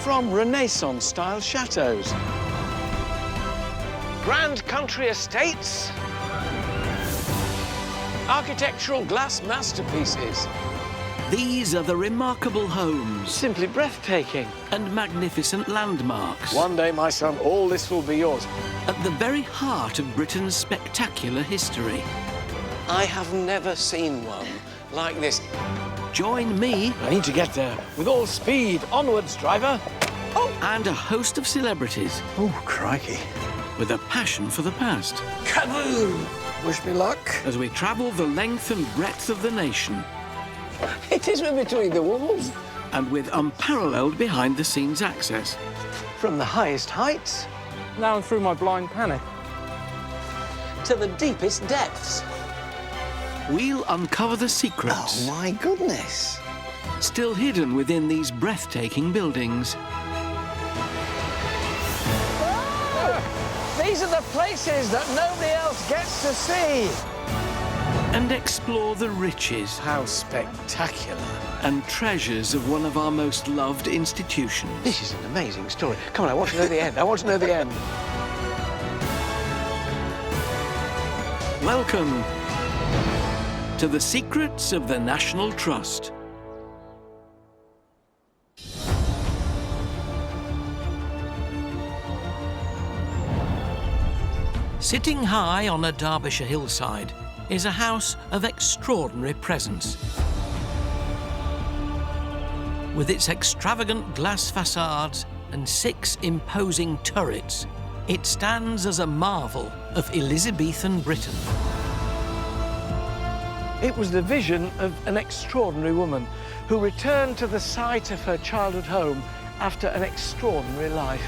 from Renaissance-style chateaux, grand country estates, architectural glass masterpieces. These are the remarkable homes Simply breathtaking. and magnificent landmarks One day, my son, all this will be yours. at the very heart of Britain's spectacular history. I have never seen one like this. Join me I need to get there with all speed. Onwards, driver. and a host of celebrities Oh, crikey. with a passion for the past Kaboom! Wish me luck. as we travel the length and breadth of the nation It is between the walls. and with unparalleled behind-the-scenes access. From the highest heights Now I'm through my blind panic. to the deepest depths. We'll uncover the secrets my goodness. still hidden within these breathtaking buildings. These are the places that nobody else gets to see. And explore the riches How spectacular. and treasures of one of our most loved institutions. This is an amazing story. Come on, I want to know the end. I want to know the end. Welcome to the secrets of the National Trust. Sitting high on a Derbyshire hillside is a house of extraordinary presence. With its extravagant glass facades and 6 imposing turrets, it stands as a marvel of Elizabethan Britain. It was the vision of an extraordinary woman who returned to the site of her childhood home after an extraordinary life.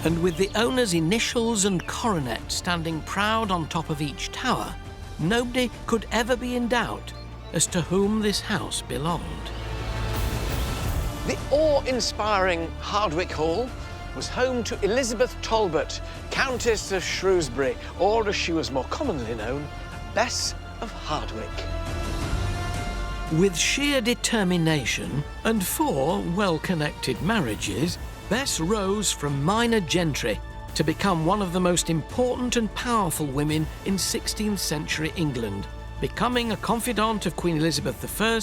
And with the owner's initials and coronet standing proud on top of each tower, nobody could ever be in doubt as to whom this house belonged. The awe-inspiring Hardwicke Hall was home to Elizabeth Talbot, Countess of Shrewsbury, or as she was more commonly known, Bess of Hardwicke. With sheer determination and 4 well-connected marriages, Bess rose from minor gentry to become one of the most important and powerful women in 16th century England, becoming a confidant of Queen Elizabeth I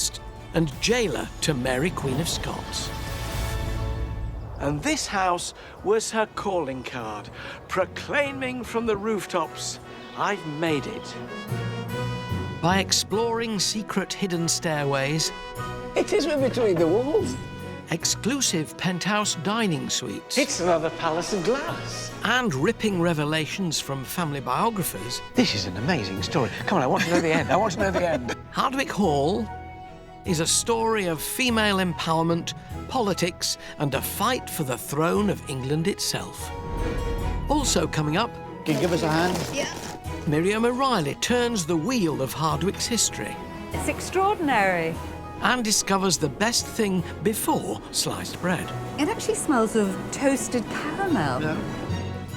and jailer to Mary, Queen of Scots. And this house was her calling card, proclaiming from the rooftops, "I've made it." By exploring secret hidden stairways, It is between the walls. exclusive penthouse dining suites, It's another palace of glass. and ripping revelations from family biographers, This is an amazing story. Come on, I want to know the end. I want to know the end. Hardwicke Hall is a story of female empowerment, politics, and a fight for the throne of England itself. Also coming up, Can you give us a hand? Miriam O'Reilly turns the wheel of Hardwicke's history It's extraordinary. and discovers the best thing before sliced bread. It actually smells of toasted caramel.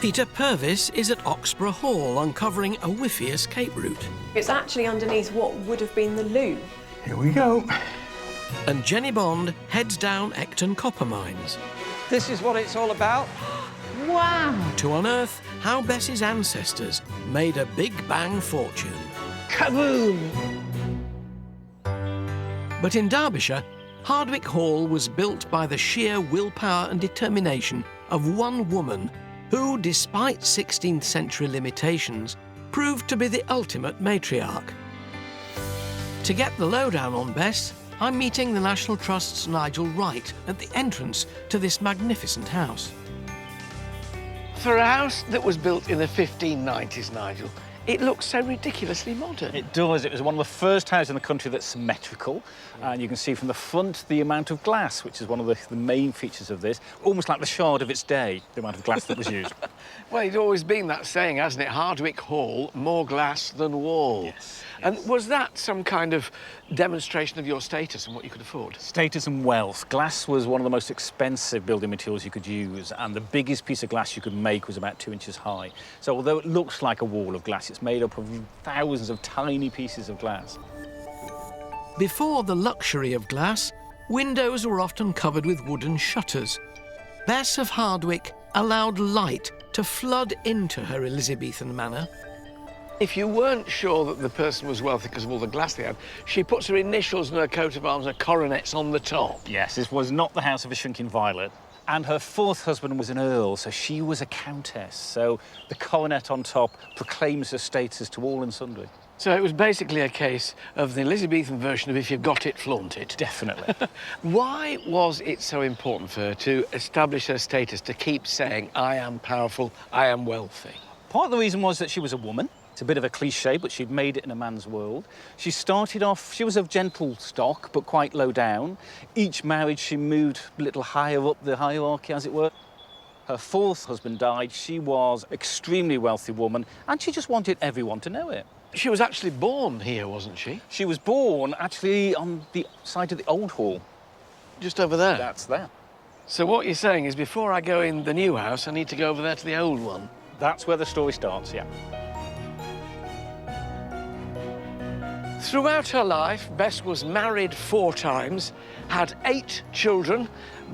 Peter Purvis is at Oxborough Hall uncovering a whiffy escape route. It's actually underneath what would have been the loo. Here we go. And Jenny Bond heads down Ecton copper mines This is what it's all about. Wow! to unearth how Bess's ancestors made a Big Bang fortune. Kaboom! But in Derbyshire, Hardwicke Hall was built by the sheer willpower and determination of one woman who, despite 16th century limitations, proved to be the ultimate matriarch. To get the lowdown on Bess, I'm meeting the National Trust's Nigel Wright at the entrance to this magnificent house. For a house that was built in the 1590s, Nigel, it looks so ridiculously modern. It does. It was one of the first houses in the country that's symmetrical. And you can see from the front the amount of glass, which is one of the main features of this. Almost like the shard of its day, the amount of glass that was used. Well, it's always been that saying, hasn't it? Hardwicke Hall, more glass than wall. Yes. And was that some kind of demonstration of your status and what you could afford? Status and wealth. Glass was one of the most expensive building materials you could use, and the biggest piece of glass you could make was about 2 inches high. So although it looks like a wall of glass, it's made up of thousands of tiny pieces of glass. Before the luxury of glass, windows were often covered with wooden shutters. Bess of Hardwicke allowed light to flood into her Elizabethan manor. If you weren't sure that the person was wealthy because of all the glass they had, she puts her initials and her coat of arms and coronets on the top. Yes, this was not the house of a shrinking violet. And her fourth husband was an earl, so she was a countess. So the coronet on top proclaims her status to all and sundry. So it was basically a case of the Elizabethan version of if you've got it, flaunt it. Definitely. Why was it so important for her to establish her status, to keep saying, I am powerful, I am wealthy? Part of the reason was that she was a woman. It's a bit of a cliche, but she'd made it in a man's world. She started off, she was of gentle stock, but quite low down. Each marriage, she moved a little higher up the hierarchy, as it were. Her fourth husband died. She was an extremely wealthy woman, and she just wanted everyone to know it. She was actually born here, wasn't she? She was born, actually, on the side of the old hall. Just over there? That's there. So what you're saying is before I go in the new house, I need to go over there to the old one? That's where the story starts, yeah. Throughout her life, Bess was married 4 times, had 8 children,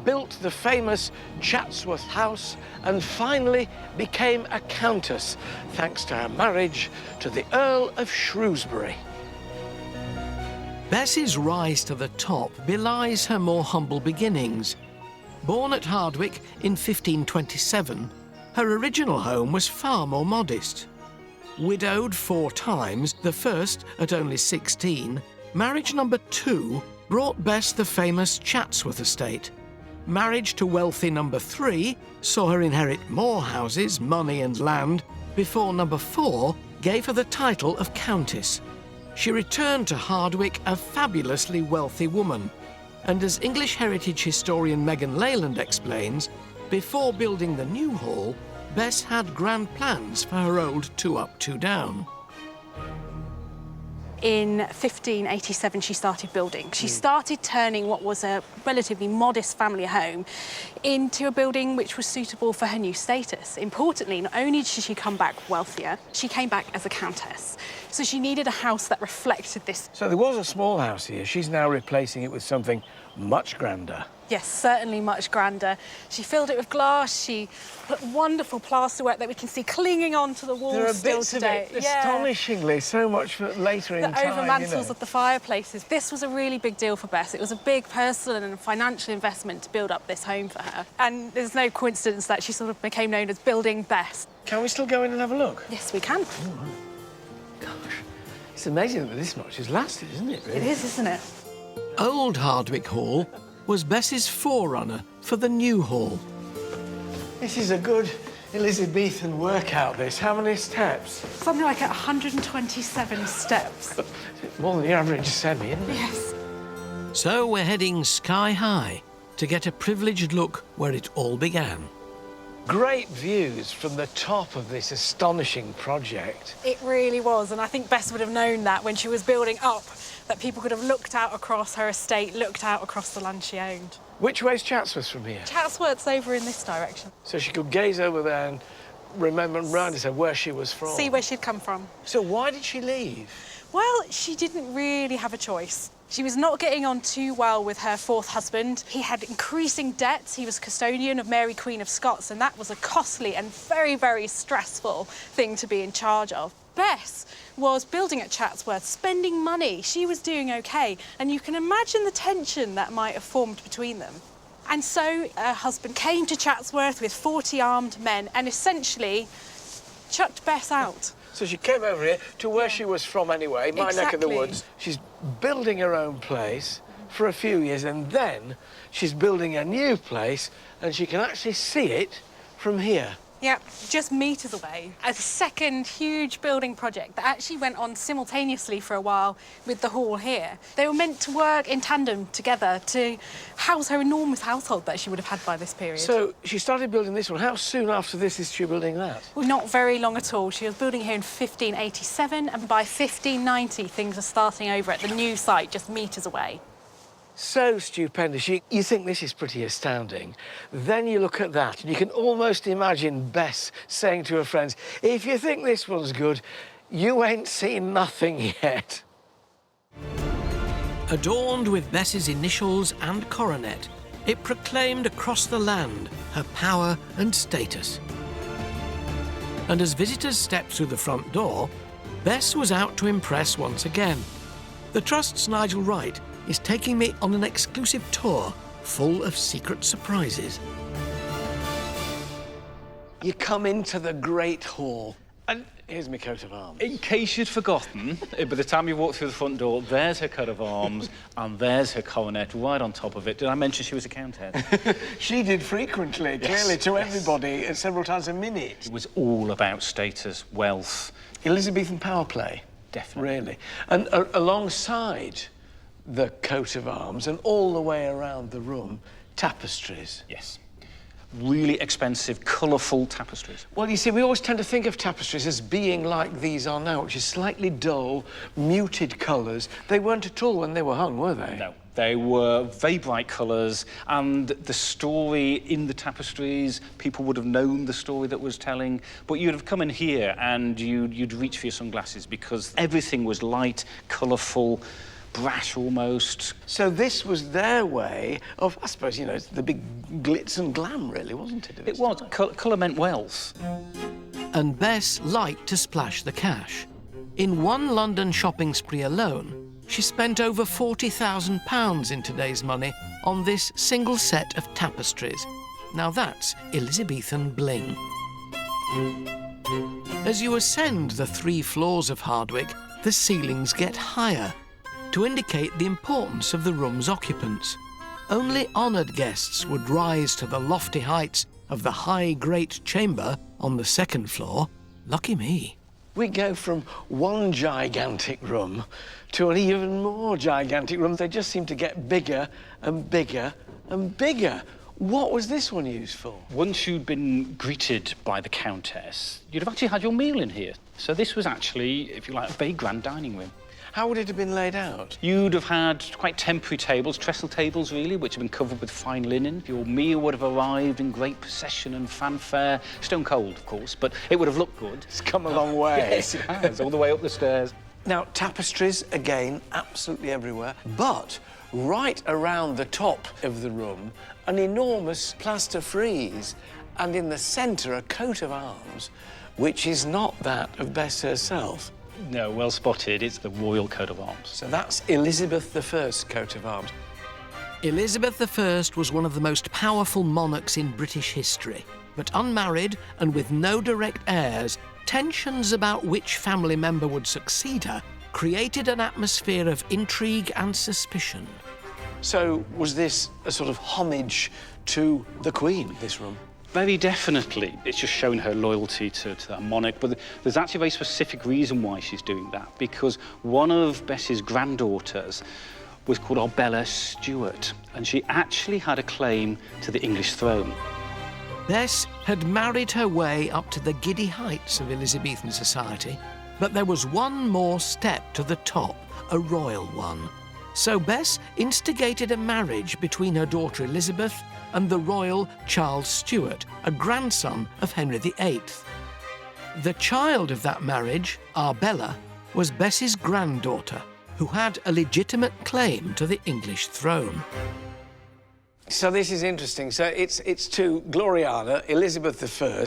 built the famous Chatsworth House, and finally became a countess, thanks to her marriage to the Earl of Shrewsbury. Bess's rise to the top belies her more humble beginnings. Born at Hardwicke in 1527, her original home was far more modest. Widowed 4 times, the first at only 16, marriage number 2 brought Bess the famous Chatsworth estate. Marriage to wealthy number 3 saw her inherit more houses, money and land, before number 4 gave her the title of Countess. She returned to Hardwicke a fabulously wealthy woman, and as English heritage historian Megan Leyland explains, before building the new hall, Bess had grand plans for her old 2-up, 2-down. In 1587, she started building. She started turning what was a relatively modest family home into a building which was suitable for her new status. Importantly, not only did she come back wealthier, she came back as a countess. So she needed a house that reflected this. So there was a small house here. She's now replacing it with something much grander. Yes, certainly much grander. She filled it with glass. She put wonderful plasterwork that we can see clinging onto the walls There are still bits today. of it, astonishingly, so much for later in The time. overmantels of the fireplaces. This was a really big deal for Bess. It was a big personal and financial investment to build up this home for her. And there's no coincidence that she sort of became known as Building Bess. Can we still go in and have a look? Yes, we can. Gosh, it's amazing that this much has lasted, isn't it, really? It is, isn't it? Old Hardwicke Hall was Bess's forerunner for the new hall. This is a good Elizabethan workout, this. How many steps? Something like 127 steps. More than the average semi, isn't it? Yes. So we're heading sky high to get a privileged look where it all began. Great views from the top of this astonishing project. It really was, and I think Bess would have known that when she was building up, that people could have looked out across her estate, looked out across the land she owned. Which way's Chatsworth from here? Chatsworth's over in this direction. So she could gaze over there and remember round herself where she was from. See where she'd come from. So why did she leave? Well, she didn't really have a choice. She was not getting on too well with her 4th husband. He had increasing debts. He was custodian of Mary, Queen of Scots, and that was a costly and very, very stressful thing to be in charge of. Bess was building at Chatsworth, spending money. She was doing OK, and you can imagine the tension that might have formed between them. And so her husband came to Chatsworth with 40 armed men and essentially chucked Bess out. So she came over here to where she was from anyway, my neck of the Exactly. woods. She's building her own place for a few years, and then she's building a new place, and she can actually see it from here. Yeah, just metres away. A second huge building project that actually went on simultaneously for a while with the hall here. They were meant to work in tandem together to house her enormous household that she would have had by this period. So she started building this one. How soon after this is she building that? Well, not very long at all. She was building here in 1587, and by 1590 things are starting over at the new site just metres away. So stupendous. You think this is pretty astounding. Then you look at that and you can almost imagine Bess saying to her friends, if you think this one's good, you ain't seen nothing yet. Adorned with Bess's initials and coronet, it proclaimed across the land her power and status. And as visitors stepped through the front door, Bess was out to impress once again. The Trust's Nigel Wright is taking me on an exclusive tour full of secret surprises. You come into the Great Hall, and here's my coat of arms. In case you'd forgotten, by the time you walked through the front door, there's her coat of arms and there's her coronet right on top of it. Did I mention she was a countess? She did frequently, clearly, to everybody, several times a minute. It was all about status, wealth. Elizabethan power play. Definitely. Really. And alongside the coat of arms and all the way around the room, tapestries. Yes. Really expensive, colourful tapestries. Well, you see, we always tend to think of tapestries as being like these are now, which is slightly dull, muted colours. They weren't at all when they were hung, were they? No. They were very bright colours, and the story in the tapestries, people would have known the story that was telling, but you'd have come in here and you'd reach for your sunglasses because everything was light, colourful, brash almost. So this was their way of, I suppose, you know, the big glitz and glam, really, wasn't it? It was. Colour meant wealth. And Bess liked to splash the cash. In one London shopping spree alone, she spent over £40,000 in today's money on this single set of tapestries. Now that's Elizabethan bling. As you ascend the 3 floors of Hardwicke, the ceilings get higher to indicate the importance of the room's occupants. Only honoured guests would rise to the lofty heights of the high great chamber on the 2nd floor. Lucky me. We go from one gigantic room to an even more gigantic room. They just seem to get bigger and bigger and bigger. What was this one used for? Once you'd been greeted by the Countess, you'd have actually had your meal in here. So this was actually, if you like, a very grand dining room. How would it have been laid out? You'd have had quite temporary tables, trestle tables really, which have been covered with fine linen. Your meal would have arrived in great procession and fanfare. Stone cold, of course, but it would have looked good. It's come a long way. Yes, it has, all the way up the stairs. Now, tapestries, again, absolutely everywhere, but right around the top of the room, an enormous plaster frieze, and in the centre, a coat of arms, which is not that of Bess herself. No, well spotted. It's the royal coat of arms. So that's Elizabeth I's coat of arms. Elizabeth I was one of the most powerful monarchs in British history, but unmarried and with no direct heirs, tensions about which family member would succeed her created an atmosphere of intrigue and suspicion. So was this a sort of homage to the Queen, this room? Very definitely. It's just showing her loyalty to that monarch. But there's actually a very specific reason why she's doing that, because one of Bess's granddaughters was called Arbella Stuart, and she actually had a claim to the English throne. Bess had married her way up to the giddy heights of Elizabethan society, but there was one more step to the top, a royal one. So Bess instigated a marriage between her daughter Elizabeth and the royal Charles Stuart, a grandson of Henry VIII. The child of that marriage, Arbella, was Bess's granddaughter, who had a legitimate claim to the English throne. So this is interesting. So it's to Gloriana, Elizabeth I,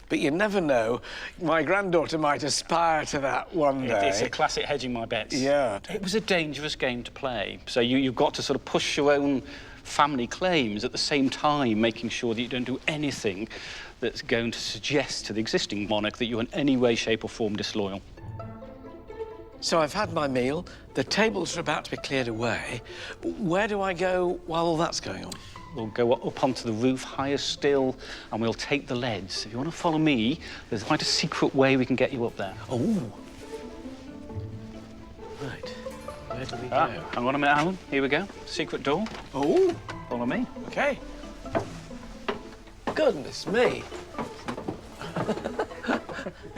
but you never know. My granddaughter might aspire to that one day. It's a classic hedging my bets. Yeah. It was a dangerous game to play. So you've got to sort of push your own family claims at the same time, making sure that you don't do anything that's going to suggest to the existing monarch that you're in any way, shape or form disloyal. So I've had my meal, the tables are about to be cleared away. Where do I go while all that's going on? We'll go up onto the roof, higher still, and we'll take the leads. If you want to follow me, there's quite a secret way we can get you up there. Oh. Right. Where do we go? Hang on a minute, Alan. Here we go. Secret door. Oh. Follow me. OK. Goodness me.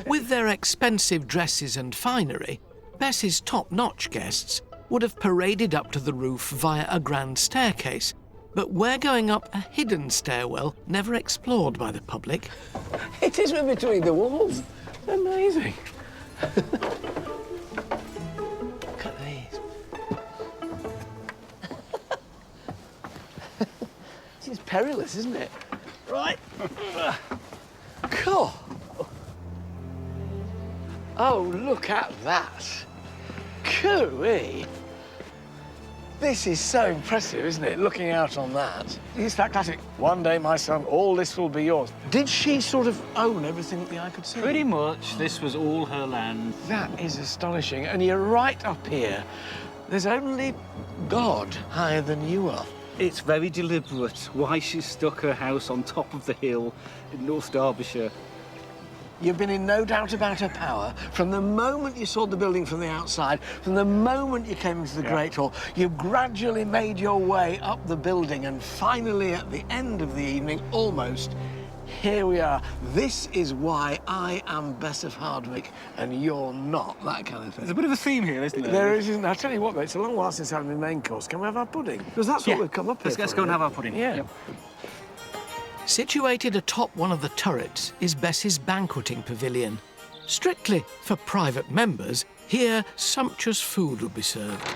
With their expensive dresses and finery, Bess's top-notch guests would have paraded up to the roof via a grand staircase, but we're going up a hidden stairwell never explored by the public. It is between the walls. Amazing. Look at these. This is perilous, isn't it? Right. Cool. Oh, look at that. Cooey. This is so impressive, isn't it, looking out on that? It's that classic, one day, my son, all this will be yours. Did she sort of own everything that the eye could see? Pretty much. This was all her land. That is astonishing. And you're right up here. There's only God higher than you are. It's very deliberate why she stuck her house on top of the hill in North Derbyshire. You've been in no doubt about her power from the moment you saw the building from the outside, from the moment you came into the Great Hall. You gradually made your way up the building, and finally, at the end of the evening, almost, here we are. This is why I am Bess of Hardwick and you're not, that kind of thing. There's a bit of a theme here, isn't there? There isn't. I'll tell you what, though, it's a long while since I had my main course. Can we have our pudding? Because that's what we've come up here. Let's go and have our pudding. Yeah. Yep. Situated atop one of the turrets is Bess's banqueting pavilion. Strictly for private members, here sumptuous food would be served.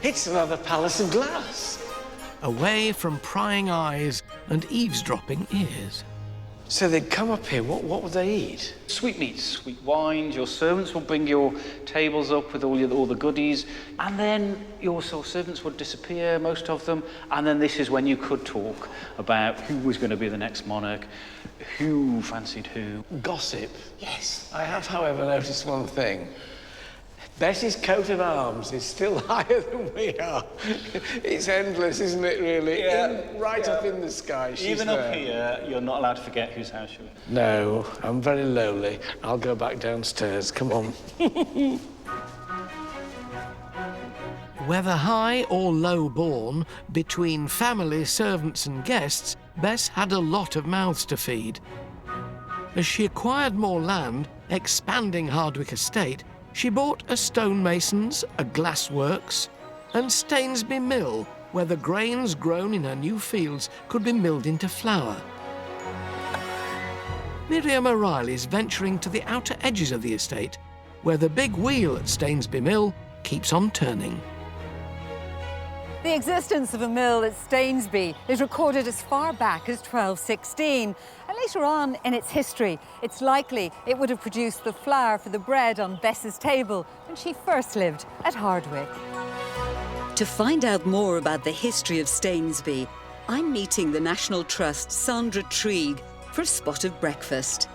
It's another palace of glass. Away from prying eyes and eavesdropping ears. So they'd come up here, what would they eat? Sweetmeats, sweet wines. Your servants will bring your tables up with all the goodies, and then your servants would disappear, most of them, and then this is when you could talk about who was going to be the next monarch, who fancied who. Gossip. Yes. I have, however, noticed one thing. Bess's coat of arms is still higher than we are. It's endless, isn't it, really? Right up in the sky, she's Even there. up here, you're not allowed to forget whose house you're in. No, I'm very lowly. I'll go back downstairs. Come on. Whether high or low born, between family, servants and guests, Bess had a lot of mouths to feed. As she acquired more land, expanding Hardwick Estate, she bought a stonemason's, a glassworks, and Stainsby Mill, where the grains grown in her new fields could be milled into flour. Miriam O'Reilly's venturing to the outer edges of the estate, where the big wheel at Stainsby Mill keeps on turning. The existence of a mill at Stainsby is recorded as far back as 1216. And later on in its history, it's likely it would have produced the flour for the bread on Bess's table when she first lived at Hardwick. To find out more about the history of Stainsby, I'm meeting the National Trust's Sandra Trieg for a spot of breakfast.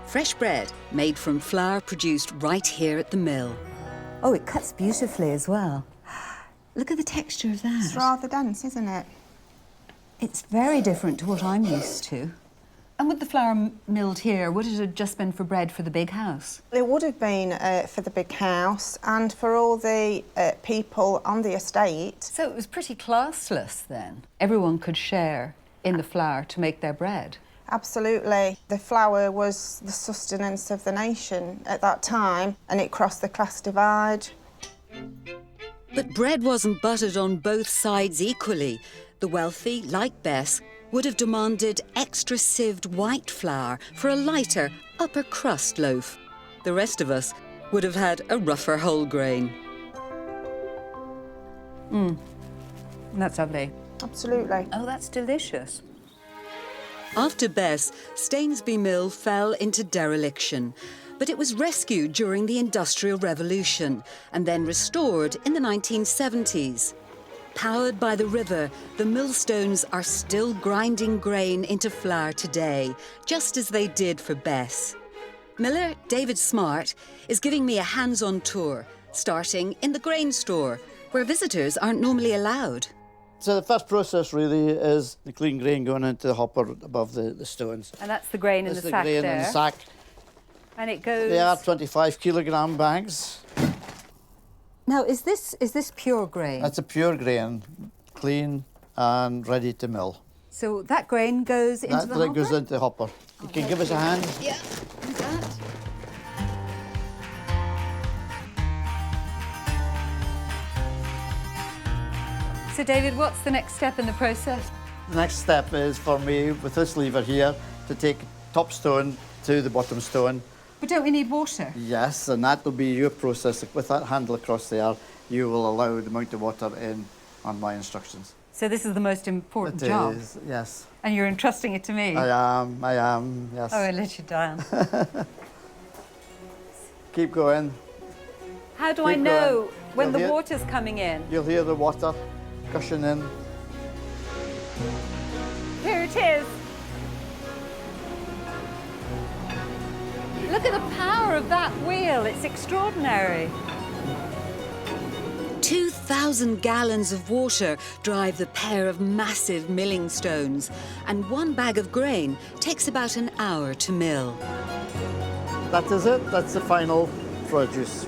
Fresh bread made from flour produced right here at the mill. Oh, it cuts beautifully as well. Look at the texture of that. It's rather dense, isn't it? It's very different to what I'm used to. And with the flour milled here, would it have just been for bread for the big house? It would have been for the big house and for all the people on the estate. So it was pretty classless then. Everyone could share in the flour to make their bread. Absolutely. The flour was the sustenance of the nation at that time, and it crossed the class divide. But bread wasn't buttered on both sides equally. The wealthy, like Bess, would have demanded extra sieved white flour for a lighter upper crust loaf. The rest of us would have had a rougher whole grain. That's lovely. Absolutely. Oh, that's delicious. After Bess, Stainsby Mill fell into dereliction, but it was rescued during the Industrial Revolution and then restored in the 1970s. Powered by the river, the millstones are still grinding grain into flour today, just as they did for Bess. Miller David Smart is giving me a hands-on tour, starting in the grain store, where visitors aren't normally allowed. So the first process really is the clean grain going into the hopper above the stones. And that's the grain in the sack grain there. in the sack. And it goes... They are 25 kilogram bags. Now, is this pure grain? That's a pure grain, clean and ready to mill. So that grain goes into the hopper? That goes into the hopper. You can give us a hand? Yeah, like that. So, David, what's the next step in the process? The next step is for me, with this lever here, to take top stone to the bottom stone. But don't we need water? Yes, and that will be your process. With that handle across there, you will allow the amount of water in on my instructions. So this is the most important job? It is, yes. And you're entrusting it to me? I am, yes. Oh, I'll let you down. Keep going. How do I know when the water's coming in? You'll hear the water gushing in. Here it is. Look at the power of that wheel. It's extraordinary. 2,000 gallons of water drive the pair of massive milling stones, and 1 bag of grain takes about an hour to mill. That is it. That's the final produce.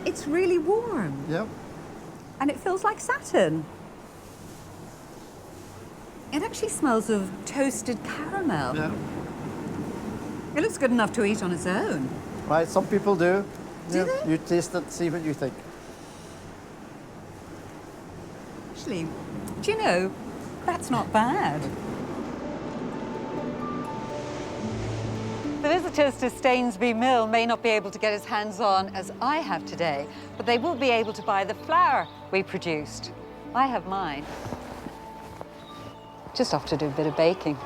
It's really warm. Yep. And it feels like satin. It actually smells of toasted caramel. Yeah. It looks good enough to eat on its own. Right, some people do. Do they? You taste it, see what you think. Actually, do you know, that's not bad. The visitors to Stainsby Mill may not be able to get as hands-on as I have today, but they will be able to buy the flour we produced. I have mine. Just off to do a bit of baking.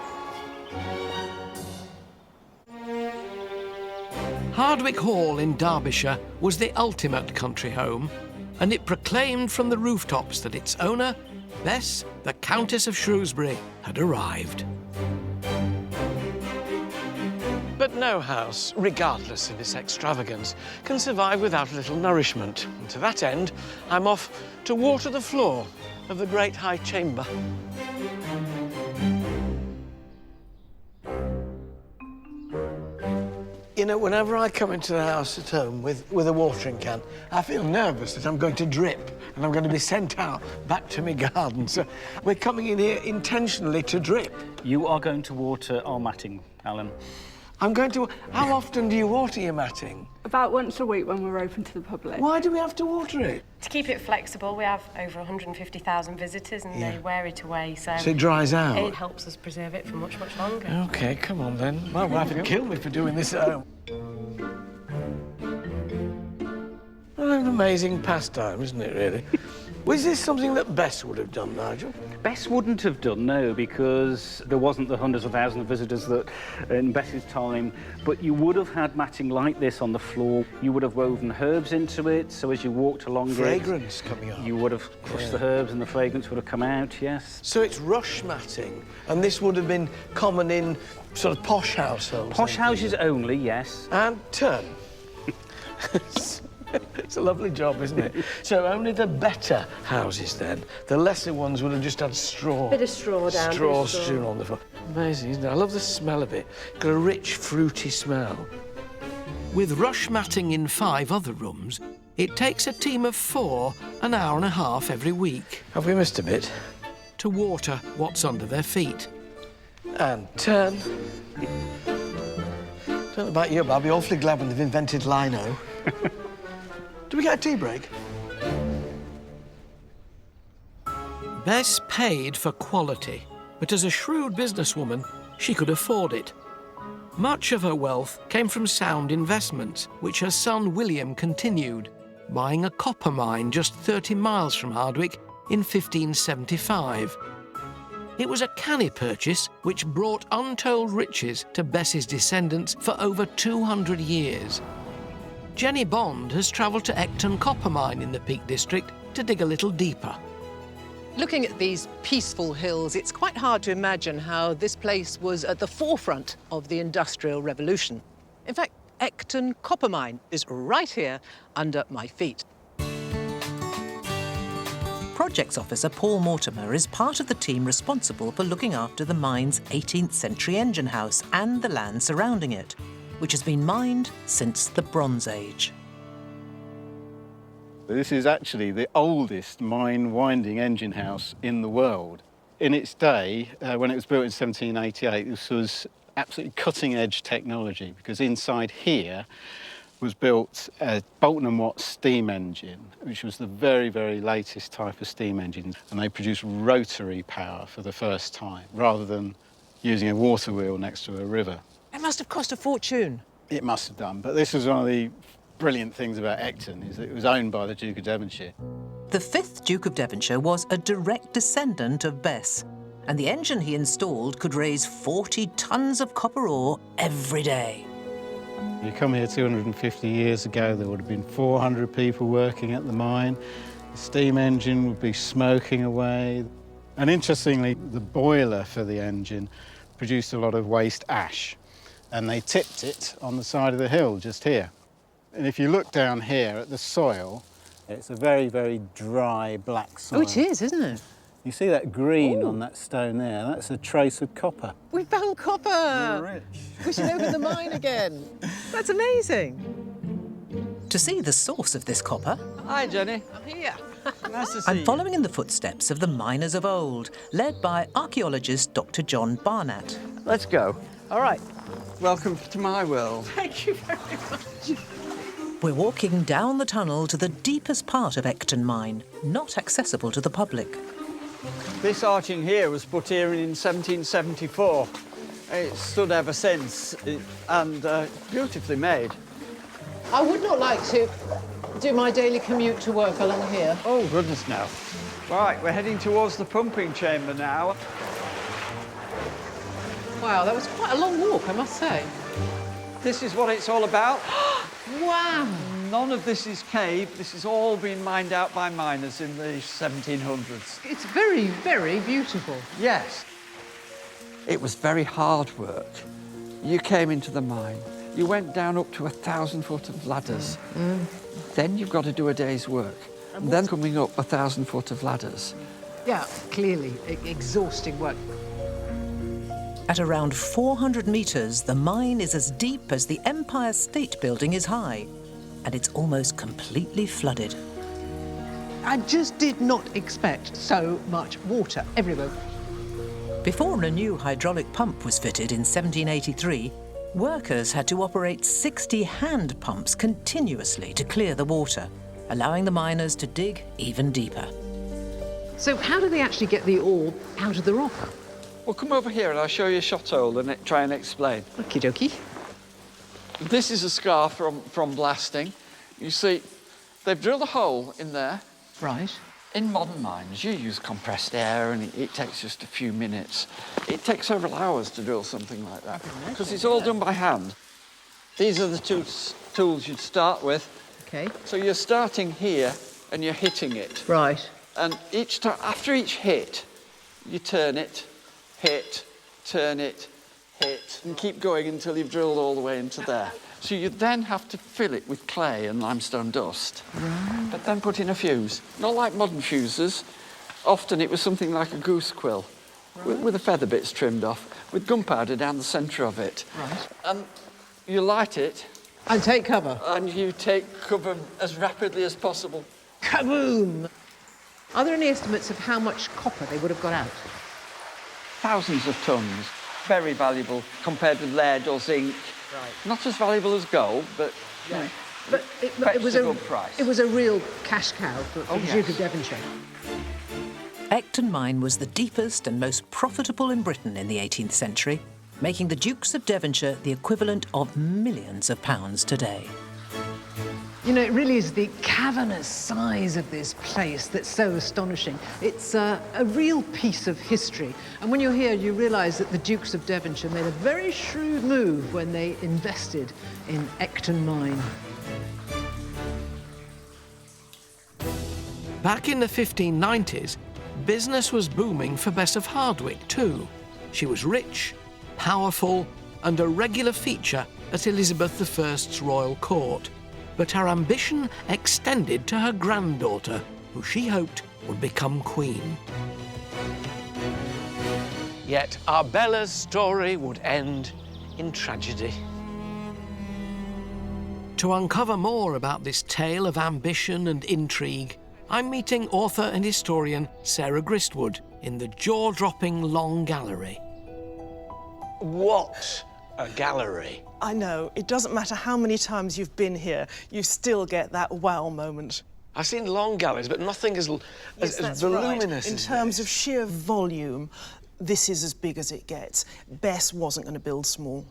Hardwick Hall in Derbyshire was the ultimate country home, and it proclaimed from the rooftops that its owner, Bess, the Countess of Shrewsbury, had arrived. But no house, regardless of its extravagance, can survive without a little nourishment. And to that end, I'm off to water the floor of the Great High Chamber. You know, whenever I come into the house at home with a watering can, I feel nervous that I'm going to drip and I'm going to be sent out back to my garden. So we're coming in here intentionally to drip. You are going to water our matting, Alan. I'm going to... How often do you water your matting? About once a week when we're open to the public. Why do we have to water it? To keep it flexible, we have over 150,000 visitors and they wear it away, so it dries out? It helps us preserve it for much, much longer. OK, come on then. My wife would kill me for doing this at home. Well, an amazing pastime, isn't it, really? Was this something that Bess would have done, Nigel? Bess wouldn't have done, no, because there wasn't the hundreds of thousands of visitors that in Bess's time, but you would have had matting like this on the floor. You would have woven herbs into it, so as you walked along fragrance coming up. You would have crushed the herbs and the fragrance would have come out, yes. So it's rush matting, and this would have been common in sort of posh households? Posh houses only, yes. And turn. It's a lovely job, isn't it? So only the better houses then, the lesser ones would have just had straw. Bit of straw down. Straw strewn on the floor. Amazing, isn't it? I love the smell of it. It's got a rich, fruity smell. With rush matting in 5 other rooms, it takes a team of 4 an hour and a half every week. Have we missed a bit? To water what's under their feet. And turn. Don't know about you, but I'll be awfully glad when they've invented lino. Do we get a tea break? Bess paid for quality, but as a shrewd businesswoman, she could afford it. Much of her wealth came from sound investments, which her son William continued, buying a copper mine just 30 miles from Hardwick in 1575. It was a canny purchase which brought untold riches to Bess's descendants for over 200 years. Jenny Bond has travelled to Ecton Copper Mine in the Peak District to dig a little deeper. Looking at these peaceful hills, it's quite hard to imagine how this place was at the forefront of the Industrial Revolution. In fact, Ecton Copper Mine is right here under my feet. Projects Officer Paul Mortimer is part of the team responsible for looking after the mine's 18th century engine house and the land surrounding it, which has been mined since the Bronze Age. This is actually the oldest mine-winding engine house in the world. In its day, when it was built in 1788, this was absolutely cutting-edge technology, because inside here was built a Boulton & Watt steam engine, which was the very, very latest type of steam engine, and they produced rotary power for the first time, rather than using a water wheel next to a river. It must have cost a fortune. It must have done, but this was one of the brilliant things about Ecton, is that it was owned by the Duke of Devonshire. The 5th Duke of Devonshire was a direct descendant of Bess, and the engine he installed could raise 40 tons of copper ore every day. You come here 250 years ago, there would have been 400 people working at the mine. The steam engine would be smoking away. And interestingly, the boiler for the engine produced a lot of waste ash, and they tipped it on the side of the hill just here. And if you look down here at the soil, it's a very, very dry black soil. Oh, it is, isn't it? You see that green on that stone there? That's a trace of copper. We found copper! We're rich. We should open the mine again. That's amazing. To see the source of this copper, Hi, Jenny. I'm here. Nice to see I'm you. following in the footsteps of the miners of old, led by archaeologist Dr. John Barnett. Let's go. All right. Welcome to my world. Thank you very much. We're walking down the tunnel to the deepest part of Ecton Mine, not accessible to the public. This arching here was put here in 1774. It's stood ever since, and beautifully made. I would not like to do my daily commute to work along here. Oh, goodness, no. Right, we're heading towards the pumping chamber now. Wow, that was quite a long walk, I must say. This is what it's all about. Wow! None of this is cave. This has all been mined out by miners in the 1700s. It's very, very beautiful. Yes. It was very hard work. You came into the mine. You went down up to 1,000 foot of ladders. Then you've got to do a day's work. And then coming up 1,000 foot of ladders. Yeah, clearly, exhausting work. At around 400 metres, the mine is as deep as the Empire State Building is high, and it's almost completely flooded. I just did not expect so much water everywhere. Before a new hydraulic pump was fitted in 1783, workers had to operate 60 hand pumps continuously to clear the water, allowing the miners to dig even deeper. So how do they actually get the ore out of the rock? Well, come over here and I'll show you a shot hole and try and explain. Okie dokie. This is a scar from blasting. You see, they've drilled a hole in there. Right. In modern mines, you use compressed air and it takes just a few minutes. It takes several hours to drill something like that because it's all done by hand. These are the two tools you'd start with. Okay. So you're starting here and you're hitting it. Right. And after each hit, you turn it, hit, turn it, hit, and keep going until you've drilled all the way into there. So you then have to fill it with clay and limestone dust, but then put in a fuse. Not like modern fuses. Often it was something like a goose quill, with the feather bits trimmed off, with gunpowder down the centre of it. Right. And you light it. And take cover. And you take cover as rapidly as possible. Kaboom! Are there any estimates of how much copper they would have got out? Thousands of tons. Very valuable compared with lead or zinc. Right. Not as valuable as gold, but Right. But it was a good price. It was a real cash cow for the yes. Duke of Devonshire. Ecton Mine was the deepest and most profitable in Britain in the 18th century, making the Dukes of Devonshire the equivalent of millions of pounds today. You know, it really is the cavernous size of this place that's so astonishing. It's a real piece of history. And when you're here, you realise that the Dukes of Devonshire made a very shrewd move when they invested in Ecton Mine. Back in the 1590s, business was booming for Bess of Hardwicke too. She was rich, powerful, and a regular feature at Elizabeth I's royal court. But her ambition extended to her granddaughter, who she hoped would become queen. Yet Arbella's story would end in tragedy. To uncover more about this tale of ambition and intrigue, I'm meeting author and historian Sarah Gristwood in the jaw-dropping Long Gallery. What a gallery! I know, it doesn't matter how many times you've been here, you still get that wow moment. I've seen long galleries, but nothing as That's voluminous right. In as terms this. of sheer volume, this is as big as it gets. Bess wasn't going to build small.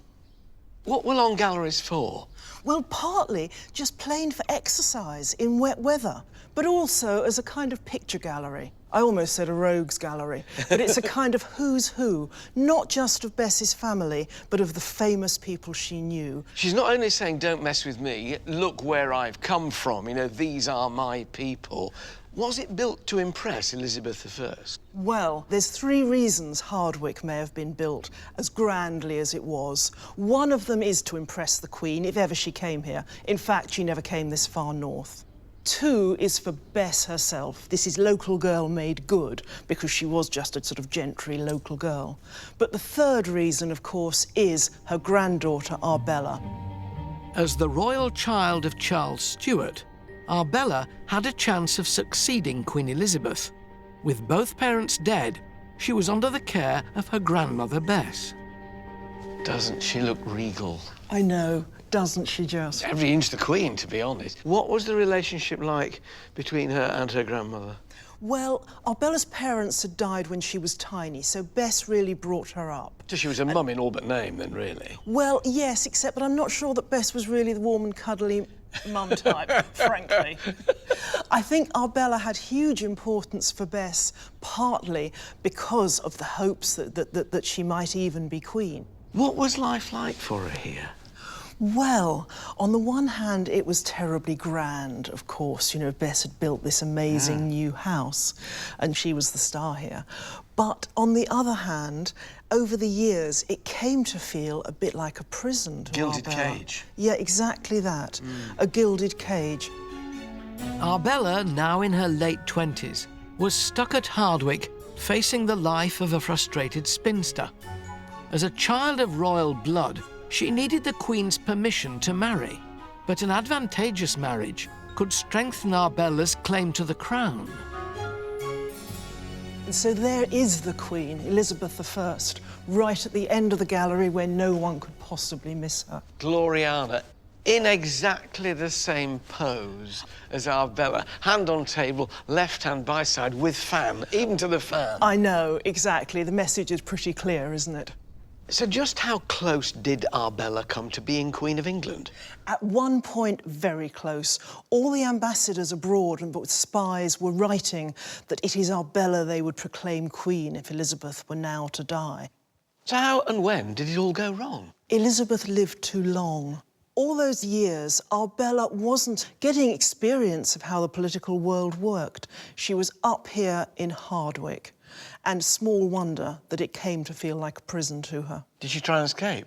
What were long galleries for? Well, partly just plain for exercise in wet weather, but also as a kind of picture gallery. I almost said a rogues gallery, but it's a kind of who's who, not just of Bess's family, but of the famous people she knew. She's not only saying, don't mess with me, look where I've come from, you know, these are my people. Was it built to impress Elizabeth I? Well, there's 3 reasons Hardwicke may have been built as grandly as it was. One of them is to impress the Queen, if ever she came here. In fact, she never came this far north. 2 is for Bess herself. This is local girl made good, because she was just a sort of gentry local girl. But the 3rd reason, of course, is her granddaughter, Arbella. As the royal child of Charles Stuart, Arbella had a chance of succeeding Queen Elizabeth. With both parents dead, she was under the care of her grandmother Bess. Doesn't she look regal? I know, doesn't she just? Every inch the Queen, to be honest. What was the relationship like between her and her grandmother? Well, Arbella's parents had died when she was tiny, so Bess really brought her up. So she was a mum in all but name, then, really? Well, yes, except that I'm not sure that Bess was really the warm and cuddly mum type, frankly. I think Arbella had huge importance for Bess, partly because of the hopes that she might even be queen. What was life like for her here? Well, on the one hand, it was terribly grand, of course. You know, Bess had built this amazing new house, and she was the star here. But on the other hand, over the years, it came to feel a bit like a prison to Gilded Arbella. cage. Yeah, exactly that. A gilded cage. Arbella, now in her late 20s, was stuck at Hardwicke, facing the life of a frustrated spinster. As a child of royal blood, she needed the Queen's permission to marry, but an advantageous marriage could strengthen Arbella's claim to the crown. And so there is the Queen, Elizabeth I, right at the end of the gallery where no one could possibly miss her. Gloriana, in exactly the same pose as Arbella, hand on table, left hand by side, with fan, even to the fan. I know, exactly. The message is pretty clear, isn't it? So just how close did Arbella come to being Queen of England? At one point, very close. All the ambassadors abroad and with spies were writing that it is Arbella they would proclaim queen if Elizabeth were now to die. So how and when did it all go wrong? Elizabeth lived too long. All those years, Arbella wasn't getting experience of how the political world worked. She was up here in Hardwicke. And small wonder that it came to feel like a prison to her. Did she try and escape?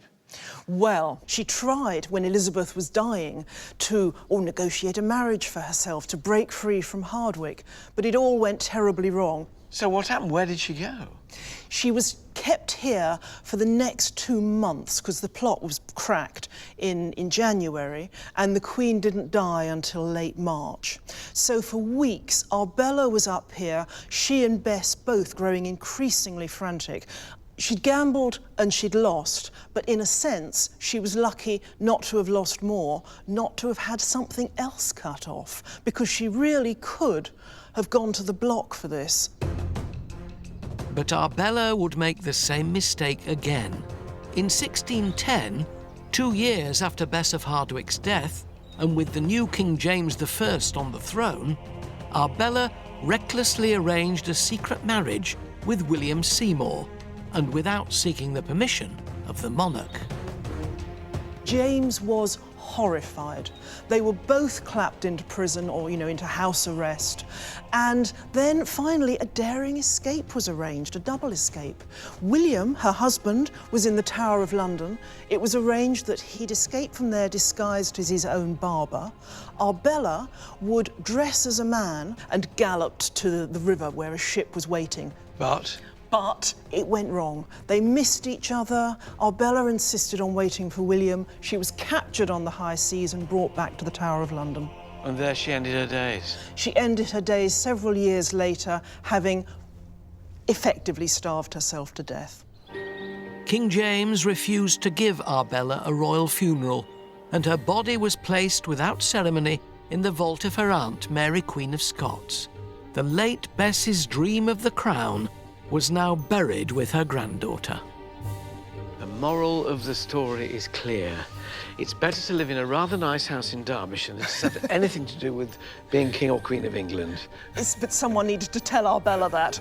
Well, she tried, when Elizabeth was dying, to negotiate a marriage for herself, to break free from Hardwicke, but it all went terribly wrong. So what happened? Where did she go? She was kept here for the next 2 months because the plot was cracked in January and the Queen didn't die until late March. So for weeks, Arbella was up here, she and Bess both growing increasingly frantic. She'd gambled and she'd lost, but in a sense, she was lucky not to have lost more, not to have had something else cut off, because she really could have gone to the block for this. But Arbella would make the same mistake again. In 1610, 2 years after Bess of Hardwicke's death, and with the new King James I on the throne, Arbella recklessly arranged a secret marriage with William Seymour, and without seeking the permission of the monarch. James was horrified. They were both clapped into prison or, into house arrest. And then finally a daring escape was arranged, a double escape. William, her husband, was in the Tower of London. It was arranged that he'd escape from there disguised as his own barber. Arbella would dress as a man and galloped to the river where a ship was waiting. But it went wrong. They missed each other. Arbella insisted on waiting for William. She was captured on the high seas and brought back to the Tower of London. And there she ended her days? She ended her days several years later, having effectively starved herself to death. King James refused to give Arbella a royal funeral, and her body was placed without ceremony in the vault of her aunt, Mary, Queen of Scots. The late Bess's dream of the crown was now buried with her granddaughter. The moral of the story is clear. It's better to live in a rather nice house in Derbyshire than to have anything to do with being King or Queen of England. But someone needed to tell Arbella that.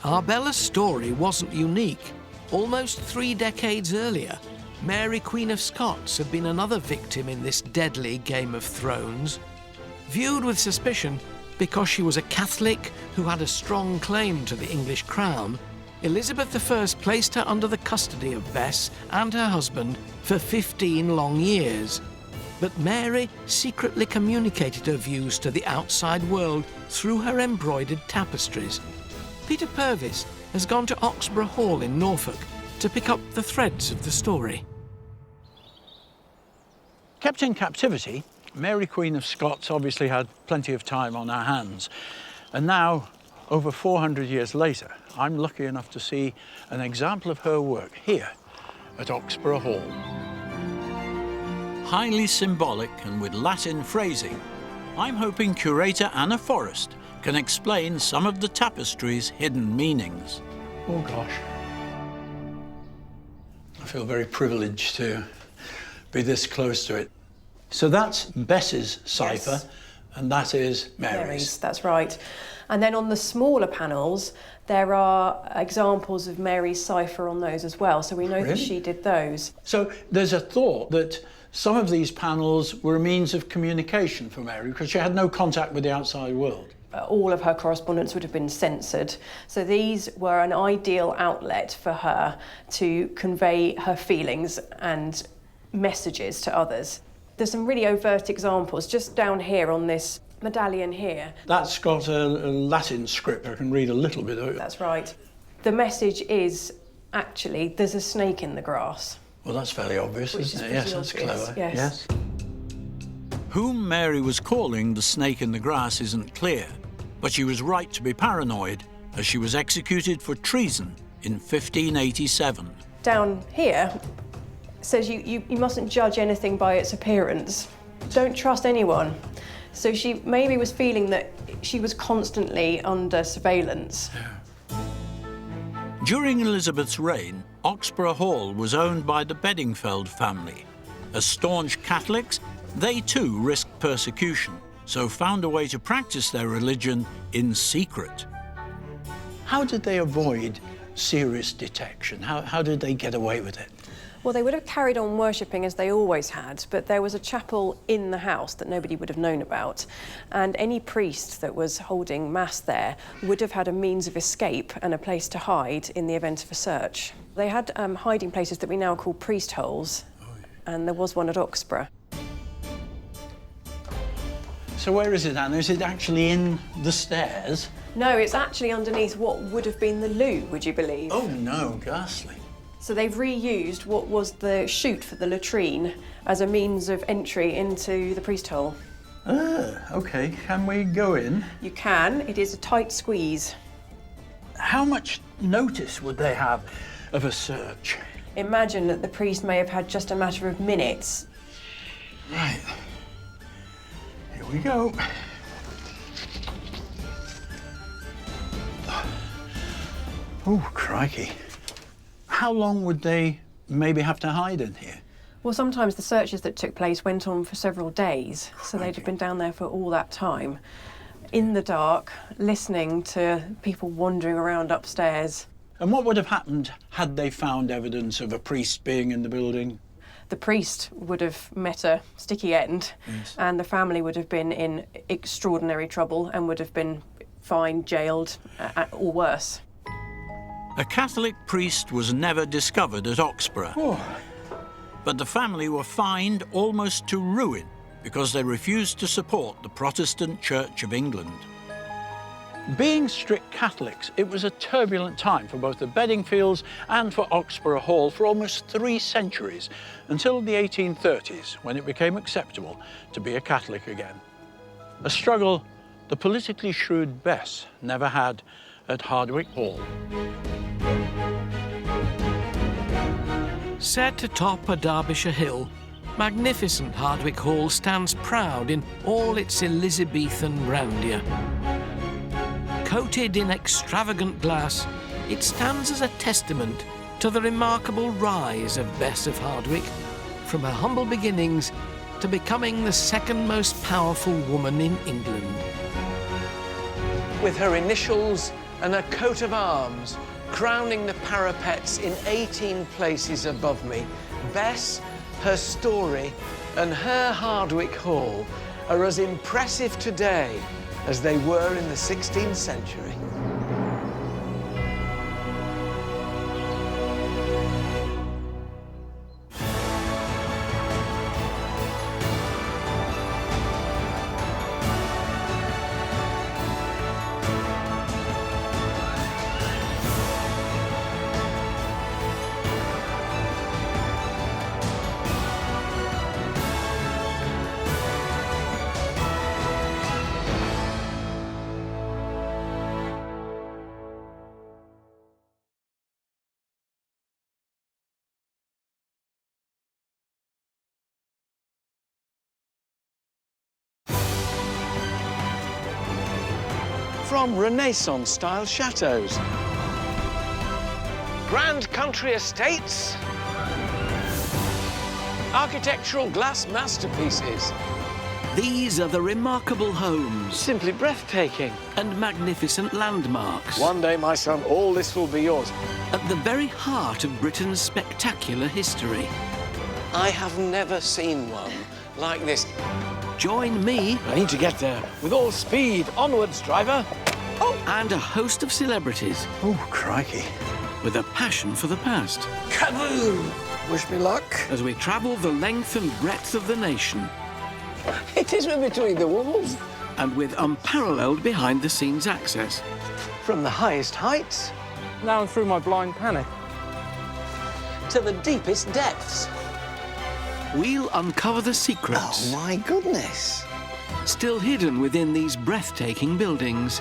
Arbella's story wasn't unique. Almost 3 decades earlier, Mary, Queen of Scots, had been another victim in this deadly Game of Thrones. Viewed with suspicion because she was a Catholic who had a strong claim to the English crown, Elizabeth I placed her under the custody of Bess and her husband for 15 long years. But Mary secretly communicated her views to the outside world through her embroidered tapestries. Peter Purvis has gone to Oxburgh Hall in Norfolk to pick up the threads of the story. Kept in captivity, Mary, Queen of Scots obviously had plenty of time on her hands. And now, over 400 years later, I'm lucky enough to see an example of her work here at Oxburgh Hall. Highly symbolic and with Latin phrasing, I'm hoping curator Anna Forrest can explain some of the tapestry's hidden meanings. Oh gosh. I feel very privileged to be this close to it. So that's Bess's cipher, yes. And that is Mary's. That's right. And then on the smaller panels, there are examples of Mary's cipher on those as well. So we know that she did those. So there's a thought that some of these panels were a means of communication for Mary because she had no contact with the outside world. All of her correspondence would have been censored. So these were an ideal outlet for her to convey her feelings and messages to others. There's some really overt examples just down here on this medallion here. That's got a Latin script. I can read a little bit of it. That's right. The message is actually there's a snake in the grass. Well, that's fairly obvious, isn't it? Yes, that's clever. Yes. Whom Mary was calling the snake in the grass isn't clear, but she was right to be paranoid as she was executed for treason in 1587. Down here says you mustn't judge anything by its appearance. Don't trust anyone. So she maybe was feeling that she was constantly under surveillance. During Elizabeth's reign, Oxburgh Hall was owned by the Bedingfeld family. As staunch Catholics, they too risked persecution, so found a way to practice their religion in secret. How did they avoid serious detection? How did they get away with it? Well, they would have carried on worshipping as they always had, but there was a chapel in the house that nobody would have known about, and any priest that was holding mass there would have had a means of escape and a place to hide in the event of a search. They had hiding places that we now call priest holes, and there was one at Oxburgh. So where is it, Anna? Is it actually in the stairs? No, it's actually underneath what would have been the loo, would you believe? Oh no, ghastly. So they've reused what was the chute for the latrine as a means of entry into the priest hole. Ah, OK. Can we go in? You can. It is a tight squeeze. How much notice would they have of a search? Imagine that the priest may have had just a matter of minutes. Right. Here we go. Oh, crikey. How long would they maybe have to hide in here? Well, sometimes the searches that took place went on for several days, so they'd have been down there for all that time, in the dark, listening to people wandering around upstairs. And what would have happened had they found evidence of a priest being in the building? The priest would have met a sticky end, yes. And the family would have been in extraordinary trouble and would have been fined, jailed, or worse. A Catholic priest was never discovered at Oxburgh. Oh. But the family were fined almost to ruin because they refused to support the Protestant Church of England. Being strict Catholics, it was a turbulent time for both the Bedingfields and for Oxburgh Hall for almost 3 centuries, until the 1830s, when it became acceptable to be a Catholic again. A struggle the politically shrewd Bess never had at Hardwicke Hall. Set atop a Derbyshire hill, magnificent Hardwicke Hall stands proud in all its Elizabethan grandeur. Coated in extravagant glass, it stands as a testament to the remarkable rise of Bess of Hardwick, from her humble beginnings to becoming the second most powerful woman in England. With her initials and a coat of arms crowning the parapets in 18 places above me, Bess, her story, and her Hardwick Hall are as impressive today as they were in the 16th century. From Renaissance-style chateaux, grand country estates, architectural glass masterpieces. These are the remarkable homes. Simply breathtaking. And magnificent landmarks. One day, my son, all this will be yours. At the very heart of Britain's spectacular history. I have never seen one like this. Join me. I need to get there. With all speed. Onwards, driver. Oh. And a host of celebrities. Oh, crikey. With a passion for the past. Kaboom! Wish me luck. As we travel the length and breadth of the nation. It is between the walls. And with unparalleled behind-the-scenes access. From the highest heights. Down through my blind panic. To the deepest depths. We'll uncover the secrets. Oh, my goodness. Still hidden within these breathtaking buildings.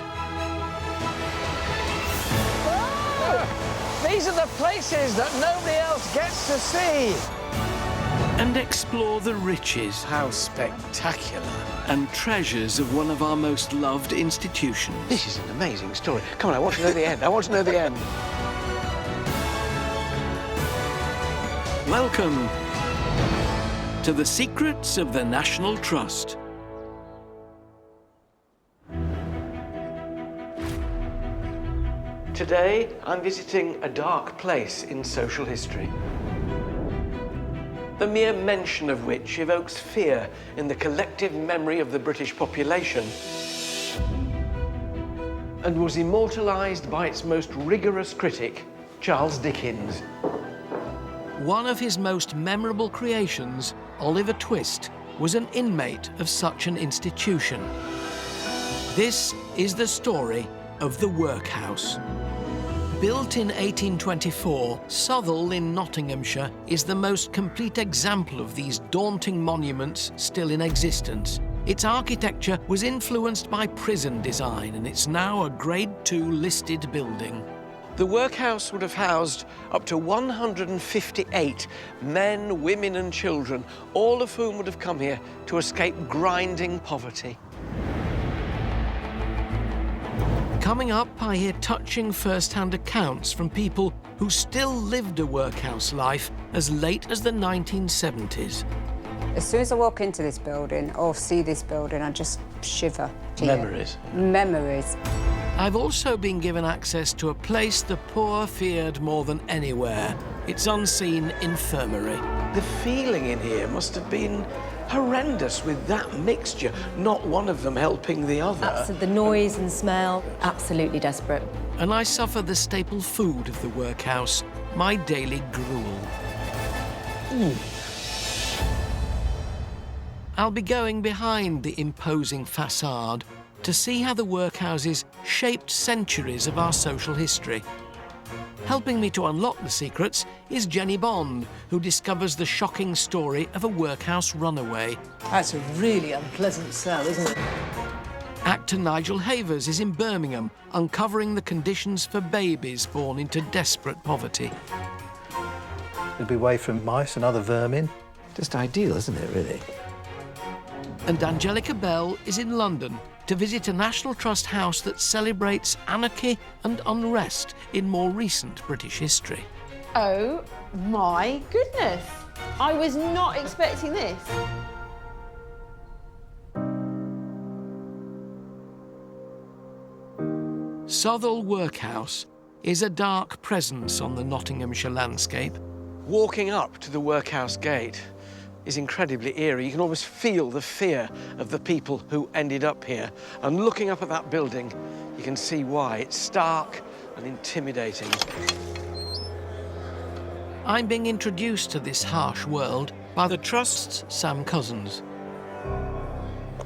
Oh! These are the places that nobody else gets to see. And explore the riches. How spectacular. And treasures of one of our most loved institutions. This is an amazing story. Come on, I want to know the end. I want to know the end. Welcome to the secrets of the National Trust. Today, I'm visiting a dark place in social history. The mere mention of which evokes fear in the collective memory of the British population and was immortalised by its most rigorous critic, Charles Dickens. One of his most memorable creations, Oliver Twist, was an inmate of such an institution. This is the story of the workhouse. Built in 1824, Southall in Nottinghamshire is the most complete example of these daunting monuments still in existence. Its architecture was influenced by prison design, and it's now a Grade II listed building. The workhouse would have housed up to 158 men, women and children, all of whom would have come here to escape grinding poverty. Coming up, I hear touching first-hand accounts from people who still lived a workhouse life as late as the 1970s. As soon as I walk into this building or see this building, I just shiver. Memories. Memories. I've also been given access to a place the poor feared more than anywhere, its unseen infirmary. The feeling in here must have been horrendous with that mixture, not one of them helping the other. The noise and smell, absolutely desperate. And I suffer the staple food of the workhouse, my daily gruel. I'll be going behind the imposing facade to see how the workhouses shaped centuries of our social history. Helping me to unlock the secrets is Jenny Bond, who discovers the shocking story of a workhouse runaway. That's a really unpleasant cell, isn't it? Actor Nigel Havers is in Birmingham, uncovering the conditions for babies born into desperate poverty. It'll be away from mice and other vermin. Just ideal, isn't it, really? And Angelica Bell is in London, to visit a National Trust house that celebrates anarchy and unrest in more recent British history. Oh my goodness! I was not expecting this. Southall Workhouse is a dark presence on the Nottinghamshire landscape. Walking up to the workhouse gate is incredibly eerie. You can almost feel the fear of the people who ended up here. And looking up at that building, you can see why. It's stark and intimidating. I'm being introduced to this harsh world by the Trust's Sam Cousins.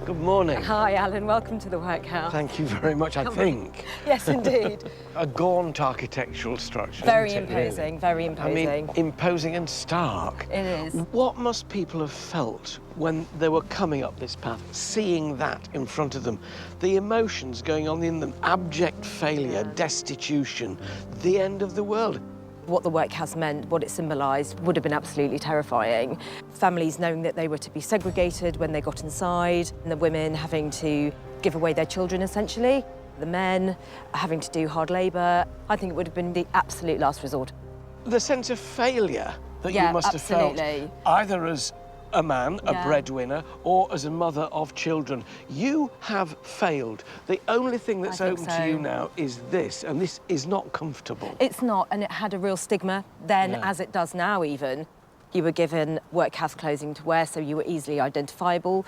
Good morning. Hi, Alan. Welcome to the workhouse. Thank you very much, I think. Yes, indeed. A gaunt architectural structure. Very isn't it, really? imposing, very imposing. I mean, imposing and stark. It is. What must people have felt when they were coming up this path, seeing that in front of them? The emotions going on in them, abject failure, destitution, the end of the world. What the workhouse meant, what it symbolised, would have been absolutely terrifying. Families knowing that they were to be segregated when they got inside, and the women having to give away their children, essentially. The men having to do hard labour. I think it would have been the absolute last resort. The sense of failure that Yeah, you must absolutely. have felt, either as a man, a breadwinner, or as a mother of children. You have failed. The only thing that's open to you now is this, and this is not comfortable. It's not, and it had a real stigma then, as it does now even. You were given workhouse clothing to wear, so you were easily identifiable.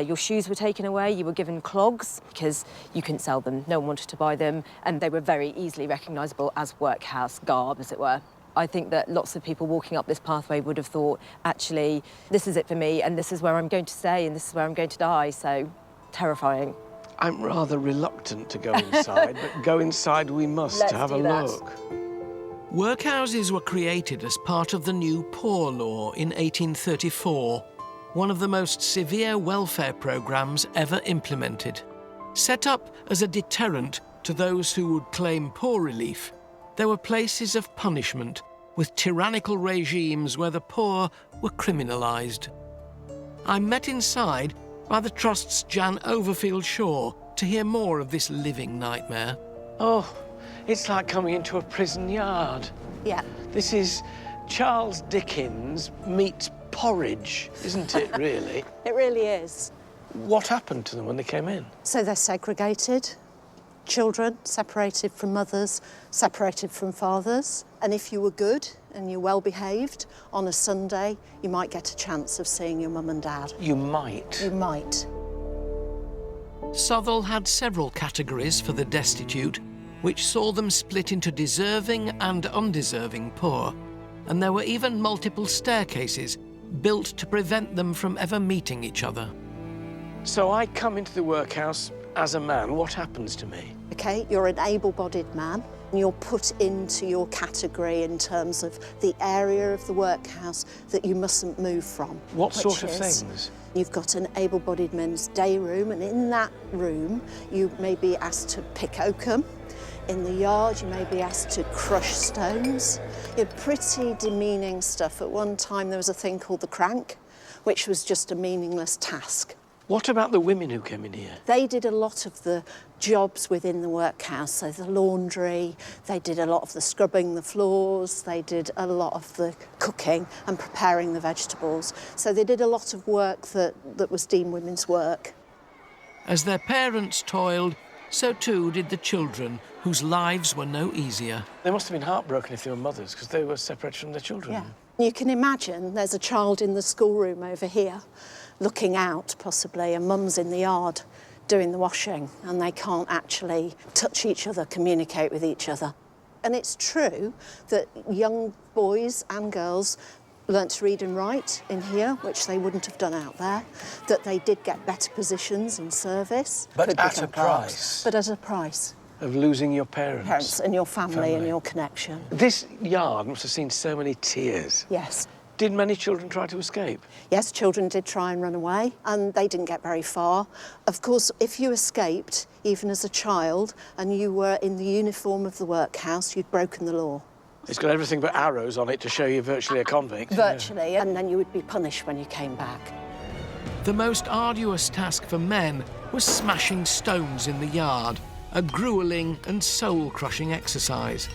Your shoes were taken away. You were given clogs because you couldn't sell them. No one wanted to buy them, and they were very easily recognisable as workhouse garb, as it were. I think that lots of people walking up this pathway would have thought, actually, this is it for me, and this is where I'm going to stay, and this is where I'm going to die, so terrifying. I'm rather reluctant to go inside, but go inside we must to have a look. Workhouses were created as part of the new Poor Law in 1834, one of the most severe welfare programmes ever implemented. Set up as a deterrent to those who would claim poor relief, there were places of punishment with tyrannical regimes where the poor were criminalised. I'm met inside by the Trust's Jan Overfield Shaw to hear more of this living nightmare. Oh, it's like coming into a prison yard. Yeah. This is Charles Dickens meets porridge, isn't it, really? It really is. What happened to them when they came in? So they're segregated. Children separated from mothers, separated from fathers. And if you were good and you're well behaved, on a Sunday, you might get a chance of seeing your mum and dad. You might. You might. Southall had several categories for the destitute, which saw them split into deserving and undeserving poor. And there were even multiple staircases built to prevent them from ever meeting each other. So I come into the workhouse as a man. What happens to me? OK, you're an able-bodied man. You're put into your category in terms of the area of the workhouse that you mustn't move from. What sort of things? You've got an able-bodied men's day room, and in that room, you may be asked to pick oakum. In the yard, you may be asked to crush stones. Pretty demeaning stuff. At one time, there was a thing called the crank, which was just a meaningless task. What about the women who came in here? They did a lot of the jobs within the workhouse, so the laundry, they did a lot of the scrubbing the floors, they did a lot of the cooking and preparing the vegetables. So they did a lot of work that was deemed women's work. As their parents toiled, so too did the children, whose lives were no easier. They must have been heartbroken if they were mothers, because they were separated from their children. Yeah. You can imagine there's a child in the schoolroom over here, looking out, possibly, and mum's in the yard doing the washing, and they can't actually touch each other, communicate with each other. And it's true that young boys and girls learnt to read and write in here, which they wouldn't have done out there, that they did get better positions in service. But at a price. But at a price. Of losing your parents. Parents and your family and your connection. This yard must have seen so many tears. Yes. Did many children try to escape? Yes, children did try and run away, and they didn't get very far. Of course, if you escaped, even as a child, and you were in the uniform of the workhouse, you'd broken the law. It's got everything but arrows on it to show you're virtually a convict. Virtually, yeah. And then you would be punished when you came back. The most arduous task for men was smashing stones in the yard, a gruelling and soul-crushing exercise.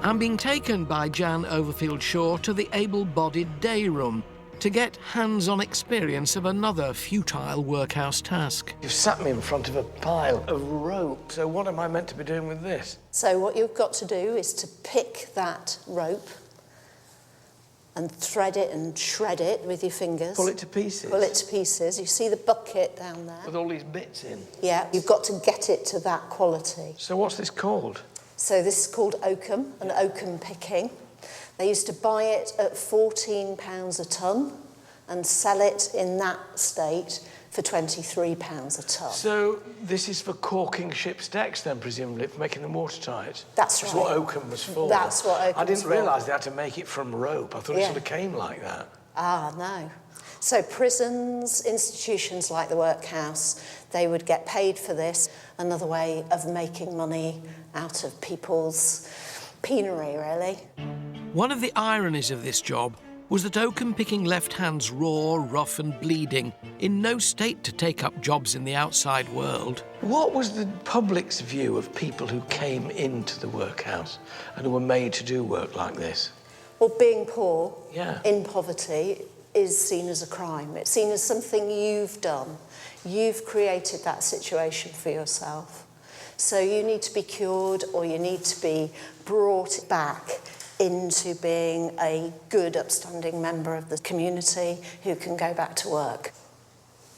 I'm being taken by Jan Overfield Shaw to the able-bodied day room to get hands-on experience of another futile workhouse task. You've sat me in front of a pile of rope, so what am I meant to be doing with this? So what you've got to do is to pick that rope and thread it and shred it with your fingers. Pull it to pieces? Pull it to pieces. You see the bucket down there? With all these bits in? Yeah, you've got to get it to that quality. So what's this called? So this is called oakum, an oakum picking. They used to buy it at £14 a tonne and sell it in that state for £23 a tonne. So this is for caulking ships' decks then, presumably, for making them watertight? That's right. That's what oakum was for. That's what oakum was for. I didn't realise they had to make it from rope. I thought it sort of came like that. Ah, no. So prisons, institutions like the workhouse, they would get paid for this. Another way of making money out of people's penury, really. One of the ironies of this job was that oakum-picking left hands raw, rough and bleeding, in no state to take up jobs in the outside world. What was the public's view of people who came into the workhouse and who were made to do work like this? Well, being poor, Yeah. in poverty, is seen as a crime. It's seen as something you've done. You've created that situation for yourself. So you need to be cured, or you need to be brought back into being a good, upstanding member of the community who can go back to work.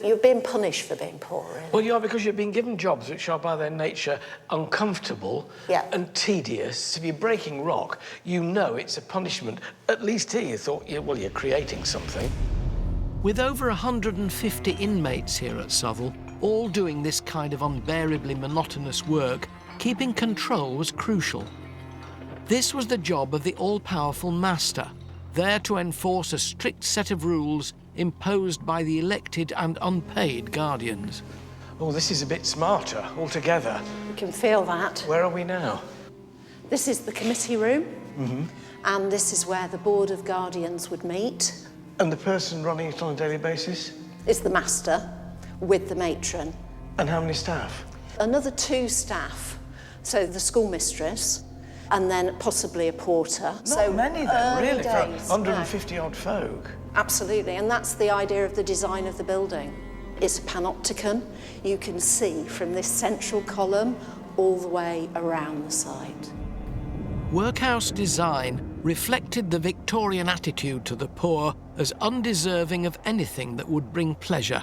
You're being punished for being poor, really. Well, you are, because you've been given jobs which are by their nature uncomfortable and tedious. If you're breaking rock, you know it's a punishment. At least here you thought, well, you're creating something. With over 150 inmates here at Southall, all doing this kind of unbearably monotonous work, keeping control was crucial. This was the job of the all-powerful master, there to enforce a strict set of rules imposed by the elected and unpaid guardians. Oh, this is a bit smarter altogether. You can feel that. Where are we now? This is the committee room, Mm-hmm. and this is where the Board of Guardians would meet. And the person running it on a daily basis? Is the master with the matron. And how many staff? Another 2 staff. So the schoolmistress, and then possibly a porter. Not many then, really, for days, 150-odd folk. Absolutely, and that's the idea of the design of the building. It's a panopticon. You can see from this central column all the way around the site. Workhouse design reflected the Victorian attitude to the poor as undeserving of anything that would bring pleasure.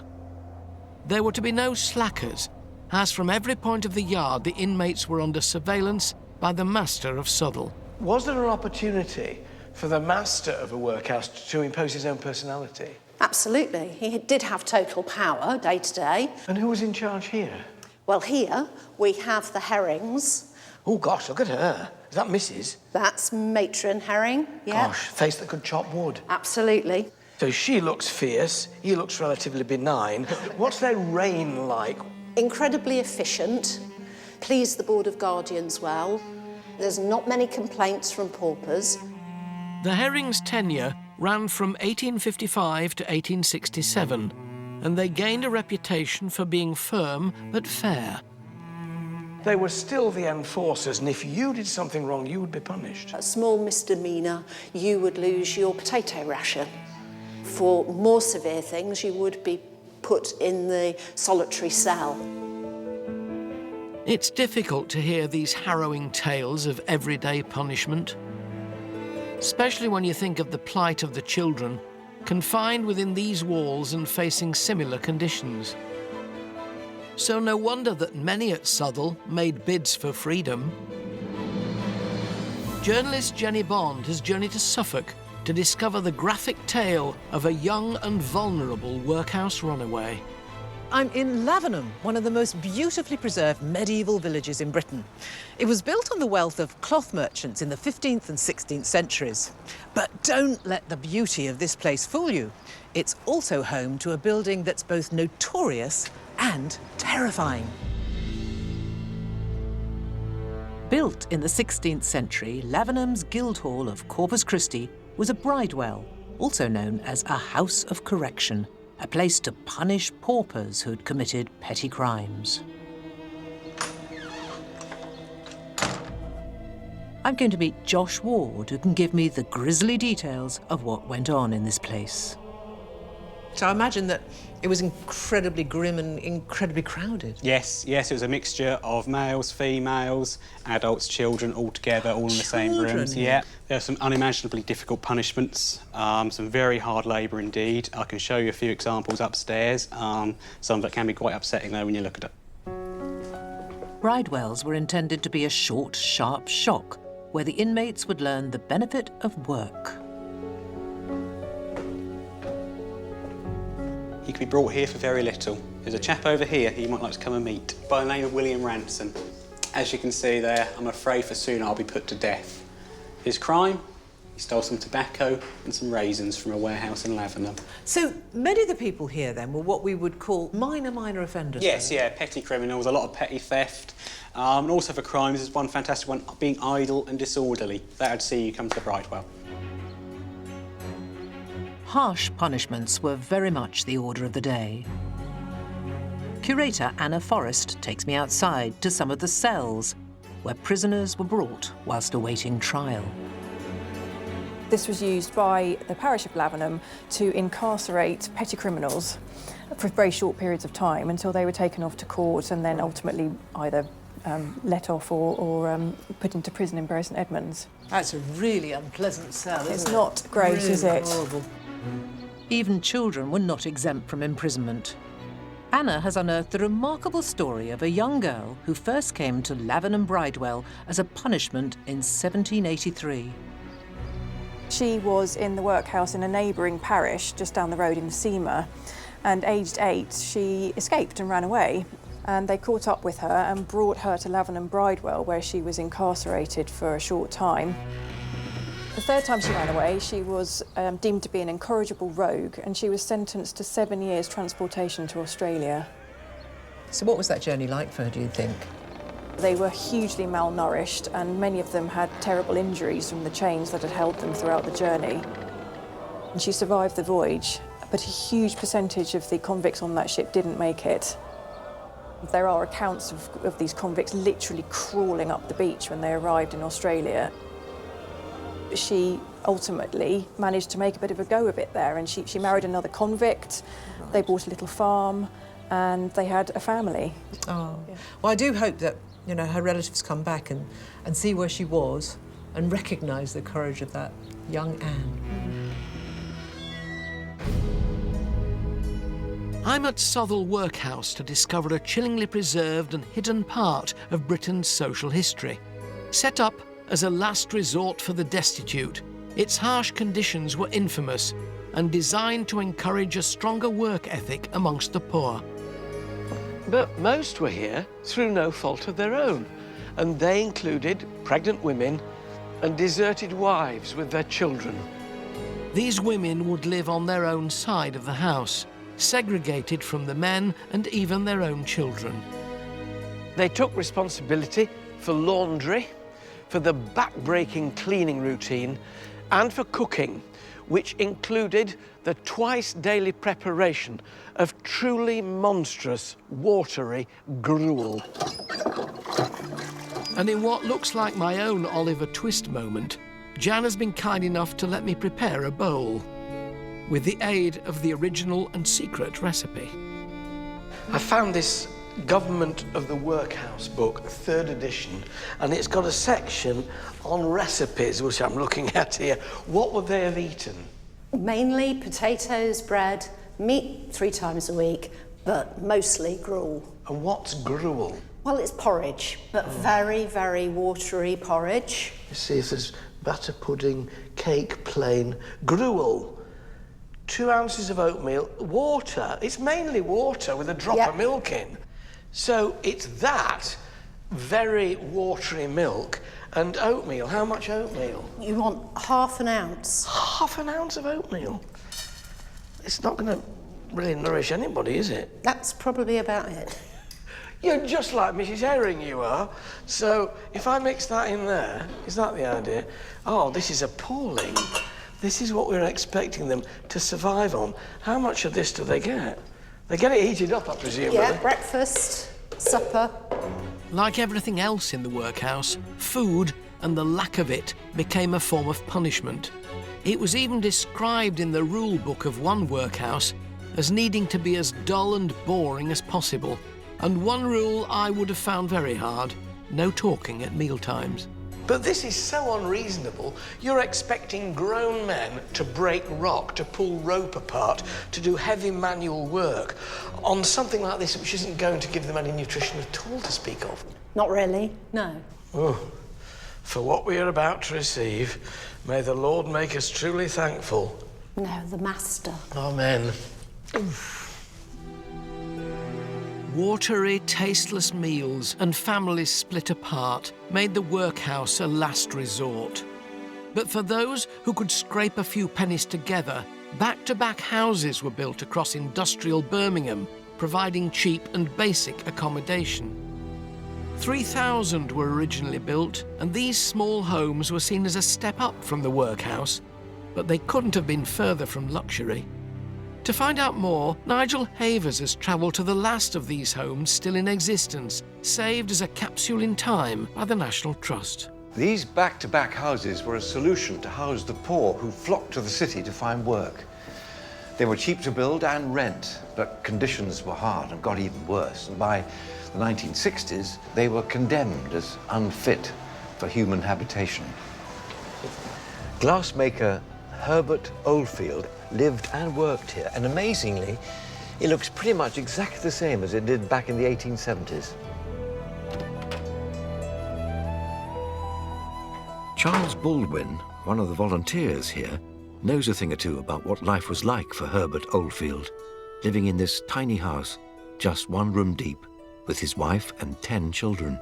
There were to be no slackers, as from every point of the yard the inmates were under surveillance by the master of Southall. Was there an opportunity for the master of a workhouse to impose his own personality? Absolutely. He did have total power day to day. And who was in charge here? Well, here we have the Herrings. Oh, gosh, look at her. Is that Mrs.? That's matron Herring, yeah. Gosh, face that could chop wood. Absolutely. So she looks fierce, he looks relatively benign. What's their reign like? Incredibly efficient, please the Board of Guardians well. There's not many complaints from paupers. The Herrings' tenure ran from 1855 to 1867, and they gained a reputation for being firm but fair. They were still the enforcers, and if you did something wrong, you would be punished. A small misdemeanour, you would lose your potato ration. For more severe things, you would be put in the solitary cell. It's difficult to hear these harrowing tales of everyday punishment, especially when you think of the plight of the children confined within these walls and facing similar conditions. So no wonder that many at Southall made bids for freedom. Journalist Jenny Bond has journeyed to Suffolk to discover the graphic tale of a young and vulnerable workhouse runaway. I'm in Lavenham, one of the most beautifully preserved medieval villages in Britain. It was built on the wealth of cloth merchants in the 15th and 16th centuries. But don't let the beauty of this place fool you. It's also home to a building that's both notorious and terrifying. Built in the 16th century, Lavenham's Guildhall of Corpus Christi was a bridewell, also known as a house of correction. a place to punish paupers who'd committed petty crimes. I'm going to meet Josh Ward, who can give me the grisly details of what went on in this place. So I imagine that it was incredibly grim and incredibly crowded. Yes, it was a mixture of males, females, adults, children, all together, all in the same rooms. Yeah, there are some unimaginably difficult punishments, some very hard labour indeed. I can show you a few examples upstairs. Some that can be quite upsetting though when you look at it. Bridewells were intended to be a short, sharp shock, where the inmates would learn the benefit of work. He could be brought here for very little. There's a chap over here who you might like to come and meet, by the name of William Ranson. As you can see there, I'm afraid for soon I'll be put to death. His crime? He stole some tobacco and some raisins from a warehouse in Lavenham. So many of the people here then were what we would call minor offenders. Yes, yeah, petty criminals, a lot of petty theft. And also for crimes, there's one fantastic one, being idle and disorderly. That would see you come to the Bridewell. Harsh punishments were very much the order of the day. Curator Anna Forrest takes me outside to some of the cells where prisoners were brought whilst awaiting trial. This was used by the parish of Lavenham to incarcerate petty criminals for very short periods of time until they were taken off to court and then ultimately either let off or put into prison in Bury St Edmunds. That's a really unpleasant cell, isn't it? It's not great, really is it? Horrible. Even children were not exempt from imprisonment. Anna has unearthed the remarkable story of a young girl who first came to Lavenham Bridewell as a punishment in 1783. She was in the workhouse in a neighbouring parish just down the road in Seamer, and aged 8 she escaped and ran away, and they caught up with her and brought her to Lavenham Bridewell, where she was incarcerated for a short time. The third time she ran away, she was deemed to be an incorrigible rogue, and she was sentenced to 7 years transportation to Australia. So what was that journey like for her, do you think? They were hugely malnourished, and many of them had terrible injuries from the chains that had held them throughout the journey. And she survived the voyage, but a huge percentage of the convicts on that ship didn't make it. There are accounts of these convicts literally crawling up the beach when they arrived in Australia. She ultimately managed to make a bit of a go of it there, and she married another convict. Right. They bought a little farm, and they had a family. Oh. Yeah. Well, I do hope that, you know, her relatives come back and see where she was and recognise the courage of that young Anne. I'm at Southall Workhouse to discover a chillingly preserved and hidden part of Britain's social history. Set up as a last resort for the destitute, its harsh conditions were infamous and designed to encourage a stronger work ethic amongst the poor. But most were here through no fault of their own, and they included pregnant women and deserted wives with their children. These women would live on their own side of the house, segregated from the men and even their own children. They took responsibility for laundry, for the back-breaking cleaning routine, and for cooking, which included the twice-daily preparation of truly monstrous, watery gruel. And in what looks like my own Oliver Twist moment, Jan has been kind enough to let me prepare a bowl, with the aid of the original and secret recipe. I found this Government of the Workhouse book, 3rd edition, and it's got a section on recipes, which I'm looking at here. What would they have eaten? Mainly potatoes, bread, meat 3 times a week, but mostly gruel. And what's gruel? Well, it's porridge, but very, very watery porridge. You see, if there's batter pudding, cake, plain, gruel. 2 ounces of oatmeal, water. It's mainly water with a drop of milk in. So it's that very watery milk and oatmeal. How much oatmeal? You want ½ an ounce. ½ an ounce of oatmeal? It's not going to really nourish anybody, is it? That's probably about it. You're just like Mrs. Herring, you are. So if I mix that in there, is that the idea? Oh, this is appalling. This is what we're expecting them to survive on. How much of this do they get? They get it heated up, I presume. Yeah, breakfast, supper. Like everything else in the workhouse, food and the lack of it became a form of punishment. It was even described in the rule book of one workhouse as needing to be as dull and boring as possible. And one rule I would have found very hard: no talking at mealtimes. But this is so unreasonable. You're expecting grown men to break rock, to pull rope apart, to do heavy manual work on something like this which isn't going to give them any nutrition at all to speak of. Not really, no. Oh, for what we are about to receive, may the Lord make us truly thankful. No, the master. Amen. Watery, tasteless meals and families split apart made the workhouse a last resort. But for those who could scrape a few pennies together, back-to-back houses were built across industrial Birmingham, providing cheap and basic accommodation. 3,000 were originally built, and these small homes were seen as a step up from the workhouse, but they couldn't have been further from luxury. To find out more, Nigel Havers has travelled to the last of these homes still in existence, saved as a capsule in time by the National Trust. These back-to-back houses were a solution to house the poor who flocked to the city to find work. They were cheap to build and rent, but conditions were hard and got even worse. And by the 1960s, they were condemned as unfit for human habitation. Glassmaker Herbert Oldfield lived and worked here, and amazingly, it looks pretty much exactly the same as it did back in the 1870s. Charles Baldwin, one of the volunteers here, knows a thing or two about what life was like for Herbert Oldfield, living in this tiny house, just one room deep, with his wife and 10 children.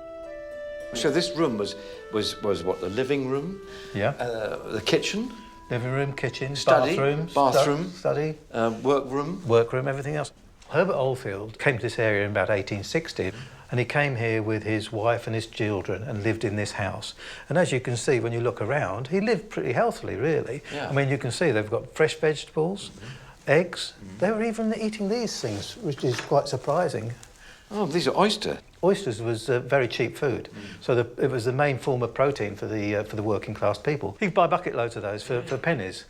So this room was what, the living room? Yeah. The kitchen? Living room, kitchen, study, bathroom, study, workroom. Workroom, everything else. Herbert Oldfield came to this area in about 1860, and he came here with his wife and his children and lived in this house. And as you can see, when you look around, he lived pretty healthily, really. Yeah. I mean, you can see they've got fresh vegetables, eggs. They were even eating these things, which is quite surprising. Oh, these are oyster. Oysters was very cheap food, so it was the main form of protein for the working class people. You could buy bucket loads of those for pennies.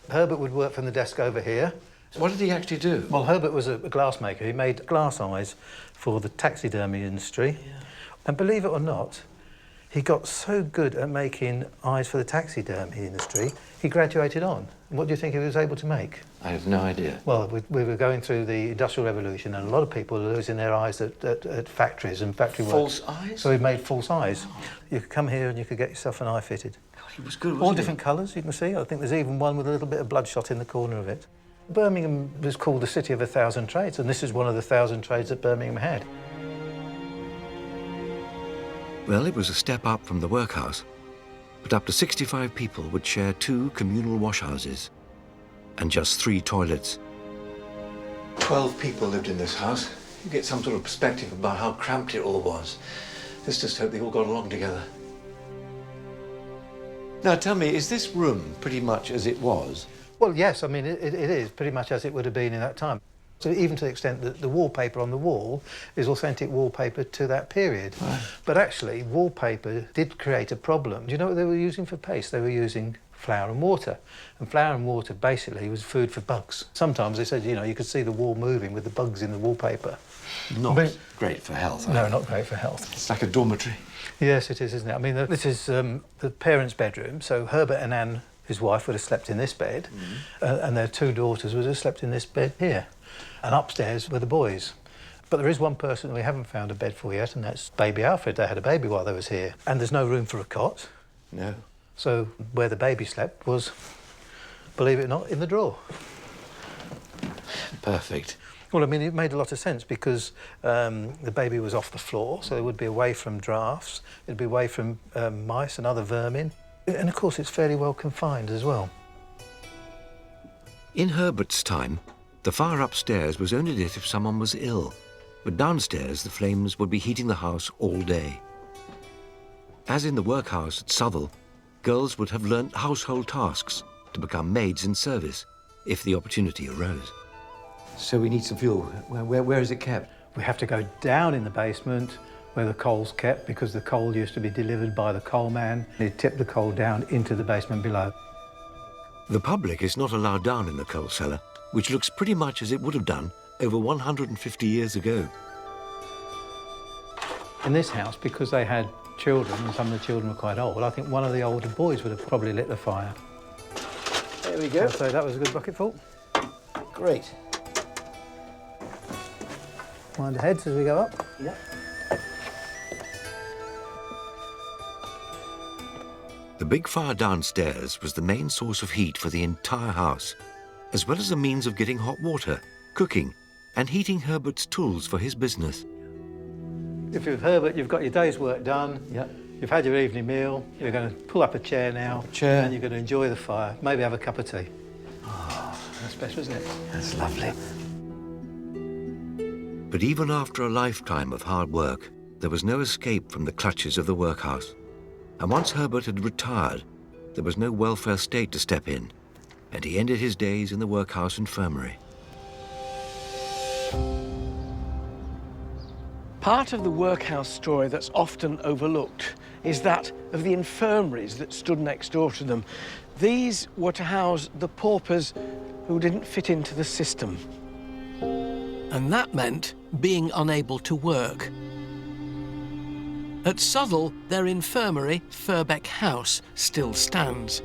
Herbert would work from the desk over here. What did he actually do? Well, Herbert was a glass maker. He made glass eyes for the taxidermy industry. Yeah. And believe it or not, he got so good at making eyes for the taxidermy industry, he graduated on. And what do you think he was able to make? I have no idea. Well, we were going through the Industrial Revolution, and a lot of people were losing their eyes at factories and factory work. False eyes? So he made false eyes. You could come here and you could get yourself an eye fitted. God, he was good, wasn't All he? different colours, you can see. I think there's even one with a little bit of bloodshot in the corner of it. Birmingham was called the City of 1,000 Trades, and this is one of the 1,000 trades that Birmingham had. Well, it was a step up from the workhouse, but up to 65 people would share 2 communal washhouses and just 3 toilets. 12 people lived in this house. You get some sort of perspective about how cramped it all was. Let's just hope they all got along together. Now, tell me, is this room pretty much as it was? Well, yes, I mean, it is pretty much as it would have been in that time. So even to the extent that the wallpaper on the wall is authentic wallpaper to that period. Right. But actually, wallpaper did create a problem. Do you know what they were using for paste? They were using flour and water. And flour and water basically was food for bugs. Sometimes they said, you know, you could see the wall moving with the bugs in the wallpaper. Not great for health. No, not great for health. It's like a dormitory. Yes, it is, isn't it? I mean, this is the parents' bedroom. So Herbert and Anne, his wife, would have slept in this bed, and their 2 daughters would have slept in this bed here. And upstairs were the boys. But there is one person we haven't found a bed for yet, and that's baby Alfred. They had a baby while they was here. And there's no room for a cot. No. So where the baby slept was, believe it or not, in the drawer. Perfect. Well, I mean, it made a lot of sense because the baby was off the floor, so it would be away from drafts, it'd be away from mice and other vermin. And, of course, it's fairly well confined as well. In Herbert's time, the fire upstairs was only lit if someone was ill, but downstairs the flames would be heating the house all day. As in the workhouse at Southall, girls would have learnt household tasks, to become maids in service, if the opportunity arose. So we need some fuel. Where is it kept? We have to go down in the basement where the coal's kept, because the coal used to be delivered by the coal man. He'd tip the coal down into the basement below. The public is not allowed down in the coal cellar, which looks pretty much as it would have done over 150 years ago. In this house, because they had children, and some of the children were quite old, I think one of the older boys would have probably lit the fire. There we go. So that was a good bucketful. Great. Mind the heads as we go up. Yeah. The big fire downstairs was the main source of heat for the entire house, as well as a means of getting hot water, cooking, and heating Herbert's tools for his business. If you're Herbert, you've got your day's work done. Yeah. You've had your evening meal. You're going to pull up a chair now. And you're going to enjoy the fire. Maybe have a cup of tea. Oh, that's better, isn't it? That's lovely. But even after a lifetime of hard work, there was no escape from the clutches of the workhouse. And once Herbert had retired, there was no welfare state to step in, and he ended his days in the workhouse infirmary. Part of the workhouse story that's often overlooked is that of the infirmaries that stood next door to them. These were to house the paupers who didn't fit into the system. And that meant being unable to work. At Southall, their infirmary, Firbeck House, still stands.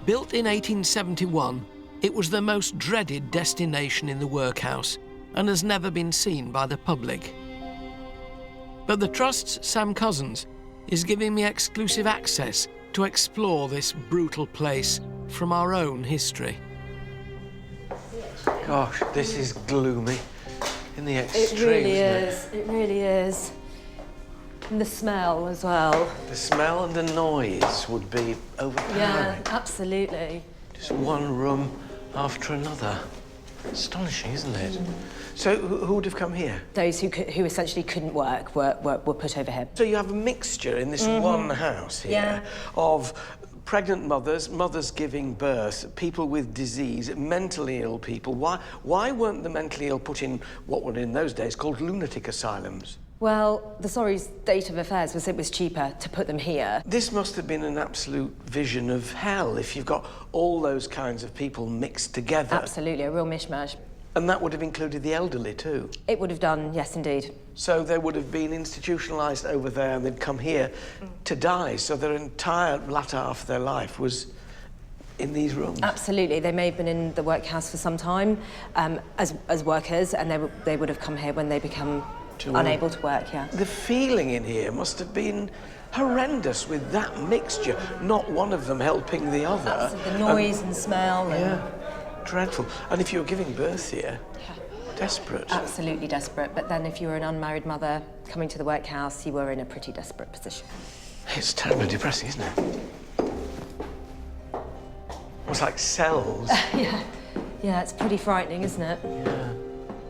Built in 1871, it was the most dreaded destination in the workhouse and has never been seen by the public. But the Trust's Sam Cousins is giving me exclusive access to explore this brutal place from our own history. Gosh, this is gloomy in the extreme. It really is. It really is. And the smell as well. The smell and the noise would be overpowering. Yeah, absolutely. Just one room after another. Astonishing, isn't it? So who would have come here? Those who essentially couldn't work were put over here. So you have a mixture in this one house here of pregnant mothers, mothers giving birth, people with disease, mentally ill people. Why weren't the mentally ill put in what were in those days called lunatic asylums? Well, the sorry state of affairs was it was cheaper to put them here. This must have been an absolute vision of hell if you've got all those kinds of people mixed together. Absolutely, a real mishmash. And that would have included the elderly too? It would have done, yes, indeed. So they would have been institutionalised over there and they'd come here to die, so their entire latter half of their life was in these rooms? Absolutely. They may have been in the workhouse for some time as workers, and they would have come here when they become unable to work, yeah. The feeling in here must have been horrendous with that mixture, not one of them helping the other. Absolutely. The noise and smell. Yeah, dreadful. And if you were giving birth here, desperate. Absolutely desperate. But then if you were an unmarried mother coming to the workhouse, you were in a pretty desperate position. It's terribly depressing, isn't it? It's like cells. Yeah, it's pretty frightening, isn't it? Yeah.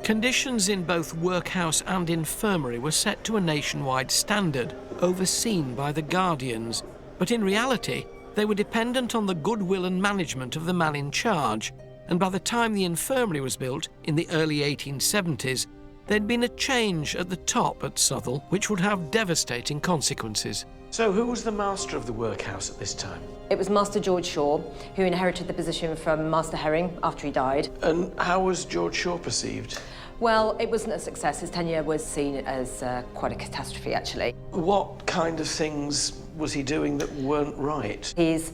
Conditions in both workhouse and infirmary were set to a nationwide standard, overseen by the guardians, but in reality, they were dependent on the goodwill and management of the man in charge, and by the time the infirmary was built, in the early 1870s, there'd been a change at the top at Southall, which would have devastating consequences. So who was the master of the workhouse at this time? It was Master George Shaw, who inherited the position from Master Herring after he died. And how was George Shaw perceived? Well, it wasn't a success. His tenure was seen as quite a catastrophe, actually. What kind of things was he doing that weren't right? He's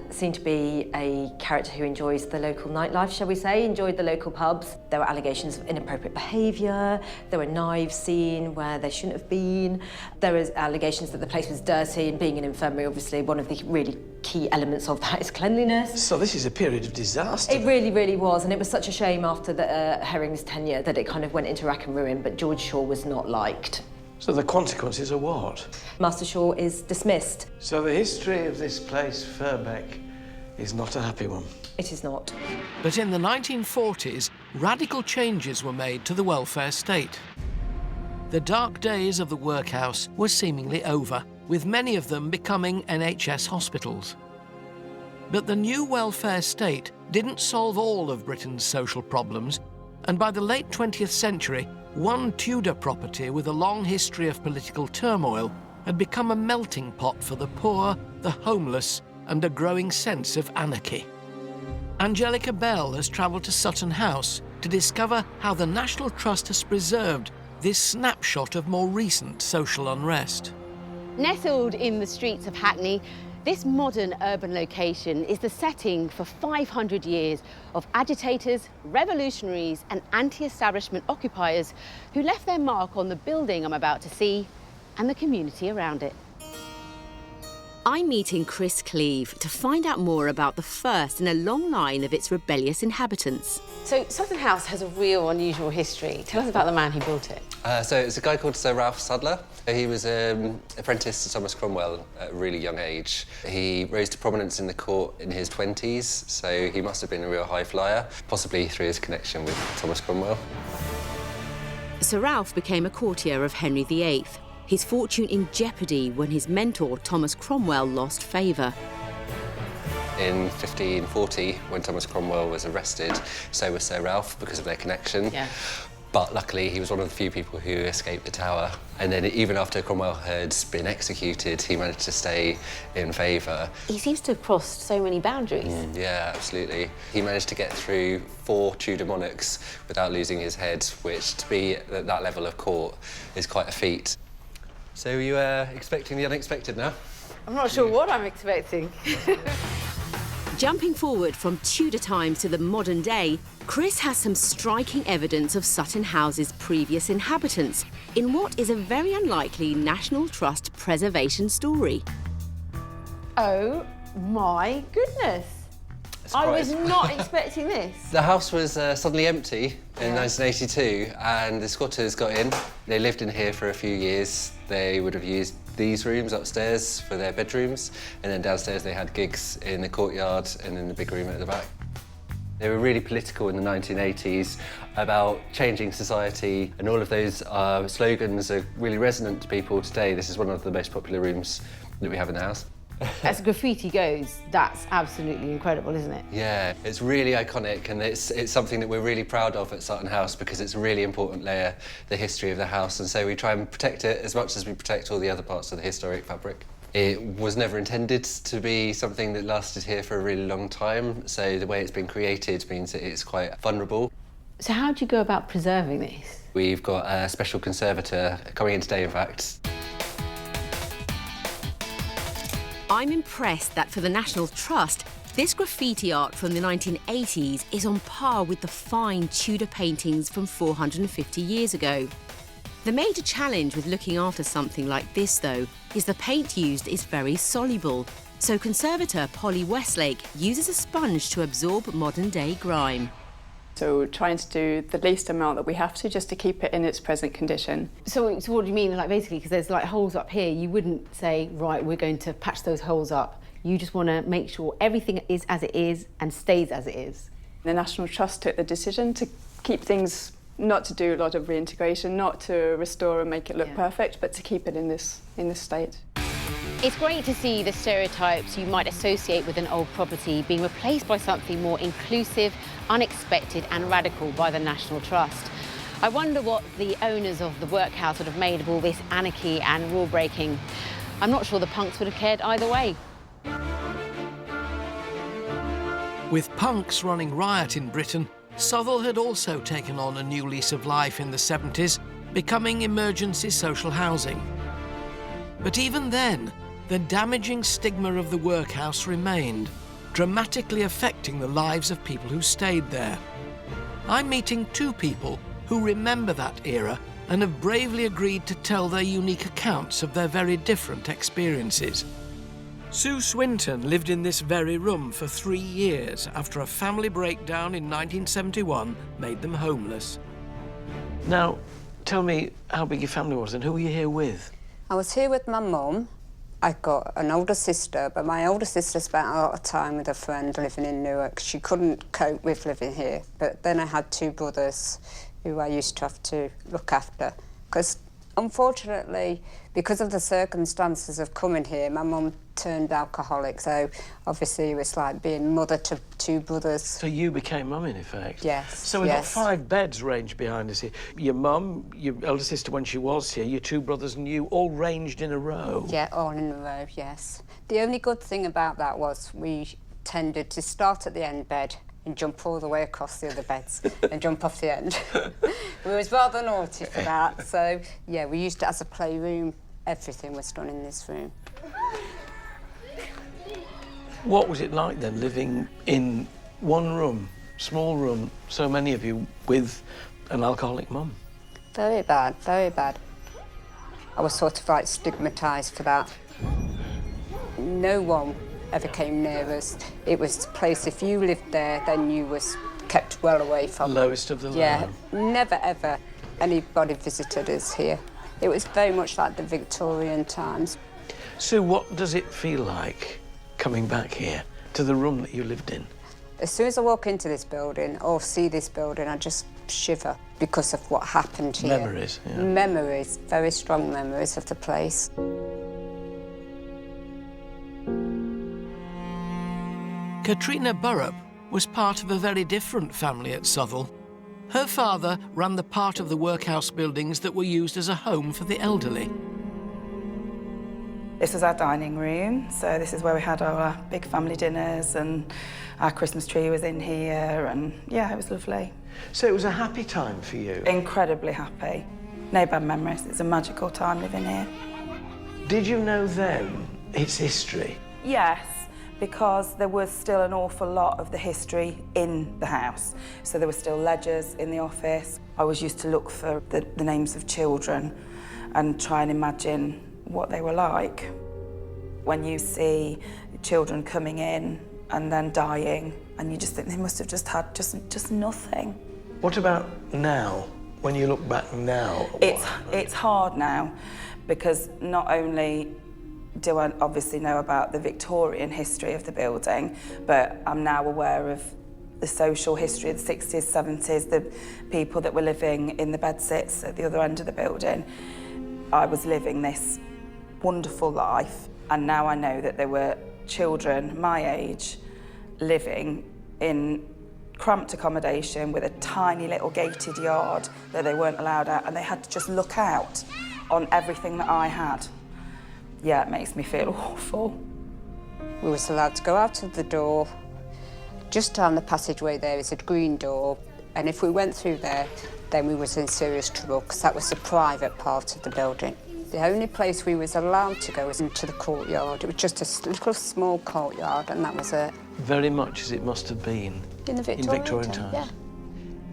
seen to be a character who enjoys the local nightlife, shall we say, enjoyed the local pubs. There were allegations of inappropriate behaviour. There were knives seen where they shouldn't have been. There was allegations that the place was dirty, and being an infirmary, obviously, one of the really key elements of that is cleanliness. So this is a period of disaster. It really, really was, and it was such a shame after Herring's tenure that it kind of went into rack and ruin, but George Shaw was not liked. So the consequences are what? Master Shaw is dismissed. So the history of this place, Firbeck, is not a happy one. It is not. But in the 1940s, radical changes were made to the welfare state. The dark days of the workhouse were seemingly over, with many of them becoming NHS hospitals. But the new welfare state didn't solve all of Britain's social problems, and by the late 20th century, one Tudor property with a long history of political turmoil had become a melting pot for the poor, the homeless, and a growing sense of anarchy. Angelica Bell has travelled to Sutton House to discover how the National Trust has preserved this snapshot of more recent social unrest. Nestled in the streets of Hackney, this modern urban location is the setting for 500 years of agitators, revolutionaries and anti-establishment occupiers who left their mark on the building I'm about to see and the community around it. I'm meeting Chris Cleave to find out more about the first in a long line of its rebellious inhabitants. So Sutton House has a real unusual history. Tell us about the man who built it. So it's a guy called Sir Ralph Sadler. He was an apprentice to Thomas Cromwell at a really young age. He rose to prominence in the court in his 20s, so he must have been a real high flyer, possibly through his connection with Thomas Cromwell. Sir Ralph became a courtier of Henry VIII, his fortune in jeopardy when his mentor, Thomas Cromwell, lost favour. In 1540, when Thomas Cromwell was arrested, so was Sir Ralph because of their connection. Yeah. But luckily, he was one of the few people who escaped the tower. And then even after Cromwell had been executed, he managed to stay in favour. He seems to have crossed so many boundaries. Yeah, absolutely. He managed to get through 4 Tudor monarchs without losing his head, which to be at that level of court is quite a feat. So you expecting the unexpected now? I'm not sure what I'm expecting. Jumping forward from Tudor times to the modern day, Chris has some striking evidence of Sutton House's previous inhabitants in what is a very unlikely National Trust preservation story. Oh my goodness. I was not expecting this. The house was suddenly empty in 1982 and the squatters got in. They lived in here for a few years. They would have used these rooms upstairs for their bedrooms, and then downstairs they had gigs in the courtyard and in the big room at the back. They were really political in the 1980s about changing society, and all of those slogans are really resonant to people today. This is one of the most popular rooms that we have in the house. As graffiti goes, that's absolutely incredible, isn't it? Yeah, it's really iconic, and it's something that we're really proud of at Sutton House because it's a really important layer, the history of the house, and so we try and protect it as much as we protect all the other parts of the historic fabric. It was never intended to be something that lasted here for a really long time, so the way it's been created means that it's quite vulnerable. So how do you go about preserving this? We've got a special conservator coming in today, in fact. I'm impressed that for the National Trust, this graffiti art from the 1980s is on par with the fine Tudor paintings from 450 years ago. The major challenge with looking after something like this, though, is the paint used is very soluble. So conservator Polly Westlake uses a sponge to absorb modern-day grime. So we're trying to do the least amount that we have to just to keep it in its present condition. So what do you mean, like basically, because there's like holes up here, you wouldn't say, right, we're going to patch those holes up. You just want to make sure everything is as it is and stays as it is. The National Trust took the decision to keep things, not to do a lot of reintegration, not to restore and make it look perfect, but to keep it in this state. It's great to see the stereotypes you might associate with an old property being replaced by something more inclusive, unexpected and radical by the National Trust. I wonder what the owners of the workhouse would have made of all this anarchy and rule breaking. I'm not sure the punks would have cared either way. With punks running riot in Britain, Southall had also taken on a new lease of life in the 70s, becoming emergency social housing. But even then, the damaging stigma of the workhouse remained, dramatically affecting the lives of people who stayed there. I'm meeting 2 people who remember that era and have bravely agreed to tell their unique accounts of their very different experiences. Sue Swinton lived in this very room for 3 years after a family breakdown in 1971 made them homeless. Now, tell me how big your family was and who were you here with? I was here with my mum. I got an older sister, but my older sister spent a lot of time with a friend living in Newark. She couldn't cope with living here. But then I had 2 brothers who I used to have to look after. Because Unfortunately, because of the circumstances of coming here, my mum turned alcoholic, so obviously it was like being mother to 2 brothers. So you became mum, in effect? Yes. So we've got 5 beds ranged behind us here. Your mum, your elder sister when she was here, your 2 brothers and you, all ranged in a row? Yeah, all in a row, yes. The only good thing about that was we tended to start at the end bed and jump all the way across the other beds and jump off the end. We was rather naughty for that, so yeah, we used it as a playroom. Everything was done in this room. What was it like then, living in one room, small room, so many of you, with an alcoholic mum? Very bad, very bad. I was sort of like stigmatised for that. No one ever came near us. It was a place, if you lived there, then you was kept well away from. Lowest of the low. Yeah, never ever anybody visited us here. It was very much like the Victorian times. Sue, what does it feel like coming back here to the room that you lived in? As soon as I walk into this building or see this building, I just shiver because of what happened here. Memories, yeah. Memories, very strong memories of the place. Katrina Burrup was part of a very different family at Southall. Her father ran the part of the workhouse buildings that were used as a home for the elderly. This was our dining room, so this is where we had our big family dinners, and our Christmas tree was in here, and yeah, it was lovely. So it was a happy time for you? Incredibly happy. No bad memories. It's a magical time living here. Did you know then its history? Yes, because there was still an awful lot of the history in the house. So there were still ledgers in the office. I was used to look for the names of children and try and imagine what they were like. When you see children coming in and then dying, and you just think they must have just had just nothing. What about now, when you look back now? It's hard now, because not only do I obviously know about the Victorian history of the building, but I'm now aware of the social history of the 60s, 70s, the people that were living in the bedsits at the other end of the building. I was living this wonderful life, and now I know that there were children my age living in cramped accommodation with a tiny little gated yard that they weren't allowed out, and they had to just look out on everything that I had. Yeah, it makes me feel awful. We was allowed to go out of the door. Just down the passageway there is a green door, and if we went through there, then we was in serious trouble, because that was the private part of the building. The only place we was allowed to go was into the courtyard. It was just a little small courtyard, and that was it. Very much as it must have been in the Victorian times. Yeah.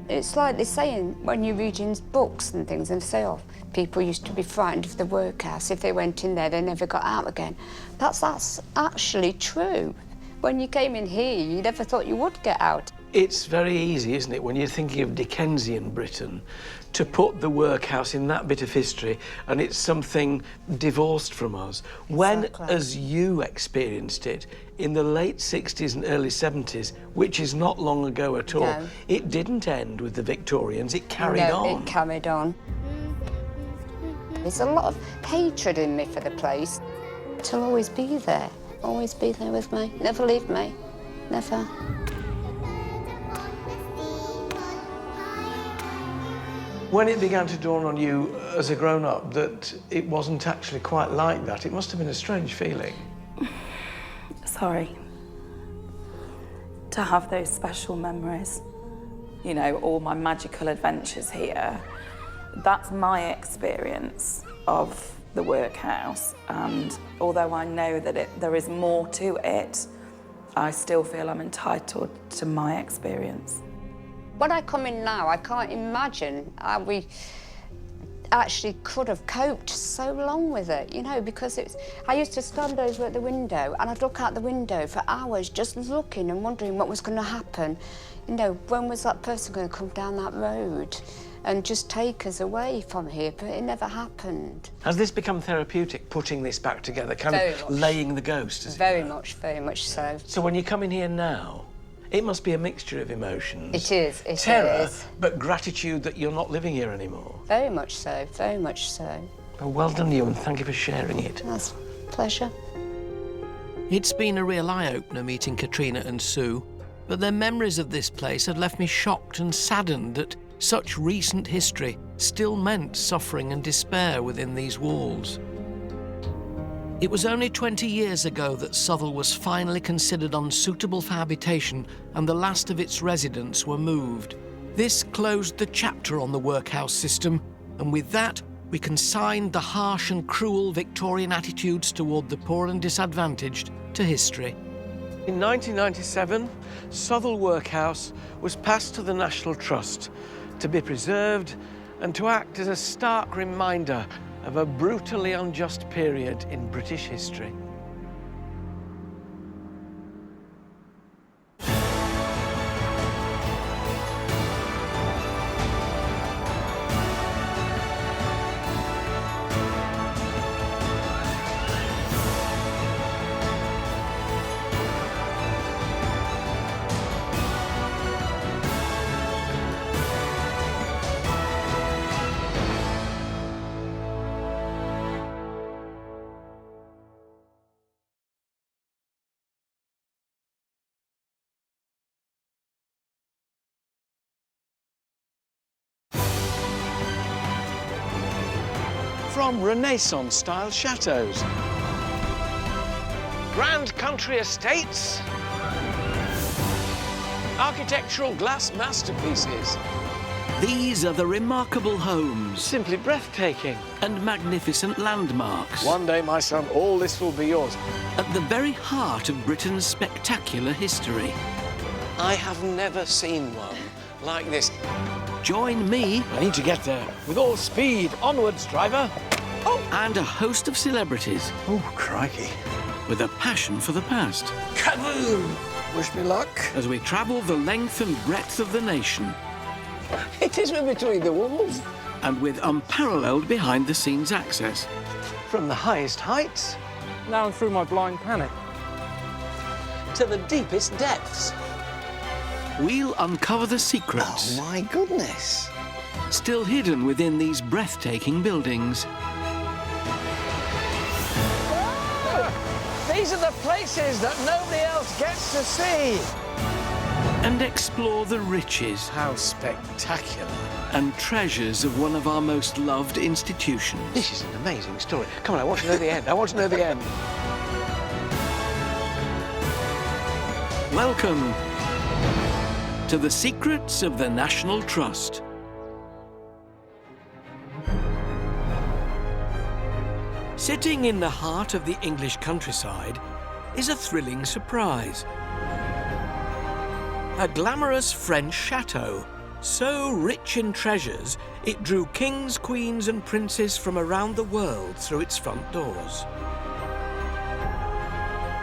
It's like they're saying when you read in books and things, and they say, oh, people used to be frightened of the workhouse. If they went in there, they never got out again. That's actually true. When you came in here, you never thought you would get out. It's very easy, isn't it, when you're thinking of Dickensian Britain, to put the workhouse in that bit of history, and it's something divorced from us. Exactly. When, as you experienced it, in the late 60s and early 70s, which is not long ago at all, no. It didn't end with the Victorians, it carried on. No, it carried on. There's a lot of hatred in me for the place. It'll always be there with me. Never leave me, never. When it began to dawn on you as a grown-up that it wasn't actually quite like that, it must have been a strange feeling. Sorry. To have those special memories, you know, all my magical adventures here, that's my experience of the workhouse, and although I know that there is more to it, I still feel I'm entitled to my experience. When I come in now, I can't imagine how we actually could have coped so long with it, you know, because I used to stand over at the window and I'd look out the window for hours just looking and wondering what was going to happen. You know, when was that person going to come down that road and just take us away from here? But it never happened. Has this become therapeutic, putting this back together, kind of laying the ghost? Very much so. So when you come in here now, It must be a mixture of emotions. It is, it Terror, is. but gratitude that you're not living here anymore. Very much so, very much so. Well done you, and thank you for sharing it. That's a pleasure. It's been a real eye-opener meeting Katrina and Sue, but their memories of this place had left me shocked and saddened that such recent history still meant suffering and despair within these walls. It was only 20 years ago that Southwell was finally considered unsuitable for habitation and the last of its residents were moved. This closed the chapter on the workhouse system, and with that, we consigned the harsh and cruel Victorian attitudes toward the poor and disadvantaged to history. In 1997, Southwell Workhouse was passed to the National Trust to be preserved and to act as a stark reminder of a brutally unjust period in British history. From Renaissance-style chateaux, grand country estates, architectural glass masterpieces. These are the remarkable homes. Simply breathtaking. And magnificent landmarks. One day, my son, all this will be yours. At the very heart of Britain's spectacular history. I have never seen one like this. Join me. I need to get there. With all speed. Onwards, driver. Oh! And a host of celebrities. Oh, crikey. With a passion for the past. Kaboom! Wish me luck. As we travel the length and breadth of the nation. It is between the walls. And with unparalleled behind-the-scenes access. From the highest heights. Down through my blind panic. To the deepest depths. We'll uncover the secrets. Oh, my goodness. Still hidden within these breathtaking buildings. These are the places that nobody else gets to see. And explore the riches. How spectacular. And treasures of one of our most loved institutions. This is an amazing story. Come on, I want to know the end. I want to know the end. Welcome to the secrets of the National Trust. Sitting in the heart of the English countryside is a thrilling surprise. A glamorous French chateau, so rich in treasures, it drew kings, queens and princes from around the world through its front doors.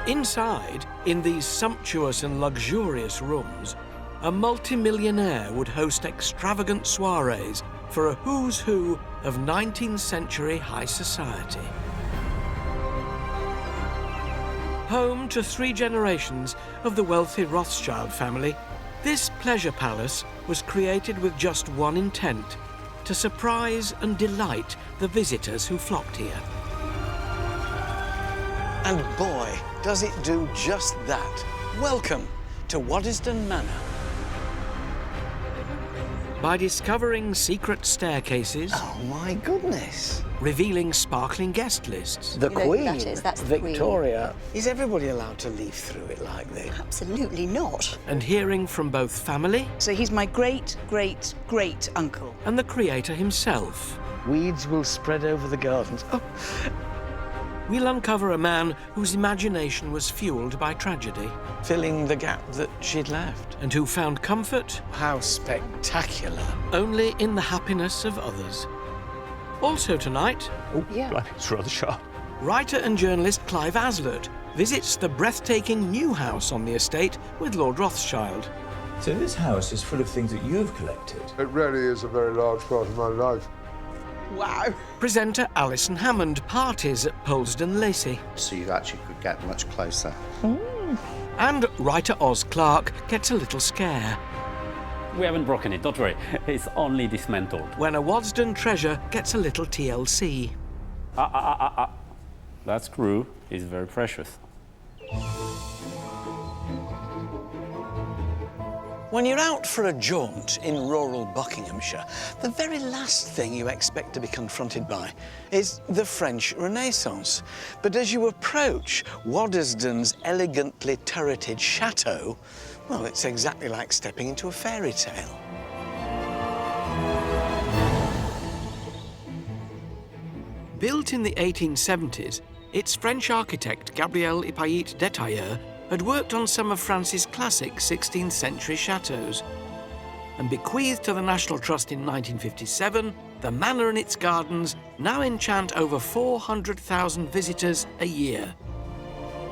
Inside, in these sumptuous and luxurious rooms, a multimillionaire would host extravagant soirees for a who's who of 19th century high society. Home to 3 generations of the wealthy Rothschild family, this pleasure palace was created with just one intent: to surprise and delight the visitors who flocked here. And boy, does it do just that. Welcome to Waddesdon Manor. By discovering secret staircases... Oh, my goodness. Revealing sparkling guest lists. The Queen, that's the Victoria. Is everybody allowed to leaf through it like this? Absolutely not. And hearing from both family... So he's my great-great-great-uncle. And the creator himself. Weeds will spread over the gardens. Oh. We'll uncover a man whose imagination was fueled by tragedy. Filling the gap that she'd left. And who found comfort... How spectacular. ...only in the happiness of others. Also tonight... Oh, yeah. It's rather sharp. Writer and journalist Clive Aslett visits the breathtaking new house on the estate with Lord Rothschild. So this house is full of things that you've collected? It really is a very large part of my life. Wow. Presenter Alison Hammond parties at Polesden Lacey. So you actually could get much closer. And writer Oz Clarke gets a little scare We haven't broken it, don't worry. It's only dismantled. when a Waddesdon treasure gets a little TLC. That screw is very precious. When you're out for a jaunt in rural Buckinghamshire, the very last thing you expect to be confronted by is the French Renaissance. But as you approach Waddesdon's elegantly turreted chateau, well, it's exactly like stepping into a fairy tale. Built in the 1870s, its French architect Gabriel Hippolyte Détailleur had worked on some of France's classic 16th century chateaux. And bequeathed to the National Trust in 1957, the manor and its gardens now enchant over 400,000 visitors a year.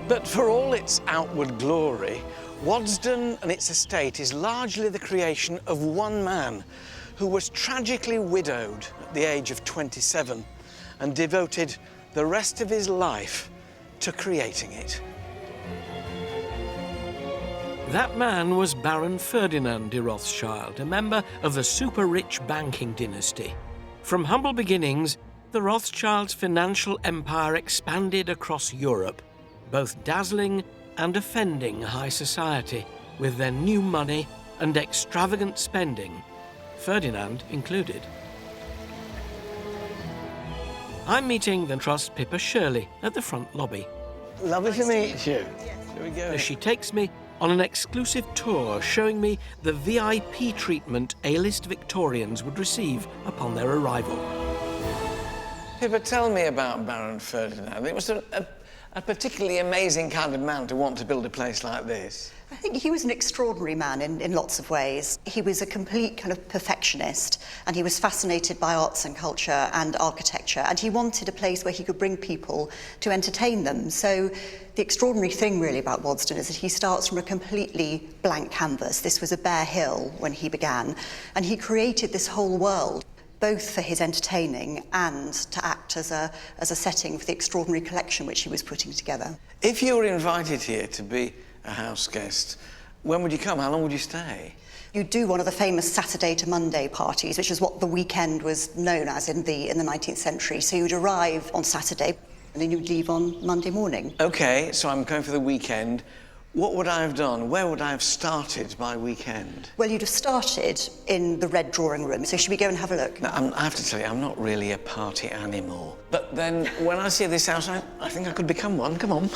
But for all its outward glory, Waddesdon and its estate is largely the creation of one man who was tragically widowed at the age of 27 and devoted the rest of his life to creating it. That man was Baron Ferdinand de Rothschild, a member of the super-rich banking dynasty. From humble beginnings, the Rothschilds' financial empire expanded across Europe, both dazzling and offending high society with their new money and extravagant spending, Ferdinand included. I'm meeting the Trust's Pippa Shirley at the front lobby. Lovely to meet you. Here we go. As she takes me on an exclusive tour showing me the VIP treatment A-list Victorians would receive upon their arrival. Pippa, tell me about Baron Ferdinand. It was a particularly amazing kind of man to want to build a place like this. I think he was an extraordinary man in lots of ways. He was a complete kind of perfectionist, and he was fascinated by arts and culture and architecture, and he wanted a place where he could bring people to entertain them. So the extraordinary thing really about Waddesdon is that he starts from a completely blank canvas. This was a bare hill when he began, and he created this whole world, both for his entertaining and to act as a setting for the extraordinary collection which he was putting together. If you were invited here to be a house guest, when would you come? How long would you stay? You do one of the famous Saturday to Monday parties, which is what the weekend was known as in the 19th century. So you'd arrive on Saturday and then you'd leave on Monday morning. OK, so I'm going for the weekend. What would I have done? Where would I have started my weekend? Well, you'd have started in the red drawing room, so should we go and have a look? Now, I have to tell you, I'm not really a party animal. But then, when I see this house, I think I could become one. Come on.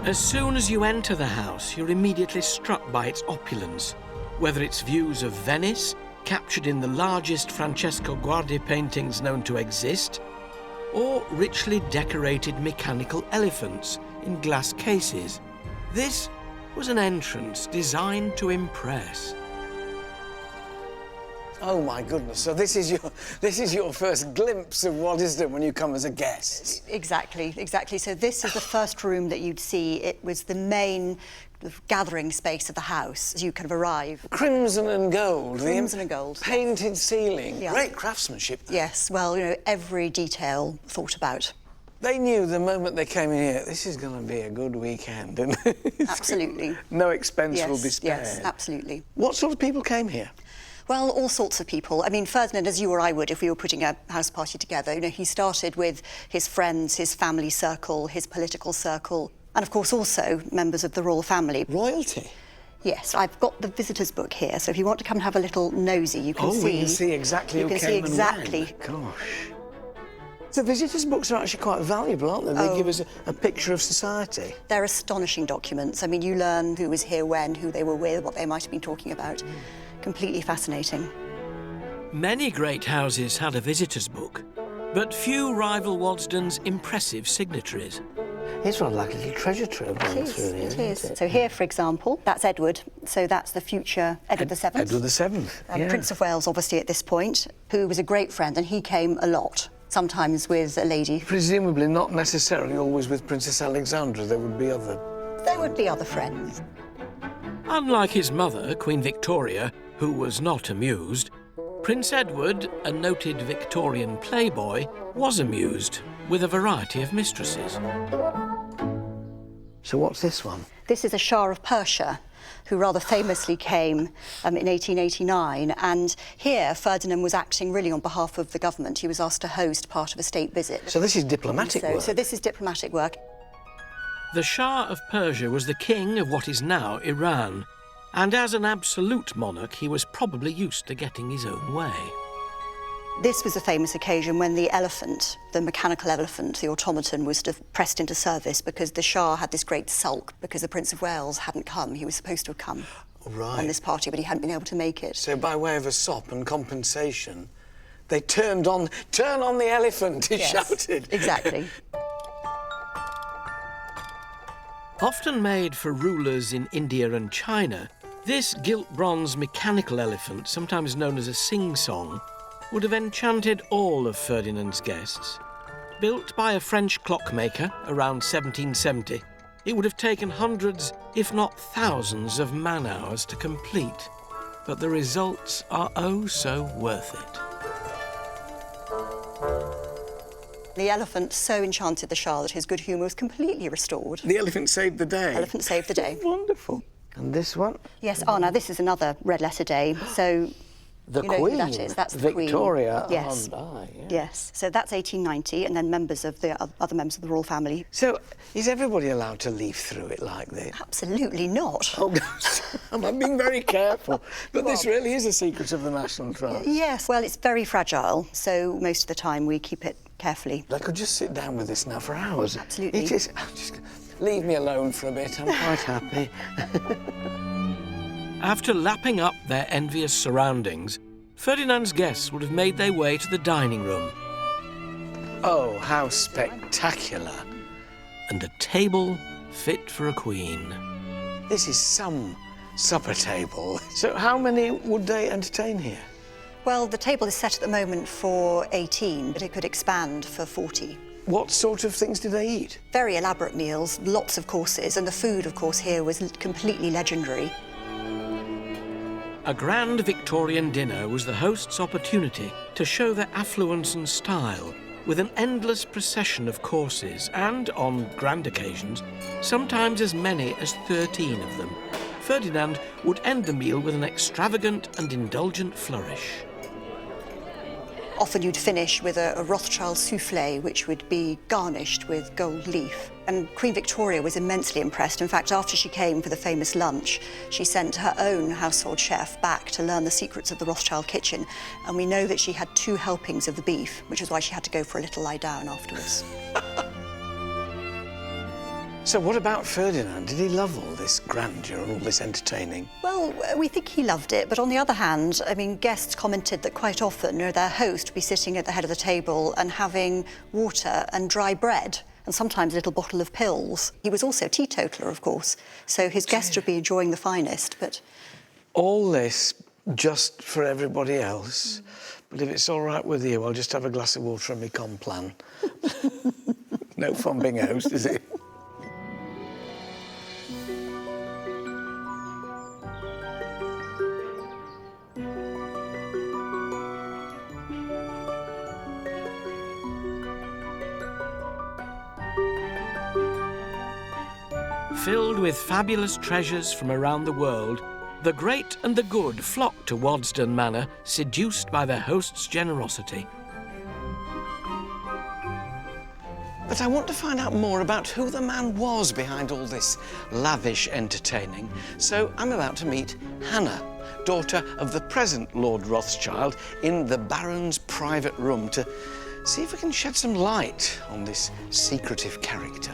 As soon as you enter the house, you're immediately struck by its opulence, whether it's views of Venice, captured in the largest Francesco Guardi paintings known to exist, or richly decorated mechanical elephants in glass cases. This was an entrance designed to impress. Oh my goodness! So this is your first glimpse of Waddesdon when you come as a guest. Exactly. So this is the first room that you'd see. It was the main gathering space of the house as you kind of arrive. Crimson and gold. Crimson and gold. Painted ceiling. Yeah. Great craftsmanship. Yes. Well, you know, every detail thought about. They knew the moment they came in here, this is going to be a good weekend, and absolutely. No expense will be spared. Yes, absolutely. What sort of people came here? Well, all sorts of people. I mean, Ferdinand, as you or I would if we were putting a house party together, you know, he started with his friends, his family circle, his political circle, and of course also members of the royal family. Royalty? Yes, I've got the visitors book here, so if you want to come and have a little nosy, you can see. Oh, we can see exactly who came and when. You can see exactly. Gosh. So visitors' books are actually quite valuable, aren't they? They give us a picture of society. They're astonishing documents. I mean, you learn who was here when, who they were with, what they might have been talking about. Completely fascinating. Many great houses had a visitor's book, but few rival Waddesdon's impressive signatories. It's rather like a little treasure trove going through here, It is. So here, for example, that's Edward. So that's the future Edward VII. Edward VII, yeah. Prince of Wales, obviously, at this point, who was a great friend, and he came a lot, sometimes with a lady. Presumably not necessarily always with Princess Alexandra. There would be other... There would be other friends. Unlike his mother, Queen Victoria, who was not amused, Prince Edward, a noted Victorian playboy, was amused with a variety of mistresses. So what's this one? This is a Shah of Persia, who rather famously came in 1889. And here, Ferdinand was acting really on behalf of the government. He was asked to host part of a state visit. So this is diplomatic work? So this is diplomatic work. The Shah of Persia was the king of what is now Iran, and as an absolute monarch, he was probably used to getting his own way. This was a famous occasion when the elephant, the mechanical elephant, the automaton, was pressed into service because the Shah had this great sulk because the Prince of Wales hadn't come. He was supposed to have come on this party, but he hadn't been able to make it. So by way of a sop and compensation, they turn on the elephant, he shouted. Exactly. Often made for rulers in India and China, this gilt bronze mechanical elephant, sometimes known as a sing-song, would have enchanted all of Ferdinand's guests. Built by a French clockmaker around 1770, it would have taken hundreds, if not thousands, of man-hours to complete. But the results are oh so worth it. The elephant so enchanted the Shah that his good humour was completely restored. The elephant saved the day? Elephant saved the day. Wonderful. And this one? Yes, now this is another red letter day, so... The you know Queen? Who that is. That's the Victoria. Queen. Yes. Yes. So that's 1890, and then members of the other members of the royal family. So is everybody allowed to leaf through it like this? Absolutely not. Oh, I'm being very careful. But this really is a secret of the National Trust. Yes. Well, it's very fragile, so most of the time we keep it carefully. I could just sit down with this now for hours. Absolutely. It is. Just leave me alone for a bit. I'm quite happy. After lapping up their envious surroundings, Ferdinand's guests would have made their way to the dining room. Oh, how spectacular. And a table fit for a queen. This is some supper table. So how many would they entertain here? Well, the table is set at the moment for 18, but it could expand for 40. What sort of things do they eat? Very elaborate meals, lots of courses, and the food, of course, here was completely legendary. A grand Victorian dinner was the host's opportunity to show their affluence and style, with an endless procession of courses and, on grand occasions, sometimes as many as 13 of them. Ferdinand would end the meal with an extravagant and indulgent flourish. Often you'd finish with a Rothschild soufflé, which would be garnished with gold leaf. And Queen Victoria was immensely impressed. In fact, after she came for the famous lunch, she sent her own household chef back to learn the secrets of the Rothschild kitchen. And we know that she had 2 helpings of the beef, which is why she had to go for a little lie down afterwards. So what about Ferdinand? Did he love all this grandeur and all this entertaining? Well, we think he loved it, but on the other hand, I mean, guests commented that quite often their host would be sitting at the head of the table and having water and dry bread, and sometimes a little bottle of pills. He was also a teetotaler, of course, so his guests would be enjoying the finest, but... All this just for everybody else? But if it's all right with you, I'll just have a glass of water and my complan. No fun being a host, is it? Filled with fabulous treasures from around the world, the great and the good flocked to Waddesdon Manor, seduced by their host's generosity. But I want to find out more about who the man was behind all this lavish entertaining. So I'm about to meet Hannah, daughter of the present Lord Rothschild, in the Baron's private room to see if we can shed some light on this secretive character.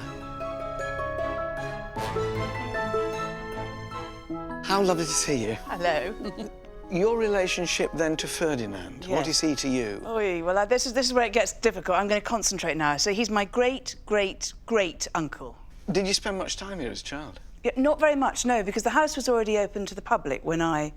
How lovely to see you. Hello. Your relationship then to Ferdinand, Yes. what is he to you? Oy, well, this is where it gets difficult. I'm going to concentrate now. So he's my great-great-great-uncle. Did you spend much time here as a child? Yeah, not very much, no, because the house was already open to the public when I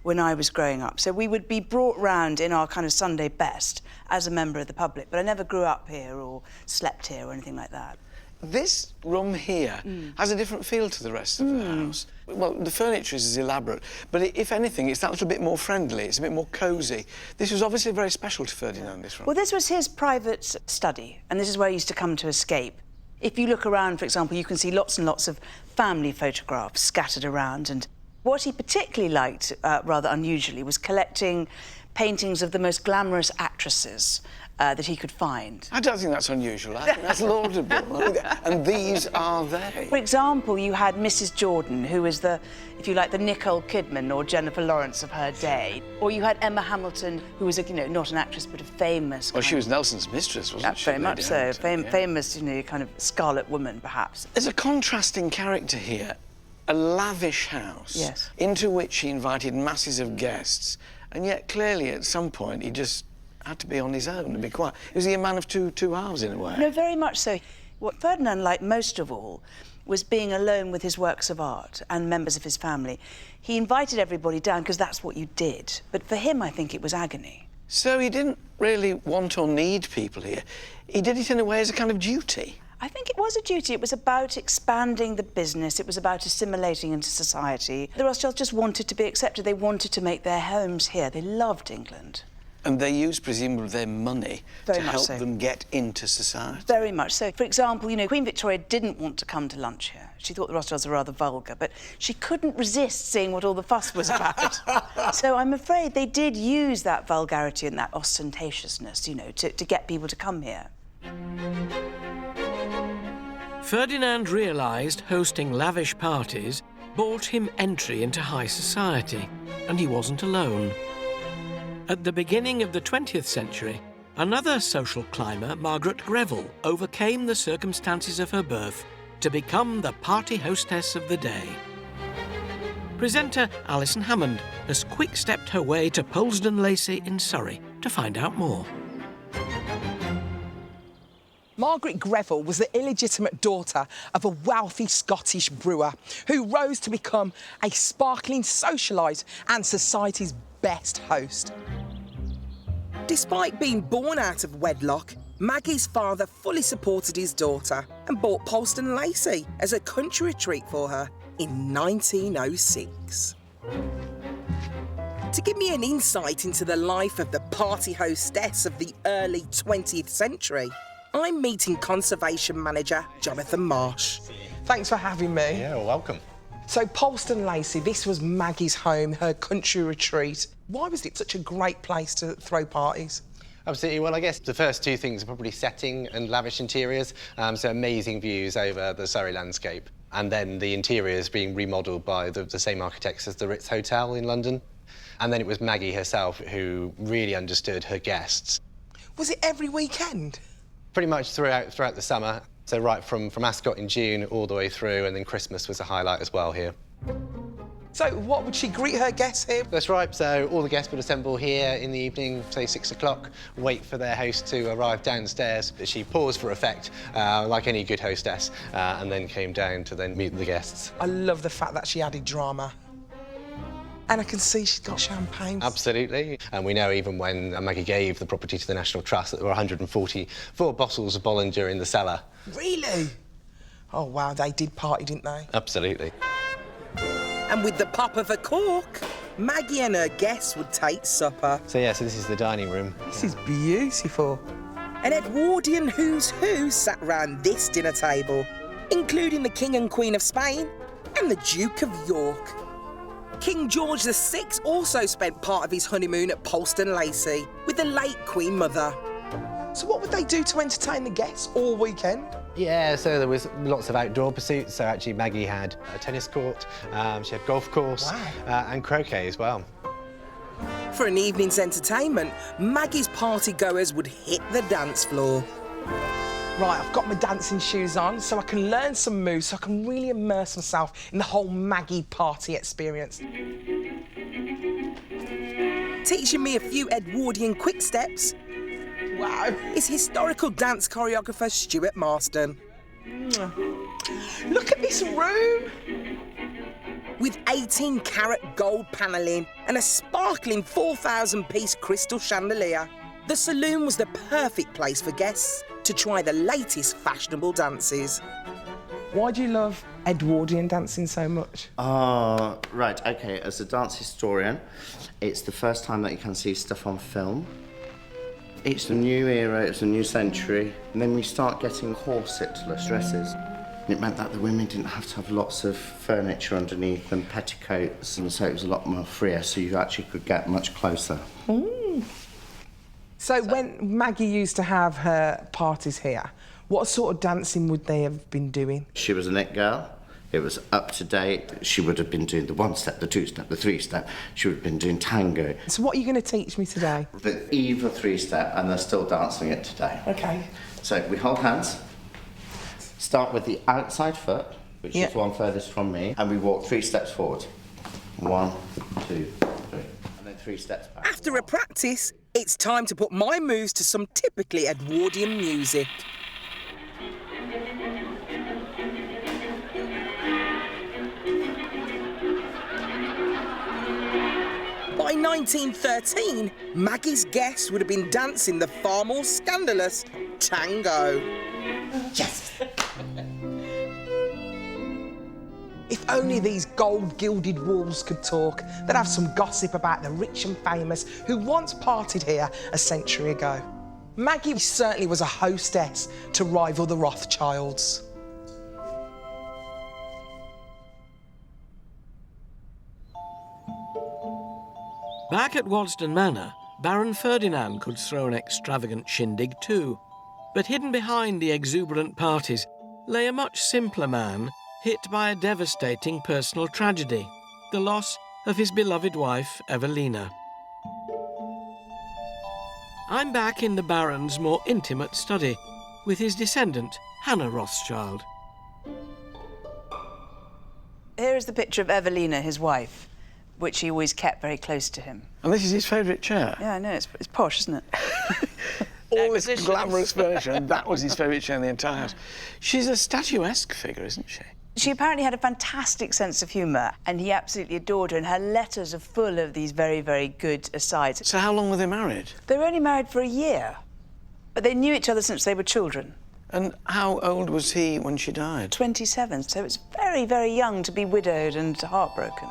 was growing up. So we would be brought round in our kind of Sunday best as a member of the public, but I never grew up here or slept here or anything like that. This room here has a different feel to the rest of the house. Well, the furniture is elaborate, but if anything, it's that little bit more friendly, it's a bit more cosy. This was obviously very special to Ferdinand, this room. Well, this was his private study, and this is where he used to come to escape. If you look around, for example, you can see lots and lots of family photographs scattered around, and what he particularly liked, rather unusually, was collecting paintings of the most glamorous actresses that he could find. I don't think that's unusual. I think that's laudable. And these are they. For example, you had Mrs. Jordan, who was the, if you like, the Nicole Kidman or Jennifer Lawrence of her day. Or you had Emma Hamilton, who was, not an actress, but a famous... Well, she was Nelson's mistress, wasn't she? Very much so. Hamilton, Famous, kind of scarlet woman, perhaps. There's a contrasting character here. A lavish house, yes, into which he invited masses of guests, and yet clearly at some point he just had to be on his own and be quiet. Was he a man of two halves in a way? No, very much so. What Ferdinand liked most of all was being alone with his works of art and members of his family. He invited everybody down because that's what you did. But for him, I think it was agony. So he didn't really want or need people here. He did it in a way as a kind of duty. I think it was a duty. It was about expanding the business. It was about assimilating into society. The Rothschilds just wanted to be accepted. They wanted to make their homes here. They loved England. And they used, presumably, their money to help so. them get into society. Very much so. For example, Queen Victoria didn't want to come to lunch here. She thought the Rothschilds were rather vulgar, but she couldn't resist seeing what all the fuss was about. So I'm afraid they did use that vulgarity and that ostentatiousness, to get people to come here. Ferdinand realised hosting lavish parties bought him entry into high society, and he wasn't alone. At the beginning of the 20th century, another social climber, Margaret Greville, overcame the circumstances of her birth to become the party hostess of the day. Presenter Alison Hammond has quick-stepped her way to Polesden Lacey in Surrey to find out more. Margaret Greville was the illegitimate daughter of a wealthy Scottish brewer who rose to become a sparkling socialite and society's best host. Despite being born out of wedlock, Maggie's father fully supported his daughter and bought Polesden Lacey as a country retreat for her in 1906. To give me an insight into the life of the party hostess of the early 20th century, I'm meeting Conservation Manager Jonathan Marsh. Thanks for having me. Yeah, welcome. So Polesden Lacey, this was Maggie's home, her country retreat. Why was it such a great place to throw parties? Absolutely. Well, I guess the first two things are probably setting and lavish interiors, so amazing views over the Surrey landscape. And then the interiors being remodelled by the same architects as the Ritz Hotel in London. And then it was Maggie herself who really understood her guests. Was it every weekend? Pretty much throughout the summer. So right from Ascot in June all the way through, and then Christmas was a highlight as well here. So what would she greet her guests here? That's right. So all the guests would assemble here in the evening, say 6 o'clock, wait for their host to arrive downstairs. She paused for effect, like any good hostess, and then came down to then meet the guests. I love the fact that she added drama. And I can see she's got champagne. Absolutely. And we know even when Maggie gave the property to the National Trust that there were 144 bottles of Bollinger in the cellar. Really? Oh, wow, they did party, didn't they? Absolutely. And with the pop of a cork, Maggie and her guests would take supper. So this is the dining room. This is beautiful. An Edwardian who's who sat round this dinner table, including the King and Queen of Spain and the Duke of York. King George VI also spent part of his honeymoon at Polesden Lacey with the late Queen Mother. So what would they do to entertain the guests all weekend? Yeah, so there was lots of outdoor pursuits. So actually Maggie had a tennis court, she had golf course, and croquet as well. For an evening's entertainment, Maggie's party-goers would hit the dance floor. Right, I've got my dancing shoes on so I can learn some moves, so I can really immerse myself in the whole Maggie party experience. Teaching me a few Edwardian quick steps, wow, is historical dance choreographer Stuart Marston. Look at this room! With 18-carat gold panelling and a sparkling 4,000-piece crystal chandelier, the saloon was the perfect place for guests to try the latest fashionable dances. Why do you love Edwardian dancing so much? Right, OK, as a dance historian, it's the first time that you can see stuff on film. It's the new era, it's a new century, and then we start getting corsetless dresses. It meant that the women didn't have to have lots of furniture underneath and petticoats, and so it was a lot more freer, so you actually could get much closer. So when Maggie used to have her parties here, what sort of dancing would they have been doing? She was a knit girl. It was up to date. She would have been doing the one-step, the two-step, the three-step. She would have been doing tango. So what are you going to teach me today? The Eva three-step, and they're still dancing it today. OK. So we hold hands, start with the outside foot, which is one furthest from me, and we walk 3 steps forward. 1, 2, 3, and then 3 steps back. After a practice, it's time to put my moves to some typically Edwardian music. By 1913, Maggie's guests would have been dancing the far more scandalous tango. Yes! If only these gold-gilded walls could talk, they'd have some gossip about the rich and famous who once partied here a century ago. Maggie certainly was a hostess to rival the Rothschilds. Back at Waddesdon Manor, Baron Ferdinand could throw an extravagant shindig too. But hidden behind the exuberant parties lay a much simpler man hit by a devastating personal tragedy, the loss of his beloved wife, Evelina. I'm back in the Baron's more intimate study with his descendant, Hannah Rothschild. Here is the picture of Evelina, his wife, which he always kept very close to him. And this is his favourite chair? Yeah, I know, it's posh, isn't it? All this glamorous furniture, and that was his favourite chair in the entire house. She's a statuesque figure, isn't she? She apparently had a fantastic sense of humour, and he absolutely adored her, and her letters are full of these very, very good asides. So how long were they married? They were only married for a year, but they knew each other since they were children. And how old was he when she died? 27, so it's very, very young to be widowed and heartbroken.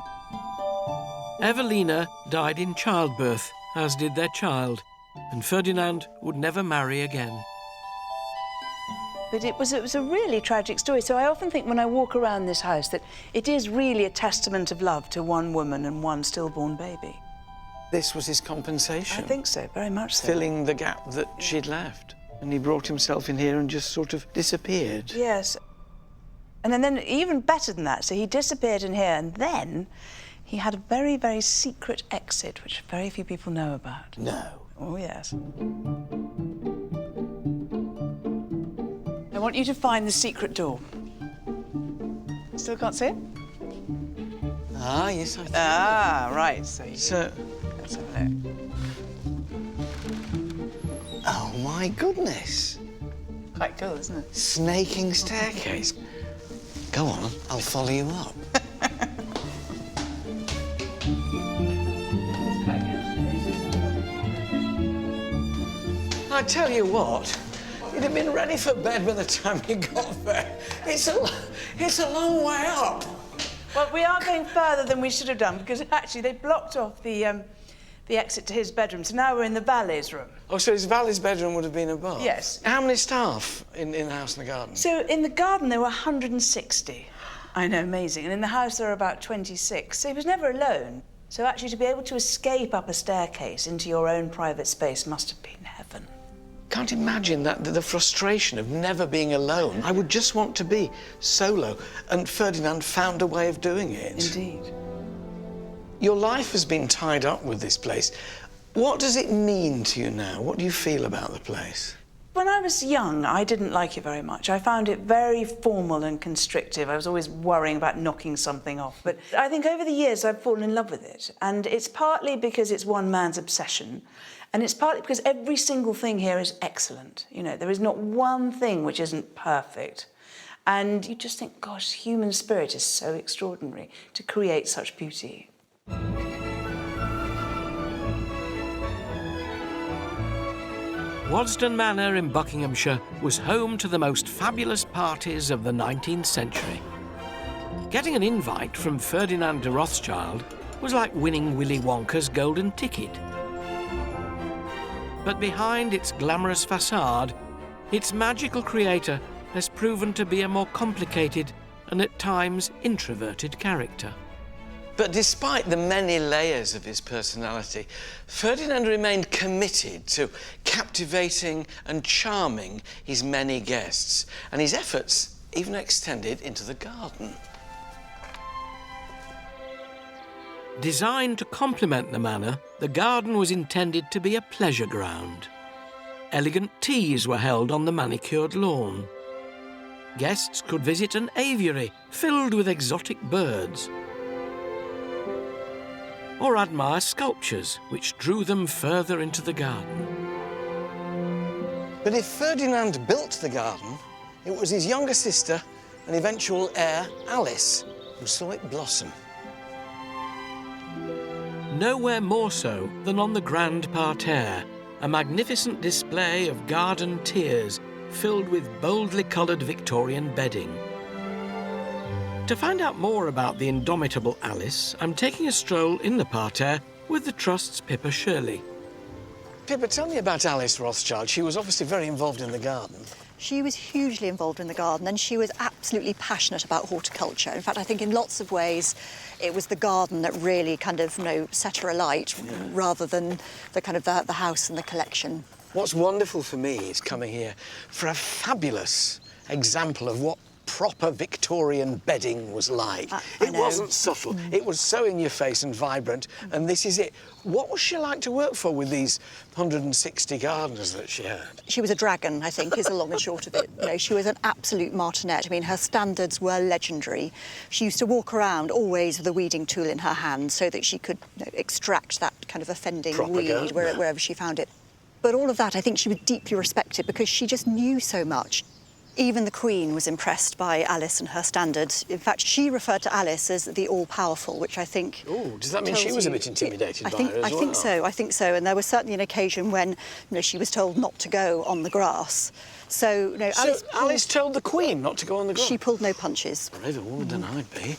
Evelina died in childbirth, as did their child, and Ferdinand would never marry again. But it was a really tragic story, so I often think when I walk around this house that it is really a testament of love to one woman and one stillborn baby. This was his compensation? I think so, very much so. Filling the gap that she'd left. And he brought himself in here and just sort of disappeared. Yes. And then even better than that, so he disappeared in here, and then he had a very, very secret exit, which very few people know about. No. Oh, yes. I want you to find the secret door. Still can't see it? Ah, yes, I think. Ah, right. So let's have a look. Oh, my goodness. Quite cool, isn't it? Snaking staircase. Go on, I'll follow you up. I tell you what, you'd have been ready for bed by the time you got there. It's a long way up. Well, we are going further than we should have done, because actually they blocked off the exit to his bedroom, so now we're in the valet's room. Oh, so his valet's bedroom would have been above? Yes. How many staff in the house and the garden? So in the garden there were 160. I know, amazing. And in the house there were about 26. So he was never alone. So actually to be able to escape up a staircase into your own private space must have been heaven. Can't imagine the frustration of never being alone. I would just want to be solo, and Ferdinand found a way of doing it. Indeed. Your life has been tied up with this place. What does it mean to you now? What do you feel about the place? When I was young, I didn't like it very much. I found it very formal and constrictive. I was always worrying about knocking something off. But I think over the years I've fallen in love with it. And it's partly because it's one man's obsession, and it's partly because every single thing here is excellent. You know, there is not one thing which isn't perfect. And you just think, gosh, human spirit is so extraordinary to create such beauty. Waddesdon Manor in Buckinghamshire was home to the most fabulous parties of the 19th century. Getting an invite from Ferdinand de Rothschild was like winning Willy Wonka's golden ticket. But behind its glamorous facade, its magical creator has proven to be a more complicated and at times introverted character. But despite the many layers of his personality, Ferdinand remained committed to captivating and charming his many guests, and his efforts even extended into the garden. Designed to complement the manor, the garden was intended to be a pleasure ground. Elegant teas were held on the manicured lawn. Guests could visit an aviary filled with exotic birds, or admire sculptures which drew them further into the garden. But if Ferdinand built the garden, it was his younger sister and eventual heir, Alice, who saw it blossom. Nowhere more so than on the grand parterre, a magnificent display of garden tiers filled with boldly coloured Victorian bedding. To find out more about the indomitable Alice, I'm taking a stroll in the parterre with the Trust's Pippa Shirley. Pippa, tell me about Alice Rothschild. She was obviously very involved in the garden. She was hugely involved in the garden and she was absolutely passionate about horticulture. In fact, I think in lots of ways it was the garden that really kind of, set her alight rather than the house and the collection. What's wonderful for me is coming here for a fabulous example of what proper Victorian bedding was like. It wasn't subtle. It was so in your face and vibrant, and this is it. What was she like to work for with these 160 gardeners that she had? She was a dragon, I think, is the long and short of it. She was an absolute martinet. I mean, her standards were legendary. She used to walk around always with a weeding tool in her hand so that she could extract that kind of offending weed wherever she found it. But all of that, I think she was deeply respected because she just knew so much. Even the Queen was impressed by Alice and her standards. In fact, she referred to Alice as the all-powerful, which I think... Oh, does that mean she was a bit intimidated by her as well? I think so. And there was certainly an occasion when she was told not to go on the grass. So Alice told the Queen not to go on the grass? She pulled no punches. Braver woman than I'd be.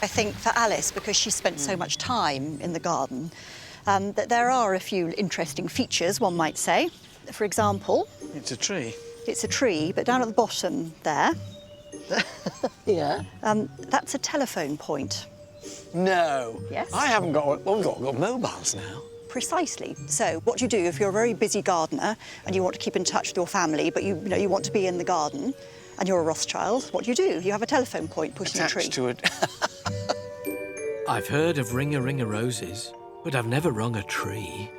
I think for Alice, because she spent so much time in the garden, that there are a few interesting features, one might say. For example... It's a tree. It's a tree, but down at the bottom there... Yeah? That's a telephone point. No. Yes. I haven't got... Well, we've got mobiles now. Precisely. So what you do if you're a very busy gardener and you want to keep in touch with your family, but you want to be in the garden and you're a Rothschild, what do? You have a telephone point put in a tree. Attached to it. I've heard of ring-a-ring-a roses, but I've never rung a tree.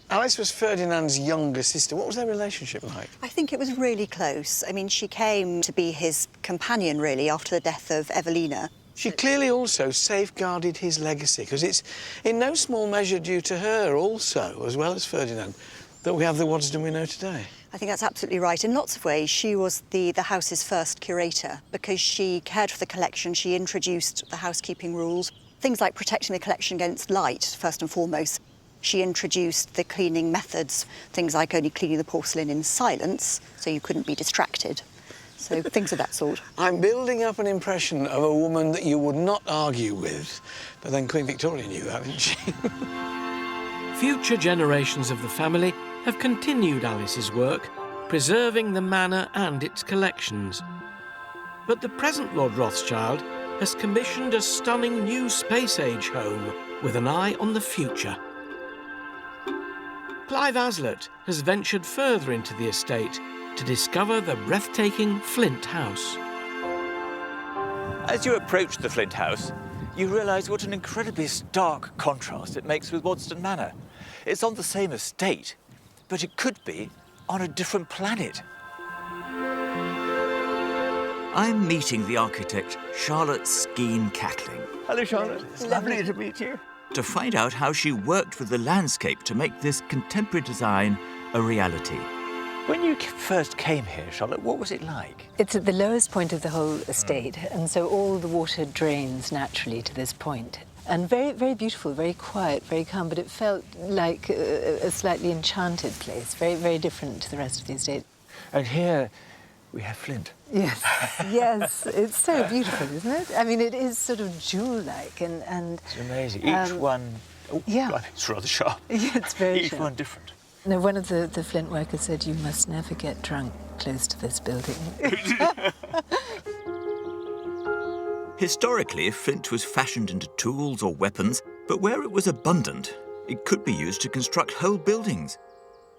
Alice was Ferdinand's younger sister. What was their relationship like? I think it was really close. I mean, she came to be his companion, really, after the death of Evelina. She clearly also safeguarded his legacy, because it's in no small measure due to her also, as well as Ferdinand, that we have the Waddesdon we know today. I think that's absolutely right. In lots of ways, she was the house's first curator, because she cared for the collection, she introduced the housekeeping rules. Things like protecting the collection against light, first and foremost. She introduced the cleaning methods, things like only cleaning the porcelain in silence, so you couldn't be distracted. So things of that sort. I'm building up an impression of a woman that you would not argue with, but then Queen Victoria knew that, didn't she? Future generations of the family have continued Alice's work, preserving the manor and its collections. But the present Lord Rothschild has commissioned a stunning new space-age home with an eye on the future. Clive Aslett has ventured further into the estate to discover the breathtaking Flint House. As you approach the Flint House, you realise what an incredibly stark contrast it makes with Waddesdon Manor. It's on the same estate, but it could be on a different planet. I'm meeting the architect, Charlotte Skeen Cackling. Hello, Charlotte. It's lovely to meet you. To find out how she worked with the landscape to make this contemporary design a reality. When you first came here, Charlotte, what was it like? It's at the lowest point of the whole estate, and so all the water drains naturally to this point. And very, very beautiful, very quiet, very calm, but it felt like a slightly enchanted place, very, very different to the rest of the estate. And here, We have flint. Yes, yes. It's so beautiful, isn't it? I mean, it is sort of jewel-like and It's amazing. Each one... Oh, yeah. It's rather sharp. Yeah, it's very Each sharp. one different. No, one of the flint workers said, you must never get drunk close to this building. Historically, flint was fashioned into tools or weapons, but where it was abundant, it could be used to construct whole buildings.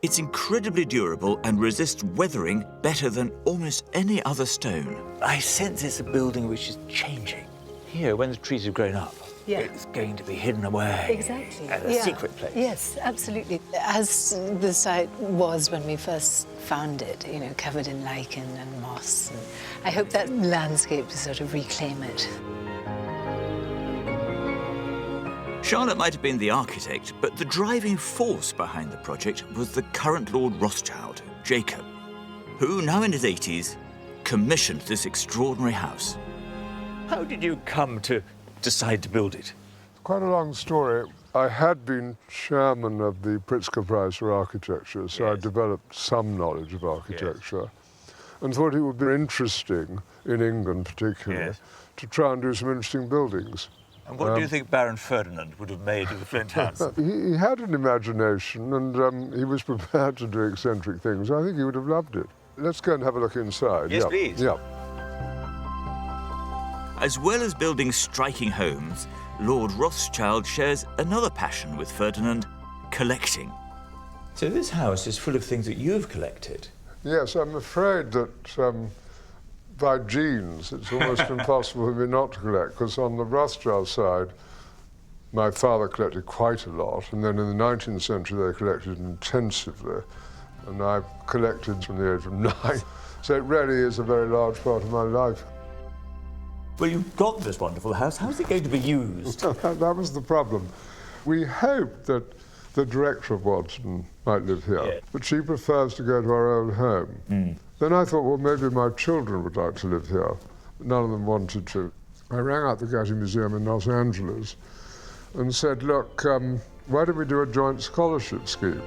It's incredibly durable and resists weathering better than almost any other stone. I sense it's a building which is changing. Here, when the trees have grown up, Yeah. it's going to be hidden away. Exactly. As a secret place. Yes, absolutely. As the site was when we first found it, you know, covered in lichen and moss. And I hope that landscape to sort of reclaim it. Charlotte might have been the architect, but the driving force behind the project was the current Lord Rothschild, Jacob, who, now in his 80s, commissioned this extraordinary house. How did you come to decide to build it? Quite a long story. I had been chairman of the Pritzker Prize for Architecture, so I developed some knowledge of architecture and thought it would be interesting, in England particularly, to try and do some interesting buildings. And what do you think Baron Ferdinand would have made of the Flint House? He had an imagination and he was prepared to do eccentric things. I think he would have loved it. Let's go and have a look inside. Yes, yeah. please. Yeah. As well as building striking homes, Lord Rothschild shares another passion with Ferdinand, collecting. So this house is full of things that you've collected. Yes, I'm afraid that by genes it's almost impossible for me not to collect, because on the Rothschild side, my father collected quite a lot, and then in the 19th century they collected intensively, and I've collected from the age of 9. So it really is a very large part of my life. Well, you've got this wonderful house. How's it going to be used? That was the problem. We hoped that the director of Waddesdon might live here, but she prefers to go to our old home. Then I thought, well, maybe my children would like to live here. None of them wanted to. I rang out the Getty Museum in Los Angeles and said, look, why don't we do a joint scholarship scheme?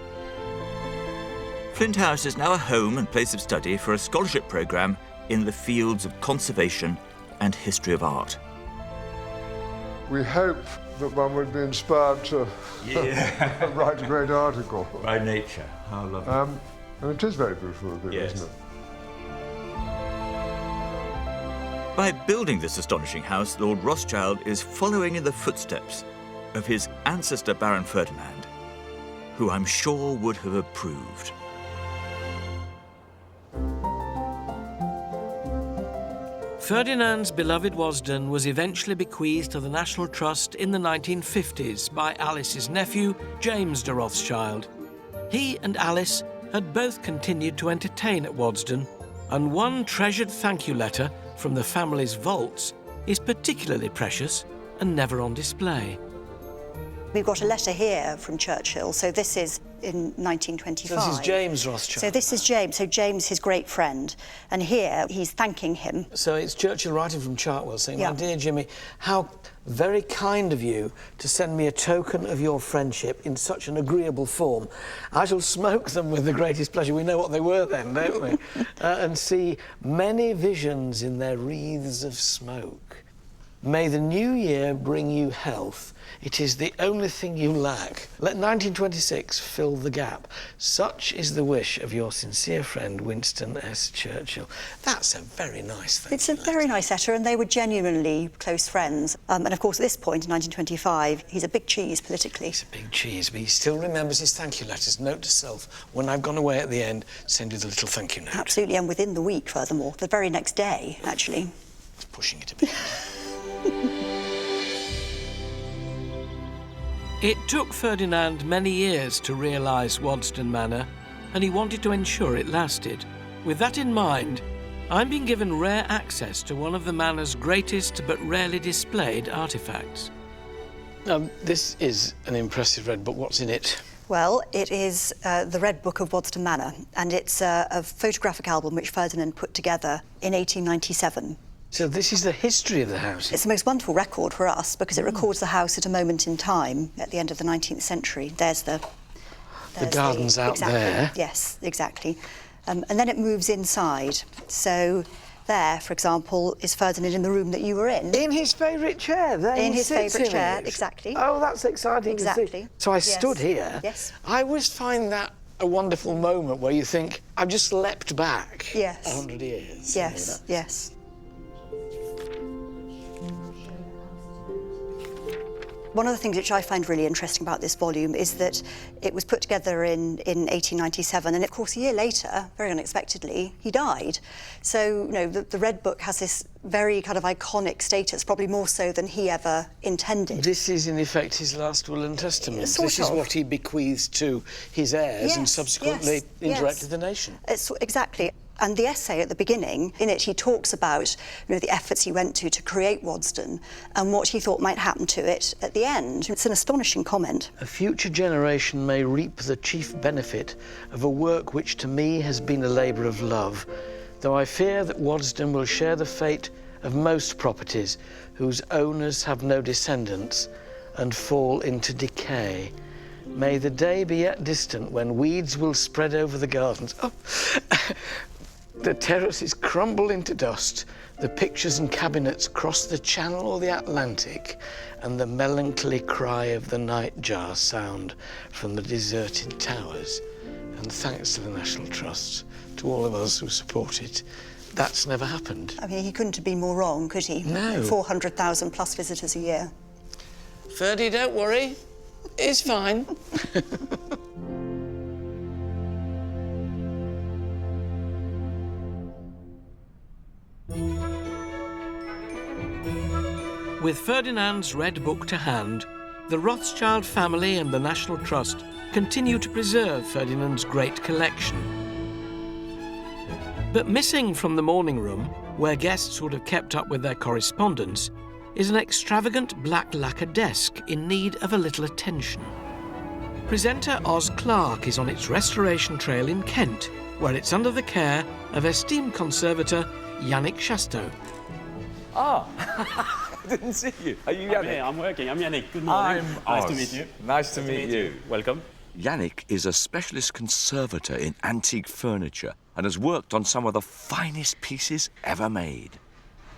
Flint House is now a home and place of study for a scholarship programme in the fields of conservation and history of art. We hope that one would be inspired to write a great article. By nature, how lovely. And it is very beautiful, isn't it? By building this astonishing house, Lord Rothschild is following in the footsteps of his ancestor Baron Ferdinand, who I'm sure would have approved. Ferdinand's beloved Waddesdon was eventually bequeathed to the National Trust in the 1950s by Alice's nephew, James de Rothschild. He and Alice had both continued to entertain at Waddesdon, and one treasured thank you letter from the family's vaults is particularly precious and never on display. We've got a letter here from Churchill, so this is in 1925. So this is James Rothschild. So this is James, his great friend, and here he's thanking him. So it's Churchill writing from Chartwell saying, my dear Jimmy, how very kind of you to send me a token of your friendship in such an agreeable form. I shall smoke them with the greatest pleasure. We know what they were then, don't we? And see many visions in their wreaths of smoke. May the new year bring you health. It is the only thing you lack. Let 1926 fill the gap. Such is the wish of your sincere friend, Winston S. Churchill. That's a very nice thing. It's a very nice letter, and they were genuinely close friends. And of course, at this point, in 1925, he's a big cheese politically. He's a big cheese, but he still remembers his thank you letters. Note to self, when I've gone away at the end, send you the little thank you note. Absolutely, and within the week, furthermore, the very next day, actually. It's pushing it a bit. It took Ferdinand many years to realise Waddesdon Manor, and he wanted to ensure it lasted. With that in mind, I'm being given rare access to one of the manor's greatest but rarely displayed artefacts. This is an impressive red book. What's in it? Well, it is the Red Book of Waddesdon Manor, and it's a photographic album which Ferdinand put together in 1897. So this is the history of the house? It's the most wonderful record for us because it records the house at a moment in time at the end of the 19th century. There's the gardens out there. Yes, exactly. And then it moves inside. So there, for example, is Ferdinand in the room that you were in. In his favourite chair, there In he his sits favourite in chair, it. exactly. Oh, that's exciting to see. Exactly. So I Yes. stood here. Yes. I always find that a wonderful moment where you think, I've just leapt back Yes. 100 years. Yes, yes. One of the things which I find really interesting about this volume is that it was put together in 1897, and of course a year later, very unexpectedly, he died. So, you know, the Red Book has this very kind of iconic status, probably more so than he ever intended. This is, in effect, his last will and testament. Sort This is of. what he bequeathes to his heirs and Yes, subsequently yes, indirected yes. the nation. Exactly. And the essay at the beginning, in it he talks about, you know, the efforts he went to create Waddesdon and what he thought might happen to it at the end. It's an astonishing comment. A future generation may reap the chief benefit of a work which to me has been a labour of love, though I fear that Waddesdon will share the fate of most properties whose owners have no descendants and fall into decay. May the day be yet distant when weeds will spread over the gardens. Oh. The terraces crumble into dust, the pictures and cabinets cross the Channel or the Atlantic, and the melancholy cry of the nightjar sound from the deserted towers. And thanks to the National Trust, to all of us who support it, that's never happened. I mean, he couldn't have been more wrong, could he? No. 400,000 plus visitors a year. Ferdy, don't worry. It's fine. With Ferdinand's Red Book to hand, the Rothschild family and the National Trust continue to preserve Ferdinand's great collection. But missing from the morning room, where guests would have kept up with their correspondence, is an extravagant black lacquer desk in need of a little attention. Presenter Oz Clarke is on its restoration trail in Kent, where it's under the care of esteemed conservator Yannick Chasteau. Ah, I didn't see you. Are you Yannick? I'm working. I'm Yannick. Good morning. Nice Oz. to meet you. Nice to meet you. Welcome. Yannick is a specialist conservator in antique furniture and has worked on some of the finest pieces ever made.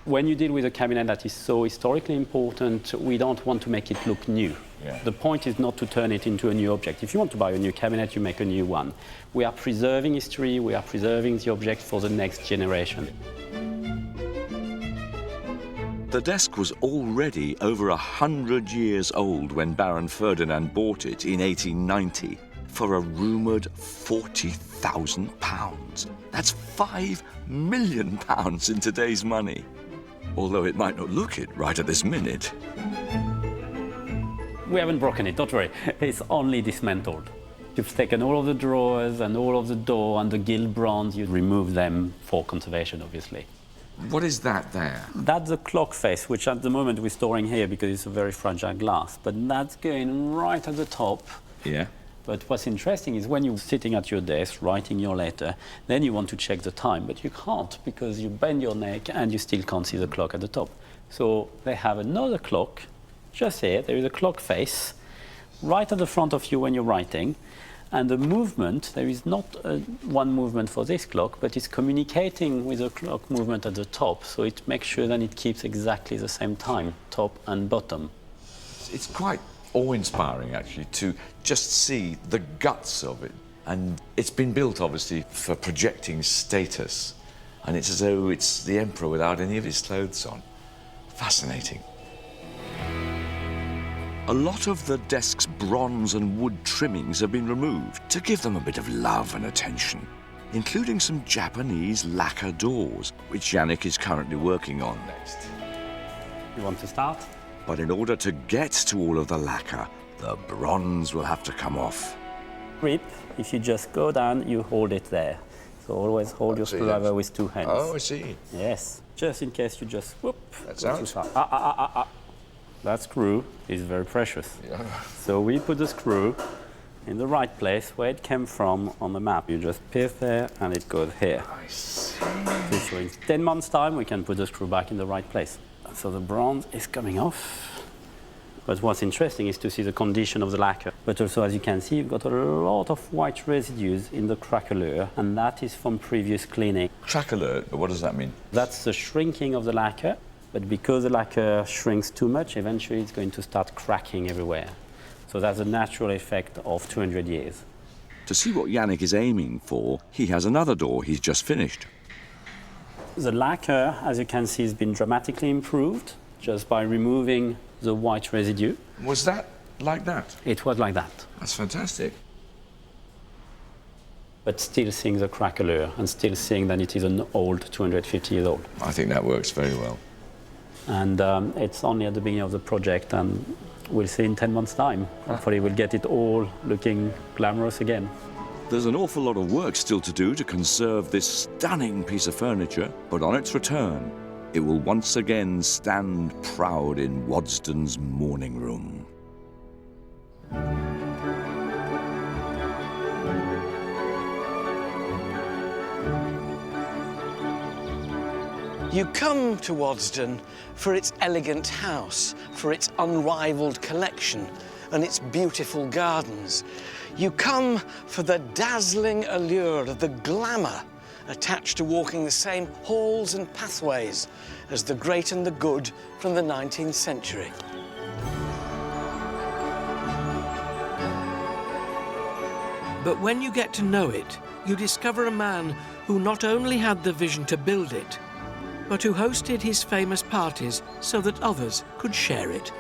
When you deal with a cabinet that is so historically important, we don't want to make it look new. Yeah. The point is not to turn it into a new object. If you want to buy a new cabinet, you make a new one. We are preserving history, we are preserving the object for the next generation. The desk was already over 100 years old when Baron Ferdinand bought it in 1890 for a rumoured £40,000. That's £5 million in today's money. Although it might not look it right at this minute. We haven't broken it, don't worry. It's only dismantled. You've taken all of the drawers and all of the door and the gilt bronze, you remove them for conservation, obviously. What is that there? That's the clock face, which at the moment we're storing here because it's a very fragile glass. But that's going right at the top. Yeah. But what's interesting is when you're sitting at your desk writing your letter, then you want to check the time, but you can't because you bend your neck and you still can't see the clock at the top. So they have another clock just here. There is a clock face right at the front of you when you're writing. And the movement, there is not one movement for this clock, but it's communicating with the clock movement at the top, so it makes sure that it keeps exactly the same time, top and bottom. It's quite awe-inspiring, actually, to just see the guts of it. And it's been built, obviously, for projecting status. And it's as though it's the emperor without any of his clothes on. Fascinating. A lot of the desk's bronze and wood trimmings have been removed to give them a bit of love and attention, including some Japanese lacquer doors, which Yannick is currently working on. Next. You want to start? But in order to get to all of the lacquer, the bronze will have to come off. Grip, if you just go down, you hold it there. So always hold your screwdriver with two hands. Oh, I see. Yes, just in case you just whoop. That's go out. too far. That screw is very precious. Yeah. So we put the screw in the right place where it came from on the map. You just pierce there and it goes here. I see. So in 10 months' time, we can put the screw back in the right place. So the bronze is coming off. But what's interesting is to see the condition of the lacquer. But also, as you can see, you've got a lot of white residues in the craquelure, and that is from previous cleaning. Craquelure, what does that mean? That's the shrinking of the lacquer, but because the lacquer shrinks too much, eventually it's going to start cracking everywhere. So that's a natural effect of 200 years. To see what Yannick is aiming for, he has another door he's just finished. The lacquer, as you can see, has been dramatically improved just by removing the white residue. Was that like that? It was like that. That's fantastic. But still seeing the craquelure and still seeing that it is an old, 250 years old. I think that works very well. And it's only at the beginning of the project, and we'll see in 10 months' time. Hopefully we'll get it all looking glamorous again. There's an awful lot of work still to do to conserve this stunning piece of furniture, but on its return, it will once again stand proud in Waddesdon's morning room. You come to Waddesdon for its elegant house, for its unrivaled collection and its beautiful gardens. You come for the dazzling allure of the glamour attached to walking the same halls and pathways as the great and the good from the 19th century. But when you get to know it, you discover a man who not only had the vision to build it, but who hosted his famous parties so that others could share it.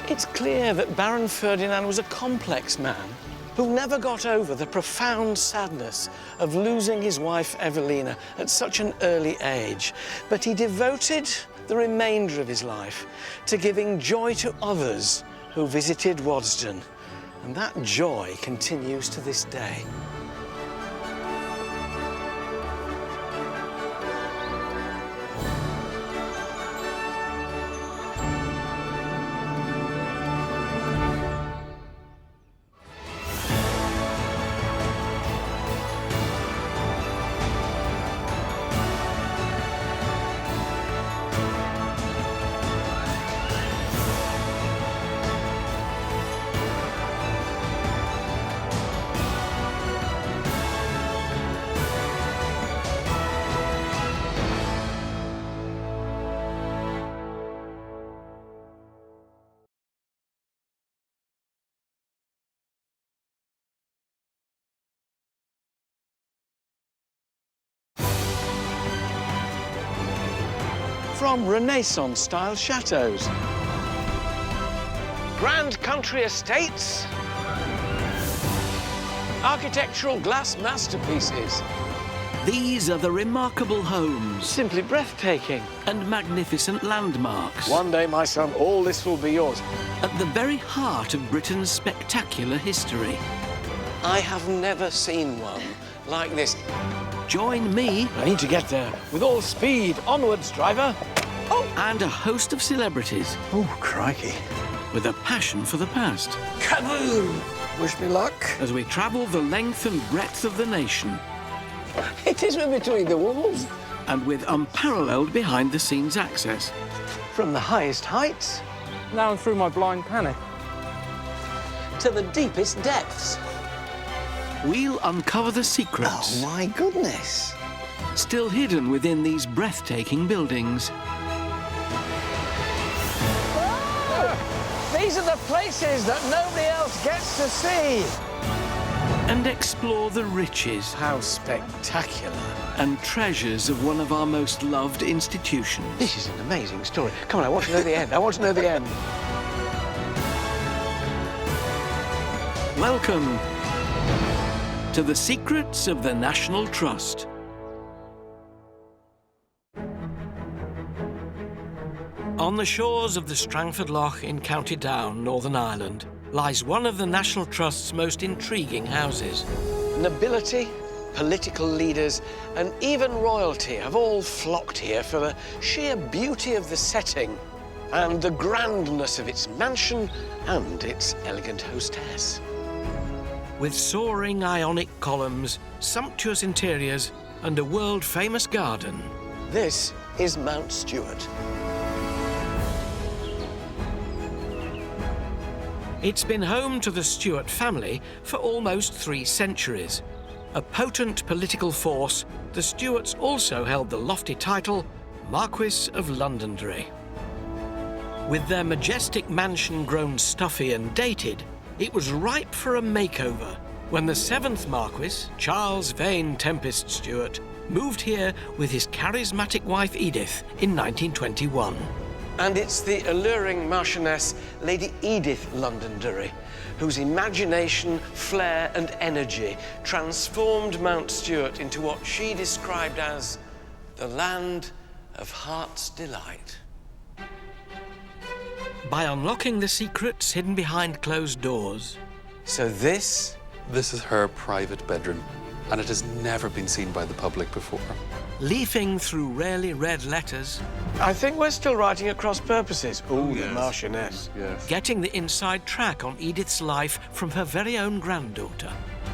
It's clear that Baron Ferdinand was a complex man who never got over the profound sadness of losing his wife Evelina at such an early age. But he devoted the remainder of his life to giving joy to others who visited Waddesdon. And that joy continues to this day. From Renaissance-style chateaux, grand country estates, architectural glass masterpieces. These are the remarkable homes. Simply breathtaking. And magnificent landmarks. One day, my son, all this will be yours. At the very heart of Britain's spectacular history. I have never seen one like this. Join me. I need to get there. With all speed. Onwards, driver. Oh. And a host of celebrities. Oh, crikey. With a passion for the past. Kaboom! Wish me luck. As we travel the length and breadth of the nation. It is between the walls. And with unparalleled behind-the-scenes access. From the highest heights. Now through my blind panic. To the deepest depths. We'll uncover the secrets. Oh, my goodness. Still hidden within these breathtaking buildings. Oh! These are the places that nobody else gets to see. And explore the riches. How spectacular. And treasures of one of our most loved institutions. This is an amazing story. Come on, I want to know the end. I want to know the end. Welcome to the secrets of the National Trust. On the shores of the Strangford Lough in County Down, Northern Ireland, lies one of the National Trust's most intriguing houses. Nobility, political leaders, and even royalty have all flocked here for the sheer beauty of the setting and the grandness of its mansion and its elegant hostess. With soaring Ionic columns, sumptuous interiors, and a world-famous garden. This is Mount Stuart. It's been home to the Stuart family for almost 3 centuries. A potent political force, the Stuarts also held the lofty title Marquis of Londonderry. With their majestic mansion grown stuffy and dated, it was ripe for a makeover when the 7th Marquis, Charles Vane Tempest Stuart, moved here with his charismatic wife Edith in 1921. And it's the alluring Marchioness Lady Edith Londonderry, whose imagination, flair and energy transformed Mount Stuart into what she described as the land of heart's delight. By unlocking the secrets hidden behind closed doors. So this? This is her private bedroom, and it has never been seen by the public before. Leafing through rarely read letters. I think we're still writing at cross purposes. Ooh, the Marchioness. Yes. Getting the inside track on Edith's life from her very own granddaughter.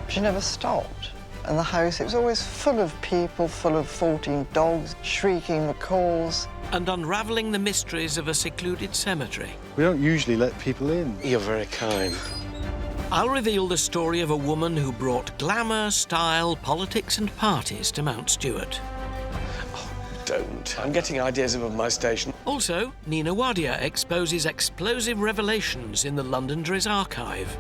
She never stopped. And the house, it was always full of people, full of 14 dogs, shrieking macaws. And unravelling the mysteries of a secluded cemetery. We don't usually let people in. You're very kind. I'll reveal the story of a woman who brought glamour, style, politics and parties to Mount Stuart. Don't. I'm getting ideas above my station. Also, Nina Wadia exposes explosive revelations in the Londonderry's archive.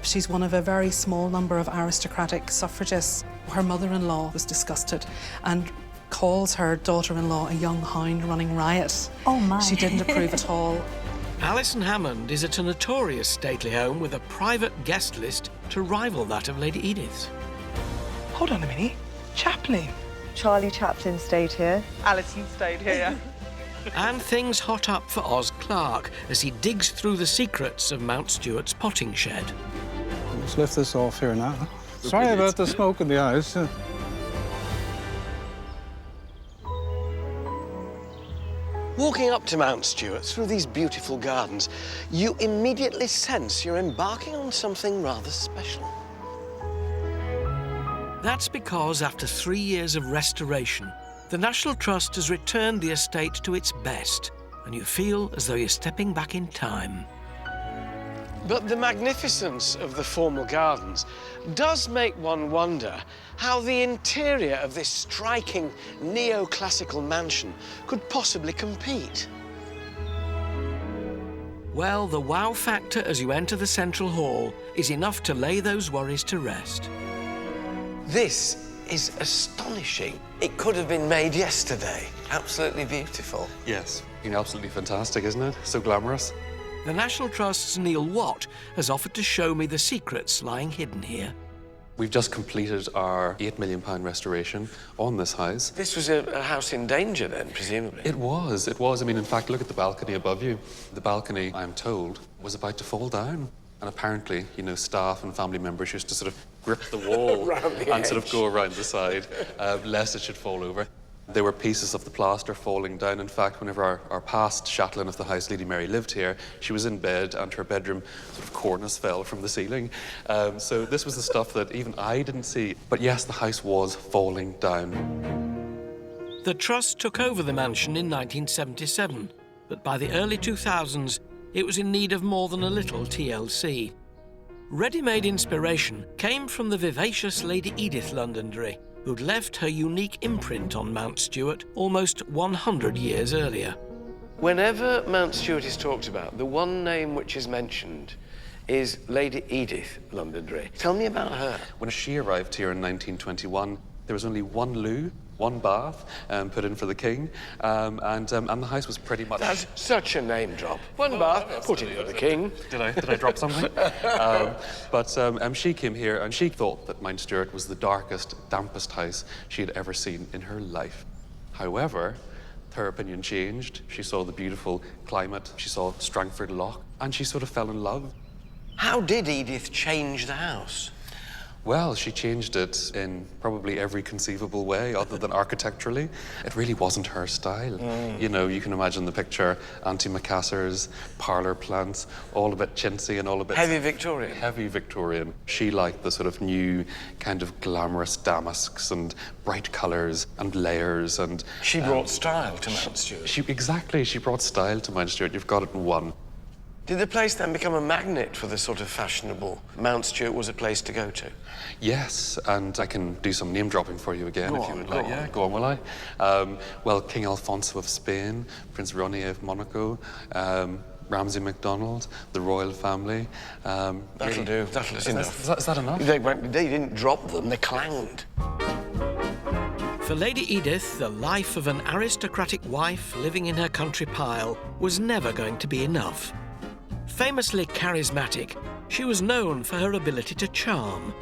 She's one of a very small number of aristocratic suffragists. Her mother-in-law was disgusted and calls her daughter-in-law a young hound running riot. Oh, my. She didn't approve at all. Alison Hammond is at a notorious stately home with a private guest list to rival that of Lady Edith's. Hold on a minute. Chaplin. Charlie Chaplin stayed here. Alison stayed here. And things hot up for Oz Clarke as he digs through the secrets of Mount Stuart's potting shed. Let's lift this off here now. Sorry about the smoke in the house. Walking up to Mount Stuart through these beautiful gardens, you immediately sense you're embarking on something rather special. That's because after 3 years of restoration, the National Trust has returned the estate to its best, and you feel as though you're stepping back in time. But the magnificence of the formal gardens does make one wonder how the interior of this striking neoclassical mansion could possibly compete. Well, the wow factor as you enter the central hall is enough to lay those worries to rest. This is astonishing. It could have been made yesterday. Absolutely beautiful. Yes, absolutely fantastic, isn't it? So glamorous. The National Trust's Neil Watt has offered to show me the secrets lying hidden here. We've just completed our £8 million restoration on this house. This was a house in danger then, presumably? It was. I mean, in fact, look at the balcony above you. The balcony, I'm told, was about to fall down. And apparently, staff and family members used to sort of grip the wall and sort of go around the side, lest it should fall over. There were pieces of the plaster falling down. In fact, whenever our past chatelaine of the house, Lady Mary, lived here, she was in bed and her bedroom sort of cornice fell from the ceiling. So this was the stuff that even I didn't see. But yes, the house was falling down. The Trust took over the mansion in 1977, but by the early 2000s, it was in need of more than a little TLC. Ready-made inspiration came from the vivacious Lady Edith Londonderry, who'd left her unique imprint on Mount Stuart almost 100 years earlier. Whenever Mount Stuart is talked about, the one name which is mentioned is Lady Edith Londonderry. Tell me about her. When she arrived here in 1921, there was only one loo, one bath put in for the king, and the house was pretty much... That's such a name drop. One bath, put in for the king. Did I drop something? But she came here and she thought that Mount Stuart was the darkest, dampest house she had ever seen in her life. However, her opinion changed. She saw the beautiful climate, she saw Strangford Lough, and she sort of fell in love. How did Edith change the house? Well, she changed it in probably every conceivable way other than architecturally. It really wasn't her style. You know, you can imagine the picture, antimacassars, parlour plants, all a bit chintzy and all a bit... Heavy Victorian? Heavy Victorian. She liked the sort of new kind of glamorous damasks and bright colours and layers and... She brought style to Mount Stuart. Exactly, she brought style to Mount Stuart. You've got it in one. Did the place then become a magnet for the sort of fashionable? Mount Stuart was a place to go to? Yes, and I can do some name dropping for you again if you would like. Yeah, go on, will I? Well, King Alfonso of Spain, Prince Ronnie of Monaco, Ramsay MacDonald, the royal family. That'll do. That'll do. Is that enough? They didn't drop them, they clanged. For Lady Edith, the life of an aristocratic wife living in her country pile was never going to be enough. Famously charismatic, she was known for her ability to charm.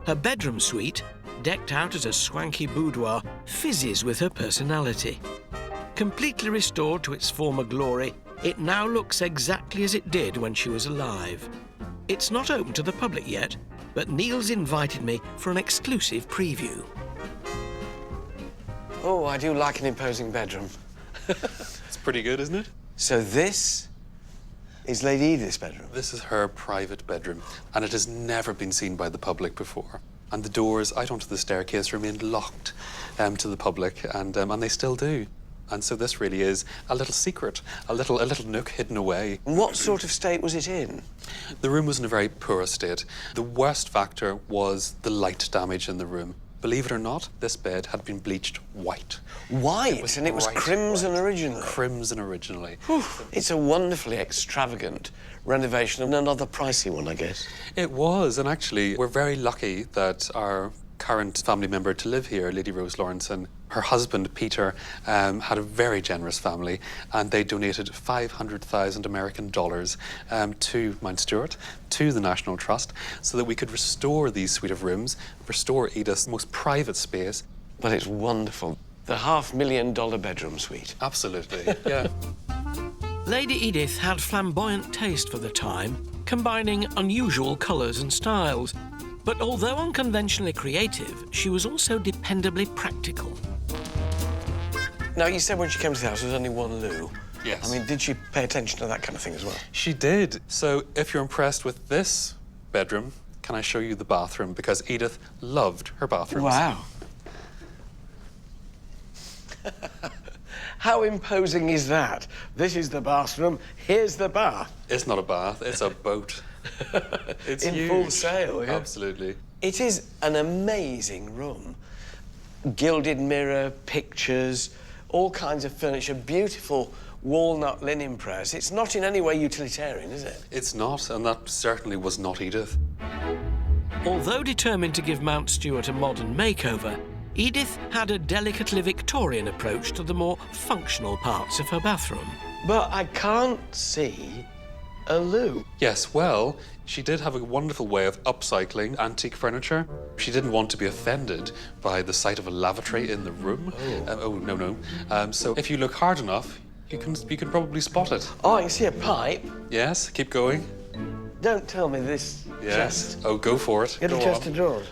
Her bedroom suite, decked out as a swanky boudoir, fizzes with her personality. Completely restored to its former glory, it now looks exactly as it did when she was alive. It's not open to the public yet, but Neil's invited me for an exclusive preview. Oh, I do like an imposing bedroom. It's pretty good, isn't it? So this is Lady Edith's bedroom? This is her private bedroom, and it has never been seen by the public before. And the doors out onto the staircase remained locked to the public, and they still do. And so this really is a little secret, a little nook hidden away. What sort of state was it in? The room was in a very poor state. The worst factor was the light damage in the room. Believe it or not, this bed had been bleached white. White? And it was crimson originally? Crimson originally. Whew. It's a wonderfully extravagant renovation and another pricey one, I guess. It was, and actually, we're very lucky that our current family member to live here, Lady Rose Lawrenson, her husband, Peter, had a very generous family, and they donated 500,000 American dollars to Mount Stuart, to the National Trust, so that we could restore these suite of rooms, restore Edith's most private space. But it's wonderful. The $500,000 bedroom suite. Absolutely, yeah. Lady Edith had flamboyant taste for the time, combining unusual colours and styles. But although unconventionally creative, she was also dependably practical. Now, you said when she came to the house there was only one loo. Yes. I mean, did she pay attention to that kind of thing as well? She did. So if you're impressed with this bedroom, can I show you the bathroom? Because Edith loved her bathrooms. Wow. How imposing is that? This is the bathroom, here's the bath. It's not a bath, it's a boat. It's in huge. full sail, yeah? Absolutely. It is an amazing room. Gilded mirror, pictures, all kinds of furniture, beautiful walnut linen press. It's not in any way utilitarian, is it? It's not, and that certainly was not Edith. Although determined to give Mount Stuart a modern makeover, Edith had a delicately Victorian approach to the more functional parts of her bathroom. But I can't see a loo. Yes, well, she did have a wonderful way of upcycling antique furniture. She didn't want to be offended by the sight of a lavatory in the room. No. So if you look hard enough, you can probably spot it. Oh, I can see a pipe. Yes, keep going. Don't tell me this Yes. chest. Oh, go for it. Little Go chest on. of drawers.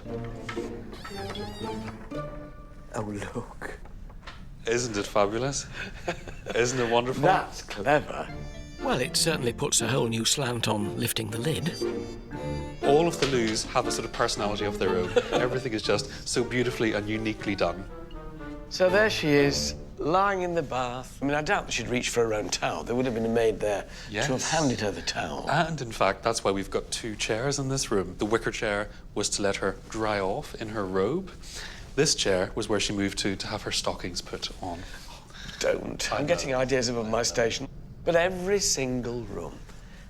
Oh, look. Isn't it fabulous? Isn't it wonderful? That's clever. Well, it certainly puts a whole new slant on lifting the lid. All of the loos have a sort of personality of their own. Everything is just so beautifully and uniquely done. So there she is, lying in the bath. I mean, I doubt that she'd reached for her own towel. There would have been a maid there to have handed her the towel. And in fact, that's why we've got 2 chairs in this room. The wicker chair was to let her dry off in her robe. This chair was where she moved to have her stockings put on. Don't. I'm getting ideas above my station. But every single room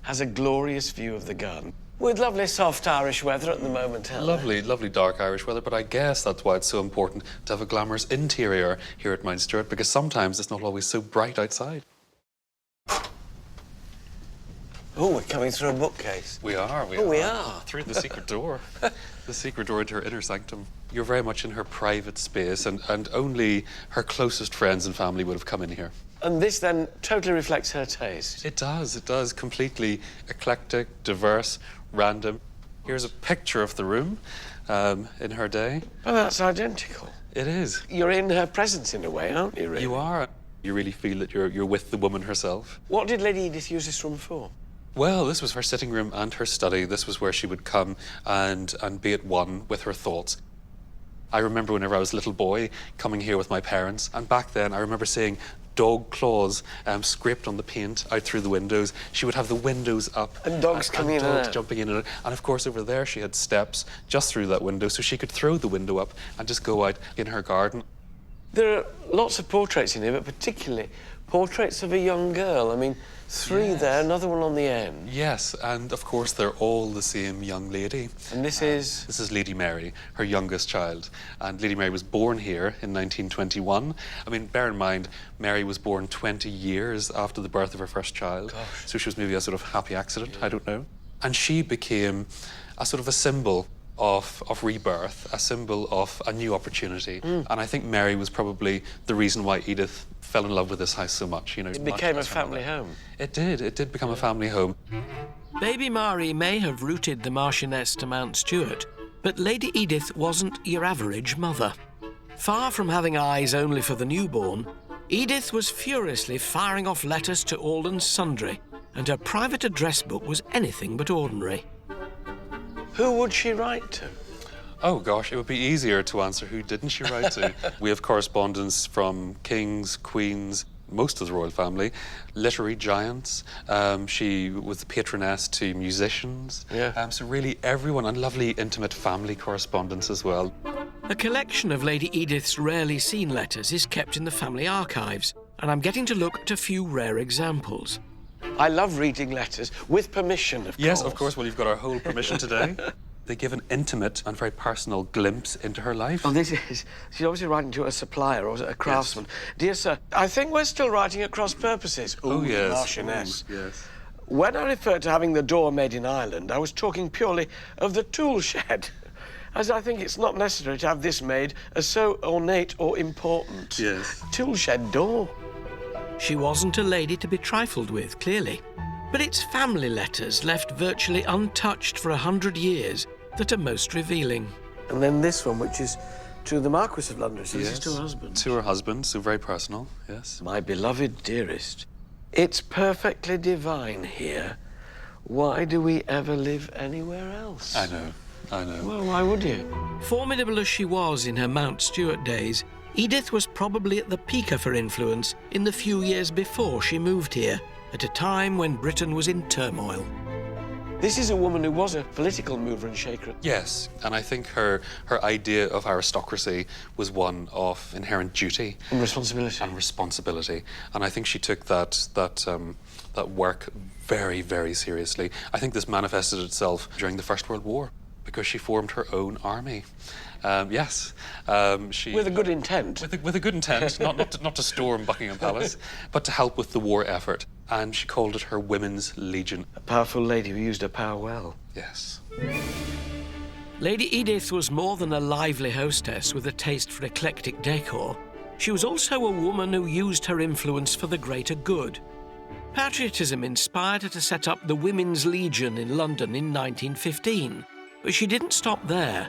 has a glorious view of the garden. With lovely soft Irish weather at the moment, Helen. Lovely dark Irish weather, but I guess that's why it's so important to have a glamorous interior here at Mount Stuart, because sometimes it's not always so bright outside. Oh, we're coming through a bookcase. We are. We are. Through the secret door. The secret door into her inner sanctum. You're very much in her private space, and only her closest friends and family would have come in here. And this then totally reflects her taste. It does. Completely eclectic, diverse, random. Here's a picture of the room. in her day. Oh, that's identical. It is. You're in her presence in a way, aren't you, really? You are. You really feel that you're with the woman herself. What did Lady Edith use this room for? Well, this was her sitting room and her study. This was where she would come and be at one with her thoughts. I remember whenever I was a little boy coming here with my parents, and back then I remember seeing dog claws scraped on the paint out through the windows. She would have the windows up. And dogs coming in and dogs out. jumping in and out. And of course over there she had steps just through that window so she could throw the window up and just go out in her garden. There are lots of portraits in here, but particularly portraits of a young girl. I mean, 3 there, another one on the end. Yes, and of course they're all the same young lady. And this is? This is Lady Mary, her youngest child. And Lady Mary was born here in 1921. I mean, bear in mind, Mary was born 20 years after the birth of her first child. Gosh. So she was maybe a sort of happy accident, I don't know. And she became a sort of a symbol of rebirth, a symbol of a new opportunity. And I think Mary was probably the reason why Edith fell in love with this house so much. You know, It became a family home. It did become a family home. Baby Mary may have rooted the Marchioness to Mount Stuart, but Lady Edith wasn't your average mother. Far from having eyes only for the newborn, Edith was furiously firing off letters to all and sundry, and her private address book was anything but ordinary. Who would she write to? Oh gosh, it would be easier to answer who didn't she write to. We have correspondence from kings, queens, most of the royal family, literary giants. She was the patroness to musicians. Yeah. So really everyone, and lovely intimate family correspondence as well. A collection of Lady Edith's rarely seen letters is kept in the family archives, and I'm getting to look at a few rare examples. I love reading letters, with permission, of course. Yes, of course. Well, you've got our whole permission today. They give an intimate and very personal glimpse into her life. Oh, this is... She's obviously writing to a supplier or a craftsman. Yes. Dear sir, I think we're still writing at cross purposes. Oh, yes. Marchioness. Ooh, yes. When I referred to having the door made in Ireland, I was talking purely of the tool shed, as I think it's not necessary to have this made as so ornate or important. Yes. Tool shed door. She wasn't a lady to be trifled with, clearly. But it's family letters left virtually untouched for 100 years that are most revealing. And then this one, which is to the Marquis of London. So Yes. this is to her husband. To her husband, so very personal, yes. My beloved dearest, it's perfectly divine here. Why do we ever live anywhere else? I know. Well, why would you? Formidable as she was in her Mount Stuart days, Edith was probably at the peak of her influence in the few years before she moved here, at a time when Britain was in turmoil. This is a woman who was a political mover and shaker. Yes, and I think her idea of aristocracy was one of inherent duty And responsibility. And I think she took that work very, very seriously. I think this manifested itself during the First World War because she formed her own army. Yes, she... With a good intent. With a good intent, not to storm Buckingham Palace, but to help with the war effort. And she called it her Women's Legion. A powerful lady who used her power well. Yes. Lady Edith was more than a lively hostess with a taste for eclectic decor. She was also a woman who used her influence for the greater good. Patriotism inspired her to set up the Women's Legion in London in 1915, but she didn't stop there.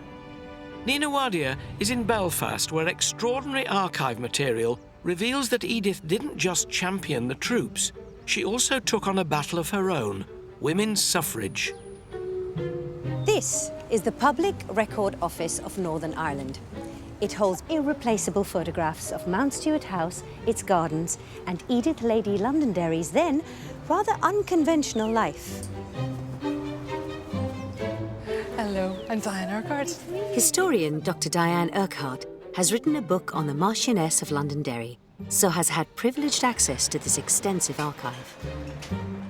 Nina Wadia is in Belfast, where extraordinary archive material reveals that Edith didn't just champion the troops, she also took on a battle of her own, women's suffrage. This is the Public Record Office of Northern Ireland. It holds irreplaceable photographs of Mount Stuart House, its gardens, and Edith Lady Londonderry's then rather unconventional life. Hello, I'm Diane Urquhart. Historian Dr. Diane Urquhart has written a book on the Marchioness of Londonderry, so has had privileged access to this extensive archive.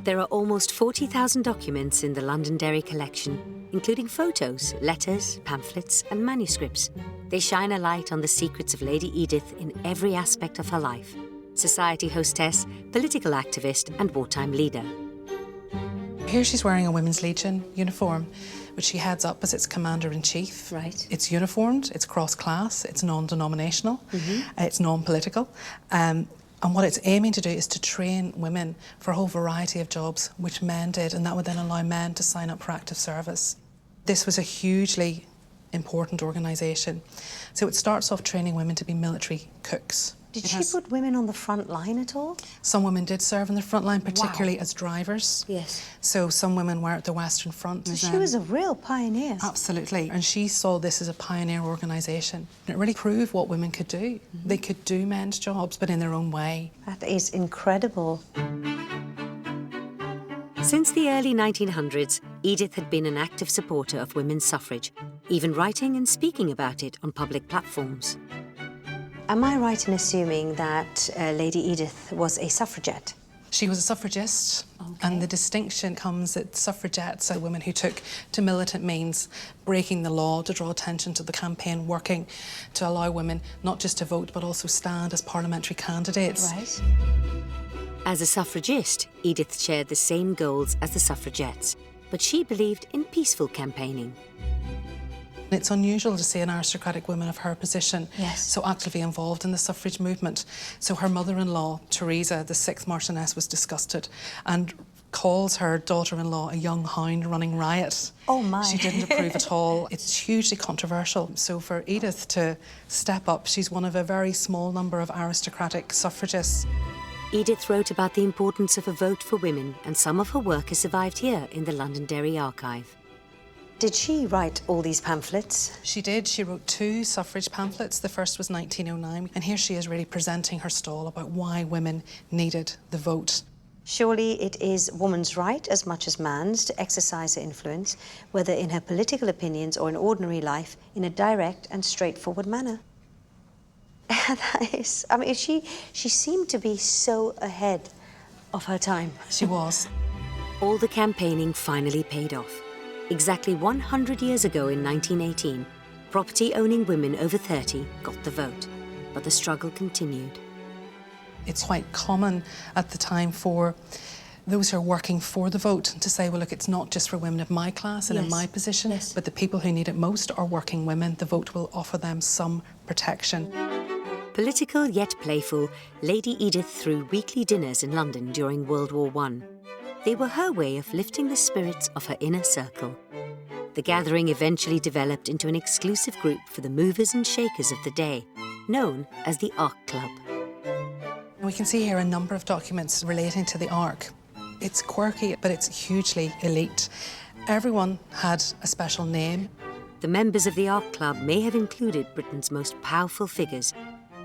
There are almost 40,000 documents in the Londonderry collection, including photos, letters, pamphlets, and manuscripts. They shine a light on the secrets of Lady Edith in every aspect of her life: society hostess, political activist, and wartime leader. Here she's wearing a Women's Legion uniform, which she heads up as its Commander-in-Chief. Right. It's uniformed, it's cross-class, it's non-denominational, it's non-political. And what it's aiming to do is to train women for a whole variety of jobs, which men did, and that would then allow men to sign up for active service. This was a hugely important organisation. So it starts off training women to be military cooks. Did she put women on the front line at all? Some women did serve in the front line, particularly as drivers. Yes. So some women were at the Western Front. So she was a real pioneer. Absolutely. And she saw this as a pioneer organisation. It really proved what women could do. They could do men's jobs, but in their own way. That is incredible. Since the early 1900s, Edith had been an active supporter of women's suffrage, even writing and speaking about it on public platforms. Am I right in assuming that Lady Edith was a suffragette? She was a suffragist, and the distinction comes that suffragettes are women who took to militant means, breaking the law to draw attention to the campaign, working to allow women not just to vote but also stand as parliamentary candidates. Right. As a suffragist, Edith shared the same goals as the suffragettes, but she believed in peaceful campaigning. It's unusual to see an aristocratic woman of her position so actively involved in the suffrage movement. So her mother-in-law, Theresa, the 6th Marchioness, was disgusted and calls her daughter-in-law a young hound running riot. Oh my. She didn't approve at all. It's hugely controversial. So for Edith to step up, she's one of a very small number of aristocratic suffragists. Edith wrote about the importance of a vote for women, and some of her work has survived here in the Londonderry Archive. Did she write all these pamphlets? She did. She wrote 2 suffrage pamphlets. The first was 1909, and here she is really presenting her stall about why women needed the vote. Surely it is woman's right as much as man's to exercise her influence, whether in her political opinions or in ordinary life, in a direct and straightforward manner. That is, I mean, she seemed to be so ahead of her time. She was. All the campaigning finally paid off. Exactly 100 years ago in 1918, property-owning women over 30 got the vote, but the struggle continued. It's quite common at the time for those who are working for the vote to say, well, look, it's not just for women of my class and in my position, but the people who need it most are working women. The vote will offer them some protection. Political yet playful, Lady Edith threw weekly dinners in London during World War I. They were her way of lifting the spirits of her inner circle. The gathering eventually developed into an exclusive group for the movers and shakers of the day, known as the Ark Club. We can see here a number of documents relating to the Ark. It's quirky, but it's hugely elite. Everyone had a special name. The members of the Ark Club may have included Britain's most powerful figures,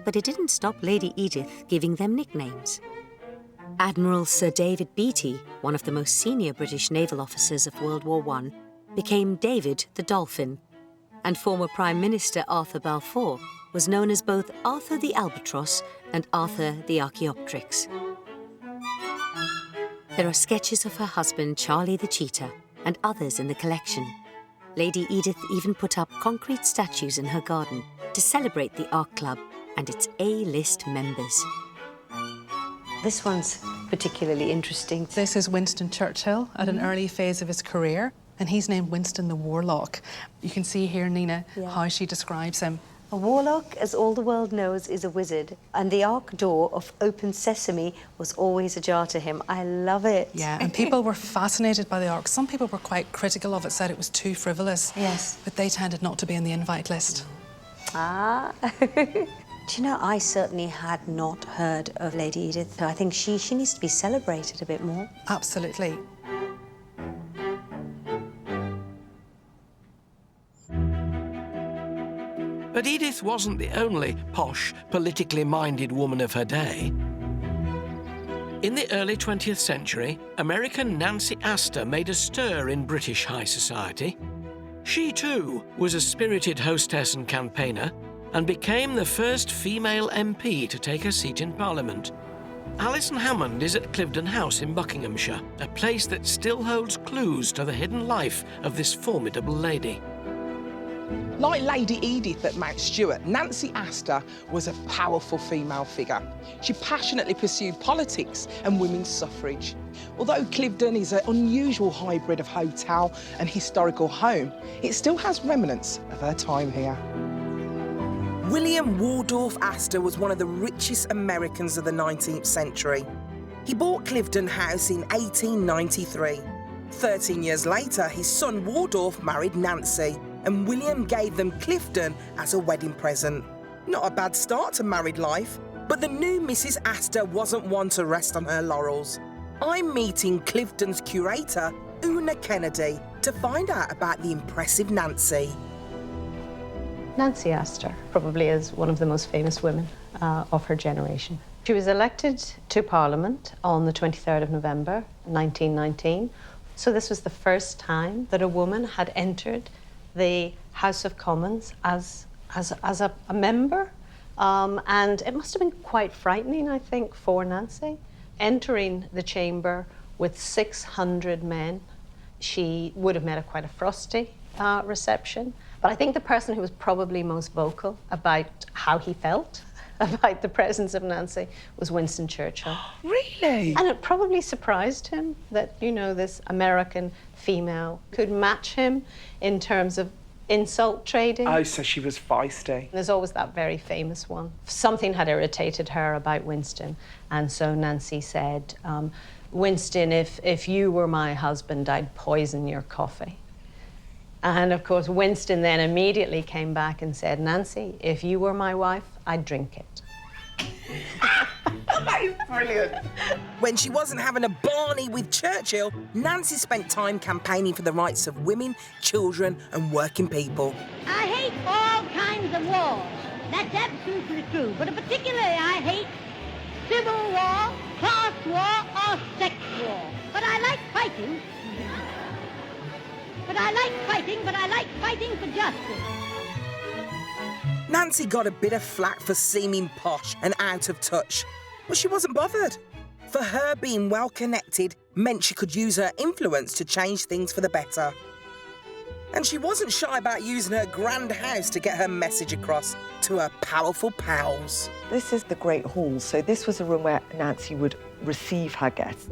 but it didn't stop Lady Edith giving them nicknames. Admiral Sir David Beatty, one of the most senior British naval officers of World War I, became David the Dolphin, and former Prime Minister Arthur Balfour was known as both Arthur the Albatross and Arthur the Archaeopteryx. There are sketches of her husband Charlie the Cheetah and others in the collection. Lady Edith even put up concrete statues in her garden to celebrate the Ark Club and its A-list members. This one's particularly interesting. This is Winston Churchill at an early phase of his career, and he's named Winston the Warlock. You can see here, Nina, how she describes him. A warlock, as all the world knows, is a wizard, and the Ark door of open sesame was always ajar to him. I love it. Yeah, and people were fascinated by the Ark. Some people were quite critical of it, said it was too frivolous. Yes. But they tended not to be in the invite list. Ah. Do you know, I certainly had not heard of Lady Edith. I think she needs to be celebrated a bit more. Absolutely. But Edith wasn't the only posh, politically minded woman of her day. In the early 20th century, American Nancy Astor made a stir in British high society. She, too, was a spirited hostess and campaigner, and became the first female MP to take a seat in Parliament. Alison Hammond is at Cliveden House in Buckinghamshire, a place that still holds clues to the hidden life of this formidable lady. Like Lady Edith at Mount Stuart, Nancy Astor was a powerful female figure. She passionately pursued politics and women's suffrage. Although Cliveden is an unusual hybrid of hotel and historical home, it still has remnants of her time here. William Waldorf Astor was one of the richest Americans of the 19th century. He bought Cliveden House in 1893. 13 years later, his son Waldorf married Nancy, and William gave them Clifton as a wedding present. Not a bad start to married life, but the new Mrs. Astor wasn't one to rest on her laurels. I'm meeting Clifton's curator, Una Kennedy, to find out about the impressive Nancy. Nancy Astor probably is one of the most famous women of her generation. She was elected to Parliament on the 23rd of November, 1919. So this was the first time that a woman had entered the House of Commons as a member. And it must have been quite frightening, I think, for Nancy. Entering the chamber with 600 men, she would have met quite a frosty reception. But I think the person who was probably most vocal about how he felt about the presence of Nancy was Winston Churchill. Really? And it probably surprised him that, you know, this American female could match him in terms of insult trading. Oh, so she was feisty. There's always that very famous one. Something had irritated her about Winston, and so Nancy said, Winston, if you were my husband, I'd poison your coffee. And of course, Winston then immediately came back and said, Nancy, if you were my wife, I'd drink it. That is brilliant. When she wasn't having a Barney with Churchill, Nancy spent time campaigning for the rights of women, children and working people. I hate all kinds of wars. That's absolutely true. But particularly I hate civil war, class war or sex war. But I like fighting. But I like fighting for justice. Nancy got a bit of flack for seeming posh and out of touch, but she wasn't bothered. For her, being well-connected meant she could use her influence to change things for the better. And she wasn't shy about using her grand house to get her message across to her powerful pals. This is the Great Hall, so this was a room where Nancy would receive her guests.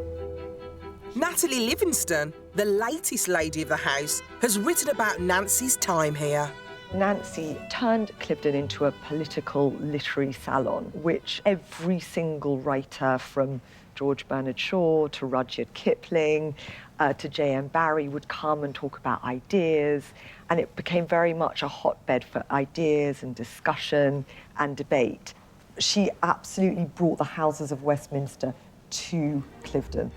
Natalie Livingston, the latest lady of the house, has written about Nancy's time here. Nancy turned Clifton into a political literary salon, which every single writer from George Bernard Shaw to Rudyard Kipling to J.M. Barrie would come and talk about ideas, and it became very much a hotbed for ideas and discussion and debate. She absolutely brought the houses of Westminster to Clifton.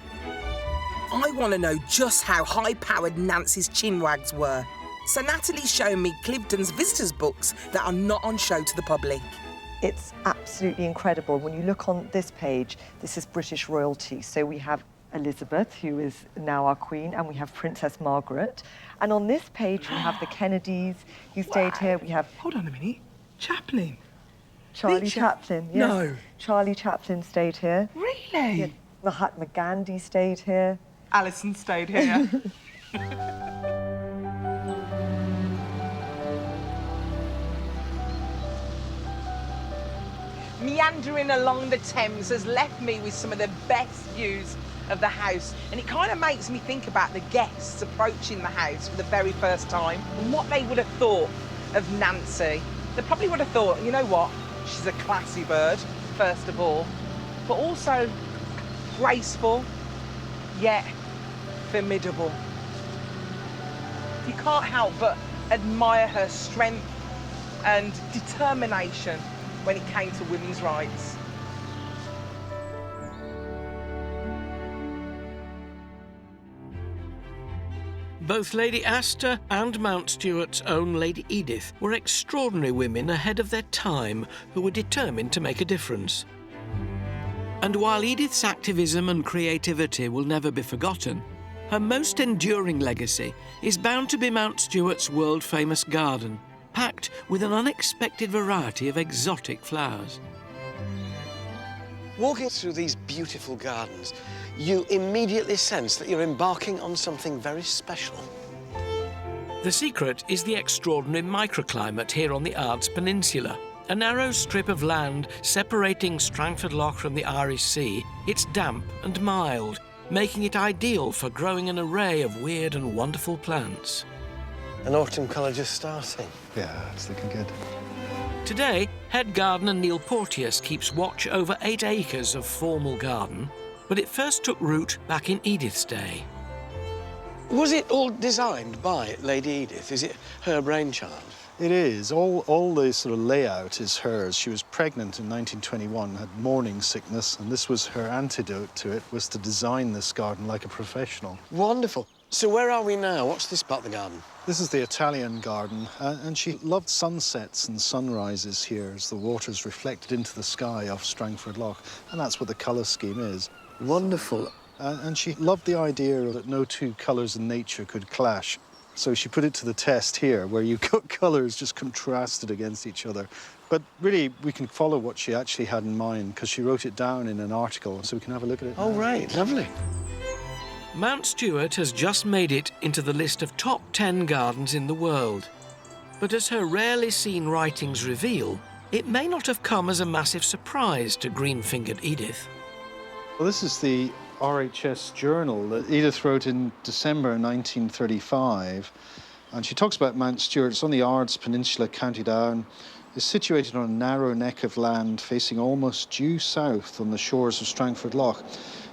I want to know just how high-powered Nancy's chinwags were. So Natalie's shown me Clifton's visitors' books that are not on show to the public. It's absolutely incredible. When you look on this page, this is British royalty. So we have Elizabeth, who is now our Queen, and we have Princess Margaret. And on this page, we have the Kennedys, who stayed here. We have... Hold on a minute. Chaplin. Charlie Chaplin, yes. No. Charlie Chaplin stayed here. Really? Yeah. Mahatma Gandhi stayed here. Alison stayed here. Meandering along the Thames has left me with some of the best views of the house, and it kind of makes me think about the guests approaching the house for the very first time and what they would have thought of Nancy. They probably would have thought, you know what, she's a classy bird, first of all, but also graceful, yet formidable. You can't help but admire her strength and determination when it came to women's rights. Both Lady Astor and Mount Stuart's own Lady Edith were extraordinary women ahead of their time who were determined to make a difference. And while Edith's activism and creativity will never be forgotten, her most enduring legacy is bound to be Mount Stuart's world-famous garden, packed with an unexpected variety of exotic flowers. Walking through these beautiful gardens, you immediately sense that you're embarking on something very special. The secret is the extraordinary microclimate here on the Ards Peninsula. A narrow strip of land separating Strangford Lough from the Irish Sea, it's damp and mild, making it ideal for growing an array of weird and wonderful plants. An autumn colour just starting. Yeah, it's looking good. Today, head gardener Neil Porteous keeps watch over 8 acres of formal garden, but it first took root back in Edith's day. Was it all designed by Lady Edith? Is it her brainchild? It is. All the sort of layout is hers. She was pregnant in 1921, had morning sickness, and this was her antidote to it, was to design this garden like a professional. Wonderful. So where are we now? What's this part of the garden? This is the Italian garden, and she loved sunsets and sunrises here as the water's reflected into the sky off Strangford Lough, and that's what the colour scheme is. Wonderful. And she loved the idea that no two colours in nature could clash. So she put it to the test here, where you've got colours just contrasted against each other. But really, we can follow what she actually had in mind, because she wrote it down in an article, so we can have a look at it. Oh, right, lovely. Mount Stuart has just made it into the list of top 10 gardens in the world. But as her rarely seen writings reveal, it may not have come as a massive surprise to green-fingered Edith. Well, this is the RHS journal that Edith wrote in December 1935, and she talks about Mount Stuart. It's on the Ards Peninsula, County Down. It's situated on a narrow neck of land facing almost due south on the shores of Strangford Lough.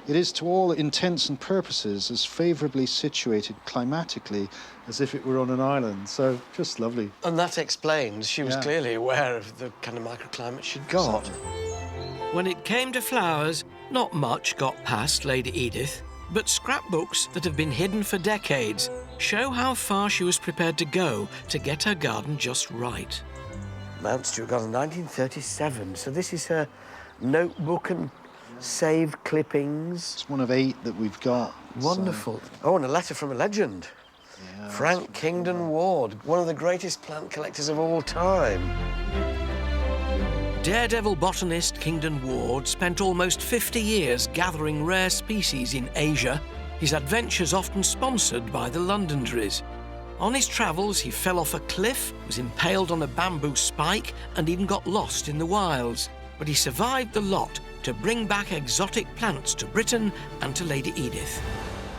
It is, to all intents and purposes, as favourably situated climatically as if it were on an island, so just lovely. And that explains she was clearly aware of the kind of microclimate she'd got. When it came to flowers, not much got past Lady Edith, but scrapbooks that have been hidden for decades show how far she was prepared to go to get her garden just right. Mount Stuart Garden, 1937, so this is her notebook and saved clippings. It's one of 8 that we've got. Wonderful. Oh, and a letter from a legend. Yeah, Frank Kingdon Ward, one of the greatest plant collectors of all time. Daredevil botanist Kingdon Ward spent almost 50 years gathering rare species in Asia, his adventures often sponsored by the Londonderries. On his travels, he fell off a cliff, was impaled on a bamboo spike, and even got lost in the wilds. But he survived the lot to bring back exotic plants to Britain and to Lady Edith.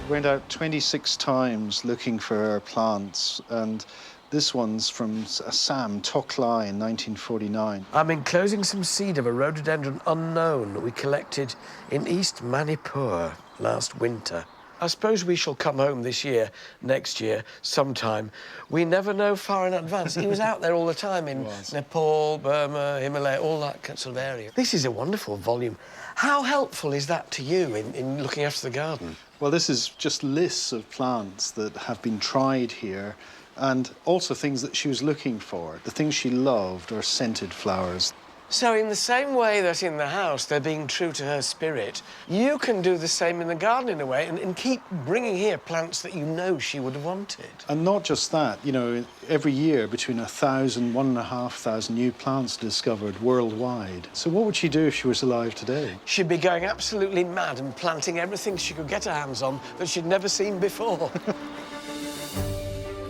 Went out 26 times looking for her plants, and this one's from Assam, Toklai, in 1949. I'm enclosing some seed of a rhododendron unknown that we collected in East Manipur last winter. I suppose we shall come home this year, next year, sometime. We never know far in advance. He was out there all the time in Nepal, Burma, Himalaya, all that sort of area. This is a wonderful volume. How helpful is that to you in looking after the garden? Well, this is just lists of plants that have been tried here, and also things that she was looking for. The things she loved are scented flowers. So in the same way that in the house they're being true to her spirit, you can do the same in the garden in a way and keep bringing here plants that you know she would have wanted. And not just that, you know, every year between 1,000, 1,500 new plants discovered worldwide. So what would she do if she was alive today? She'd be going absolutely mad and planting everything she could get her hands on that she'd never seen before.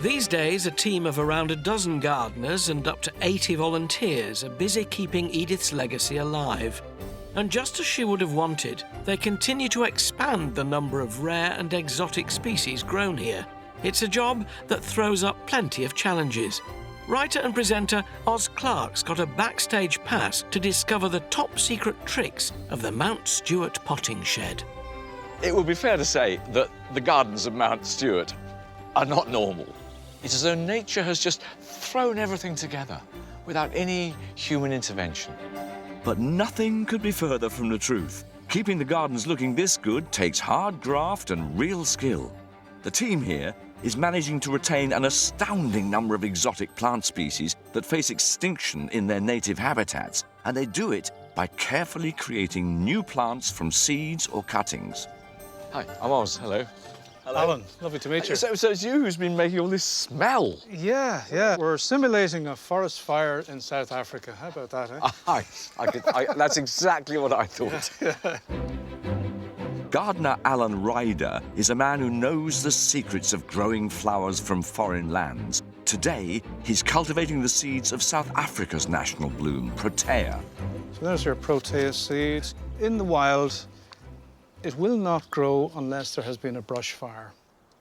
These days, a team of around a dozen gardeners and up to 80 volunteers are busy keeping Edith's legacy alive. And just as she would have wanted, they continue to expand the number of rare and exotic species grown here. It's a job that throws up plenty of challenges. Writer and presenter Oz Clark's got a backstage pass to discover the top-secret tricks of the Mount Stuart potting shed. It would be fair to say that the gardens of Mount Stuart are not normal. It's as though nature has just thrown everything together without any human intervention. But nothing could be further from the truth. Keeping the gardens looking this good takes hard graft and real skill. The team here is managing to retain an astounding number of exotic plant species that face extinction in their native habitats, and they do it by carefully creating new plants from seeds or cuttings. Hi, I'm Oz. Hello. Hello. Alan, lovely to meet you. So it's you who's been making all this smell? Yeah. We're simulating a forest fire in South Africa. How about that, eh? That's exactly what I thought. Gardener Alan Ryder is a man who knows the secrets of growing flowers from foreign lands. Today, he's cultivating the seeds of South Africa's national bloom, Protea. So there's your Protea seeds. In the wild, it will not grow unless there has been a brush fire.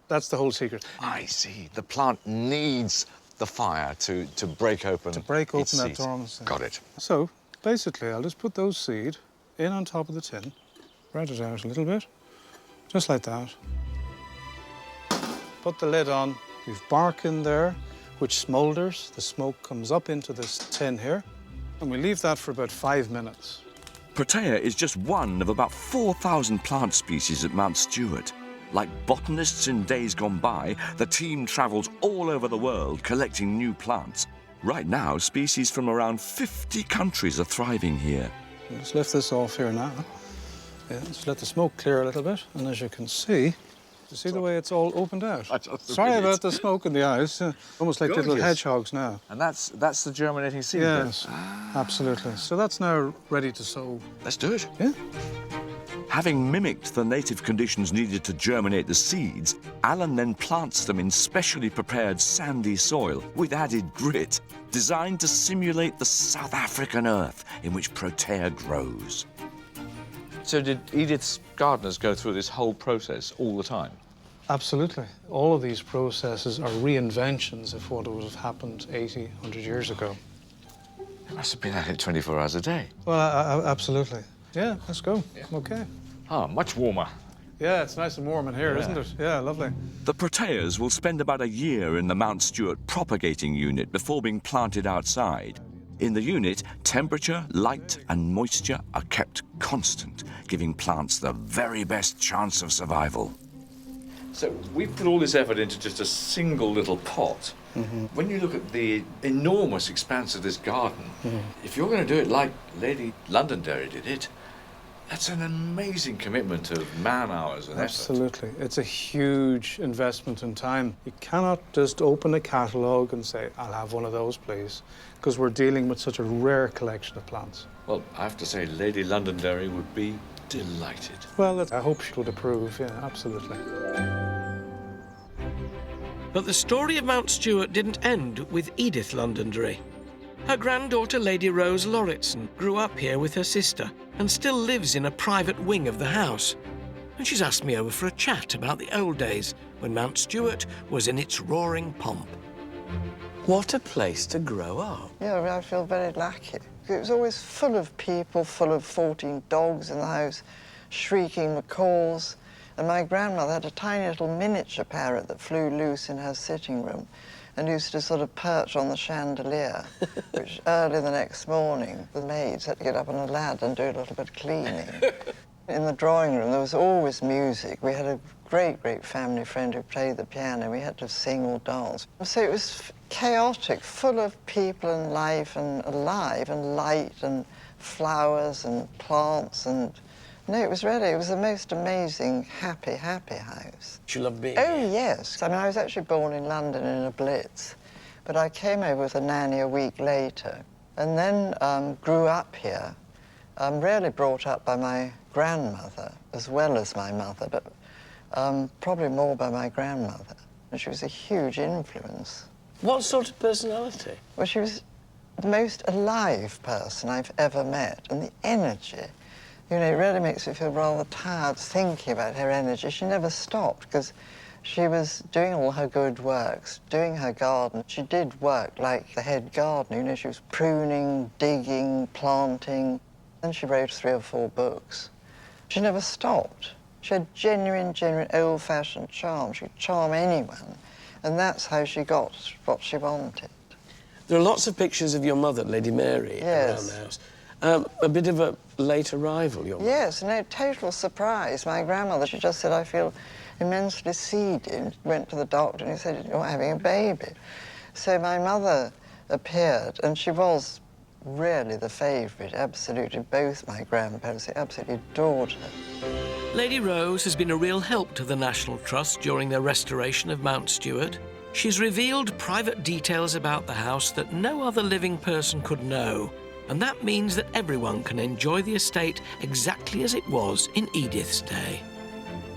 That's the whole secret. I see. The plant needs the fire to break open. To break open that seeds. dormancy. Got it. So basically, I'll just put those seed in on top of the tin, spread it out a little bit, just like that. put the lid on. We've bark in there, which smoulders. The smoke comes up into this tin here, and we leave that for about 5 minutes. Protea is just one of about 4,000 plant species at Mount Stewart. Like botanists in days gone by, the team travels all over the world collecting new plants. Right now, species from around 50 countries are thriving here. Let's lift this off here now. Yeah, let's let the smoke clear a little bit, and as you can see, you see the way it's all opened out. Sorry about the smoke in the eyes. Almost like little hedgehogs now. And that's the germinating seed. Yes, absolutely. So that's now ready to sow. Let's do it. Yeah. Having mimicked the native conditions needed to germinate the seeds, Alan then plants them in specially prepared sandy soil with added grit, designed to simulate the South African earth in which Protea grows. So did Edith's gardeners go through this whole process all the time? Absolutely. All of these processes are reinventions of what would have happened 80, 100 years ago. They must have been at it 24 hours a day. Well, absolutely. Yeah, let's go. Yeah. OK. Ah, much warmer. Yeah, it's nice and warm in here, isn't it? Yeah, lovely. The Proteas will spend about a year in the Mount Stewart propagating unit before being planted outside. In the unit, temperature, light and moisture are kept constant, giving plants the very best chance of survival. So we put all this effort into just a single little pot. Mm-hmm. When you look at the enormous expanse of this garden, if you're going to do it like Lady Londonderry did it, that's an amazing commitment of man-hours and Absolutely. It's a huge investment in time. You cannot just open a catalogue and say, I'll have one of those, please, because we're dealing with such a rare collection of plants. Well, I have to say, Lady Londonderry would be delighted. Well, I hope she would approve, yeah, absolutely. But the story of Mount Stewart didn't end with Edith Londonderry. Her granddaughter, Lady Rose Lauritsen, grew up here with her sister and still lives in a private wing of the house. And she's asked me over for a chat about the old days when Mount Stewart was in its roaring pomp. What a place to grow up. Yeah, I feel very lucky. It was always full of people, full of 14 dogs in the house, shrieking macaws. And my grandmother had a tiny little miniature parrot that flew loose in her sitting room and used to sort of perch on the chandelier, which early the next morning, the maids had to get up on a ladder and do a little bit of cleaning. In the drawing room, there was always music. We had a great, great family friend who played the piano. We had to sing or dance. So it was chaotic, full of people and life and alive and light and flowers and plants and... No, it was the most amazing, happy, happy house. She loved being Oh, here? yes. I mean, I was actually born in London in a blitz, but I came over with a nanny a week later and then grew up here, really brought up by my grandmother as well as my mother, but probably more by my grandmother. And she was a huge influence. What sort of personality? Well, she was the most alive person I've ever met, and the energy. You know, it really makes me feel rather tired thinking about her energy. She never stopped because she was doing all her good works, doing her garden. She did work like the head gardener. You know, she was pruning, digging, planting. Then she wrote 3 or 4 books. She never stopped. She had genuine, old-fashioned charm. She could charm anyone. And that's how she got what she wanted. There are lots of pictures of your mother, Lady Mary, around the house. A bit of a late arrival, your mother. Yes, no, total surprise. My grandmother, she just said, I feel immensely seedy. Went to the doctor and he said, you're having a baby. So my mother appeared and she was really the favourite, absolutely. Both my grandparents, they absolutely adored her. Lady Rose has been a real help to the National Trust during their restoration of Mount Stewart. She's revealed private details about the house that no other living person could know. And that means that everyone can enjoy the estate exactly as it was in Edith's day.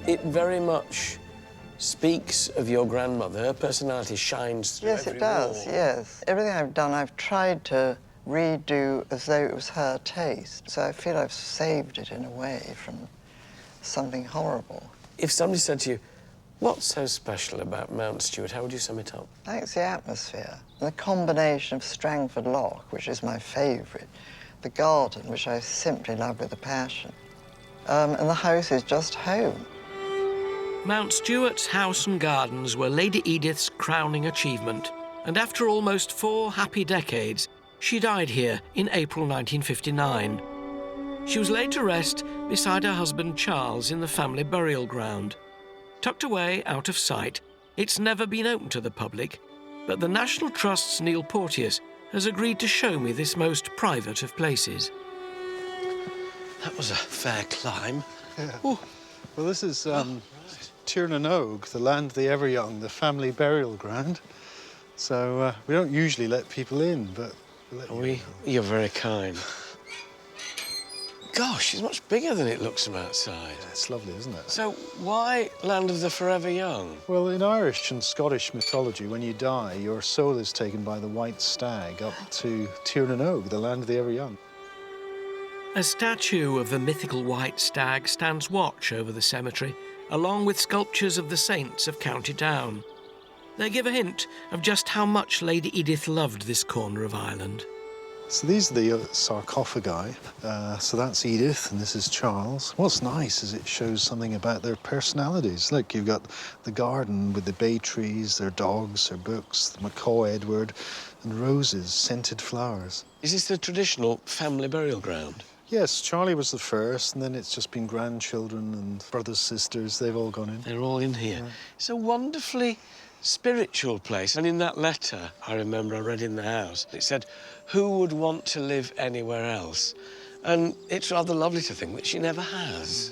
It very much speaks of your grandmother. Her personality shines through Yes, every it does, wall. yes. Everything I've done, I've tried to redo as though it was her taste. So I feel I've saved it in a way from something horrible. If somebody said to you, what's so special about Mount Stewart, how would you sum it up? I think it's the atmosphere. The combination of Strangford Loch, which is my favourite, the garden, which I simply love with a passion, and the house is just home. Mount Stuart's house and gardens were Lady Edith's crowning achievement, and after almost 4 happy decades, she died here in April 1959. She was laid to rest beside her husband Charles in the family burial ground. Tucked away out of sight, it's never been open to the public, but the National Trust's Neil Porteous has agreed to show me this most private of places. That was a fair climb. Yeah. Well, this is Tirnanog, the land of the ever young, the family burial ground. So we don't usually let people in, but You're very kind. Gosh, it's much bigger than it looks from outside. Yeah, it's lovely, isn't it? So why land of the forever young? Well, in Irish and Scottish mythology, when you die, your soul is taken by the white stag up to Tirnanog, the land of the ever young. A statue of the mythical white stag stands watch over the cemetery, along with sculptures of the saints of County Down. They give a hint of just how much Lady Edith loved this corner of Ireland. So these are the sarcophagi. So that's Edith and this is Charles. What's nice is it shows something about their personalities. Look, you've got the garden with the bay trees, their dogs, their books, the macaw Edward, and roses, scented flowers. Is this the traditional family burial ground? Yes, Charlie was the first, and then it's just been grandchildren and brothers, sisters. They've all gone in. They're all in here. Yeah. It's a wonderfully spiritual place. And in that letter, I remember I read in the house, it said, who would want to live anywhere else? And it's rather lovely to think that she never has.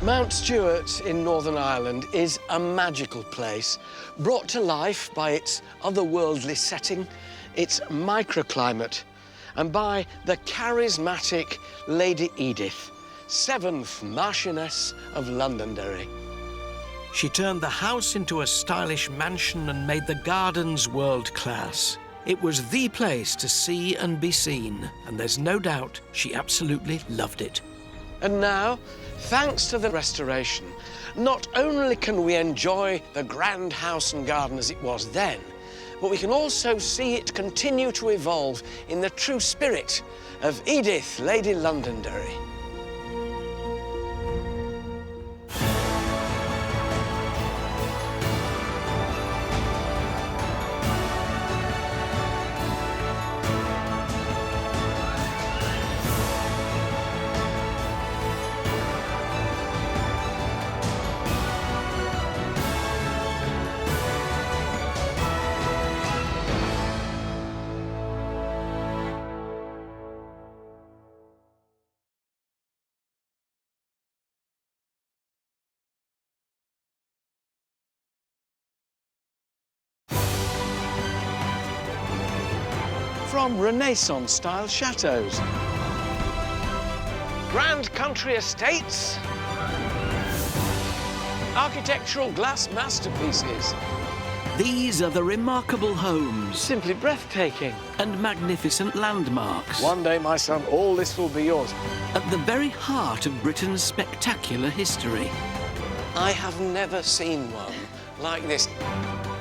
Mount Stuart in Northern Ireland is a magical place, brought to life by its otherworldly setting, its microclimate, and by the charismatic Lady Edith, 7th Marchioness of Londonderry. She turned the house into a stylish mansion and made the gardens world-class. It was the place to see and be seen, and there's no doubt she absolutely loved it. And now, thanks to the restoration, not only can we enjoy the grand house and garden as it was then, but we can also see it continue to evolve in the true spirit of Edith, Lady Londonderry. From Renaissance-style chateaux, grand country estates, architectural glass masterpieces. These are the remarkable homes. Simply breathtaking. And magnificent landmarks. One day, my son, all this will be yours. At the very heart of Britain's spectacular history. I have never seen one like this.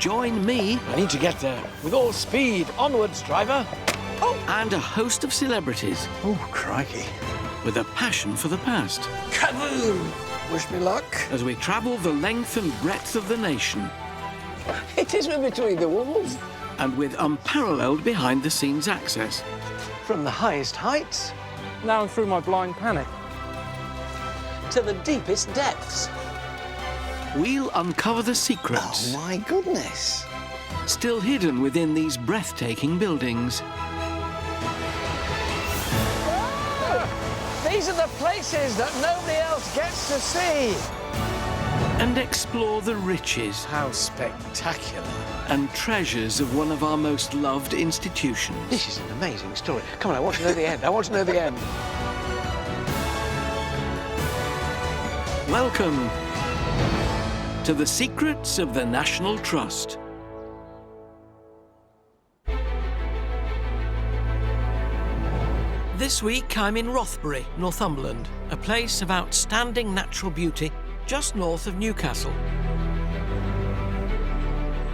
Join me. I need to get there. With all speed. Onwards, driver. Oh! And a host of celebrities. Oh, crikey. With a passion for the past. Kaboom! Wish me luck. As we travel the length and breadth of the nation. It is between the walls. And with unparalleled behind-the-scenes access. From the highest heights. Now through my blind panic. To the deepest depths. We'll uncover the secrets. Oh, my goodness. Still hidden within these breathtaking buildings. These are the places that nobody else gets to see. And explore the riches. How spectacular. And treasures of one of our most loved institutions. This is an amazing story. Come on, I want to know the end. I want to know the end. Welcome to the secrets of the National Trust. This week I'm in Rothbury, Northumberland, a place of outstanding natural beauty just north of Newcastle.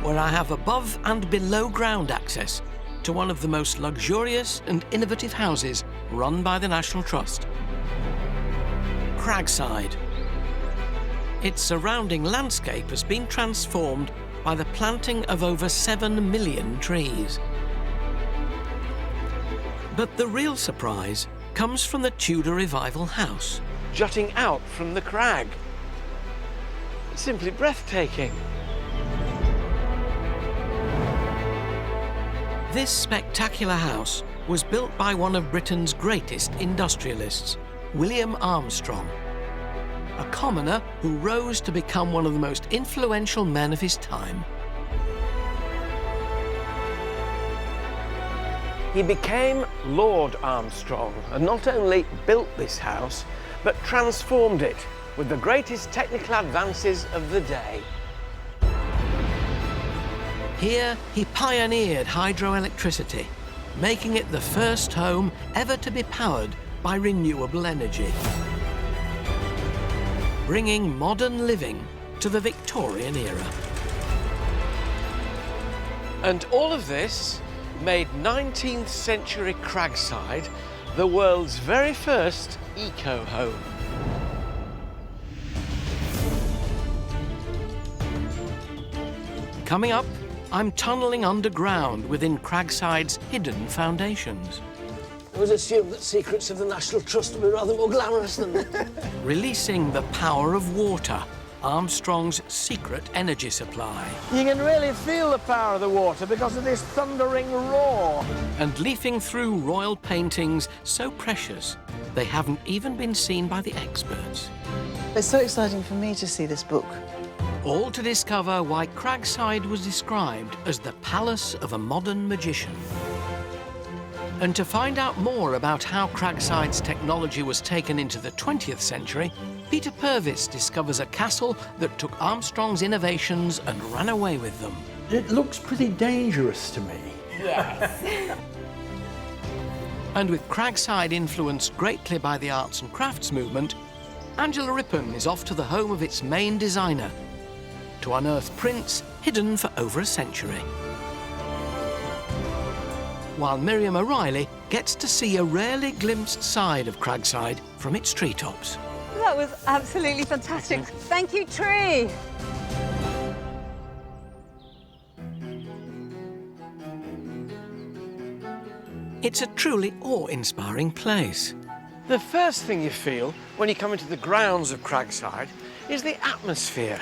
where I have above and below ground access to one of the most luxurious and innovative houses run by the National Trust. Cragside. Its surrounding landscape has been transformed by the planting of over 7 million trees. But the real surprise comes from the Tudor Revival house, jutting out from the crag. It's simply breathtaking. This spectacular house was built by one of Britain's greatest industrialists, William Armstrong, a commoner who rose to become one of the most influential men of his time. He became Lord Armstrong and not only built this house, but transformed it with the greatest technical advances of the day. Here, he pioneered hydroelectricity, making it the first home ever to be powered by renewable energy, bringing modern living to the Victorian era. And all of this made 19th century Cragside the world's very first eco-home. Coming up, I'm tunnelling underground within Cragside's hidden foundations. It was assumed that secrets of the National Trust would be rather more glamorous than this. Releasing the power of water, Armstrong's secret energy supply. You can really feel the power of the water because of this thundering roar. And leafing through royal paintings so precious they haven't even been seen by the experts. It's so exciting for me to see this book. All to discover why Cragside was described as the palace of a modern magician. And to find out more about how Cragside's technology was taken into the 20th century, Peter Purvis discovers a castle that took Armstrong's innovations and ran away with them. It looks pretty dangerous to me. Yes. And with Cragside influenced greatly by the arts and crafts movement, Angela Rippon is off to the home of its main designer to unearth prints hidden for over a century. While Miriam O'Reilly gets to see a rarely glimpsed side of Cragside from its treetops. That was absolutely fantastic. Thank you, Tree. It's a truly awe-inspiring place. The first thing you feel when you come into the grounds of Cragside is the atmosphere.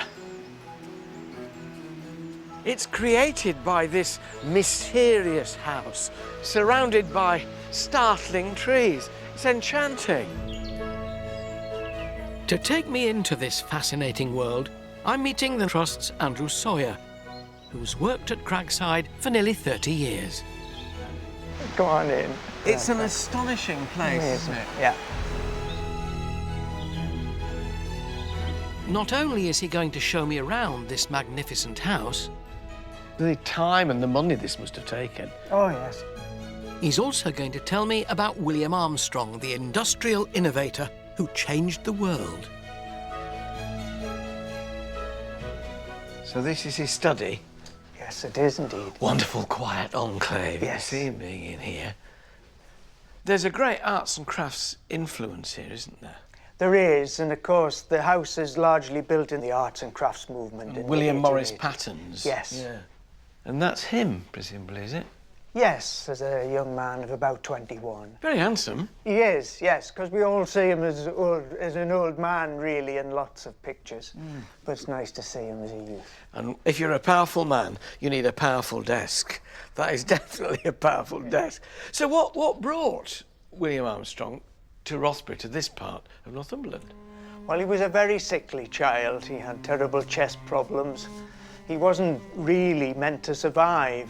It's created by this mysterious house, surrounded by startling trees. It's enchanting. To take me into this fascinating world, I'm meeting the Trust's Andrew Sawyer, who's worked at Cragside for nearly 30 years. Go on in. It's an astonishing place, isn't it? Yeah. Not only is he going to show me around this magnificent house, the time and the money this must have taken. Oh, yes. He's also going to tell me about William Armstrong, the industrial innovator who changed the world. So this is his study? Yes, it is indeed. Wonderful, quiet enclave. Yes. You see him being in here. There's a great arts and crafts influence here, isn't there? There is, and of course, the house is largely built in the arts and crafts movement. In William the Morris 1880s. patterns. Yes. Yeah. And that's him, presumably, is it? Yes, as a young man of about 21. Very handsome. He is, yes, because we all see him as an old man, really, in lots of pictures. But it's nice to see him as a youth. And if you're a powerful man, you need a powerful desk. That is definitely a powerful desk. So what brought William Armstrong to Rothbury, to this part of Northumberland? Well, he was a very sickly child. He had terrible chest problems. He wasn't really meant to survive.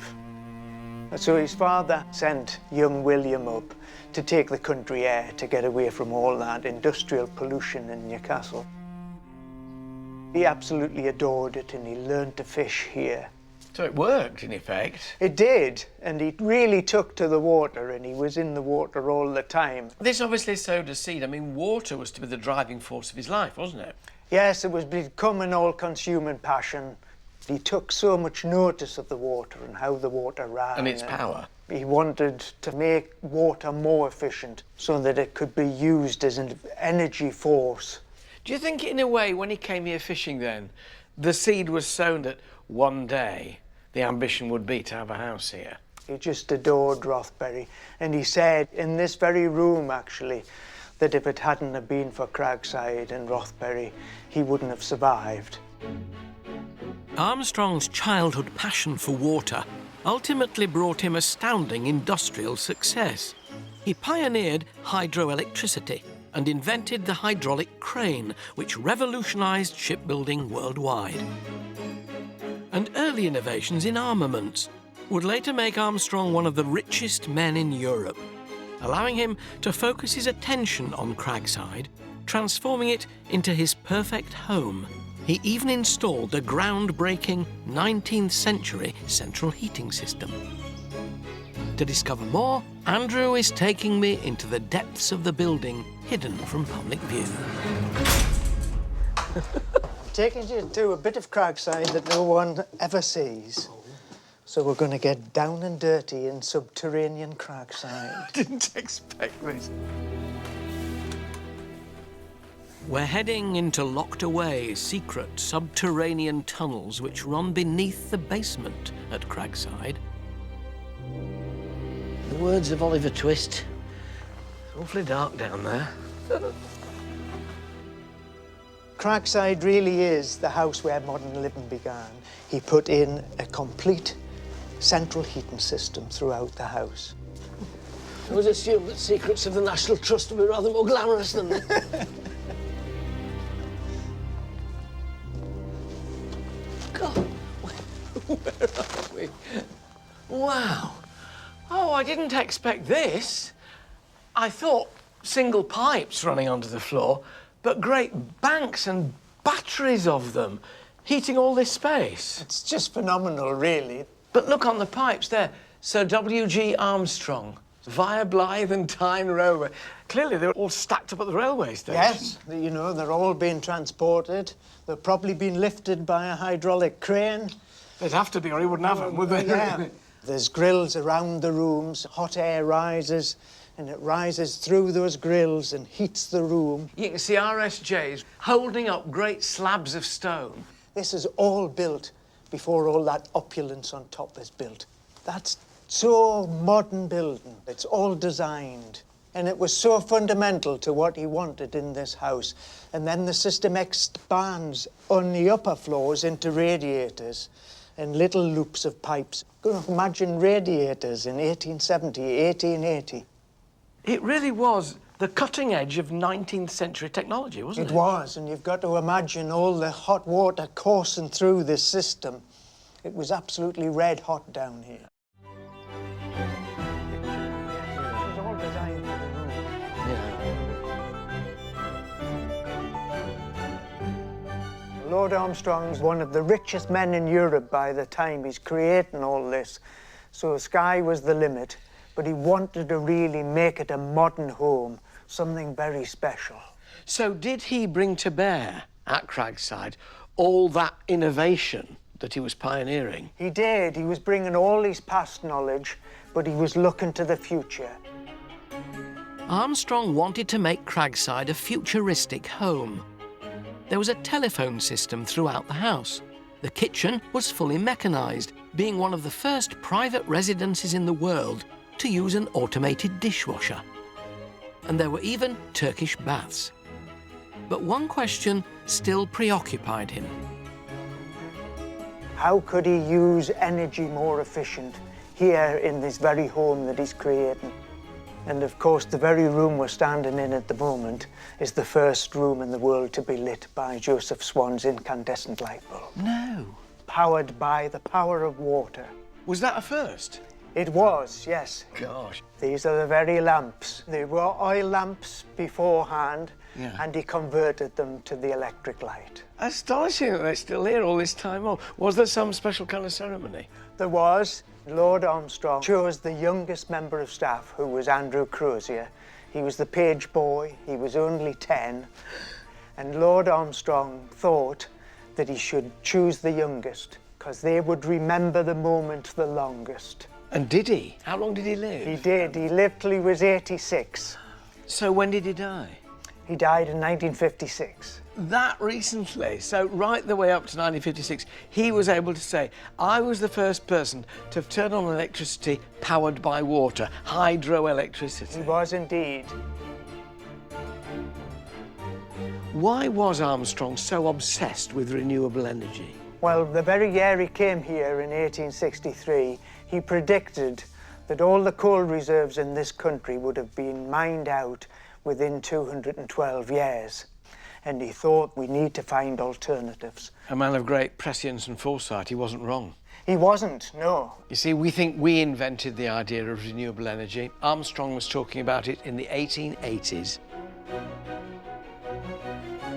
So his father sent young William up to take the country air, to get away from all that industrial pollution in Newcastle. He absolutely adored it, and he learned to fish here. So it worked, in effect? It did, and he really took to the water, and he was in the water all the time. This obviously sowed a seed. I mean, water was to be the driving force of his life, wasn't it? Yes, it was become an all-consuming passion. He took so much notice of the water and how the water ran. And its power. He wanted to make water more efficient so that it could be used as an energy force. Do you think, in a way, when he came here fishing then, the seed was sown that one day the ambition would be to have a house here? He just adored Rothbury. And he said, in this very room, actually, that if it hadn't have been for Cragside and Rothbury, he wouldn't have survived. Armstrong's childhood passion for water ultimately brought him astounding industrial success. He pioneered hydroelectricity and invented the hydraulic crane, which revolutionized shipbuilding worldwide. And early innovations in armaments would later make Armstrong one of the richest men in Europe, allowing him to focus his attention on Cragside, transforming it into his perfect home. He even installed a groundbreaking 19th century central heating system. To discover more, Andrew is taking me into the depths of the building hidden from public view. Taking you to a bit of Cragside that no one ever sees. So we're going to get down and dirty in subterranean Cragside. Didn't expect this. We're heading into locked-away, secret, subterranean tunnels which run beneath the basement at Cragside. The words of Oliver Twist. It's awfully dark down there. Cragside really is the house where modern living began. He put in a complete central heating system throughout the house. I would assume that secrets of the National Trust would be rather more glamorous than that. God, where are we? Wow. Oh, I didn't expect this. I thought single pipes running onto the floor, but great banks and batteries of them heating all this space. It's just phenomenal, really. But look on the pipes there. Sir W.G. Armstrong, via Blythe and Tyne Railway. Clearly, they're all stacked up at the railway station. Yes, you know, they're all being transported. They're probably being lifted by a hydraulic crane. They'd have to be, or he wouldn't have them, would they? Yeah. There's grills around the rooms. Hot air rises, and it rises through those grills and heats the room. You can see RSJs holding up great slabs of stone. This is all built before all that opulence on top is built. That's so modern building. It's all designed. And it was so fundamental to what he wanted in this house. And then the system expands on the upper floors into radiators and little loops of pipes. Imagine radiators in 1870, 1880. It really was the cutting edge of 19th century technology, wasn't it? It was, and you've got to imagine all the hot water coursing through this system. It was absolutely red hot down here. It was all designed for the room. Yeah. Lord Armstrong's one of the richest men in Europe by the time he's creating all this. So sky was the limit, but he wanted to really make it a modern home, something very special. So did he bring to bear at Cragside all that innovation that he was pioneering? He did. He was bringing all his past knowledge, but he was looking to the future. Armstrong wanted to make Cragside a futuristic home. There was a telephone system throughout the house. The kitchen was fully mechanised, being one of the first private residences in the world to use an automated dishwasher. And there were even Turkish baths. But one question still preoccupied him. How could he use energy more efficient here in this very home that he's creating? And of course, the very room we're standing in at the moment is the first room in the world to be lit by Joseph Swan's incandescent light bulb. No. Powered by the power of water. Was that a first? It was, yes. Gosh. These are the very lamps. They were oil lamps beforehand, Yeah. and he converted them to the electric light. Astonishing that they're still here all this time on. Was there some special kind of ceremony? There was. Lord Armstrong chose the youngest member of staff, who was Andrew Crozier. He was the page boy. He was only 10. And Lord Armstrong thought that he should choose the youngest because they would remember the moment the longest. And did he? How long did he live? He did. He lived till he was 86. So when did he die? He died in 1956. That recently, so right the way up to 1956, he was able to say, I was the first person to have turned on electricity powered by water, hydroelectricity. He was indeed. Why was Armstrong so obsessed with renewable energy? Well, the very year he came here in 1863, he predicted that all the coal reserves in this country would have been mined out within 212 years. And he thought we need to find alternatives. A man of great prescience and foresight, he wasn't wrong. He wasn't, no. You see, we think we invented the idea of renewable energy. Armstrong was talking about it in the 1880s.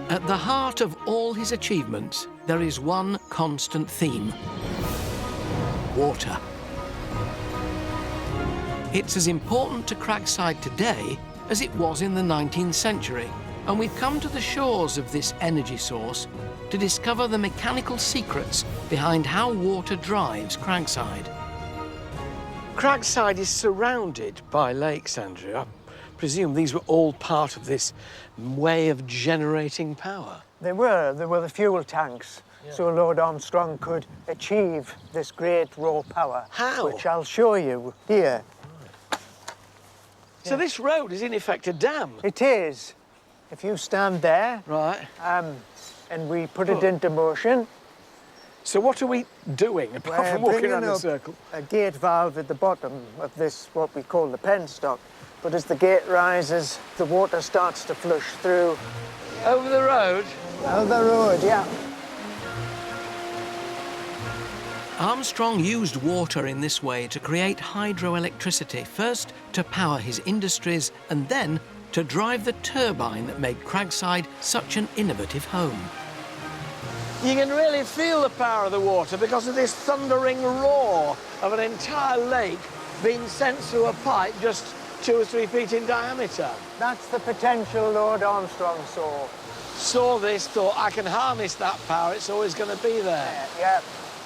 At the heart of all his achievements, there is one constant theme: water. It's as important to Cragside today as it was in the 19th century, and we've come to the shores of this energy source to discover the mechanical secrets behind how water drives Cragside. Cragside is surrounded by lakes, Andrew. I presume these were all part of this way of generating power. There were the fuel tanks, so Lord Armstrong could achieve this great raw power. How? Which I'll show you here. So this road is in effect a dam? It is. If you stand there, right, and we put it into motion. So what are we doing apart from walking around in a circle? A gate valve at the bottom of this, what we call the penstock. But as the gate rises, the water starts to flush through. Over the road? Over the road, yeah. Armstrong used water in this way to create hydroelectricity, first to power his industries and then to drive the turbine that made Cragside such an innovative home. You can really feel the power of the water because of this thundering roar of an entire lake being sent through a pipe just 2 or 3 feet in diameter. That's the potential Lord Armstrong saw. Saw this, thought, I can harness that power, it's always going to be there. Yeah,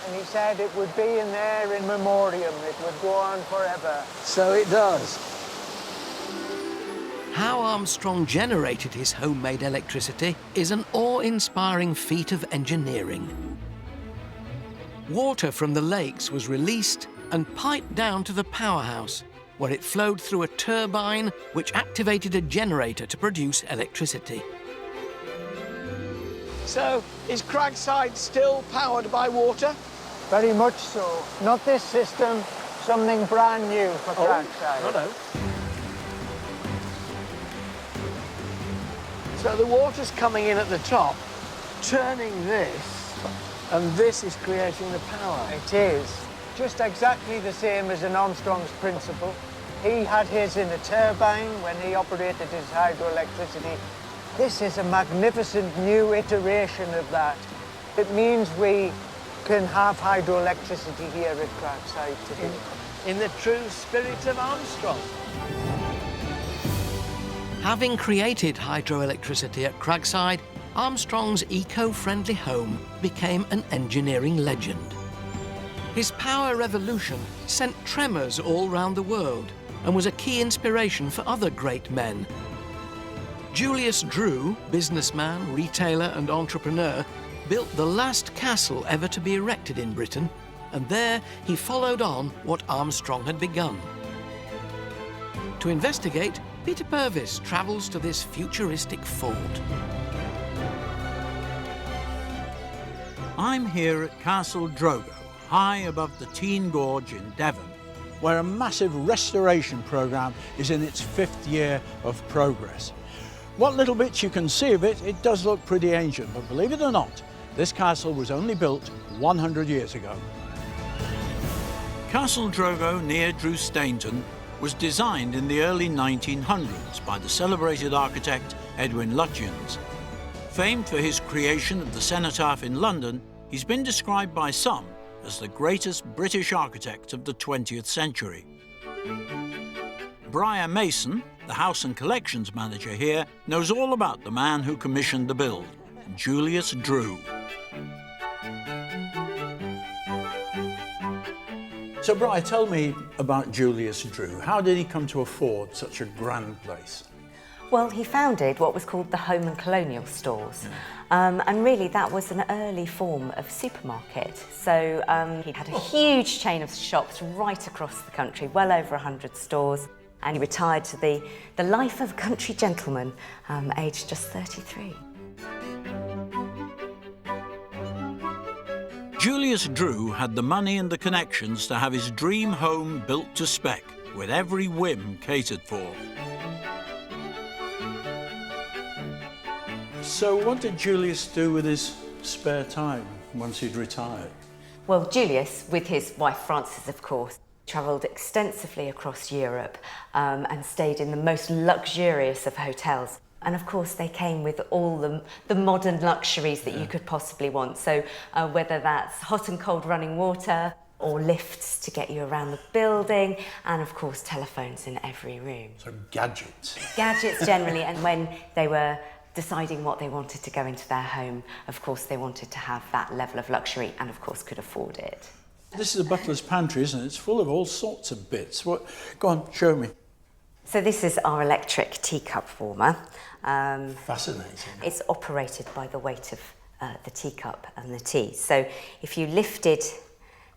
and he said it would be in there in memoriam, it would go on forever. So it does. How Armstrong generated his homemade electricity is an awe-inspiring feat of engineering. Water from the lakes was released and piped down to the powerhouse, where it flowed through a turbine which activated a generator to produce electricity. So, is Cragside still powered by water? Very much so. Not this system, something brand new for Cragside. Hello. So the water's coming in at the top, turning this, and this is creating the power. It is. Just exactly the same as in Armstrong's principle. He had his in a turbine when he operated his hydroelectricity. This is a magnificent new iteration of that. It means we can have hydroelectricity here at Cragside today. In the true spirit of Armstrong. Having created hydroelectricity at Cragside, Armstrong's eco-friendly home became an engineering legend. His power revolution sent tremors all round the world and was a key inspiration for other great men. Julius Drew, businessman, retailer and entrepreneur, built the last castle ever to be erected in Britain, and there he followed on what Armstrong had begun. To investigate, Peter Purvis travels to this futuristic fort. I'm here at Castle Drogo, high above the Tean Gorge in Devon, where a massive restoration programme is in its 5th year of progress. What little bits you can see of it, it does look pretty ancient, but believe it or not, this castle was only built 100 years ago. Castle Drogo near Drew Stainton was designed in the early 1900s by the celebrated architect Edwin Lutyens. Famed for his creation of the Cenotaph in London, he's been described by some as the greatest British architect of the 20th century. Briar Mason, the House and Collections manager here, knows all about the man who commissioned the build, Julius Drew. So, Bri, tell me about Julius Drew. How did he come to afford such a grand place? Well, he founded what was called the Home and Colonial Stores. And really that was an early form of supermarket. So he had a huge chain of shops right across the country, well over 100 stores. And he retired to the life of a country gentleman, aged just 33. Julius Drew had the money and the connections to have his dream home built to spec, with every whim catered for. So what did Julius do with his spare time once he'd retired? Well, Julius, with his wife Frances, of course, travelled extensively across Europe and stayed in the most luxurious of hotels. And of course, they came with all the modern luxuries that you could possibly want. So whether that's hot and cold running water, or lifts to get you around the building, and of course, telephones in every room. So gadgets. Gadgets generally, and when they were deciding what they wanted to go into their home, of course, they wanted to have that level of luxury and, of course, could afford it. This is a butler's pantry, isn't it? It's full of all sorts of bits. Go on, show me. So this is our electric teacup warmer. Fascinating. It's operated by the weight of the teacup and the tea. So if you lifted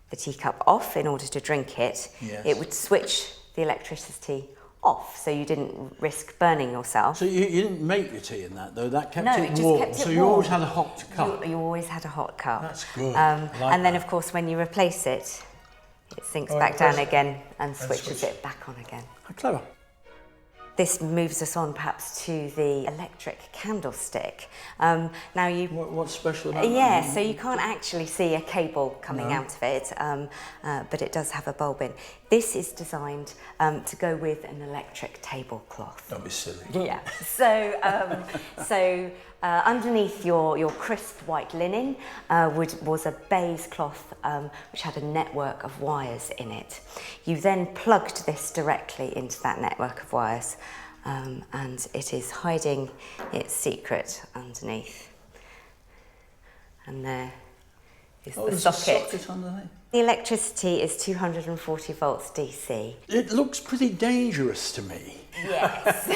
the teacup off in order to drink it, yes, it would switch the electricity off, so you didn't risk burning yourself. So you didn't make your tea in that, though? That kept No, it just warm? kept it So you warm. always had a hot cup? You always had a hot cup. That's good. And then, of course, when you replace it, it sinks back down again and switches it back on again. How clever. This moves us on perhaps to the electric candlestick. Now you... What's special about that? Yeah, so you can't actually see a cable coming No. out of it, but it does have a bulb in. This is designed to go with an electric tablecloth. Don't be silly. Yeah. So underneath your crisp white linen was a baize cloth which had a network of wires in it. You then plugged this directly into that network of wires, and it is hiding its secret underneath. And there is the there's socket. a socket underneath. The electricity is 240 volts DC. It looks pretty dangerous to me. Yes.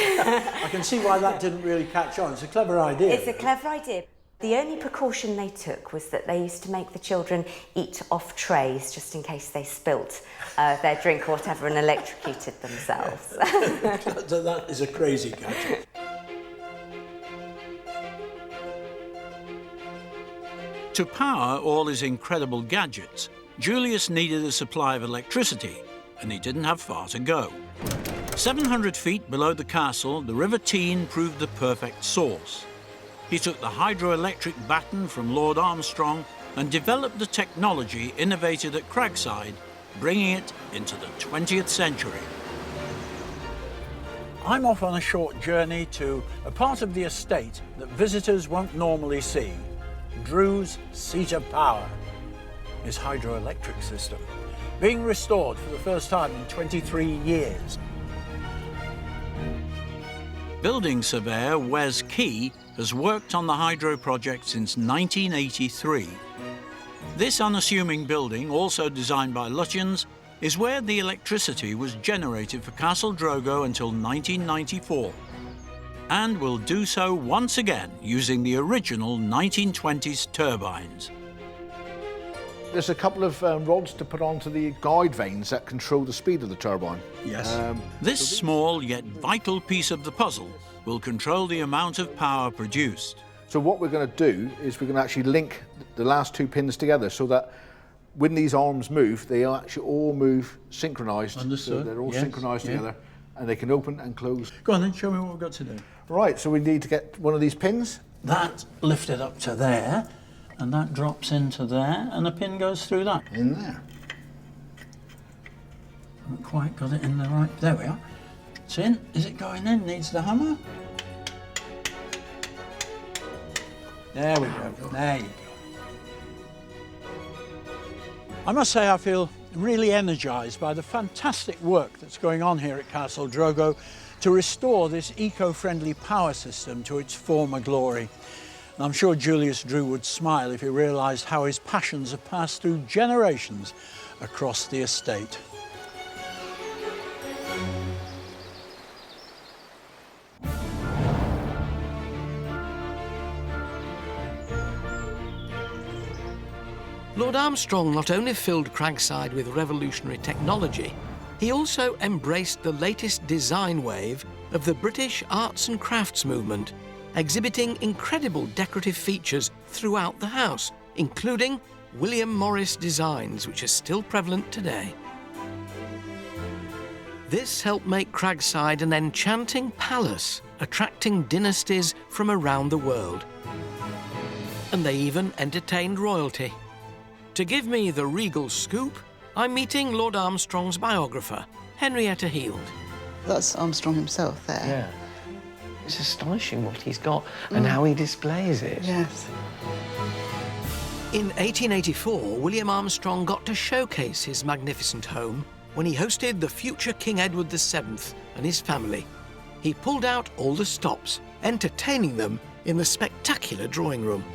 I can see why that didn't really catch on. It's a clever idea. It's a clever idea. The only precaution they took was that they used to make the children eat off trays just in case they spilt their drink or whatever and electrocuted themselves. That is a crazy gadget. To power all his incredible gadgets, Julius needed a supply of electricity, and he didn't have far to go. 700 feet below the castle, the River Tean proved the perfect source. He took the hydroelectric baton from Lord Armstrong and developed the technology innovated at Cragside, bringing it into the 20th century. I'm off on a short journey to a part of the estate that visitors won't normally see. Drew's seat of power, his hydroelectric system, being restored for the first time in 23 years. Building surveyor Wes Key has worked on the hydro project since 1983. This unassuming building, also designed by Lutyens, is where the electricity was generated for Castle Drogo until 1994, and will do so once again using the original 1920s turbines. There's a couple of rods to put onto the guide vanes that control the speed of the turbine. Yes. This small yet vital piece of the puzzle will control the amount of power produced. So what we're going to do is we're going to actually link the last two pins together so that when these arms move, they actually all move synchronised. Understood. So they're all Yes, synchronised yeah. together, and they can open and close. Go on then, show me what we've got to do. Right, so we need to get one of these pins. That lifted up to there, and that drops into there, and the pin goes through that. In there. Haven't quite got it in the right... There we are. It's in. Is it going in? Needs the hammer. There we go. There you go. I must say I feel really energised by the fantastic work that's going on here at Castle Drogo to restore this eco-friendly power system to its former glory. And I'm sure Julius Drew would smile if he realised how his passions have passed through generations across the estate. Lord Armstrong not only filled Cragside with revolutionary technology, he also embraced the latest design wave of the British arts and crafts movement, exhibiting incredible decorative features throughout the house, including William Morris designs, which are still prevalent today. This helped make Cragside an enchanting palace, attracting dynasties from around the world. And they even entertained royalty. To give me the regal scoop, I'm meeting Lord Armstrong's biographer, Henrietta Heald. That's Armstrong himself there. Yeah. It's astonishing what he's got and how he displays it. Yes. In 1884, William Armstrong got to showcase his magnificent home when he hosted the future King Edward VII and his family. He pulled out all the stops, entertaining them in the spectacular drawing room.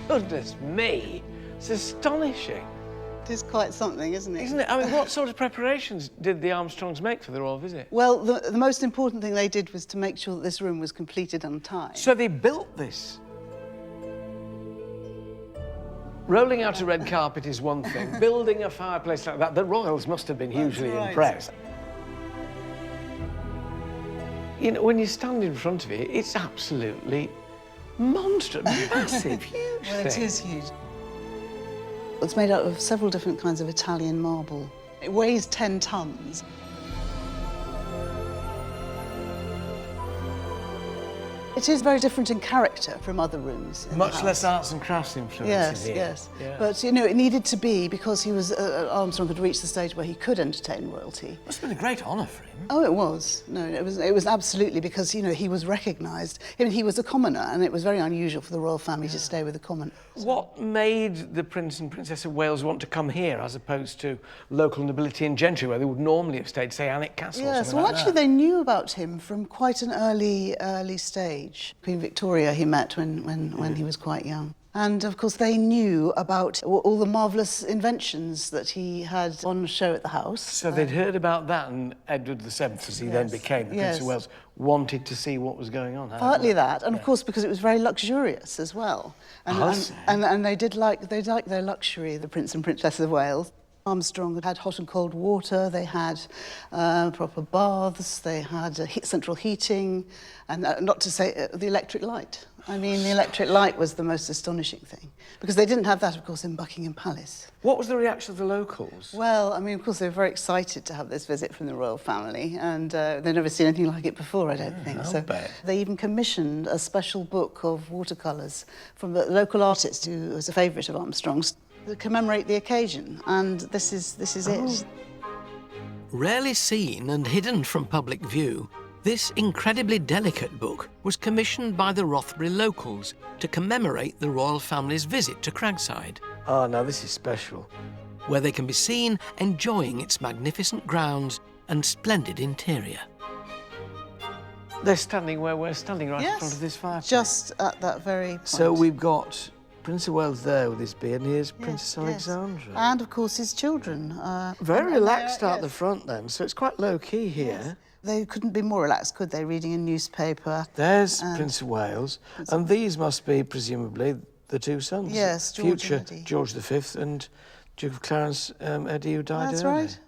Goodness me, it's astonishing. It is quite something, isn't it? Isn't it? I mean, what sort of preparations did the Armstrongs make for the royal visit? Well, the most important thing they did was to make sure that this room was completed on time. So they built this. Rolling out a red carpet is one thing. Building a fireplace like that, the royals must have been hugely impressed. You know, when you stand in front of it, it's absolutely monstrous, massive, huge Well, it thing. is huge. It's made out of several different kinds of Italian marble. It weighs 10 tons. It is very different in character from other rooms in the Much house. less arts and crafts influence Yes, in here. yes. Yeah. But, you know, it needed to be because he was, Armstrong had reached the stage where he could entertain royalty. Must have been a great honour for him. Oh, it was. No, it was absolutely because, you know, he was recognised. I mean, he was a commoner, and it was very unusual for the royal family to stay with a commoner. What made the Prince and Princess of Wales want to come here as opposed to local nobility and gentry where they would normally have stayed, say, Alnwick Castle or Yes, something well, like actually, that? they knew about him from quite an early stage. Queen Victoria he met when he was quite young. And, of course, they knew about all the marvellous inventions that he had on show at the house. So they'd heard about that, and Edward VII, as he then became the Prince of Wales, wanted to see what was going on. Partly that, and of course because it was very luxurious as well. And they liked their luxury, the Prince and Princess of Wales. Armstrong had hot and cold water, they had proper baths, they had central heating, and not to say the electric light. I mean, the electric light was the most astonishing thing, because they didn't have that, of course, in Buckingham Palace. What was the reaction of the locals? Well, I mean, of course, they were very excited to have this visit from the royal family, and they'd never seen anything like it before, I don't think. I'll So bet. they even commissioned a special book of watercolours from the local artist who was a favourite of Armstrong's to commemorate the occasion, and this is it. Rarely seen and hidden from public view, this incredibly delicate book was commissioned by the Rothbury locals to commemorate the royal family's visit to Cragside. Oh, now this is special. Where they can be seen enjoying its magnificent grounds and splendid interior. They're standing where we're standing, right in Yes, front of this fireplace. just at that very point. So we've got Prince of Wales there with his beard, and here's Princess Alexandra. And, of course, his children. Very relaxed out the front then, so it's quite low-key here. They couldn't be more relaxed, could they, reading a newspaper? There's Prince of Wales, and these must be, presumably, the two sons. Yes, George and Future Eddie. George V and Duke of Clarence, Eddie, who died That's early. right.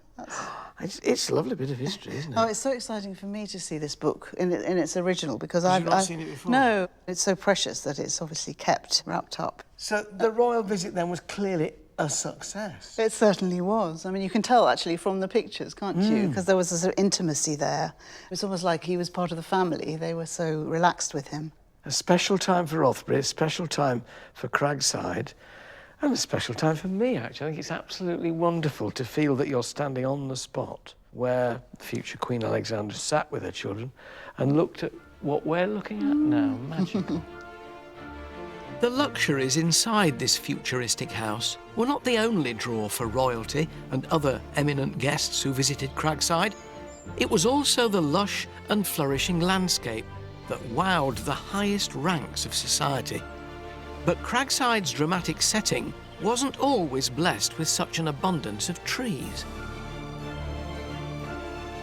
It's a lovely bit of history, isn't it? Oh, it's so exciting for me to see this book in its original, because You've not seen it before? No, it's so precious that it's obviously kept wrapped up. So the royal visit then was clearly a success. It certainly was. I mean, you can tell actually from the pictures, can't you? Because there was a sort of intimacy there. It's almost like he was part of the family. They were so relaxed with him. A special time for Rothbury, a special time for Cragside, and a special time for me, actually. I think it's absolutely wonderful to feel that you're standing on the spot where future Queen Alexandra sat with her children and looked at what we're looking at now. Magical. The luxuries inside this futuristic house were not the only draw for royalty and other eminent guests who visited Cragside. It was also the lush and flourishing landscape that wowed the highest ranks of society. But Cragside's dramatic setting wasn't always blessed with such an abundance of trees.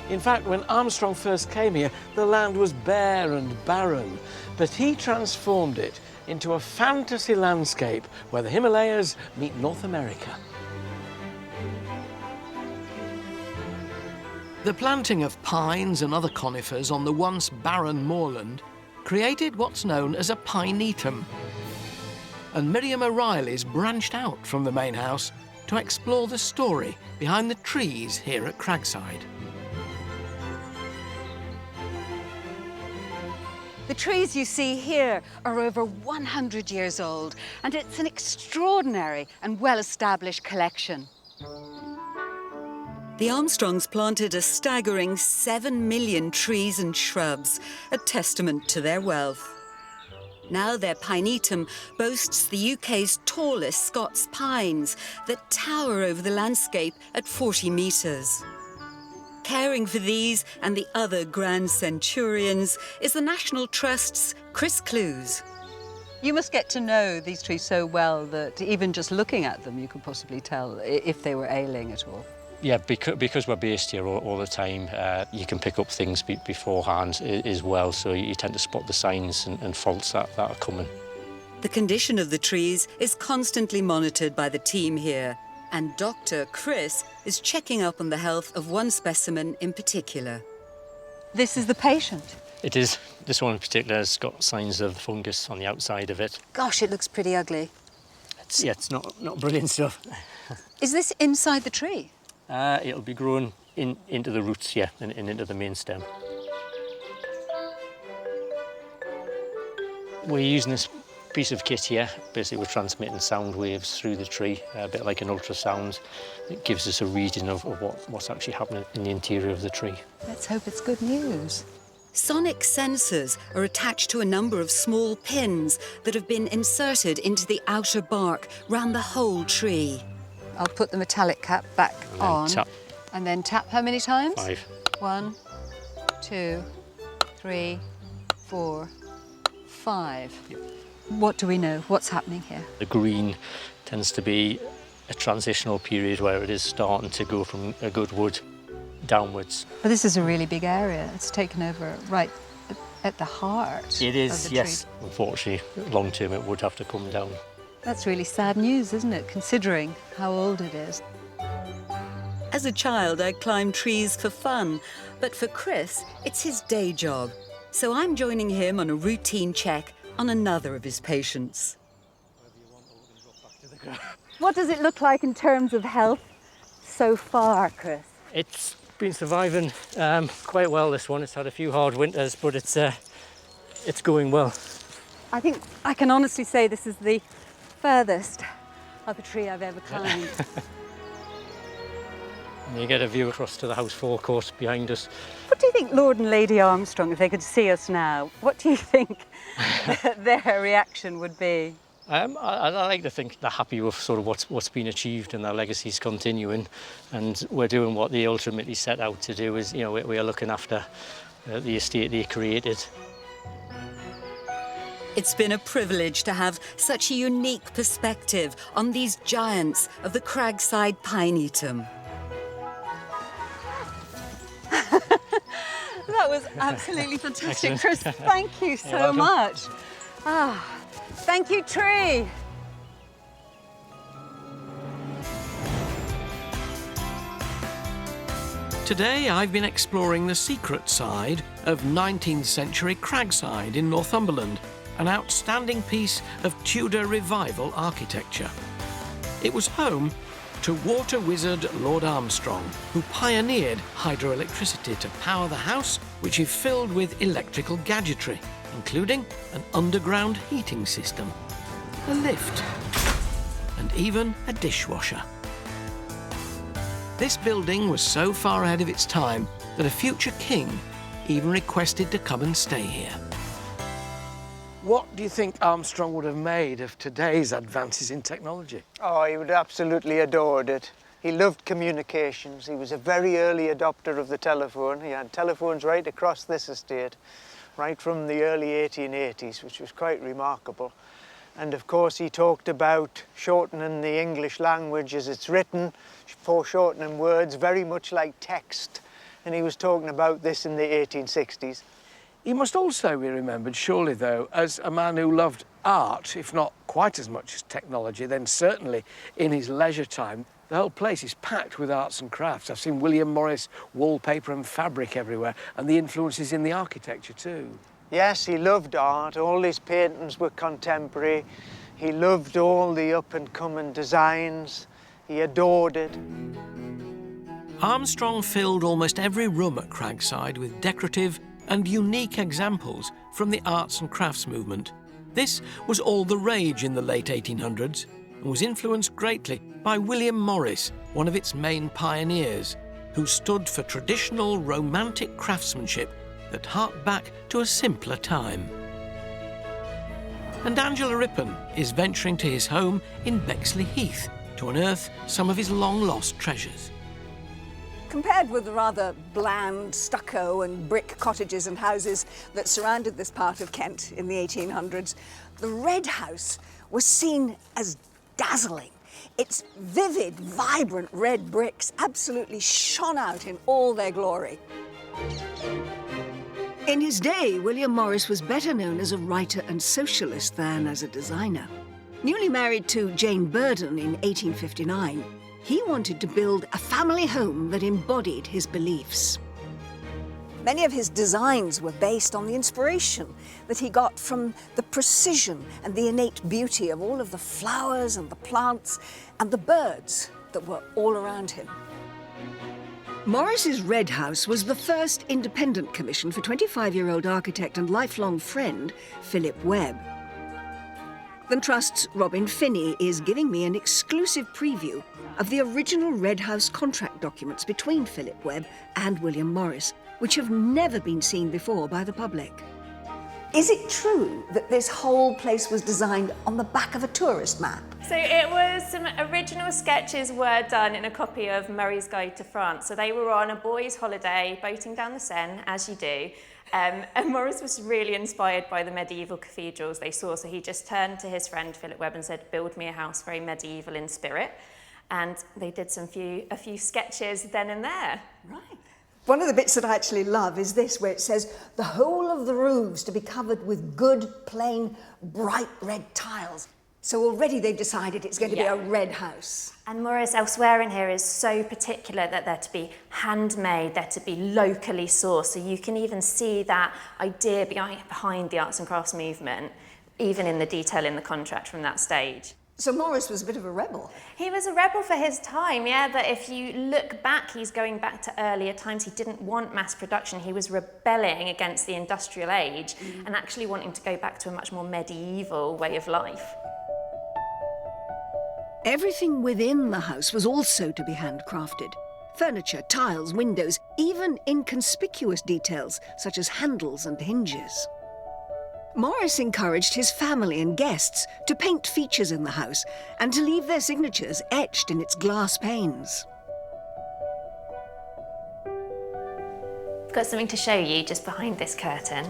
In fact, when Armstrong first came here, the land was bare and barren, but he transformed it into a fantasy landscape where the Himalayas meet North America. The planting of pines and other conifers on the once barren moorland created what's known as a pinetum. And Miriam O'Reilly's branched out from the main house to explore the story behind the trees here at Cragside. The trees you see here are over 100 years old, and it's an extraordinary and well-established collection. The Armstrongs planted a staggering 7 million trees and shrubs, a testament to their wealth. Now their pinetum boasts the UK's tallest Scots pines that tower over the landscape at 40 metres. Caring for these and the other grand centurions is the National Trust's Chris Clues. You must get to know these trees so well that even just looking at them, you could possibly tell if they were ailing at all. Yeah, because we're based here all the time, you can pick up things beforehand as well, so you tend to spot the signs and faults that are coming. The condition of the trees is constantly monitored by the team here, and Dr. Chris is checking up on the health of one specimen in particular. This is the patient? It is. This one in particular has got signs of fungus on the outside of it. Gosh, it looks pretty ugly. It's not brilliant stuff. Is this inside the tree? It'll be grown into the roots, yeah, and into the main stem. We're using this piece of kit here. Basically, we're transmitting sound waves through the tree, a bit like an ultrasound. It gives us a reading of what's actually happening in the interior of the tree. Let's hope it's good news. Sonic sensors are attached to a number of small pins that have been inserted into the outer bark round the whole tree. I'll put the metallic cap back on. Tap. And then tap how many times? 5. 1, 2, 3, 4, 5. Yep. What do we know? What's happening here? The green tends to be a transitional period where it is starting to go from a good wood downwards. But this is a really big area. It's taken over right at the heart. It is, of the yes. tree. Unfortunately, long term it would have to come down. That's really sad news, isn't it, considering how old it is? As a child, I climbed trees for fun, but for Chris, it's his day job. So I'm joining him on a routine check on another of his patients. What does it look like in terms of health so far, Chris? It's been surviving quite well, this one. It's had a few hard winters, but it's going well. I think I can honestly say this is the furthest of a tree I've ever climbed. And you get a view across to the house forecourt behind us. What do you think Lord and Lady Armstrong, if they could see us now, what do you think their reaction would be? I like to think they're happy with sort of what's been achieved and their legacy's continuing, and we're doing what they ultimately set out to do. Is, you know, we are looking after the estate they created. It's been a privilege to have such a unique perspective on these giants of the Cragside Pinetum. That was absolutely fantastic, Chris. Thank you so much. Thank you, tree. Today I've been exploring the secret side of 19th century Cragside in Northumberland, an outstanding piece of Tudor revival architecture. It was home to water wizard Lord Armstrong, who pioneered hydroelectricity to power the house, which he filled with electrical gadgetry, including an underground heating system, a lift, and even a dishwasher. This building was so far ahead of its time that a future king even requested to come and stay here. What do you think Armstrong would have made of today's advances in technology? Oh, he would have absolutely adored it. He loved communications. He was a very early adopter of the telephone. He had telephones right across this estate, right from the early 1880s, which was quite remarkable. And of course he talked about shortening the English language as it's written, foreshortening words very much like text. And he was talking about this in the 1860s. He must also be remembered, surely though, as a man who loved art, if not quite as much as technology, then certainly in his leisure time. The whole place is packed with arts and crafts. I've seen William Morris wallpaper and fabric everywhere, and the influences in the architecture too. Yes, he loved art. All his paintings were contemporary. He loved all the up-and-coming designs. He adored it. Armstrong filled almost every room at Cragside with decorative and unique examples from the arts and crafts movement. This was all the rage in the late 1800s and was influenced greatly by William Morris, one of its main pioneers, who stood for traditional romantic craftsmanship that harked back to a simpler time. And Angela Rippon is venturing to his home in Bexley Heath to unearth some of his long-lost treasures. Compared with the rather bland stucco and brick cottages and houses that surrounded this part of Kent in the 1800s, the Red House was seen as dazzling. Its vivid, vibrant red bricks absolutely shone out in all their glory. In his day, William Morris was better known as a writer and socialist than as a designer. Newly married to Jane Burden in 1859, he wanted to build a family home that embodied his beliefs. Many of his designs were based on the inspiration that he got from the precision and the innate beauty of all of the flowers and the plants and the birds that were all around him. Morris's Red House was the first independent commission for 25-year-old architect and lifelong friend Philip Webb. The Trust's Robin Finney is giving me an exclusive preview of the original Red House contract documents between Philip Webb and William Morris, which have never been seen before by the public. Is it true that this whole place was designed on the back of a tourist map? So it was, some original sketches were done in a copy of Murray's Guide to France. So they were on a boys' holiday, boating down the Seine, as you do. And Morris was really inspired by the medieval cathedrals they saw. So he just turned to his friend Philip Webb and said, build me a house very medieval in spirit. And they did a few sketches then and there. Right. One of the bits that I actually love is this, where it says, the whole of the roofs to be covered with good, plain, bright red tiles. So already they've decided it's going to be a red house. And Morris elsewhere in here is so particular that they're to be handmade, they're to be locally sourced. So you can even see that idea behind the arts and crafts movement, even in the detail in the contract from that stage. So Morris was a bit of a rebel. He was a rebel for his time, yeah, but if you look back, he's going back to earlier times. He didn't want mass production. He was rebelling against the industrial age and actually wanting to go back to a much more medieval way of life. Everything within the house was also to be handcrafted. Furniture, tiles, windows, even inconspicuous details such as handles and hinges. Morris encouraged his family and guests to paint features in the house and to leave their signatures etched in its glass panes. I've got something to show you just behind this curtain.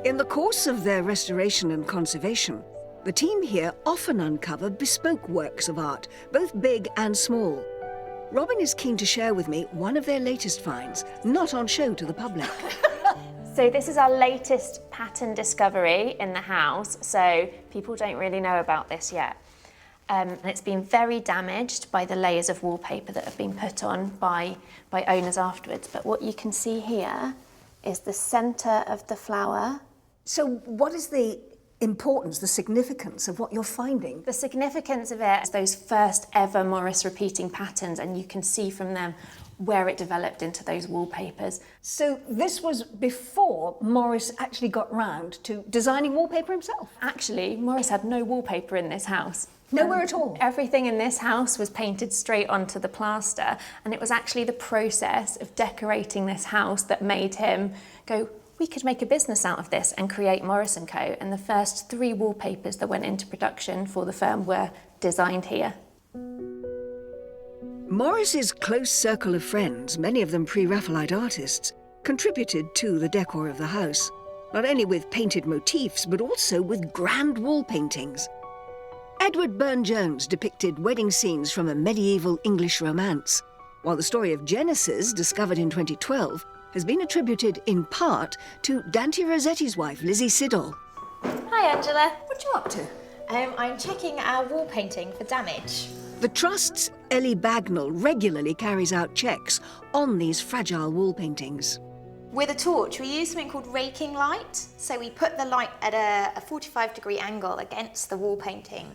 In the course of their restoration and conservation, the team here often uncover bespoke works of art, both big and small. Robin is keen to share with me one of their latest finds, not on show to the public. So this is our latest pattern discovery in the house, so people don't really know about this yet. And it's been very damaged by the layers of wallpaper that have been put on by owners afterwards. But what you can see here is the centre of the flower. So what is the importance, the significance of what you're finding? The significance of it is those first ever Morris repeating patterns, and you can see from them where it developed into those wallpapers. So this was before Morris actually got round to designing wallpaper himself? Actually, Morris had no wallpaper in this house. Nowhere at all? Everything in this house was painted straight onto the plaster, and it was actually the process of decorating this house that made him go, we could make a business out of this and create Morris & Co. And the first 3 wallpapers that went into production for the firm were designed here. Morris's close circle of friends, many of them pre-Raphaelite artists, contributed to the decor of the house, not only with painted motifs, but also with grand wall paintings. Edward Burne-Jones depicted wedding scenes from a medieval English romance, while the story of Genesis, discovered in 2012, has been attributed in part to Dante Rossetti's wife, Lizzie Siddall. Hi, Angela. What are you up to? I'm checking our wall painting for damage. The Trust's Ellie Bagnall regularly carries out checks on these fragile wall paintings. With a torch, we use something called raking light. So we put the light at a 45-degree angle against the wall painting,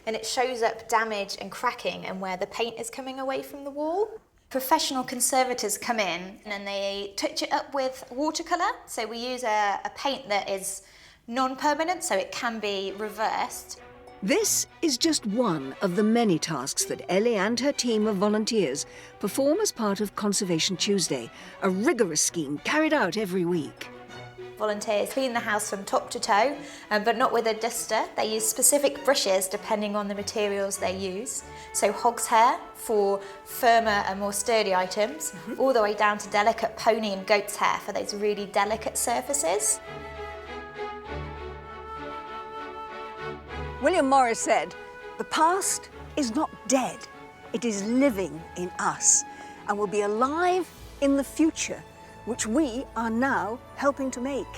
and it shows up damage and cracking and where the paint is coming away from the wall. Professional conservators come in and they touch it up with watercolour. So we use a paint that is non-permanent, so it can be reversed. This is just one of the many tasks that Ellie and her team of volunteers perform as part of Conservation Tuesday, a rigorous scheme carried out every week. Volunteers clean the house from top to toe, but not with a duster. They use specific brushes depending on the materials they use. So hog's hair for firmer and more sturdy items, all the way down to delicate pony and goat's hair for those really delicate surfaces. William Morris said, "The past is not dead, it is living in us and will be alive in the future, which we are now helping to make."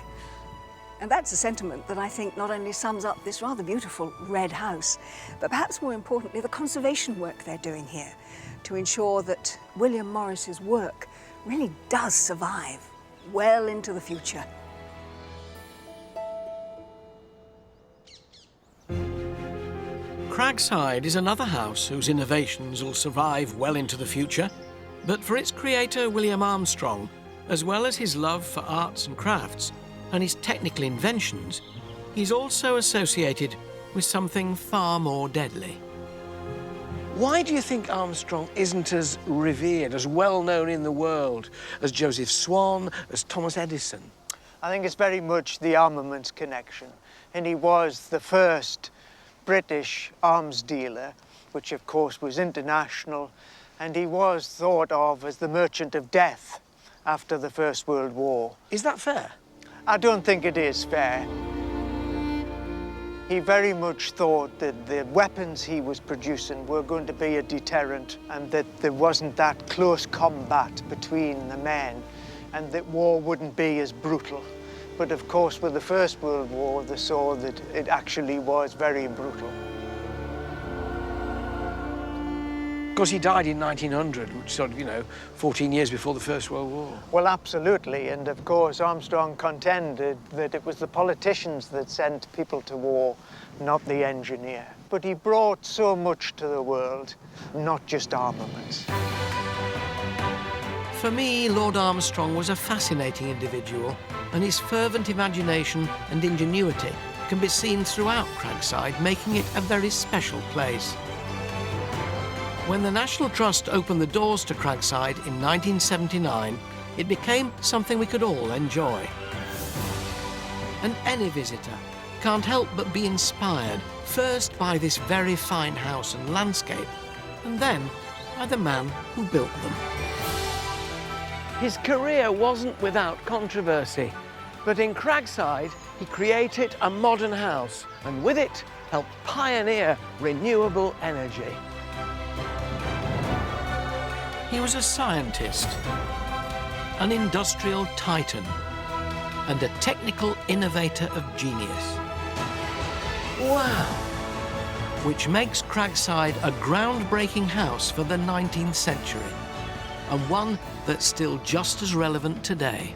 And that's a sentiment that I think not only sums up this rather beautiful red house, but perhaps more importantly, the conservation work they're doing here to ensure that William Morris's work really does survive well into the future. Cragside is another house whose innovations will survive well into the future, but for its creator, William Armstrong, as well as his love for arts and crafts and his technical inventions, he's also associated with something far more deadly. Why do you think Armstrong isn't as revered, as well known in the world as Joseph Swan, as Thomas Edison? I think it's very much the armaments connection, and he was the first British arms dealer, which of course was international, and he was thought of as the merchant of death after the First World War. Is that fair? I don't think it is fair. He very much thought that the weapons he was producing were going to be a deterrent and that there wasn't that close combat between the men and that war wouldn't be as brutal. But of course, with the First World War, they saw that it actually was very brutal. Of course, he died in 1900, which sort of, 14 years before the First World War. Well, absolutely. And of course, Armstrong contended that it was the politicians that sent people to war, not the engineer. But he brought so much to the world, not just armaments. For me, Lord Armstrong was a fascinating individual, and his fervent imagination and ingenuity can be seen throughout Cragside, making it a very special place. When the National Trust opened the doors to Cragside in 1979, it became something we could all enjoy. And any visitor can't help but be inspired, first by this very fine house and landscape, and then by the man who built them. His career wasn't without controversy, but in Cragside, he created a modern house and with it helped pioneer renewable energy. He was a scientist, an industrial titan, and a technical innovator of genius. Wow! Which makes Cragside a groundbreaking house for the 19th century, and one that's still just as relevant today.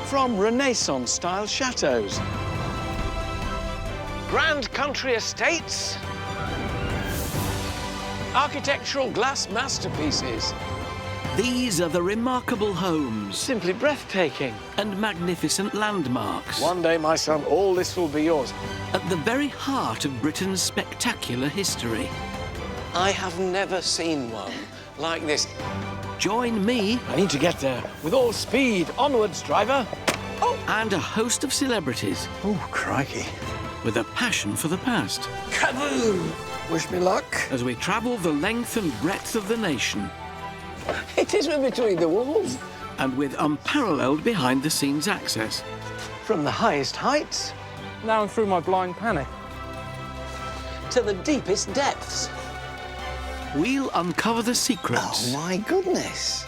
From Renaissance-style chateaux, grand country estates, architectural glass masterpieces, These are the remarkable homes. Simply breathtaking. And magnificent landmarks. One day, my son, all this will be yours. At the very heart of Britain's spectacular history. I have never seen one like this. Join me. I need to get there. With all speed. Onwards, driver. Oh. And a host of celebrities. Oh, crikey. With a passion for the past. Kaboom! Wish me luck. As we travel the length and breadth of the nation. It is between the walls. And with unparalleled behind-the-scenes access. From the highest heights. Now through my blind panic. To the deepest depths. We'll uncover the secrets. Oh, my goodness.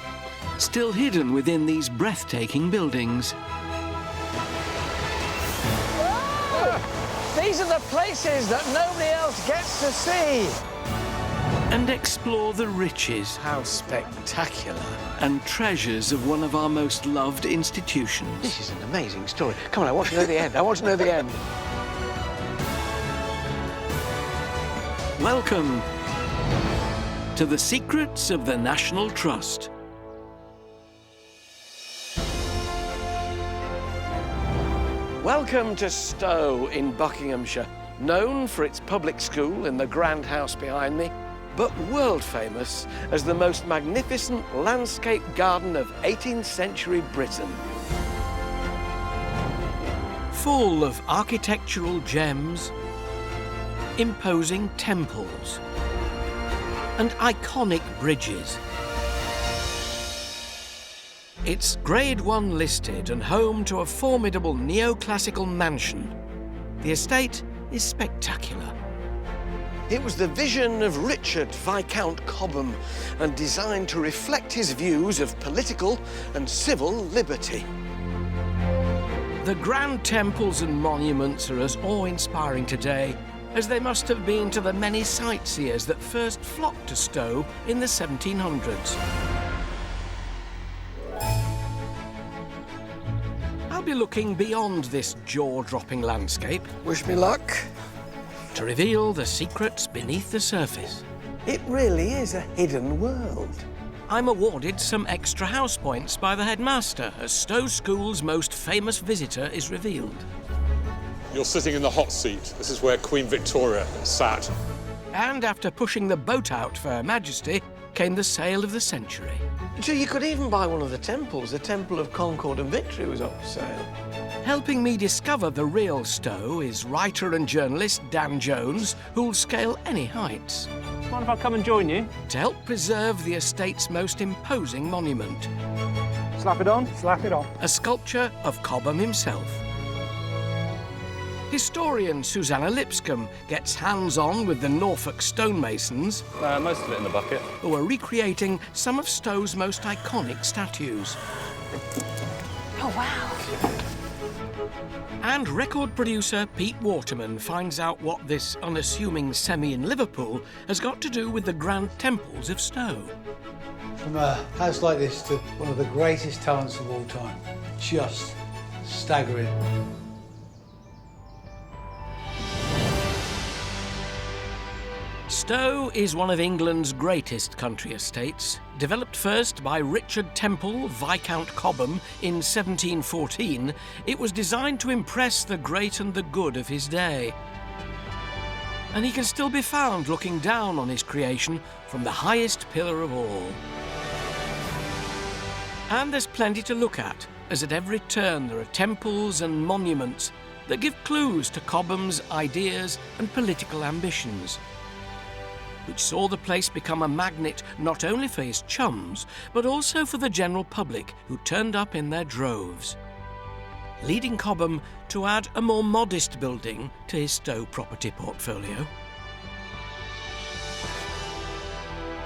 Still hidden within these breathtaking buildings. Whoa! These are the places that nobody else gets to see. And explore the riches. How spectacular. And treasures of one of our most loved institutions. This is an amazing story. Come on, I want to know the end. I want to know the end. Welcome to the secrets of the National Trust. Welcome to Stowe in Buckinghamshire, known for its public school in the grand house behind me, but world famous as the most magnificent landscape garden of 18th century Britain. Full of architectural gems, imposing temples, and iconic bridges. It's Grade 1 listed and home to a formidable neoclassical mansion. The estate is spectacular. It was the vision of Richard Viscount Cobham and designed to reflect his views of political and civil liberty. The grand temples and monuments are as awe-inspiring today as they must have been to the many sightseers that first flocked to Stowe in the 1700s. I'll be looking beyond this jaw-dropping landscape. Wish me luck. To reveal the secrets beneath the surface. It really is a hidden world. I'm awarded some extra house points by the headmaster as Stowe School's most famous visitor is revealed. You're sitting in the hot seat. This is where Queen Victoria sat. And after pushing the boat out for Her Majesty, came the sale of the century. So you could even buy one of the temples. The Temple of Concord and Victory was up for sale. Helping me discover the real Stowe is writer and journalist Dan Jones, who'll scale any heights. Mind if I come and join you? To help preserve the estate's most imposing monument. Slap it on? Slap it on. A sculpture of Cobham himself. Historian Susanna Lipscomb gets hands-on with the Norfolk stonemasons. Most of it in the bucket. Who are recreating some of Stowe's most iconic statues. Oh, wow. And record producer Pete Waterman finds out what this unassuming semi in Liverpool has got to do with the grand temples of Stowe. From a house like this to one of the greatest talents of all time. Just staggering. Stowe is one of England's greatest country estates. Developed first by Richard Temple, Viscount Cobham, in 1714, it was designed to impress the great and the good of his day. And he can still be found looking down on his creation from the highest pillar of all. And there's plenty to look at, as at every turn there are temples and monuments that give clues to Cobham's ideas and political ambitions, which saw the place become a magnet not only for his chums, but also for the general public who turned up in their droves, leading Cobham to add a more modest building to his Stowe property portfolio.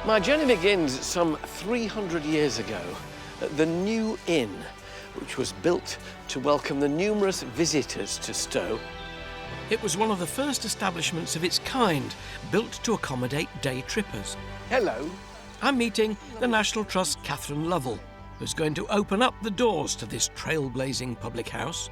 My journey begins some 300 years ago at the New Inn, which was built to welcome the numerous visitors to Stowe. It was one of the first establishments of its kind, built to accommodate day trippers. Hello. I'm meeting the National Trust's Catherine Lovell, who's going to open up the doors to this trailblazing public house.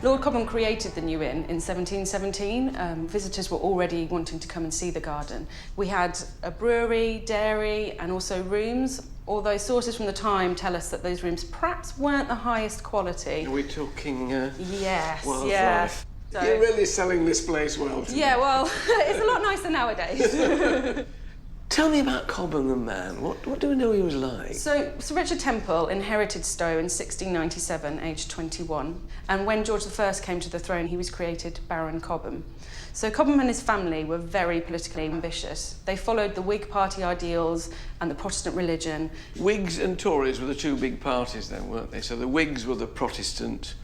Lord Cobham created the New Inn in 1717. Visitors were already wanting to come and see the garden. We had a brewery, dairy, and also rooms, although sources from the time tell us that those rooms perhaps weren't the highest quality. Are we talking Yes, wildlife? yeah. So, you're really selling this place well to yeah, me. well, it's a lot nicer nowadays. Tell me about Cobham the man. What do we know he was like? So, Sir Richard Temple inherited Stowe in 1697, aged 21. And when George I came to the throne, he was created Baron Cobham. So Cobham and his family were very politically ambitious. They followed the Whig party ideals and the Protestant religion. Whigs and Tories were the two big parties then, weren't they? So the Whigs were the Protestant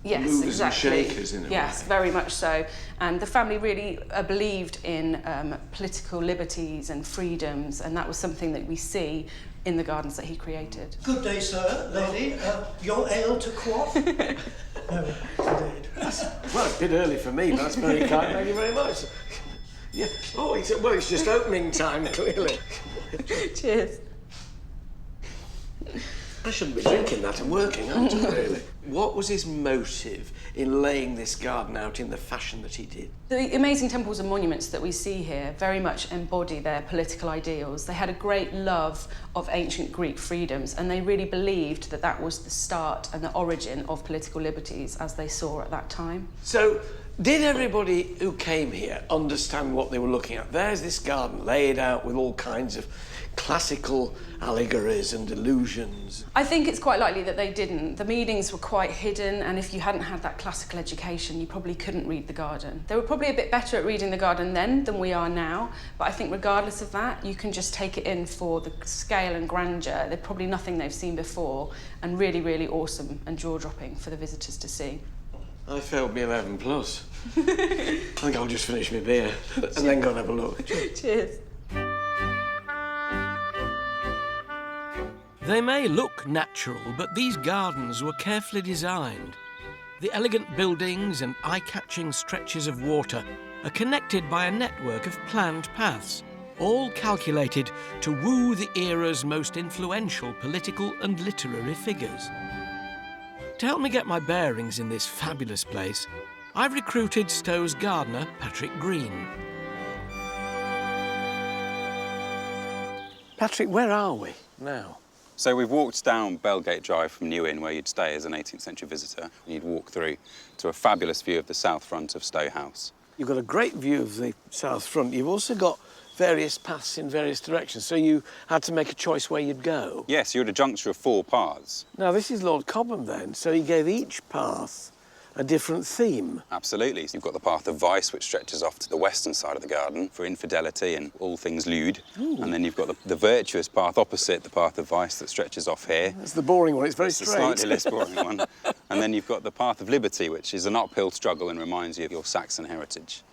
movers exactly. and shakers in a way. Yes, very much so. And the family really believed in political liberties and freedoms, and that was something that we see in the gardens that he created. Good day, sir, lady. Your ale to quaff? No, indeed. Well, it's a bit early for me, but that's very kind. Thank you very much. Yeah. Oh, it's just opening time, clearly. Cheers. I shouldn't be drinking that and working, aren't I, really? What was his motive in laying this garden out in the fashion that he did? The amazing temples and monuments that we see here very much embody their political ideals. They had a great love of ancient Greek freedoms, and they really believed that that was the start and the origin of political liberties as they saw at that time. So, did everybody who came here understand what they were looking at? There's this garden laid out with all kinds of classical allegories and allusions. I think it's quite likely that they didn't. The meanings were quite hidden, and if you hadn't had that classical education, you probably couldn't read the garden. They were probably a bit better at reading the garden then than we are now, but I think regardless of that, you can just take it in for the scale and grandeur. They're probably nothing they've seen before, and really, really awesome and jaw-dropping for the visitors to see. I failed me 11 plus. I think I'll just finish my beer and then go and have a look. Cheers. They may look natural, but these gardens were carefully designed. The elegant buildings and eye-catching stretches of water are connected by a network of planned paths, all calculated to woo the era's most influential political and literary figures. To help me get my bearings in this fabulous place, I've recruited Stowe's gardener, Patrick Green. Patrick, where are we now? So we've walked down Belgate Drive from New Inn, where you'd stay as an 18th century visitor, and you'd walk through to a fabulous view of the south front of Stowe House. You've got a great view of the south front. You've also got various paths in various directions, so you had to make a choice where you'd go. Yes, you're at a juncture of 4 paths. Now, this is Lord Cobham, then, so he gave each path a different theme. Absolutely. You've got the path of vice, which stretches off to the western side of the garden for infidelity and all things lewd. Ooh. And then you've got the virtuous path opposite the path of vice that stretches off here. That's the boring one. It's very straight. It's the slightly less boring one. And then you've got the path of liberty, which is an uphill struggle and reminds you of your Saxon heritage.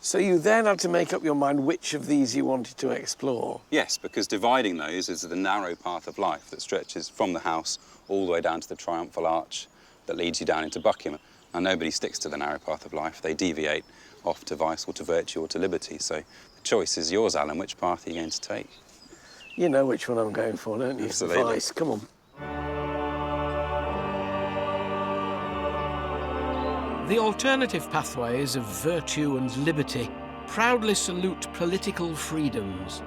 So you then had to make up your mind which of these you wanted to explore. Yes, because dividing those is the narrow path of life that stretches from the house all the way down to the triumphal arch that leads you down into Buckingham. And nobody sticks to the narrow path of life. They deviate off to vice or to virtue or to liberty. So the choice is yours, Alan. Which path are you going to take? You know which one I'm going for, don't you? Absolutely. Vice. Come on. The alternative pathways of virtue and liberty proudly salute political freedoms.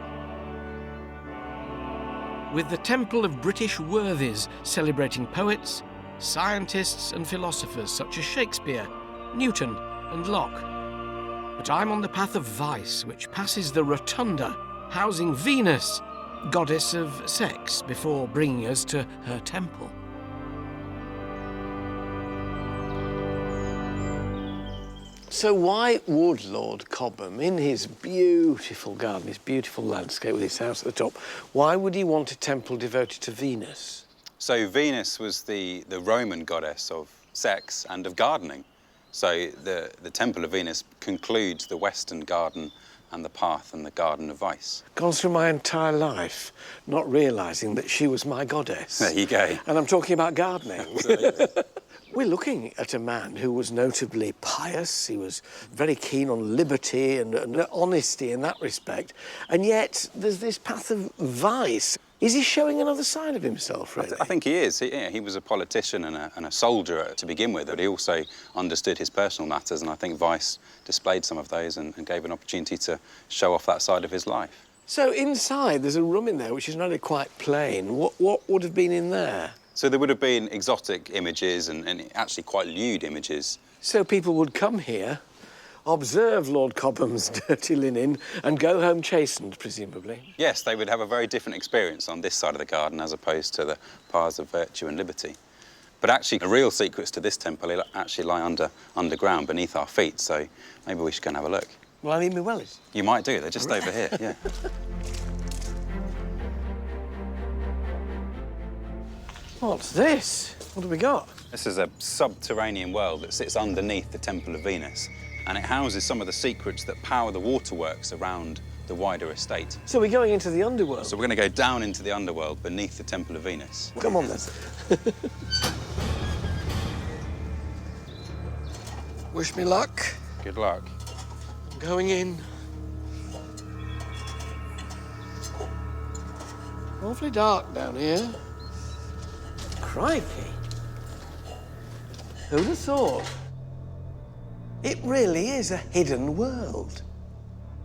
With the Temple of British Worthies celebrating poets, scientists and philosophers such as Shakespeare, Newton and Locke. But I'm on the path of vice, which passes the rotunda, housing Venus, goddess of sex, before bringing us to her temple. So why would Lord Cobham, in his beautiful garden, his beautiful landscape with his house at the top, why would he want a temple devoted to Venus? So Venus was the Roman goddess of sex and of gardening. So the Temple of Venus concludes the Western garden and the path and the garden of vice. Gone through my entire life not realising that she was my goddess. There you go. And I'm talking about gardening. Absolutely. We're looking at a man who was notably pious. He was very keen on liberty and honesty in that respect. And yet there's this path of vice. Is he showing another side of himself, really? I think he is. He was a politician and a soldier to begin with, but he also understood his personal matters, and I think Vice displayed some of those and gave an opportunity to show off that side of his life. So inside, there's a room in there which is not only quite plain. What would have been in there? So there would have been exotic images and actually quite lewd images. So people would come here, observe Lord Cobham's dirty linen and go home chastened, presumably. Yes, they would have a very different experience on this side of the garden as opposed to the paths of virtue and liberty. But actually, the real secrets to this temple actually lie underground, beneath our feet, so maybe we should go and have a look. Well, I mean, my wellies. You might do. They're just over here, yeah. What's this? What have we got? This is a subterranean world that sits underneath the Temple of Venus, and it houses some of the secrets that power the waterworks around the wider estate. So we're going into the underworld? So we're going to go down into the underworld beneath the Temple of Venus. Come on, then. Wish me luck. Good luck. Going in. Awfully dark down here. Crikey. Who'd have thought? It really is a hidden world.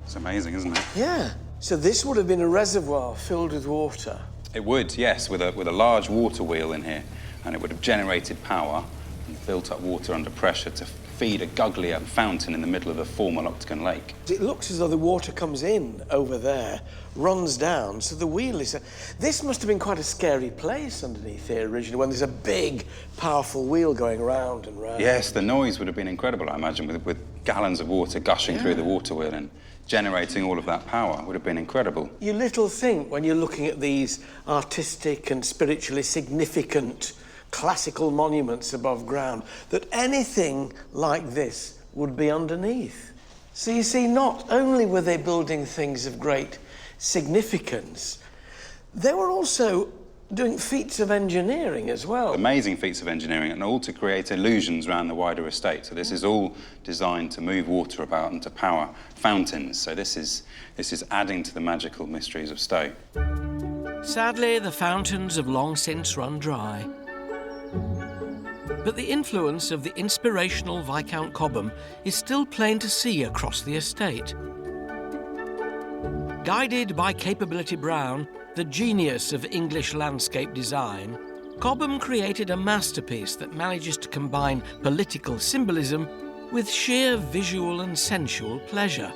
It's amazing, isn't it? Yeah. So this would have been a reservoir filled with water. It would, yes, with a large water wheel in here, and it would have generated power and built up water under pressure to feed a goggly fountain in the middle of a formal octagon lake. It looks as though the water comes in over there, runs down, so the wheel is... This must have been quite a scary place underneath here originally, when there's a big, powerful wheel going round and round. Yes, the noise would have been incredible, I imagine, with gallons of water gushing through the water wheel and generating all of that power. Would have been incredible. You little think, when you're looking at these artistic and spiritually significant classical monuments above ground, that anything like this would be underneath. So you see, not only were they building things of great significance, they were also doing feats of engineering as well. Amazing feats of engineering, and all to create illusions around the wider estate. So this is all designed to move water about and to power fountains. So this is adding to the magical mysteries of Stowe. Sadly, the fountains have long since run dry. But the influence of the inspirational Viscount Cobham is still plain to see across the estate. Guided by Capability Brown, the genius of English landscape design, Cobham created a masterpiece that manages to combine political symbolism with sheer visual and sensual pleasure.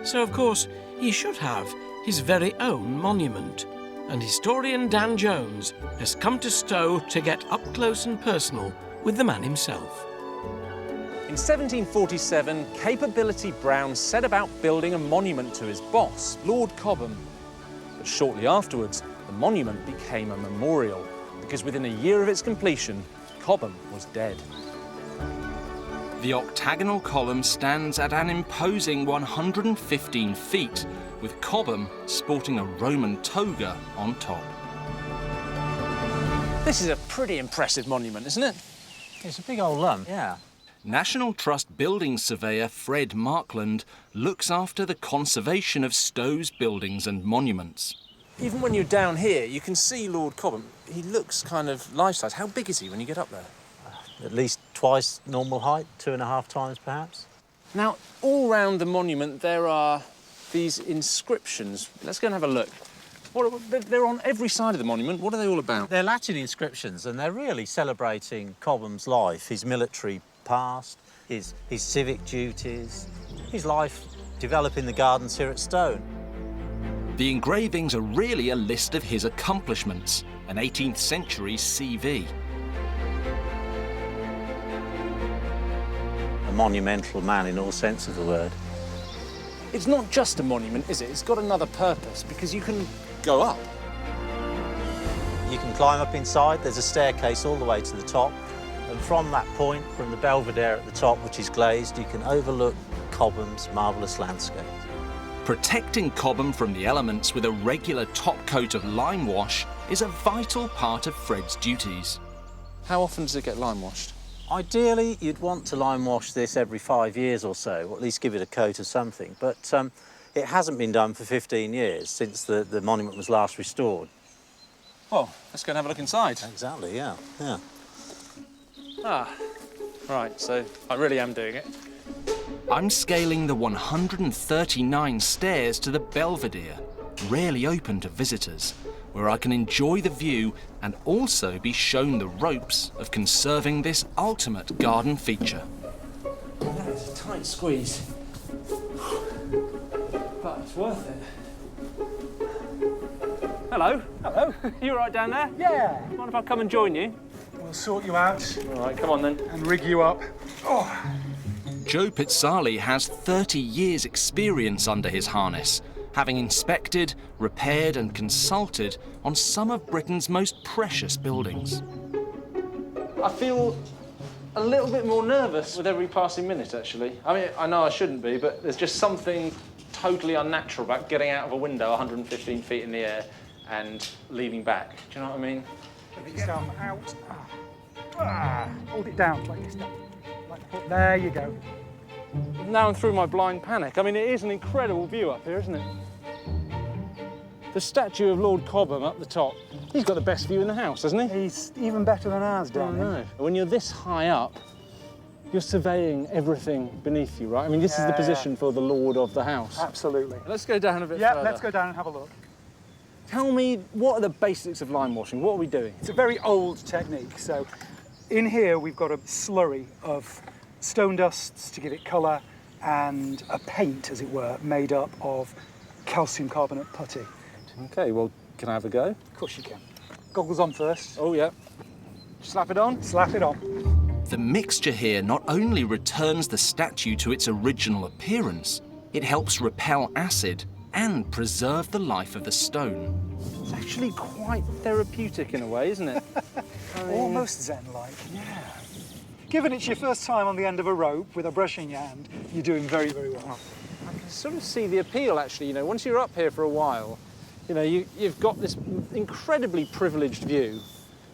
So, of course, he should have his very own monument. And historian Dan Jones has come to Stowe to get up close and personal with the man himself. In 1747, Capability Brown set about building a monument to his boss, Lord Cobham. But shortly afterwards, the monument became a memorial, because within a year of its completion, Cobham was dead. The octagonal column stands at an imposing 115 feet, with Cobham sporting a Roman toga on top. This is a pretty impressive monument, isn't it? It's a big old lump. Yeah. National Trust building surveyor Fred Markland looks after the conservation of Stowe's buildings and monuments. Even when you're down here, you can see Lord Cobham. He looks kind of life-size. How big is he when you get up there? At least twice normal height, 2.5 times perhaps. Now, all round the monument there are these inscriptions. Let's go and have a look. They're on every side of the monument. What are they all about? They're Latin inscriptions, and they're really celebrating Cobham's life, his military past, his civic duties, his life developing the gardens here at Stowe. The engravings are really a list of his accomplishments, an 18th century CV. A monumental man in all sense of the word. It's not just a monument, is it? It's got another purpose, because you can go up. You can climb up inside. There's a staircase all the way to the top. And from that point, from the belvedere at the top, which is glazed, you can overlook Cobham's marvellous landscape. Protecting Cobham from the elements with a regular top coat of lime wash is a vital part of Fred's duties. How often does it get lime washed? Ideally, you'd want to lime wash this every 5 years or so, or at least give it a coat of something. But It hasn't been done for 15 years since the monument was last restored. Well, let's go and have a look inside. Exactly, yeah. Ah, right, so I really am doing it. I'm scaling the 139 stairs to the Belvedere, rarely open to visitors, where I can enjoy the view and also be shown the ropes of conserving this ultimate garden feature. That is a tight squeeze, but it's worth it. Hello. Hello. You all right down there? Yeah. Mind if I come and join you? We'll sort you out. All right, come on then. And rig you up. Oh. Joe Pizzali has 30 years' experience under his harness, having inspected, repaired and consulted on some of Britain's most precious buildings. I feel a little bit more nervous with every passing minute, actually. I mean, I know I shouldn't be, but there's just something totally unnatural about getting out of a window 115 feet in the air and leaning back. Do you know what I mean? Put yourself out. Hold it down like this. There you go. Now I'm through my blind panic. I mean, it is an incredible view up here, isn't it? The statue of Lord Cobham up the top. He's got the best view in the house, hasn't he? He's even better than ours, down there. When you're this high up, you're surveying everything beneath you, right? I mean, this is the position for the lord of the house. Absolutely. Let's go down a bit Yeah, further. let's go down and have a look. Tell me, what are the basics of lime washing? What are we doing? It's a very old technique. So in here, we've got a slurry of stone dusts to give it colour and a paint, as it were, made up of calcium carbonate putty. OK, well, can I have a go? Of course you can. Goggles on first. Oh, yeah. Slap it on? Slap it on. The mixture here not only returns the statue to its original appearance, it helps repel acid and preserve the life of the stone. It's actually quite therapeutic in a way, isn't it? I mean... Almost zen-like, yeah. Given it's your first time on the end of a rope with a brush in your hand, you're doing very, very well. I can sort of see the appeal, actually. You know, once you're up here for a while, you know, you've got this incredibly privileged view.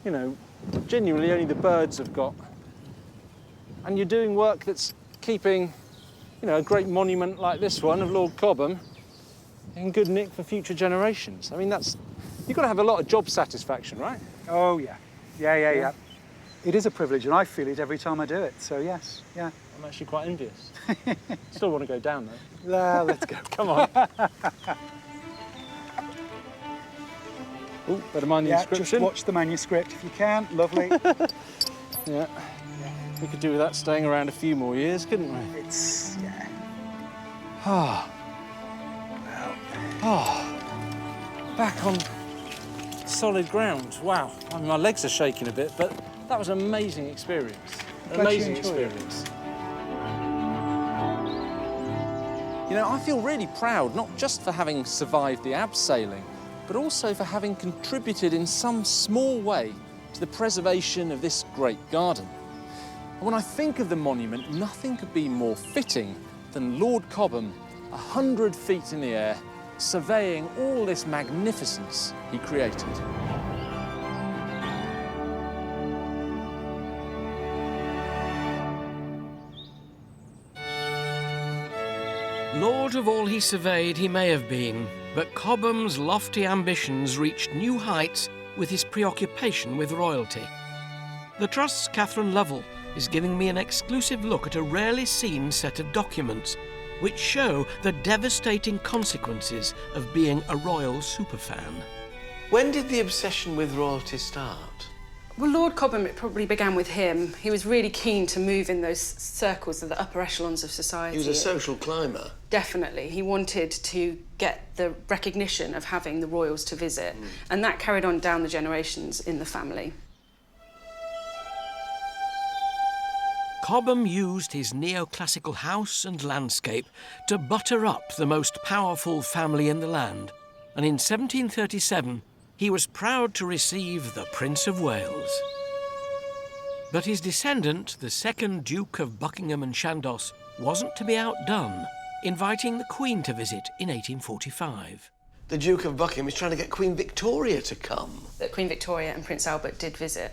You know, genuinely only the birds have got. And you're doing work that's keeping, you know, a great monument like this one of Lord Cobham in good nick for future generations. I mean, you've got to have a lot of job satisfaction, right? Oh, yeah. Yeah. It is a privilege, and I feel it every time I do it, so yes, yeah. I'm actually quite envious. Still want to go down, though. Yeah, let's go. Come on. Oh, better mind the inscription. Just watch the manuscript if you can. Lovely. Yeah. We could do with that staying around a few more years, couldn't we? It's, yeah. Back on solid ground. Wow. I mean, my legs are shaking a bit, but that was an amazing experience. Amazing experience. You know, I feel really proud, not just for having survived the abseiling, but also for having contributed in some small way to the preservation of this great garden. And when I think of the monument, nothing could be more fitting than Lord Cobham, 100 feet in the air, surveying all this magnificence he created. Lord of all he surveyed he may have been, but Cobham's lofty ambitions reached new heights with his preoccupation with royalty. The Trust's Catherine Lovell is giving me an exclusive look at a rarely seen set of documents which show the devastating consequences of being a royal superfan. When did the obsession with royalty start? Well, Lord Cobham, it probably began with him. He was really keen to move in those circles of the upper echelons of society. He was a social climber. Definitely. He wanted to get the recognition of having the royals to visit, and that carried on down the generations in the family. Cobham used his neoclassical house and landscape to butter up the most powerful family in the land, and in 1737 he was proud to receive the Prince of Wales. But his descendant, the second Duke of Buckingham and Chandos, wasn't to be outdone, inviting the Queen to visit in 1845. The Duke of Buckingham is trying to get Queen Victoria to come. That Queen Victoria and Prince Albert did visit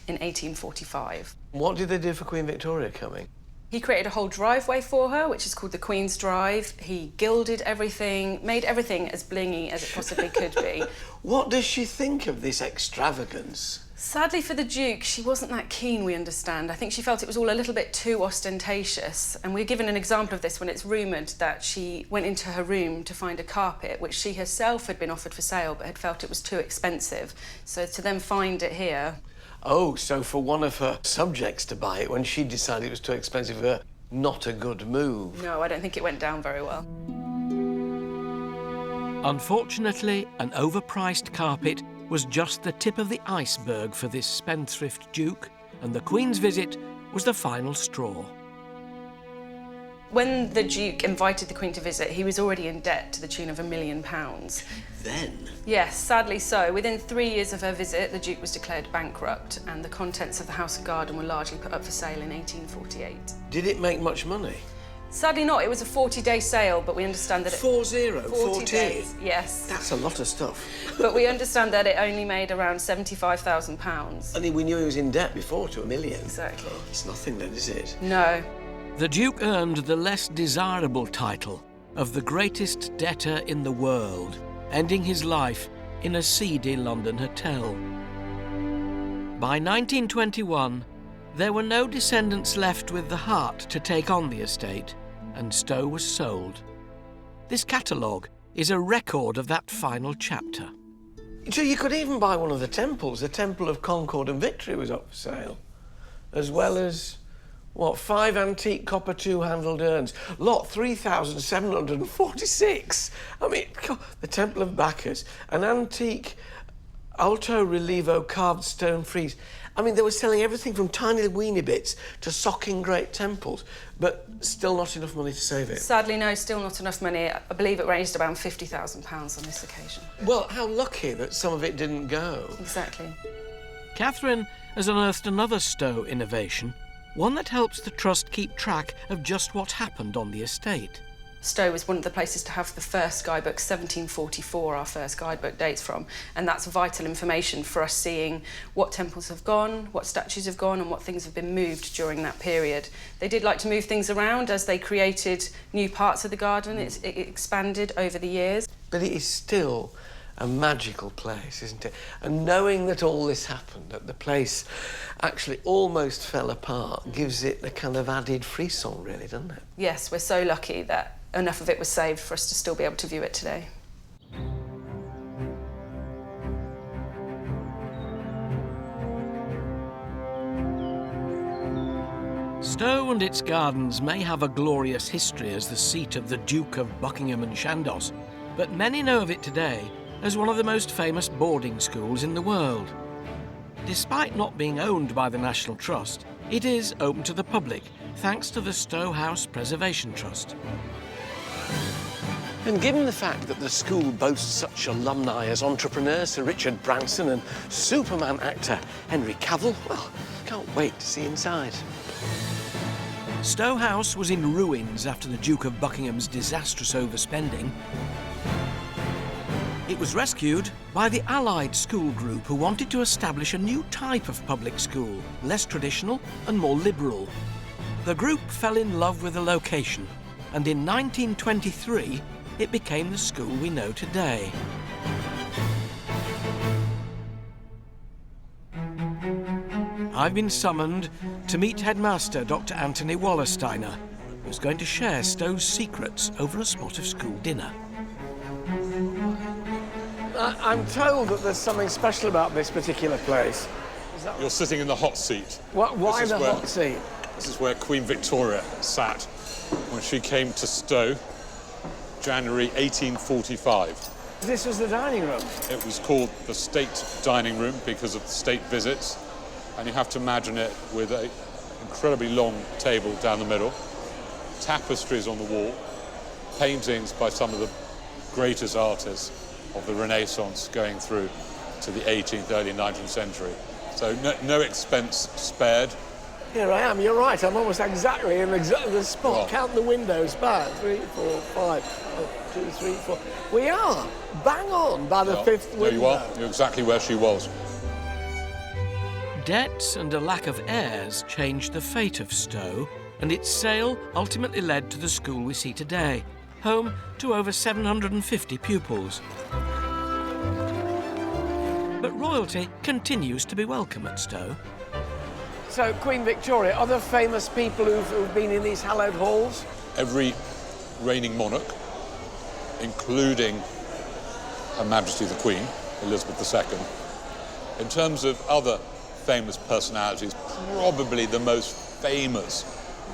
in 1845. What did they do for Queen Victoria coming? He created a whole driveway for her, which is called the Queen's Drive. He gilded everything, made everything as blingy as it possibly could be. What does she think of this extravagance? Sadly for the Duke, she wasn't that keen, we understand. I think she felt it was all a little bit too ostentatious. And we're given an example of this when it's rumoured that she went into her room to find a carpet, which she herself had been offered for sale, but had felt it was too expensive. So to then find it here... Oh, so for one of her subjects to buy it when she decided it was too expensive for her, not a good move. No, I don't think it went down very well. Unfortunately, an overpriced carpet was just the tip of the iceberg for this spendthrift Duke, and the Queen's visit was the final straw. When the Duke invited the Queen to visit, he was already in debt to the tune of £1 million. Then? Yes, sadly so. Within 3 years of her visit, the Duke was declared bankrupt, and the contents of the House and Garden were largely put up for sale in 1848. Did it make much money? Sadly not. It was a 40-day sale, but we understand that it... 40 days, yes. That's a lot of stuff. But we understand that it only made around £75,000. And we knew he was in debt before to £1 million. Exactly. It's nothing then, is it? No. The Duke earned the less desirable title of the greatest debtor in the world, ending his life in a seedy London hotel. By 1921, there were no descendants left with the heart to take on the estate, and Stowe was sold. This catalogue is a record of that final chapter. So you could even buy one of the temples. The Temple of Concord and Victory was up for sale, as well as, what, 5 antique copper two-handled urns. Lot 3,746. I mean, God, the Temple of Bacchus, an antique alto relievo carved stone frieze. I mean, they were selling everything from tiny weeny bits to socking great temples, but still not enough money to save it. Sadly, no, still not enough money. I believe it raised around £50,000 on this occasion. Well, how lucky that some of it didn't go. Exactly. Catherine has unearthed another Stowe innovation, one that helps the Trust keep track of just what happened on the estate. Stowe was one of the places to have the first guidebook, 1744, our first guidebook dates from, and that's vital information for us seeing what temples have gone, what statues have gone, and what things have been moved during that period. They did like to move things around as they created new parts of the garden. It expanded over the years. But it is still a magical place, isn't it? And knowing that all this happened, that the place actually almost fell apart, gives it a kind of added frisson, really, doesn't it? Yes, we're so lucky that enough of it was saved for us to still be able to view it today. Stowe and its gardens may have a glorious history as the seat of the Duke of Buckingham and Chandos, but many know of it today as one of the most famous boarding schools in the world. Despite not being owned by the National Trust, it is open to the public thanks to the Stowe House Preservation Trust. And given the fact that the school boasts such alumni as entrepreneur Sir Richard Branson and Superman actor Henry Cavill, well, can't wait to see inside. Stowe House was in ruins after the Duke of Buckingham's disastrous overspending. It was rescued by the Allied school group who wanted to establish a new type of public school, less traditional and more liberal. The group fell in love with the location, and in 1923, it became the school we know today. I've been summoned to meet headmaster Dr. Anthony Wallersteiner, who's going to share Stowe's secrets over a spot of school dinner. I'm told that there's something special about this particular place. You're sitting in the hot seat. Why the hot seat? This is where Queen Victoria sat when she came to Stowe, January 1845. This was the dining room? It was called the State Dining Room because of the state visits. And you have to imagine it with an incredibly long table down the middle, tapestries on the wall, paintings by some of the greatest artists of the Renaissance going through to the 18th, early 19th century. So no expense spared. Here I am, you're right, I'm almost exactly in the spot. Oh. Count the windows back, 3, 4, 5, 2, 3, 4. We are bang on by the fifth window. There you are, you're exactly where she was. Debts and a lack of heirs changed the fate of Stowe, and its sale ultimately led to the school we see today, home to over 750 pupils. But royalty continues to be welcome at Stowe. So, Queen Victoria, are there famous people who've been in these hallowed halls? Every reigning monarch, including Her Majesty the Queen, Elizabeth II, in terms of other famous personalities, probably the most famous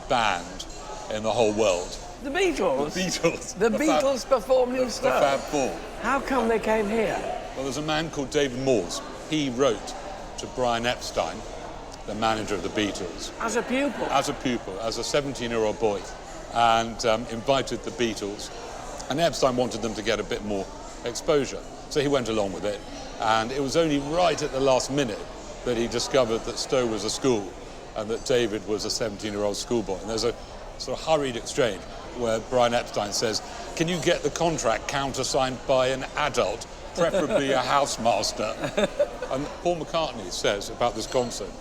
band in the whole world. The Beatles? The Beatles. The Beatles performed in Stowe? The Fab Four. How come they came here? Well, there's a man called David Moores. He wrote to Brian Epstein, the manager of the Beatles. As a pupil? As a pupil, as a 17-year-old boy, and invited the Beatles. And Epstein wanted them to get a bit more exposure, so he went along with it. And it was only right at the last minute that he discovered that Stowe was a school and that David was a 17-year-old schoolboy. And there's a sort of hurried exchange where Brian Epstein says, can you get the contract countersigned by an adult, preferably a housemaster? And Paul McCartney says about this concert,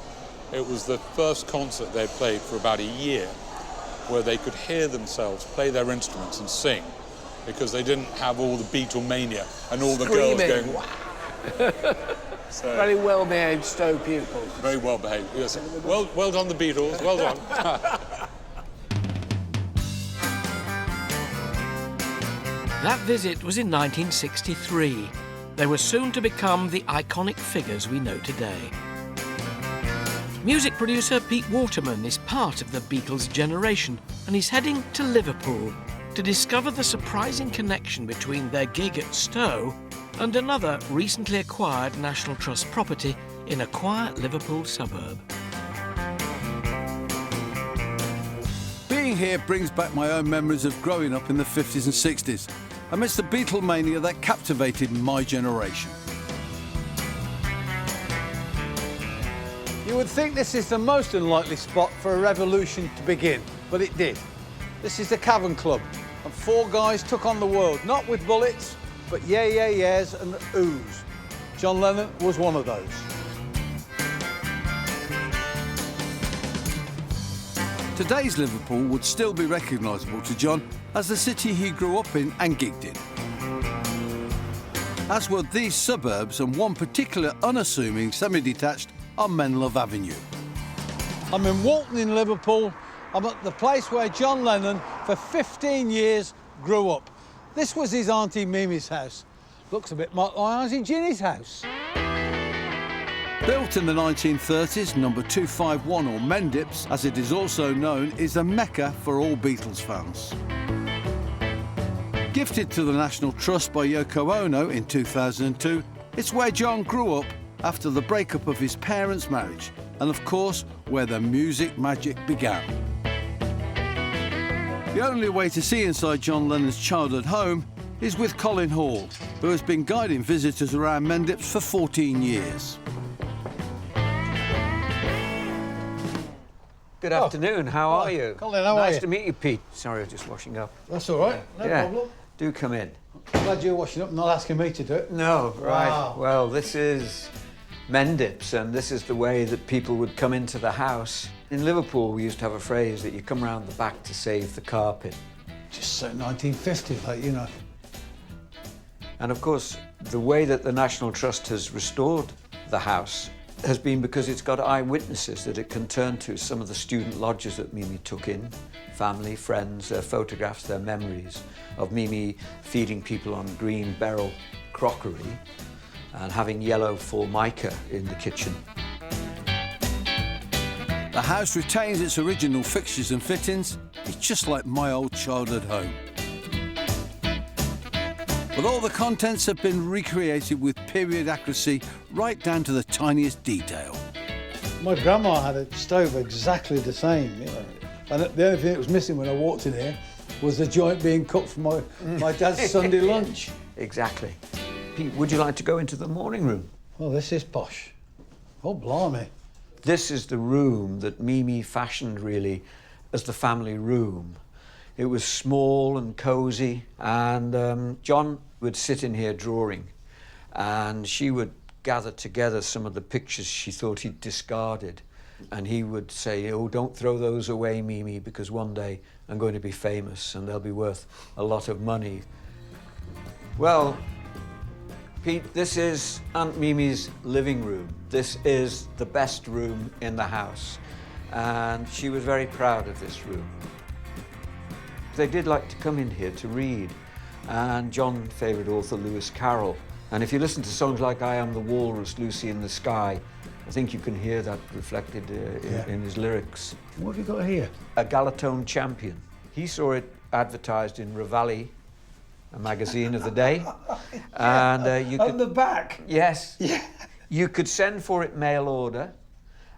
it was the first concert they played for about a year where they could hear themselves play their instruments and sing because they didn't have all the Beatlemania and all the girls going, wow. So, very well-behaved Stowe pupils. Very well-behaved, yes. Well done, the Beatles, well done. That visit was in 1963. They were soon to become the iconic figures we know today. Music producer Pete Waterman is part of the Beatles generation, and he's heading to Liverpool to discover the surprising connection between their gig at Stowe and another recently acquired National Trust property in a quiet Liverpool suburb. Being here brings back my own memories of growing up in the 50s and 60s, amidst the Beatlemania that captivated my generation. You would think this is the most unlikely spot for a revolution to begin, but it did. This is the Cavern Club, and 4 guys took on the world, not with bullets, but yeahs and oohs. John Lennon was one of those. Today's Liverpool would still be recognisable to John as the city he grew up in and gigged in. As were these suburbs and one particular unassuming semi-detached on Menlove Avenue. I'm in Walton in Liverpool. I'm at the place where John Lennon, for 15 years, grew up. This was his Auntie Mimi's house. Looks a bit like my Auntie Ginny's house. Built in the 1930s, number 251, or Mendips, as it is also known, is a mecca for all Beatles fans. Gifted to the National Trust by Yoko Ono in 2002, it's where John grew up after the breakup of his parents' marriage, and of course, where the music magic began. The only way to see inside John Lennon's childhood home is with Colin Hall, who has been guiding visitors around Mendips for 14 years. Good afternoon, how are you? Colin, how are you? Nice to meet you, Pete. Sorry, I was just washing up. That's all right, no problem. Do come in. I'm glad you're washing up, not asking me to do it. No, right. Wow. Well, this is Mendips, and this is the way that people would come into the house. In Liverpool, we used to have a phrase that you come round the back to save the carpet. Just so 1950, like, you know. And of course, the way that the National Trust has restored the house has been because it's got eyewitnesses that it can turn to. Some of the student lodgers that Mimi took in, family, friends, their photographs, their memories of Mimi feeding people on green beryl crockery and having yellow formica in the kitchen. The house retains its original fixtures and fittings. It's just like my old childhood home. But all the contents have been recreated with period accuracy right down to the tiniest detail. My grandma had a stove exactly the same, you know. And the only thing that was missing when I walked in here was the joint being cooked for my dad's Sunday lunch. Exactly. Pete, would you like to go into the morning room? Well, this is posh. Oh, blimey. This is the room that Mimi fashioned, really, as the family room. It was small and cosy, and John would sit in here drawing, and she would gather together some of the pictures she thought he'd discarded And he would say, oh, don't throw those away, Mimi, because one day I'm going to be famous and they'll be worth a lot of money. Well, Pete, this is Aunt Mimi's living room. This is the best room in the house. And she was very proud of this room. They did like to come in here to read. And John favoured author Lewis Carroll. And if you listen to songs like I Am the Walrus, Lucy in the Sky, I think you can hear that reflected in his lyrics. What have you got here? A Galatone champion. He saw it advertised in Ravalli, a magazine of the day. And you could... On the back? Yes. Yeah. You could send for it mail order,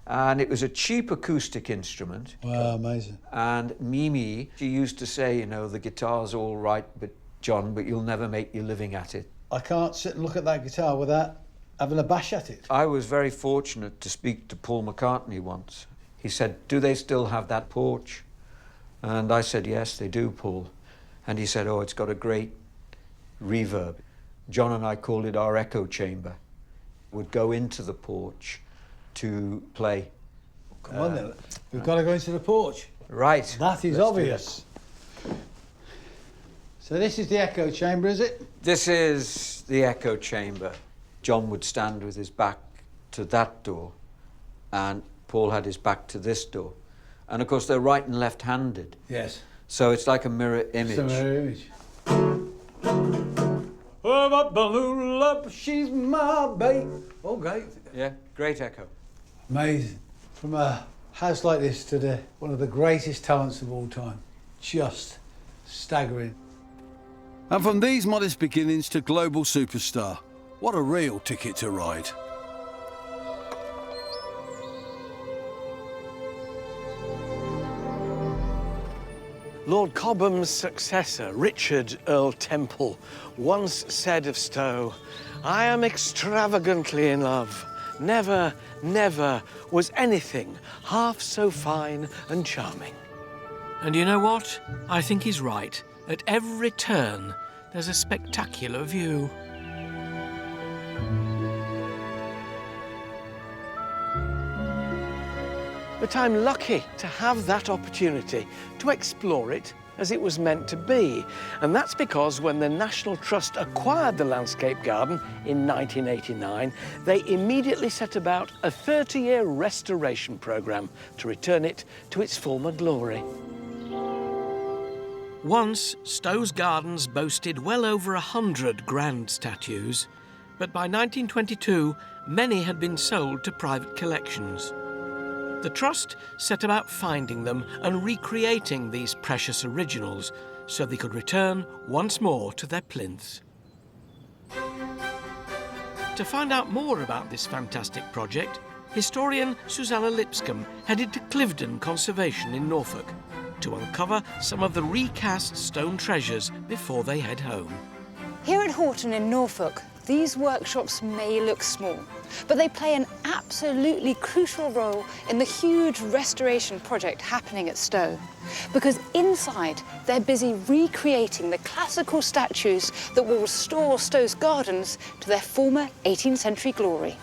and it was a cheap acoustic instrument. Wow, amazing. And Mimi, she used to say, you know, the guitar's all right, but John, but you'll never make your living at it. I can't sit and look at that guitar without having a bash at it. I was very fortunate to speak to Paul McCartney once. He said, do they still have that porch? And I said, yes, they do, Paul. And he said, oh, it's got a great reverb. John and I called it our echo chamber. Would go into the porch to play. Come on then, we've got to go into the porch. Right. That is obvious. So this is the echo chamber, is it? This is the echo chamber. John would stand with his back to that door, and Paul had his back to this door. And of course, they're right and left-handed. Yes. So it's like a mirror image. It's a mirror image. Oh, my balloon love, she's my babe. Oh, great. Yeah, great echo. Amazing. From a house like this to one of the greatest talents of all time. Just staggering. And from these modest beginnings to global superstar, what a real ticket to ride. Lord Cobham's successor, Richard Earl Temple, once said of Stowe, "I am extravagantly in love. Never, never was anything half so fine and charming." And you know what? I think he's right. At every turn, there's a spectacular view. But I'm lucky to have that opportunity to explore it as it was meant to be. And that's because when the National Trust acquired the landscape garden in 1989, they immediately set about a 30-year restoration programme to return it to its former glory. Once, Stowe's gardens boasted well over 100 grand statues, but by 1922, many had been sold to private collections. The Trust set about finding them and recreating these precious originals so they could return once more to their plinths. To find out more about this fantastic project, historian Susanna Lipscomb headed to Cliveden Conservation in Norfolk to uncover some of the recast stone treasures before they head home. Here at Horton in Norfolk, these workshops may look small, but they play an absolutely crucial role in the huge restoration project happening at Stowe. Because inside, they're busy recreating the classical statues that will restore Stowe's gardens to their former 18th century glory.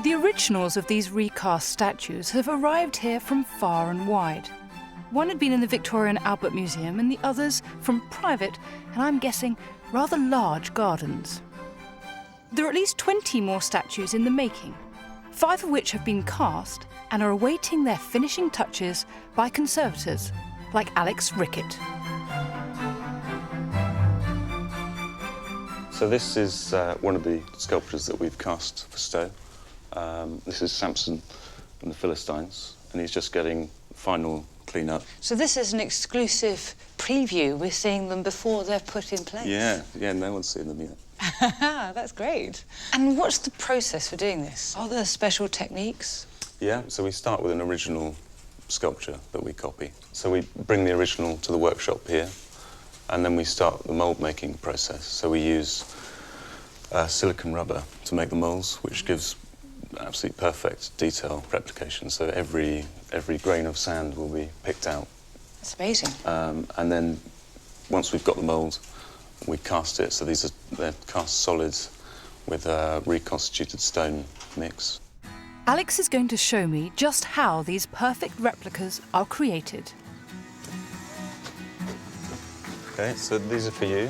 The originals of these recast statues have arrived here from far and wide. One had been in the Victoria and Albert Museum and the others from private, and I'm guessing, rather large gardens. There are at least 20 more statues in the making, 5 of which have been cast and are awaiting their finishing touches by conservators like Alex Rickett. So this is one of the sculptures that we've cast for Stowe. This is Samson and the Philistines, and he's just getting final clean up. So this is an exclusive preview. We're seeing them before they're put in place. Yeah, no one's seen them yet. That's great. And what's the process for doing this? Are there special techniques? Yeah, so we start with an original sculpture that we copy. So we bring the original to the workshop here, and then we start the mould making process. So we use silicone rubber to make the moulds, which gives absolutely perfect detail replication. So every grain of sand will be picked out. That's amazing. And then once we've got the mould, we cast it. So they're cast solids with a reconstituted stone mix. Alex is going to show me just how these perfect replicas are created. Okay, so these are for you.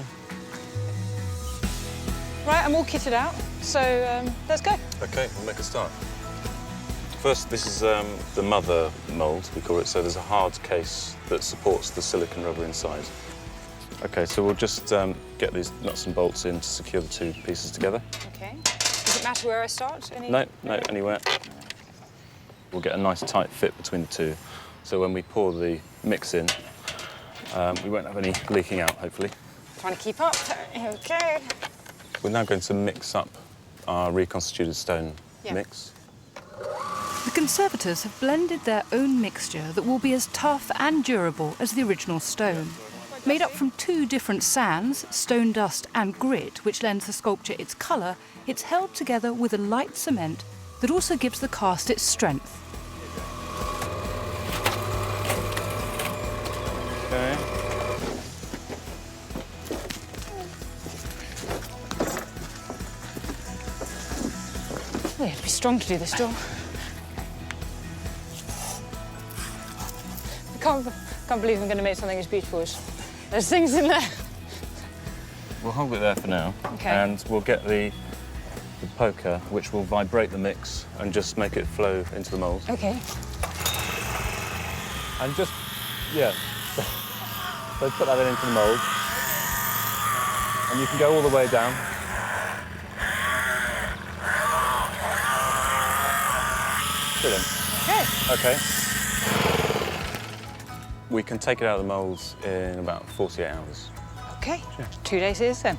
Right, I'm all kitted out, so let's go. Okay, we'll make a start. First, this is the mother mould, we call it. So there's a hard case that supports the silicon rubber inside. Okay, so we'll just get these nuts and bolts in to secure the two pieces together. Okay. Does it matter where I start? No, anywhere. We'll get a nice tight fit between the two. So when we pour the mix in, we won't have any leaking out, hopefully. Trying to keep up. Okay. We're now going to mix up our reconstituted stone mix. The conservators have blended their own mixture that will be as tough and durable as the original stone. Made up from two different sands, stone dust and grit, which lends the sculpture its colour, it's held together with a light cement that also gives the cast its strength. Okay. Oh, you have to be strong to do this, John. I can't believe I'm going to make something as beautiful as there's things in there. We'll hold it there for now. Okay. And we'll get the poker, which will vibrate the mix and just make it flow into the mould. Okay. And just, yeah. So put that into the mould. And you can go all the way down. Brilliant. Okay. Okay. We can take it out of the moulds in about 48 hours. Okay. 2 days is then.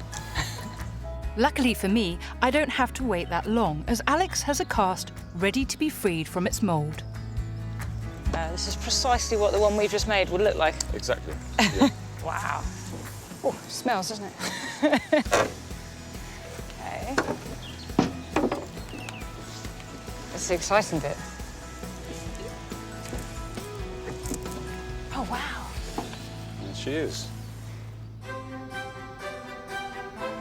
Luckily for me, I don't have to wait that long, as Alex has a cast ready to be freed from its mould. This is precisely what the one we've just made would look like. Exactly. Yeah. Wow. Oh, smells, doesn't it? Okay. That's the exciting bit. Oh, wow. There she is.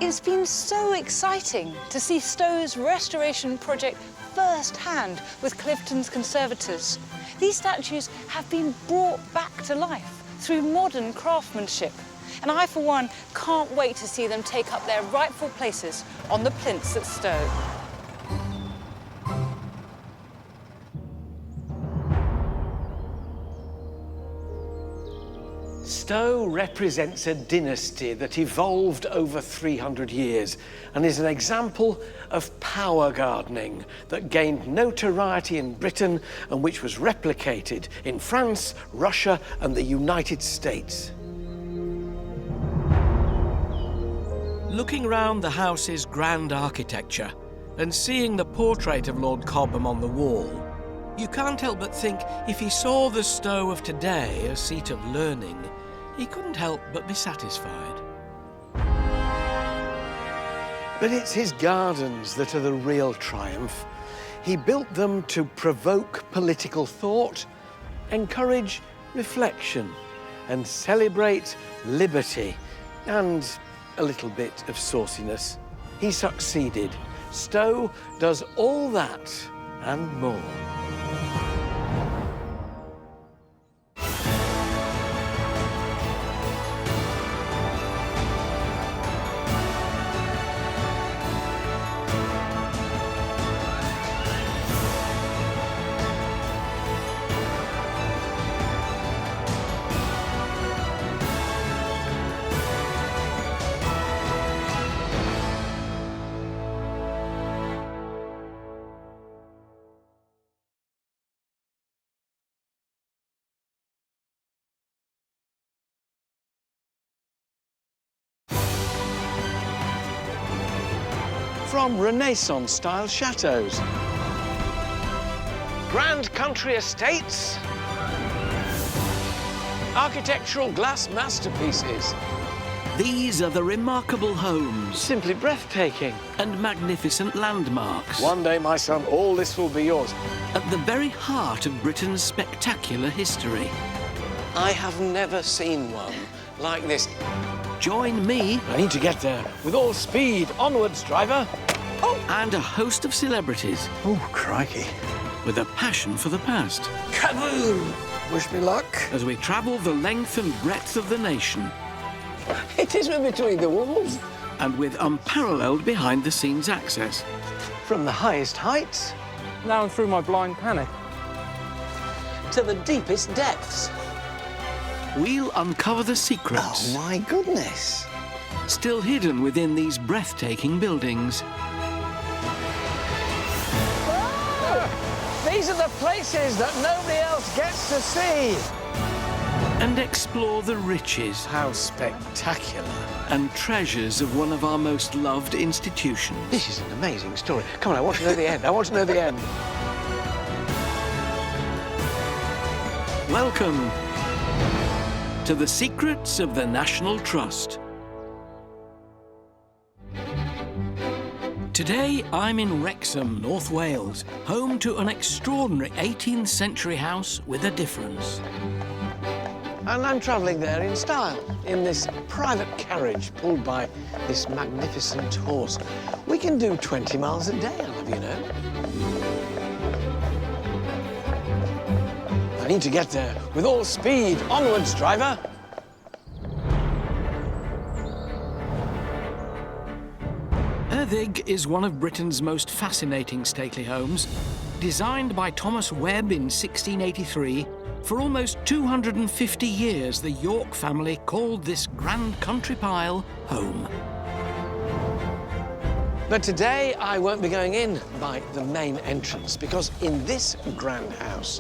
It's been so exciting to see Stowe's restoration project firsthand with Clifton's conservators. These statues have been brought back to life through modern craftsmanship. And I, for one, can't wait to see them take up their rightful places on the plinths at Stowe. Stowe represents a dynasty that evolved over 300 years and is an example of power gardening that gained notoriety in Britain and which was replicated in France, Russia and the United States. Looking round the house's grand architecture and seeing the portrait of Lord Cobham on the wall, you can't help but think if he saw the Stowe of today a seat of learning, he couldn't help but be satisfied. But it's his gardens that are the real triumph. He built them to provoke political thought, encourage reflection, and celebrate liberty, and a little bit of sauciness. He succeeded. Stowe does all that and more. From Renaissance-style chateaux, grand country estates, architectural glass masterpieces. These are the remarkable homes. Simply breathtaking. And magnificent landmarks. One day, my son, all this will be yours. At the very heart of Britain's spectacular history. I have never seen one like this. Join me. I need to get there. With all speed. Onwards, driver. Oh! And a host of celebrities. Oh, crikey. with a passion for the past. Kaboom! Wish me luck. As we travel the length and breadth of the nation. It is between the walls. And with unparalleled behind-the-scenes access. From the highest heights Now I'm through my blind panic. to the deepest depths. We'll uncover the secrets. Oh, my goodness. Still hidden within these breathtaking buildings. These are the places that nobody else gets to see. And explore the riches. How spectacular. And treasures of one of our most loved institutions. This is an amazing story. Come on, I want to know the end. I want to know the end. Welcome to the secrets of the National Trust. Today, I'm in Wrexham, North Wales, home to an extraordinary 18th century house with a difference. And I'm travelling there in style, in this private carriage pulled by this magnificent horse. We can do 20 miles a day, I'll have you know. I need to get there with all speed. Onwards, driver. Erddig is one of Britain's most fascinating stately homes. Designed by Thomas Webb in 1683, for almost 250 years, the York family called this grand country pile home. But today, I won't be going in by the main entrance, because in this grand house,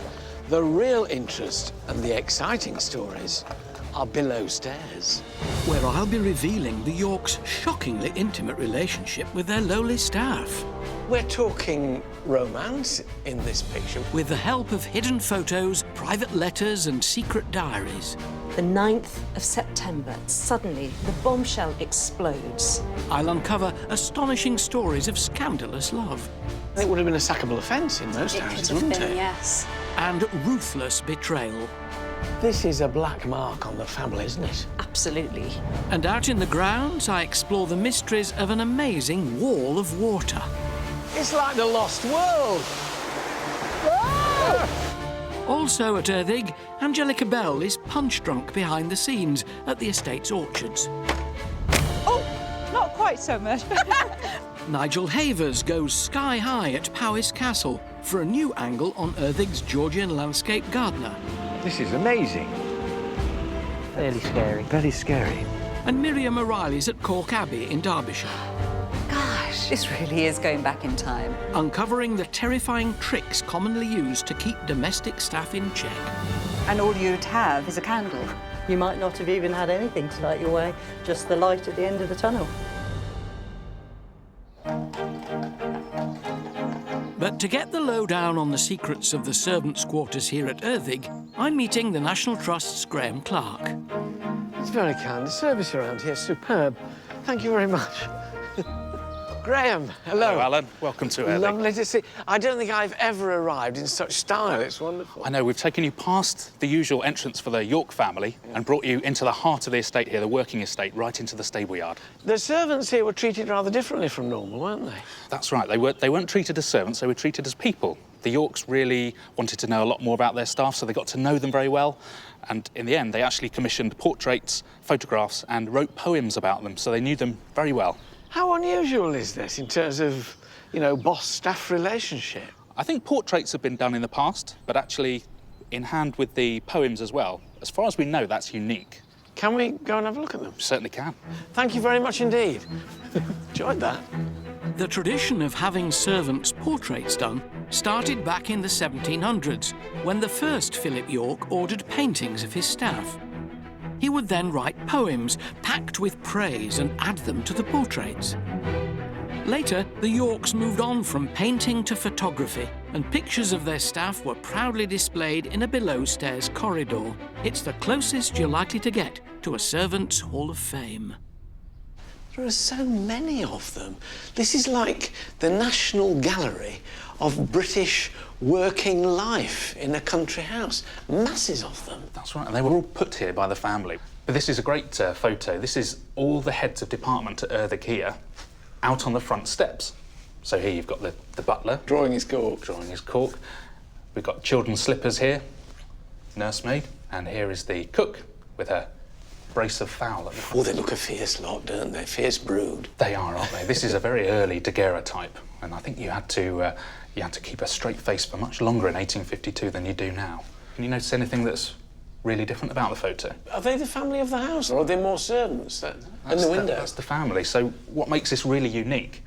the real interest and the exciting stories are below stairs. Where I'll be revealing the Yorks' shockingly intimate relationship with their lowly staff. We're talking romance in this picture. With the help of hidden photos, private letters and secret diaries. The 9th of September, suddenly the bombshell explodes. I'll uncover astonishing stories of scandalous love. It would have been a sackable offence in most houses, wouldn't it? Yes. And ruthless betrayal. This is a black mark on the family, isn't it? Absolutely. And out in the grounds, I explore the mysteries of an amazing wall of water. It's like the lost world. Also at Erddig, Angelica Bell is punch-drunk behind the scenes at the estate's orchards. Oh, not quite so much. Nigel Havers goes sky-high at Powys Castle for a new angle on Erddig's Georgian landscape gardener. This is amazing. Fairly scary. Very scary. And Miriam O'Reilly's at Cork Abbey in Derbyshire. Gosh, this really is going back in time. Uncovering the terrifying tricks commonly used to keep domestic staff in check. And all you'd have is a candle. You might not have even had anything to light your way, just the light at the end of the tunnel. But to get the lowdown on the secrets of the servants' quarters here at Erddig, I'm meeting the National Trust's Graham Clark. It's very kind. The service around here is superb. Thank you very much. Graham, hello. Hello, Alan. Welcome to Erddig. Lovely to see. I don't think I've ever arrived in such style. It's wonderful. I know, we've taken you past the usual entrance for the York family and brought you into the heart of the estate here, the working estate, right into the stable yard. The servants here were treated rather differently from normal, weren't they? That's right. They weren't treated as servants, they were treated as people. The Yorks really wanted to know a lot more about their staff, so they got to know them very well. And in the end, they actually commissioned portraits, photographs, and wrote poems about them, so they knew them very well. How unusual is this in terms of, you know, boss-staff relationship? I think portraits have been done in the past, but actually in hand with the poems as well. As far as we know, that's unique. Can we go and have a look at them? Certainly can. Thank you very much indeed. Enjoyed that. The tradition of having servants' portraits done started back in the 1700s, when the first Philip York ordered paintings of his staff. He would then write poems packed with praise and add them to the portraits. Later, the Yorks moved on from painting to photography, and pictures of their staff were proudly displayed in a below-stairs corridor. It's the closest you're likely to get to a servant's Hall of Fame. There are so many of them. This is like the National Gallery of British working life in a country house. Masses of them. That's right, and they were all put here by the family. But this is a great photo. This is all the heads of department at Erddig here, out on the front steps. So here you've got the butler. Drawing his cork. Drawing his cork. We've got children's slippers here, nursemaid, and here is the cook with her brace of fowl at the front. Oh, they look a fierce lot, don't they? Fierce brood. They are, aren't they? This is a very early daguerreotype, and I think you had to keep a straight face for much longer in 1852 than you do now. Can you notice anything that's really different about the photo? Are they the family of the house, or are there more servants in the window? That's the family. So what makes this really unique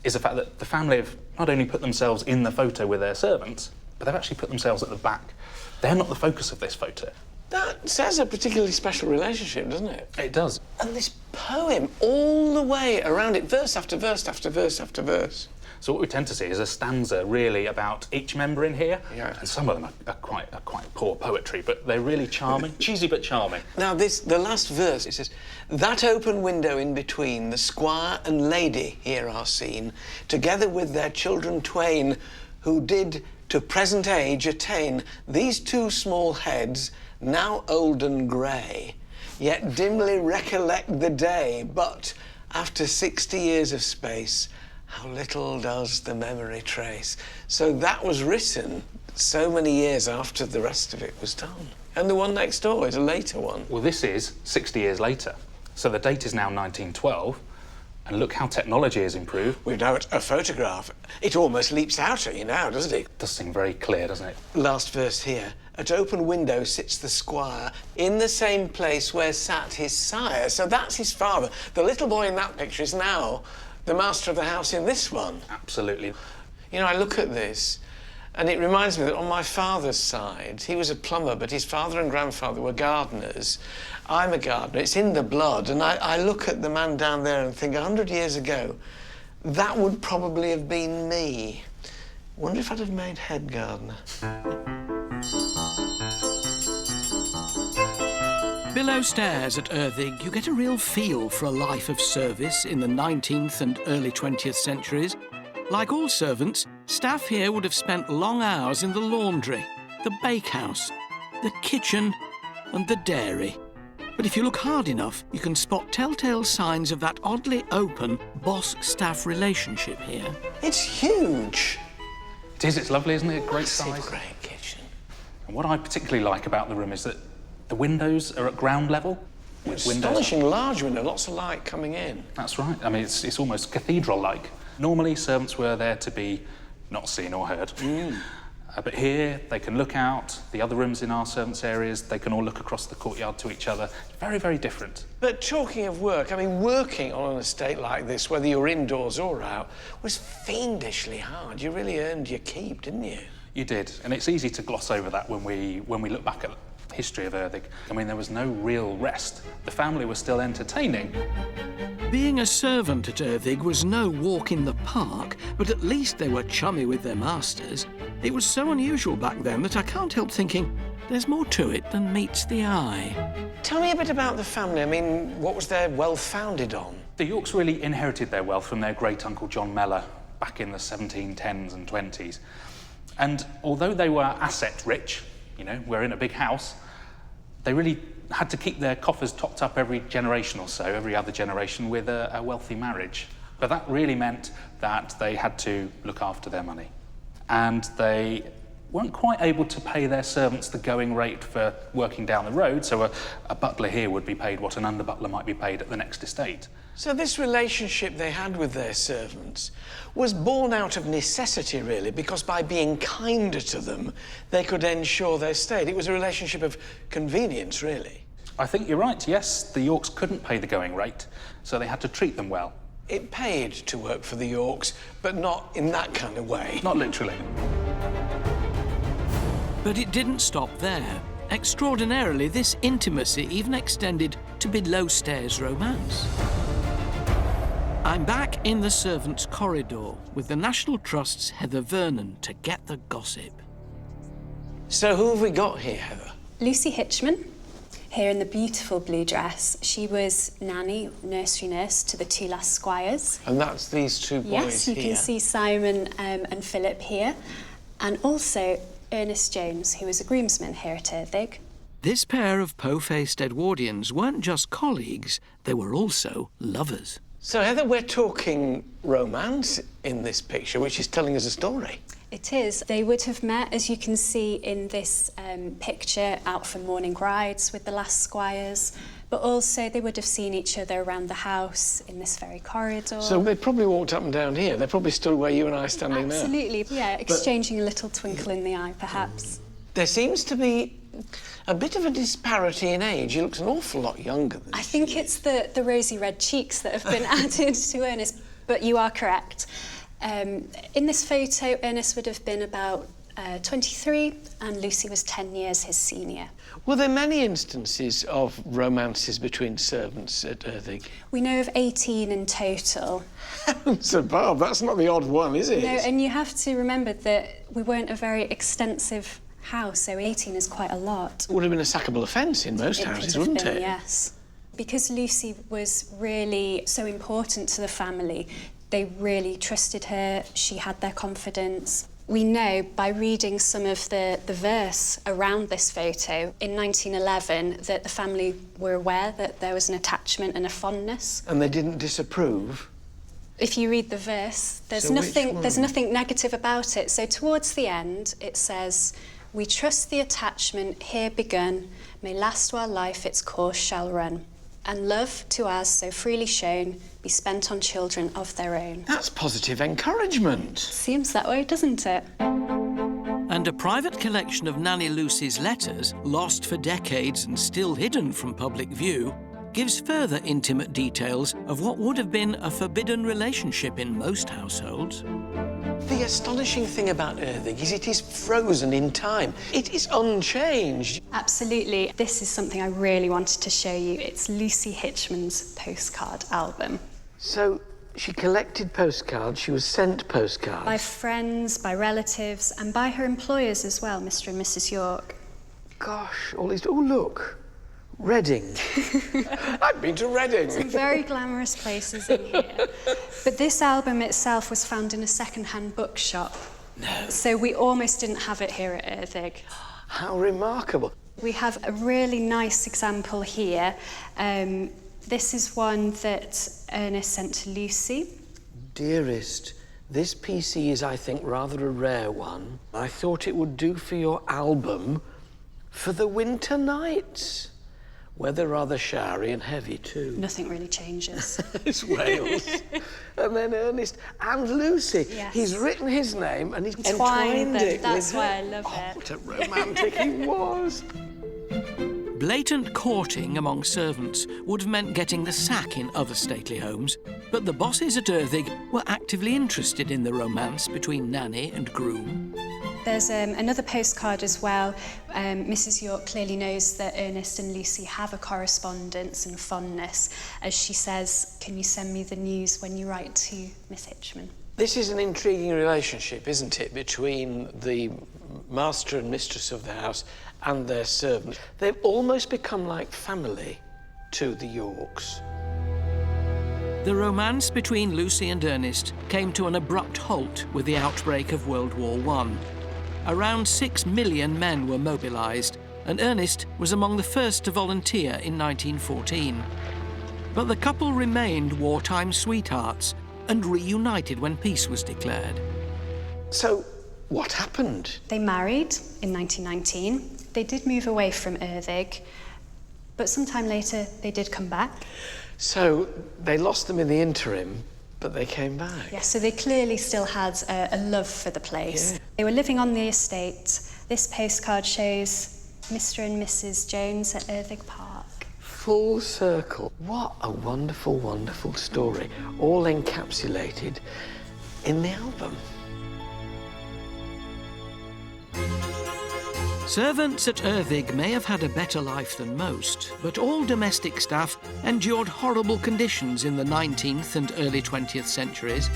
is the fact that the family have not only put themselves in the photo with their servants, but they've actually put themselves at the back. They're not the focus of this photo. That says a particularly special relationship, doesn't it? It does. And this poem, all the way around it, verse after verse after verse after verse. So what we tend to see is a stanza really about each member in here. Yeah. And some of them are quite poor poetry, but they're really charming. Cheesy but charming. Now the last verse, it says, "That open window in between, the squire and lady here are seen, together with their children twain, who did to present age attain. These two small heads, now old and grey, yet dimly recollect the day, but after 60 years of space, how little does the memory trace." So that was written so many years after the rest of it was done. And the one next door is a later one. Well, this is 60 years later. So the date is now 1912, and look how technology has improved. We've now got a photograph. It almost leaps out at you now, doesn't it? It does seem very clear, doesn't it? Last verse here. "At open window sits the squire, in the same place where sat his sire." So that's his father. The little boy in that picture is now the master of the house in this one. Absolutely. You know, I look at this, and it reminds me that on my father's side, he was a plumber, but his father and grandfather were gardeners. I'm a gardener. It's in the blood, and I look at the man down there and think 100 years ago, that would probably have been me. Wonder if I'd have made head gardener. Below stairs at Erddig, you get a real feel for a life of service in the 19th and early 20th centuries. Like all servants, staff here would have spent long hours in the laundry, the bakehouse, the kitchen and the dairy. But if you look hard enough, you can spot telltale signs of that oddly open boss-staff relationship here. It's huge. It is, it's lovely, isn't it? Great size. Massive, great kitchen. And what I particularly like about the room is that the windows are at ground level. Astonishing large window, lots of light coming in. That's right. I mean, it's almost cathedral-like. Normally, servants were there to be not seen or heard. But here, they can look out. The other rooms in our servants' areas, they can all look across the courtyard to each other. Very, very different. But talking of work, I mean, working on an estate like this, whether you're indoors or out, was fiendishly hard. You really earned your keep, didn't you? You did, and it's easy to gloss over that when we look back at the history of Erddig. I mean, there was no real rest. The family was still entertaining. Being a servant at Erddig was no walk in the park, but at least they were chummy with their masters. It was so unusual back then that I can't help thinking there's more to it than meets the eye. Tell me a bit about the family. I mean, what was their wealth founded on? The Yorks really inherited their wealth from their great-uncle John Mellor back in the 1710s and 20s. And although they were asset-rich, you know, we're in a big house, they really had to keep their coffers topped up every generation or so, every other generation, with a wealthy marriage. But that really meant that they had to look after their money. And they weren't quite able to pay their servants the going rate for working down the road, so a butler here would be paid what an under-butler might be paid at the next estate. So this relationship they had with their servants was born out of necessity, really, because by being kinder to them, they could ensure their stay. It was a relationship of convenience, really. I think you're right, yes. The Yorks couldn't pay the going rate, so they had to treat them well. It paid to work for the Yorks, but not in that kind of way. Not literally. But it didn't stop there. Extraordinarily, this intimacy even extended to below-stairs romance. I'm back in the servants' corridor with the National Trust's Heather Vernon to get the gossip. So who have we got here, Heather? Lucy Hitchman, here in the beautiful blue dress. She was nanny, nursery nurse to the two last squires. And that's these two boys here? Yes, you can see Simon and Philip here. And also Ernest Jones, who was a groomsman here at Erddig. This pair of po-faced Edwardians weren't just colleagues, they were also lovers. So, Heather, we're talking romance in this picture, which is telling us a story. It is. They would have met, as you can see in this picture, out for morning rides with the last squires, but also they would have seen each other around the house in this very corridor. So they probably walked up and down here. They probably stood where you and I are standing now. Absolutely, yeah, exchanging a little twinkle in the eye, perhaps. There seems to be a bit of a disparity in age. He looks an awful lot younger than I think it's the rosy red cheeks that have been added to Ernest, but you are correct. In this photo, Ernest would have been about 23 and Lucy was 10 years his senior. Were there many instances of romances between servants at Erddig? We know of 18 in total. Heavens above, that's not the odd one, is it? No, and you have to remember that we weren't a very extensive house, so 18 is quite a lot. It would have been a sackable offence in most houses, wouldn't it? Yes. Because Lucy was really so important to the family, they really trusted her, she had their confidence. We know by reading some of the verse around this photo in 1911 that the family were aware that there was an attachment and a fondness. And they didn't disapprove? If you read the verse, there's nothing negative about it. So towards the end, it says, "We trust the attachment here begun may last while life its course shall run, and love to us so freely shown be spent on children of their own." That's positive encouragement. Seems that way, doesn't it? And a private collection of Nanny Lucy's letters, lost for decades and still hidden from public view, gives further intimate details of what would have been a forbidden relationship in most households. The astonishing thing about Erddig is it is frozen in time. It is unchanged. Absolutely. This is something I really wanted to show you. It's Lucy Hitchman's postcard album. So she collected postcards, she was sent postcards. By friends, by relatives, and by her employers as well, Mr. and Mrs. York. Gosh, all these... Oh, look. Reading. I've been to Reading. Some very glamorous places in here. But this album itself was found in a second-hand bookshop. No. So we almost didn't have it here at Erddig. How remarkable. We have a really nice example here. This is one that Ernest sent to Lucy. Dearest, this PC is, I think, rather a rare one. I thought it would do for your album for the winter nights. Weather rather showery and heavy, too. Nothing really changes. It's Wales. And then Ernest and Lucy. Yes. He's written his name and he's Entwined entwined it. That's with why her. I love it. What a romantic he was. Blatant courting among servants would have meant getting the sack in other stately homes, but the bosses at Erddig were actively interested in the romance between nanny and groom. There's another postcard as well. Mrs. York clearly knows that Ernest and Lucy have a correspondence and fondness, as she says, "Can you send me the news when you write to Miss Hitchman?" This is an intriguing relationship, isn't it, between the master and mistress of the house and their servant. They've almost become like family to the Yorks. The romance between Lucy and Ernest came to an abrupt halt with the outbreak of World War I. Around 6 million men were mobilised, and Ernest was among the first to volunteer in 1914. But the couple remained wartime sweethearts and reunited when peace was declared. So, what happened? They married in 1919. They did move away from Erddig, but sometime later they did come back. So, they lost them in the interim, but they came back. Yes, so they clearly still had a love for the place. Yeah. They were living on the estate. This postcard shows Mr. and Mrs. Jones at Erddig Park. Full circle. What a wonderful, wonderful story, all encapsulated in the album. Servants at Erddig may have had a better life than most, but all domestic staff endured horrible conditions in the 19th and early 20th centuries.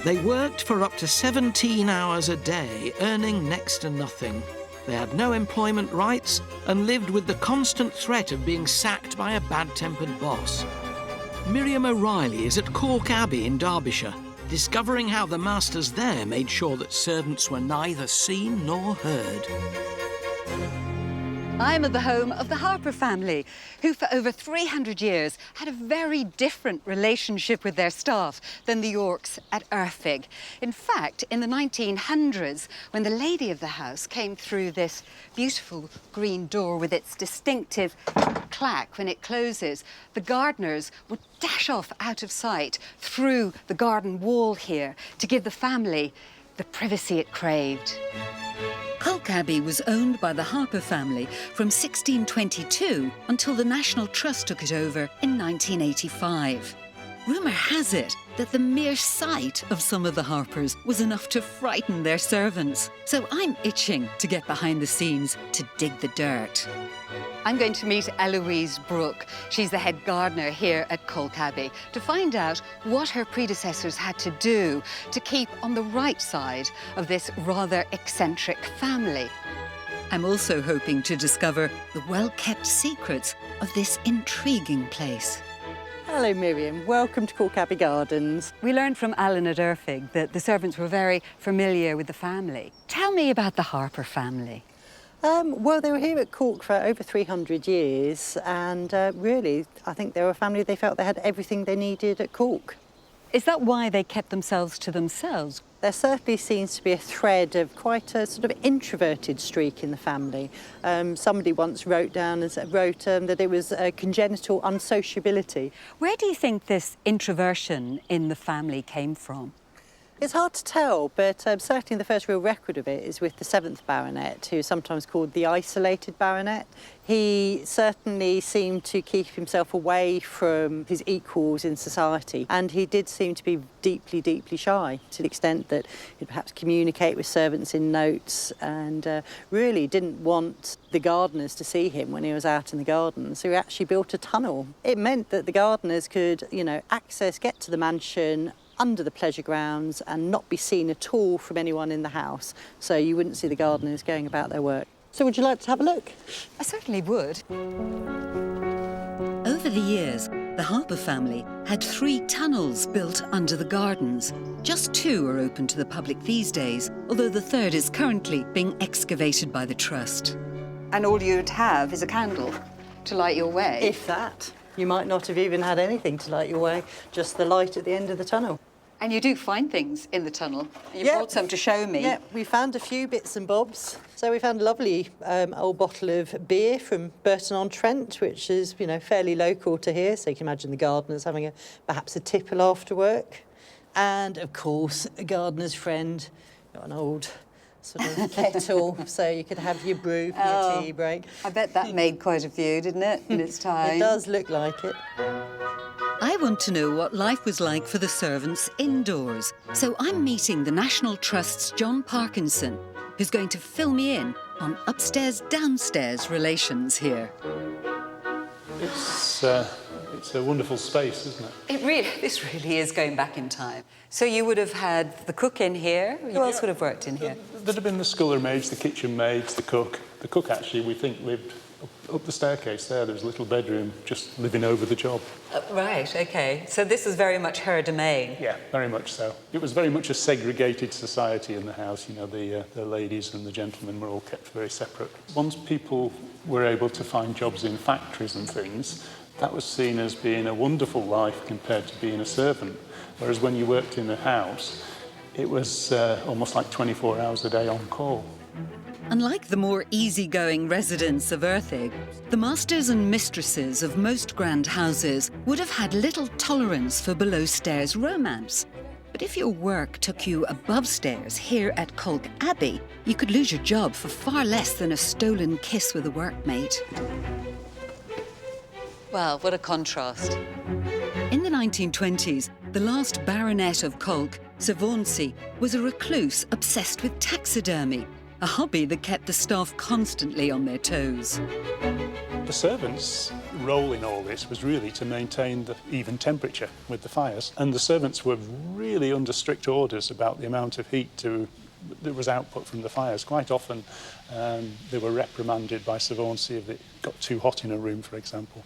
They worked for up to 17 hours a day, earning next to nothing. They had no employment rights and lived with the constant threat of being sacked by a bad-tempered boss. Miriam O'Reilly is at Cork Abbey in Derbyshire, discovering how the masters there made sure that servants were neither seen nor heard. I'm at the home of the Harper family, who for over 300 years had a very different relationship with their staff than the Yorks at Erfig. In fact, in the 1900s, when the lady of the house came through this beautiful green door with its distinctive clack when it closes, the gardeners would dash off out of sight through the garden wall here to give the family the privacy it craved. Colk Abbey was owned by the Harper family from 1622 until the National Trust took it over in 1985. Rumour has it that the mere sight of some of the Harpers was enough to frighten their servants. So I'm itching to get behind the scenes to dig the dirt. I'm going to meet Eloise Brooke. She's the head gardener here at Colk Abbey to find out what her predecessors had to do to keep on the right side of this rather eccentric family. I'm also hoping to discover the well-kept secrets of this intriguing place. Hello Miriam, welcome to Colk Abbey Gardens. We learned from Alan at Erfig that the servants were very familiar with the family. Tell me about the Harper family. Well, they were here at Colk for over 300 years and really, I think they were a family, they felt they had everything they needed at Colk. Is that why they kept themselves to themselves? There certainly seems to be a thread of quite a sort of introverted streak in the family. Somebody once wrote that it was a congenital unsociability. Where do you think this introversion in the family came from? It's hard to tell, but certainly the first real record of it is with the 7th Baronet, who's sometimes called the isolated Baronet. He certainly seemed to keep himself away from his equals in society, and he did seem to be deeply, deeply shy, to the extent that he'd perhaps communicate with servants in notes and really didn't want the gardeners to see him when he was out in the garden, so he actually built a tunnel. It meant that the gardeners could, get to the mansion under the pleasure grounds and not be seen at all from anyone in the house, so you wouldn't see the gardeners going about their work. So would you like to have a look? I certainly would. Over the years, the Harper family had 3 tunnels built under the gardens. Just 2 are open to the public these days, although the 3rd is currently being excavated by the Trust. And all you'd have is a candle to light your way? If that. You might not have even had anything to light your way, just the light at the end of the tunnel. And you do find things in the tunnel. You brought some to show me. Yeah, we found a few bits and bobs. So we found a lovely old bottle of beer from Burton-on-Trent, which is, fairly local to here. So you can imagine the gardeners having perhaps a tipple after work. And, of course, a gardener's friend, got an old sort of kettle, so you could have your brew for your tea break. I bet that made quite a few, didn't it, in its time? It does look like it. I want to know what life was like for the servants indoors. So I'm meeting the National Trust's John Parkinson, who's going to fill me in on upstairs-downstairs relations here. It's a wonderful space, isn't it? This really is going back in time. So you would have had the cook in here? Who else would have worked in here? There'd have been the scullery maids, the kitchen maids, the cook. The cook, actually, we think lived up the staircase there. There was a little bedroom just living over the job. Right, OK. So this was very much her domain? Yeah, very much so. It was very much a segregated society in the house. The ladies and the gentlemen were all kept very separate. Once people were able to find jobs in factories and things, that was seen as being a wonderful life compared to being a servant. Whereas when you worked in the house, it was almost like 24 hours a day on call. Unlike the more easygoing residents of Erfig, the masters and mistresses of most grand houses would have had little tolerance for below-stairs romance. But if your work took you above stairs here at Colk Abbey, you could lose your job for far less than a stolen kiss with a workmate. Well, what a contrast. In the 1920s, the last baronet of Colk, Sir Vauncey, was a recluse obsessed with taxidermy, a hobby that kept the staff constantly on their toes. The servants' role in all this was really to maintain the even temperature with the fires, and the servants were really under strict orders about the amount of heat that was output from the fires. Quite often they were reprimanded by Sir Vauncey if it got too hot in a room, for example.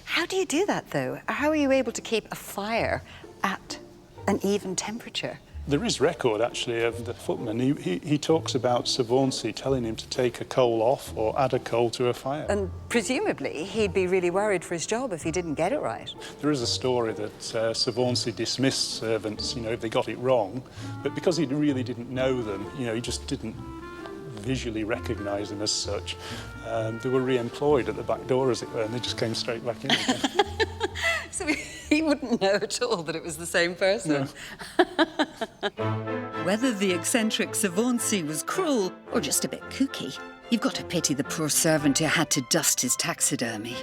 How do you do that, though? How are you able to keep a fire at an even temperature? There is record, actually, of the footman. He talks about Sir Vauncey telling him to take a coal off or add a coal to a fire. And presumably he'd be really worried for his job if he didn't get it right. There is a story that Sir Vauncey dismissed servants, if they got it wrong, but because he really didn't know them, he just didn't visually recognise them as such. They were re-employed at the back door, as it were, and they just came straight back in again. So he wouldn't know at all that it was the same person. Whether the eccentric Sir Vauncey was cruel or just a bit kooky, you've got to pity the poor servant who had to dust his taxidermy.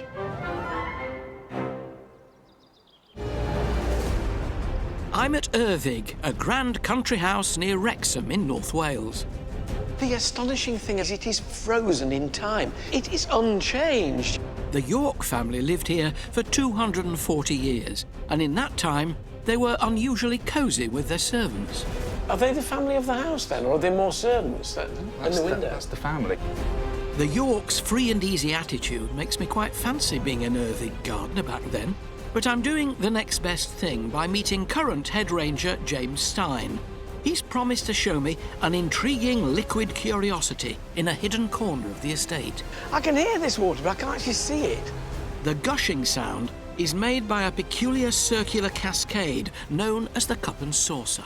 I'm at Erddig, a grand country house near Wrexham in North Wales. The astonishing thing is it is frozen in time. It is unchanged. The York family lived here for 240 years, and in that time, they were unusually cosy with their servants. Are they the family of the house, then, or are there more servants in the window? That's the family. The Yorks' free and easy attitude makes me quite fancy being an Erddig gardener back then, but I'm doing the next best thing by meeting current head ranger James Stein. He's promised to show me an intriguing liquid curiosity in a hidden corner of the estate. I can hear this water, but I can't actually see it. The gushing sound is made by a peculiar circular cascade known as the cup and saucer.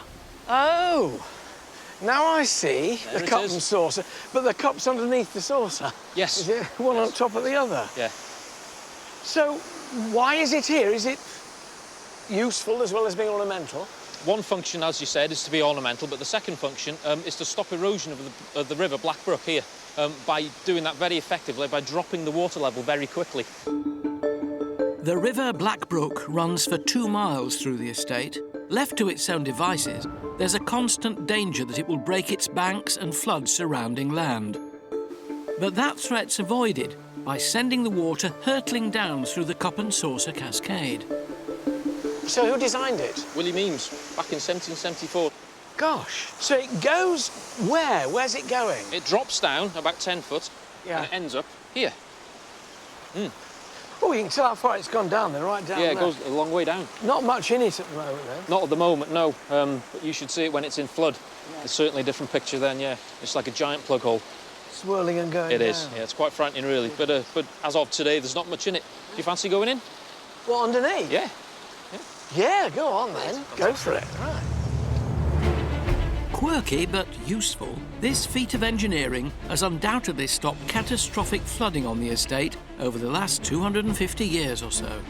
Oh, now I see There the it cup is. and saucer, but the cup's underneath the saucer. Yes. Is it one on top of the other? Yeah. So, why is it here? Is it useful as well as being ornamental? One function, as you said, is to be ornamental, but the second function is to stop erosion of the river Black Brook here by doing that very effectively, by dropping the water level very quickly. The river Black Brook runs for 2 miles through the estate. Left to its own devices, there's a constant danger that it will break its banks and flood surrounding land. But that threat's avoided by sending the water hurtling down through the cup and saucer cascade. So who designed it? William Eames, back in 1774. Gosh. So it goes where? Where's it going? It drops down about 10 foot Yeah. and it ends up here. Oh, you can tell how far it's gone down then, right down Yeah, it there. goes a long way down. Not much in it at the moment, then. Not at the moment, no. But you should see it when it's in flood. It's certainly a different picture then, yeah. It's like a giant plug hole. Swirling and going It down. is, yeah. It's quite frightening, really. But as of today, there's not much in it. Do you fancy going in? What, underneath? Yeah. Yeah, go on then. Go for it. Right. Quirky but useful, this feat of engineering has undoubtedly stopped catastrophic flooding on the estate over the last 250 years or so.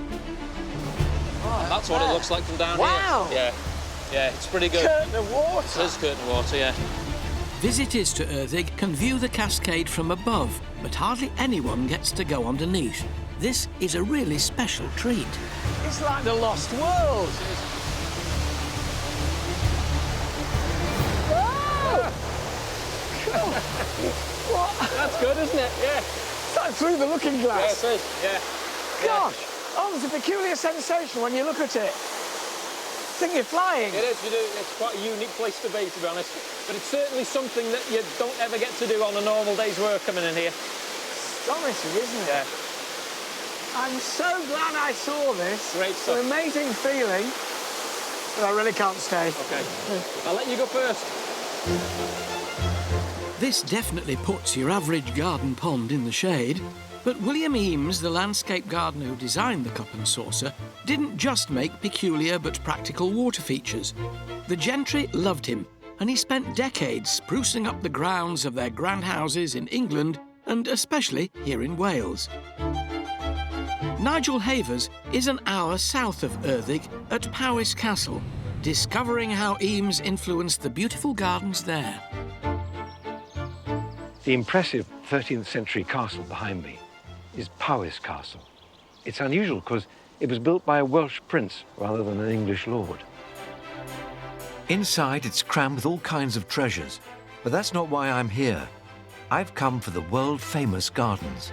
That's what it looks like from down Wow. here. Yeah, it's pretty good. Curtain of water. It is curtain of water, yeah. Visitors to Erddig can view the cascade from above, but hardly anyone gets to go underneath. This is a really special treat. It's like the lost world. What? That's good, isn't it? Yeah. It's like through the looking glass. Yeah, it is. Yeah. Gosh. Oh, there's a peculiar sensation when you look at it. Think you're flying. It is. You do. It's quite a unique place to be, to be honest. But it's certainly something that you don't ever get to do on a normal day's work coming in here. Astonishing, isn't it? Yeah. I'm so glad I saw this. Great It's stuff. an amazing feeling. But I really can't stay. Okay. I'll let you go first. This definitely puts your average garden pond in the shade. But William Eames, the landscape gardener who designed the cup and saucer, didn't just make peculiar but practical water features. The gentry loved him, and he spent decades sprucing up the grounds of their grand houses in England and especially here in Wales. Nigel Havers is an hour south of Erddig at Powys Castle, discovering how Eames influenced the beautiful gardens there. The impressive 13th century castle behind me is Powys Castle. It's unusual because it was built by a Welsh prince rather than an English lord. Inside, it's crammed with all kinds of treasures, but that's not why I'm here. I've come for the world-famous gardens.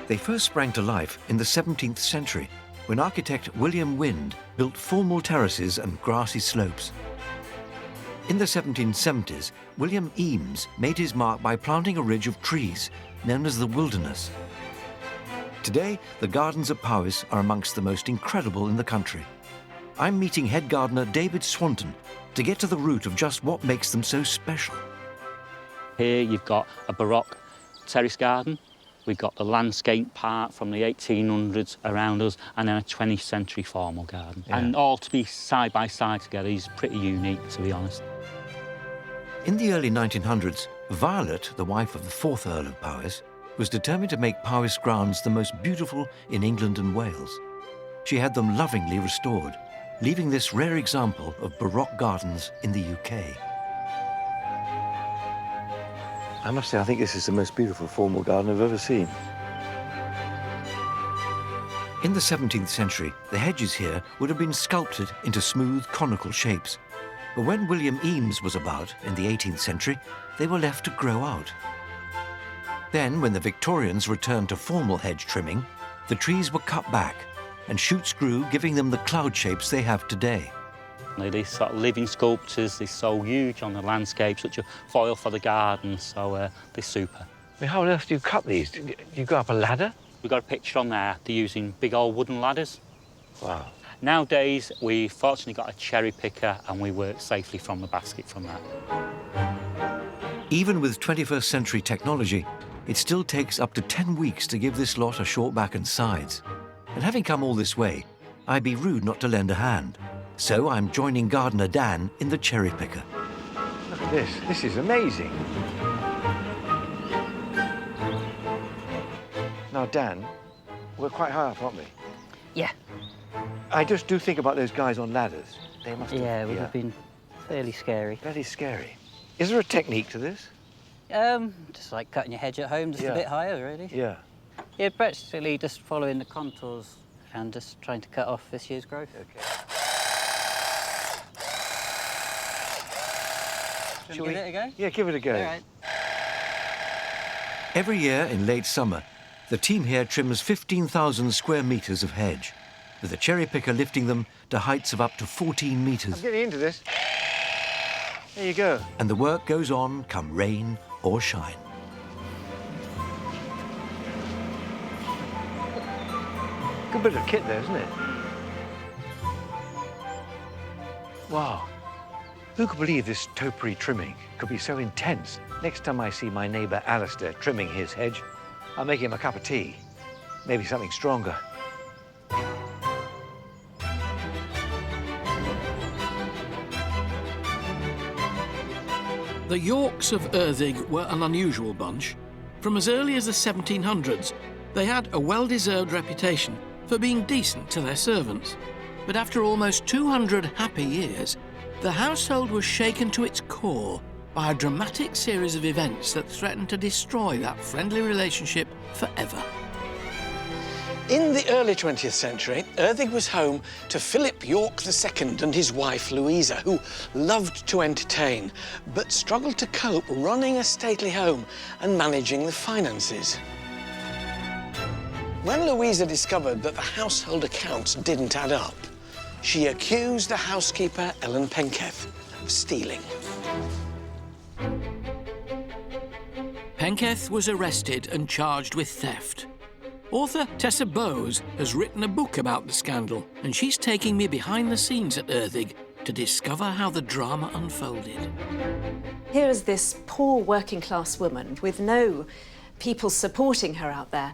They first sprang to life in the 17th century when architect William Wynd built formal terraces and grassy slopes. In the 1770s, William Eames made his mark by planting a ridge of trees known as the Wilderness. Today, the gardens at Powys are amongst the most incredible in the country. I'm meeting head gardener David Swanton to get to the root of just what makes them so special. Here you've got a Baroque terrace garden. We've got the landscape part from the 1800s around us, and then a 20th century formal garden. Yeah. And all to be side by side together is pretty unique, to be honest. In the early 1900s, Violet, the wife of the 4th Earl of Powys, was determined to make Powys grounds the most beautiful in England and Wales. She had them lovingly restored, leaving this rare example of Baroque gardens in the UK. I must say, I think this is the most beautiful formal garden I've ever seen. In the 17th century, the hedges here would have been sculpted into smooth, conical shapes. But when William Eames was about in the 18th century, they were left to grow out. Then, when the Victorians returned to formal hedge trimming, the trees were cut back and shoots grew, giving them the cloud shapes they have today. These sort of living sculptures, they're so huge on the landscape, such a foil for the garden, so they're super. I mean, how on earth do you cut these? Do you go up a ladder? We've got a picture on there. They're using big old wooden ladders. Wow. Nowadays, we've fortunately got a cherry picker and we work safely from the basket from that. Even with 21st century technology, it still takes up to 10 weeks to give this lot a short back and sides. And having come all this way, I'd be rude not to lend a hand. So I'm joining gardener Dan in the cherry picker. Look at this. This is amazing. Now, Dan, we're quite high up, aren't we? Yeah. I just do think about those guys on ladders. They must Yeah, it would have been fairly scary. Very scary. Is there a technique to this? Just like cutting your hedge at home, just a bit higher, really. Yeah. Yeah, practically just following the contours and just trying to cut off this year's growth. Okay. Shall we give it a go? Yeah, give it a go. All right. Every year in late summer, the team here trims 15,000 square metres of hedge, with the cherry picker lifting them to heights of up to 14 metres. I'm getting into this. There you go. And the work goes on, come rain or shine. Good bit of kit there, isn't it? Wow. Who could believe this topiary trimming could be so intense? Next time I see my neighbour Alistair trimming his hedge, I'll make him a cup of tea. Maybe something stronger. The Yorks of Erddig were an unusual bunch. From as early as the 1700s, they had a well-deserved reputation for being decent to their servants. But after almost 200 happy years, the household was shaken to its core by a dramatic series of events that threatened to destroy that friendly relationship forever. In the early 20th century, Erddig was home to Philip York II and his wife Louisa, who loved to entertain, but struggled to cope running a stately home and managing the finances. When Louisa discovered that the household accounts didn't add up, she accused the housekeeper, Ellen Penketh, of stealing. Penketh was arrested and charged with theft. Author Tessa Bowes has written a book about the scandal, and she's taking me behind the scenes at Erddig to discover how the drama unfolded. Here is this poor working-class woman with no people supporting her out there,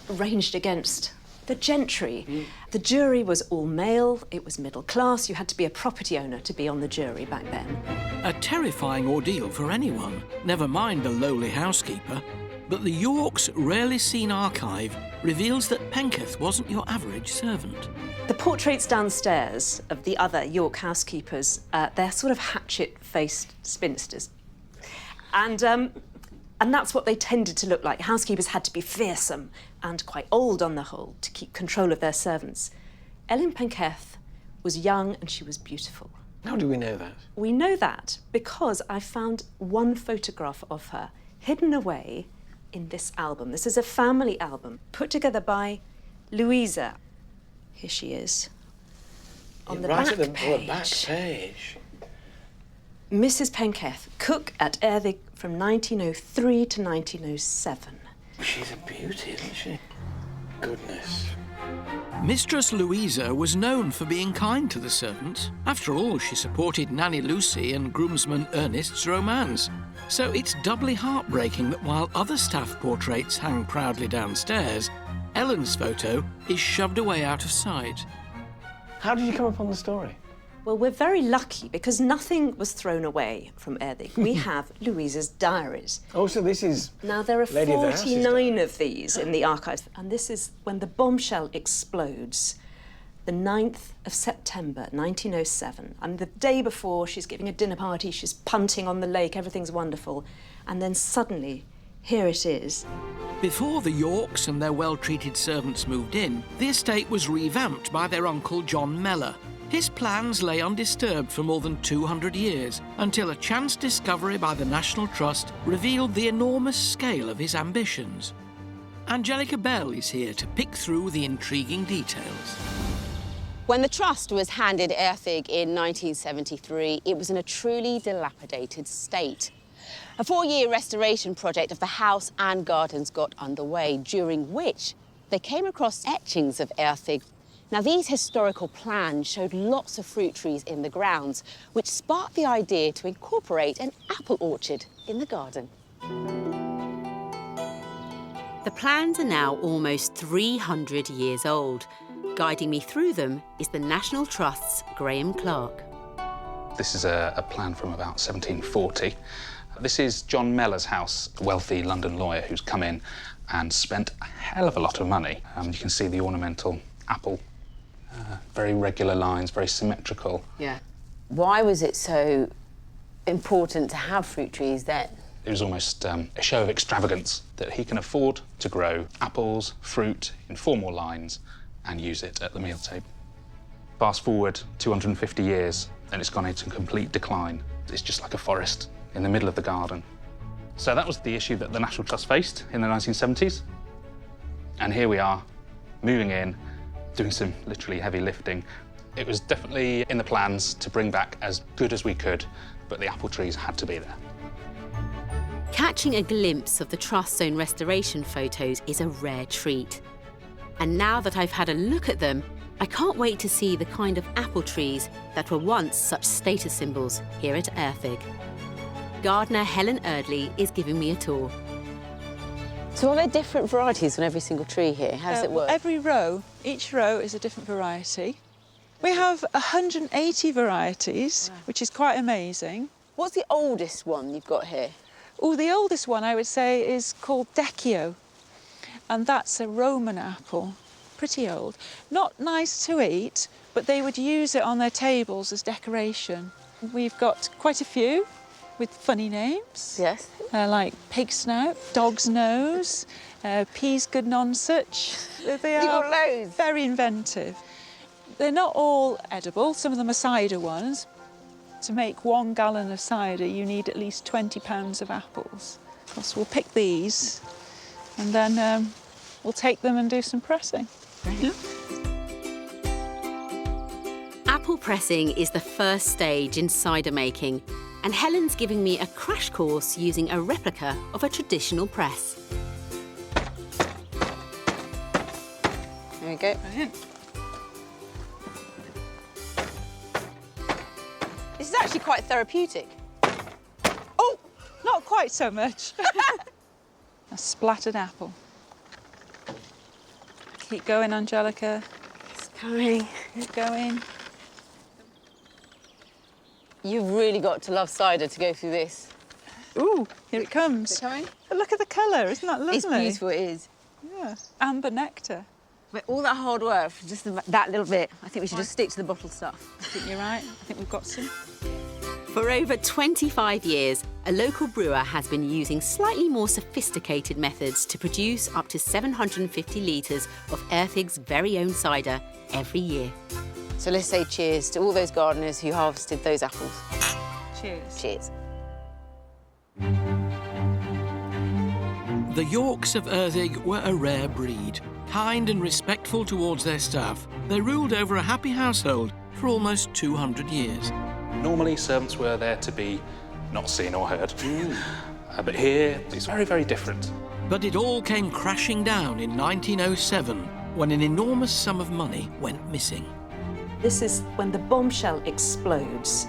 ranged against the gentry. The jury was all male, it was middle class, you had to be a property owner to be on the jury back then. A terrifying ordeal for anyone, never mind a lowly housekeeper. But the York's rarely seen archive reveals that Penketh wasn't your average servant. The portraits downstairs of the other York housekeepers, they're sort of hatchet-faced spinsters. And that's what they tended to look like. Housekeepers had to be fearsome and quite old on the whole to keep control of their servants. Ellen Penketh was young and she was beautiful. How do we know that? We know that because I found one photograph of her hidden away in this album. This is a family album put together by Louisa. Here she is. On the right back at the page. back page. Mrs. Penketh, cook at Erddig from 1903 to 1907. She's a beauty, isn't she? Goodness. Mistress Louisa was known for being kind to the servants. After all, she supported Nanny Lucy and groomsman Ernest's romance. So it's doubly heartbreaking that while other staff portraits hang proudly downstairs, Ellen's photo is shoved away out of sight. How did you come upon the story? Well, we're very lucky because nothing was thrown away from Erddig. We have Louisa's diaries. Oh, so this is... Now, there are Lady of the House, 49 of these in the archives, and this is when the bombshell explodes, the 9th of September, 1907. And the day before, she's giving a dinner party, she's punting on the lake, everything's wonderful. And then suddenly, here it is. Before the Yorks and their well-treated servants moved in, the estate was revamped by their uncle John Mellor. His plans lay undisturbed for more than 200 years, until a chance discovery by the National Trust revealed the enormous scale of his ambitions. Angelica Bell is here to pick through the intriguing details. When the trust was handed Erddig in 1973, it was in a truly dilapidated state. A 4-year restoration project of the house and gardens got underway, during which they came across etchings of Erddig. Now, these historical plans showed lots of fruit trees in the grounds, which sparked the idea to incorporate an apple orchard in the garden. The plans are now almost 300 years old. Guiding me through them is the National Trust's Graham Clark. This is a plan from about 1740. This is John Mellor's house, a wealthy London lawyer who's come in and spent a hell of a lot of money. You can see the ornamental apple. Very regular lines, very symmetrical. Yeah. Why was it so important to have fruit trees then? It was almost a show of extravagance that he can afford to grow apples, fruit in formal lines and use it at the meal table. Fast forward 250 years and it's gone into complete decline. It's just like a forest in the middle of the garden. So that was the issue that the National Trust faced in the 1970s. And here we are, moving in, doing some literally heavy lifting. It was definitely in the plans to bring back as good as we could, but the apple trees had to be there. Catching a glimpse of the Trust's own restoration photos is a rare treat. And now that I've had a look at them, I can't wait to see the kind of apple trees that were once such status symbols here at Erddig. Gardener Helen Erdley is giving me a tour. So are there different varieties on every single tree here? How does it work? Every row, each row is a different variety. We have 180 varieties, which is quite amazing. What's the oldest one you've got here? Oh, the oldest one, I would say, is called Decchio. And that's a Roman apple, pretty old. Not nice to eat, but they would use it on their tables as decoration. We've got quite a few with funny names. Yes. Like pig snout, dog's nose, peas good nonsuch. They You've are got loads. Very inventive. They're not all edible. Some of them are cider ones. To make 1 gallon of cider, you need at least 20 pounds of apples. So we'll pick these, and then we'll take them and do some pressing. Yeah. Apple pressing is the first stage in cider making, and Helen's giving me a crash course using a replica of a traditional press. There we go. Brilliant. This is actually quite therapeutic. Oh, not quite so much. A splattered apple. Keep going, Angelica. It's coming. Keep going. You've really got to love cider to go through this. Ooh, here it comes. Is it coming? But look at the colour, isn't that lovely? It's beautiful, it is. Yeah, amber nectar. But all that hard work for just that little bit, I think we should just stick to the bottled stuff. I think you're right. I think we've got some. For over 25 years, a local brewer has been using slightly more sophisticated methods to produce up to 750 litres of Erddig's very own cider every year. So let's say cheers to all those gardeners who harvested those apples. Cheers. Cheers. The Yorks of Erddig were a rare breed. Kind and respectful towards their staff, they ruled over a happy household for almost 200 years. Normally, servants were there to be not seen or heard. But here, it's very, very different. But it all came crashing down in 1907 when an enormous sum of money went missing. This is when the bombshell explodes.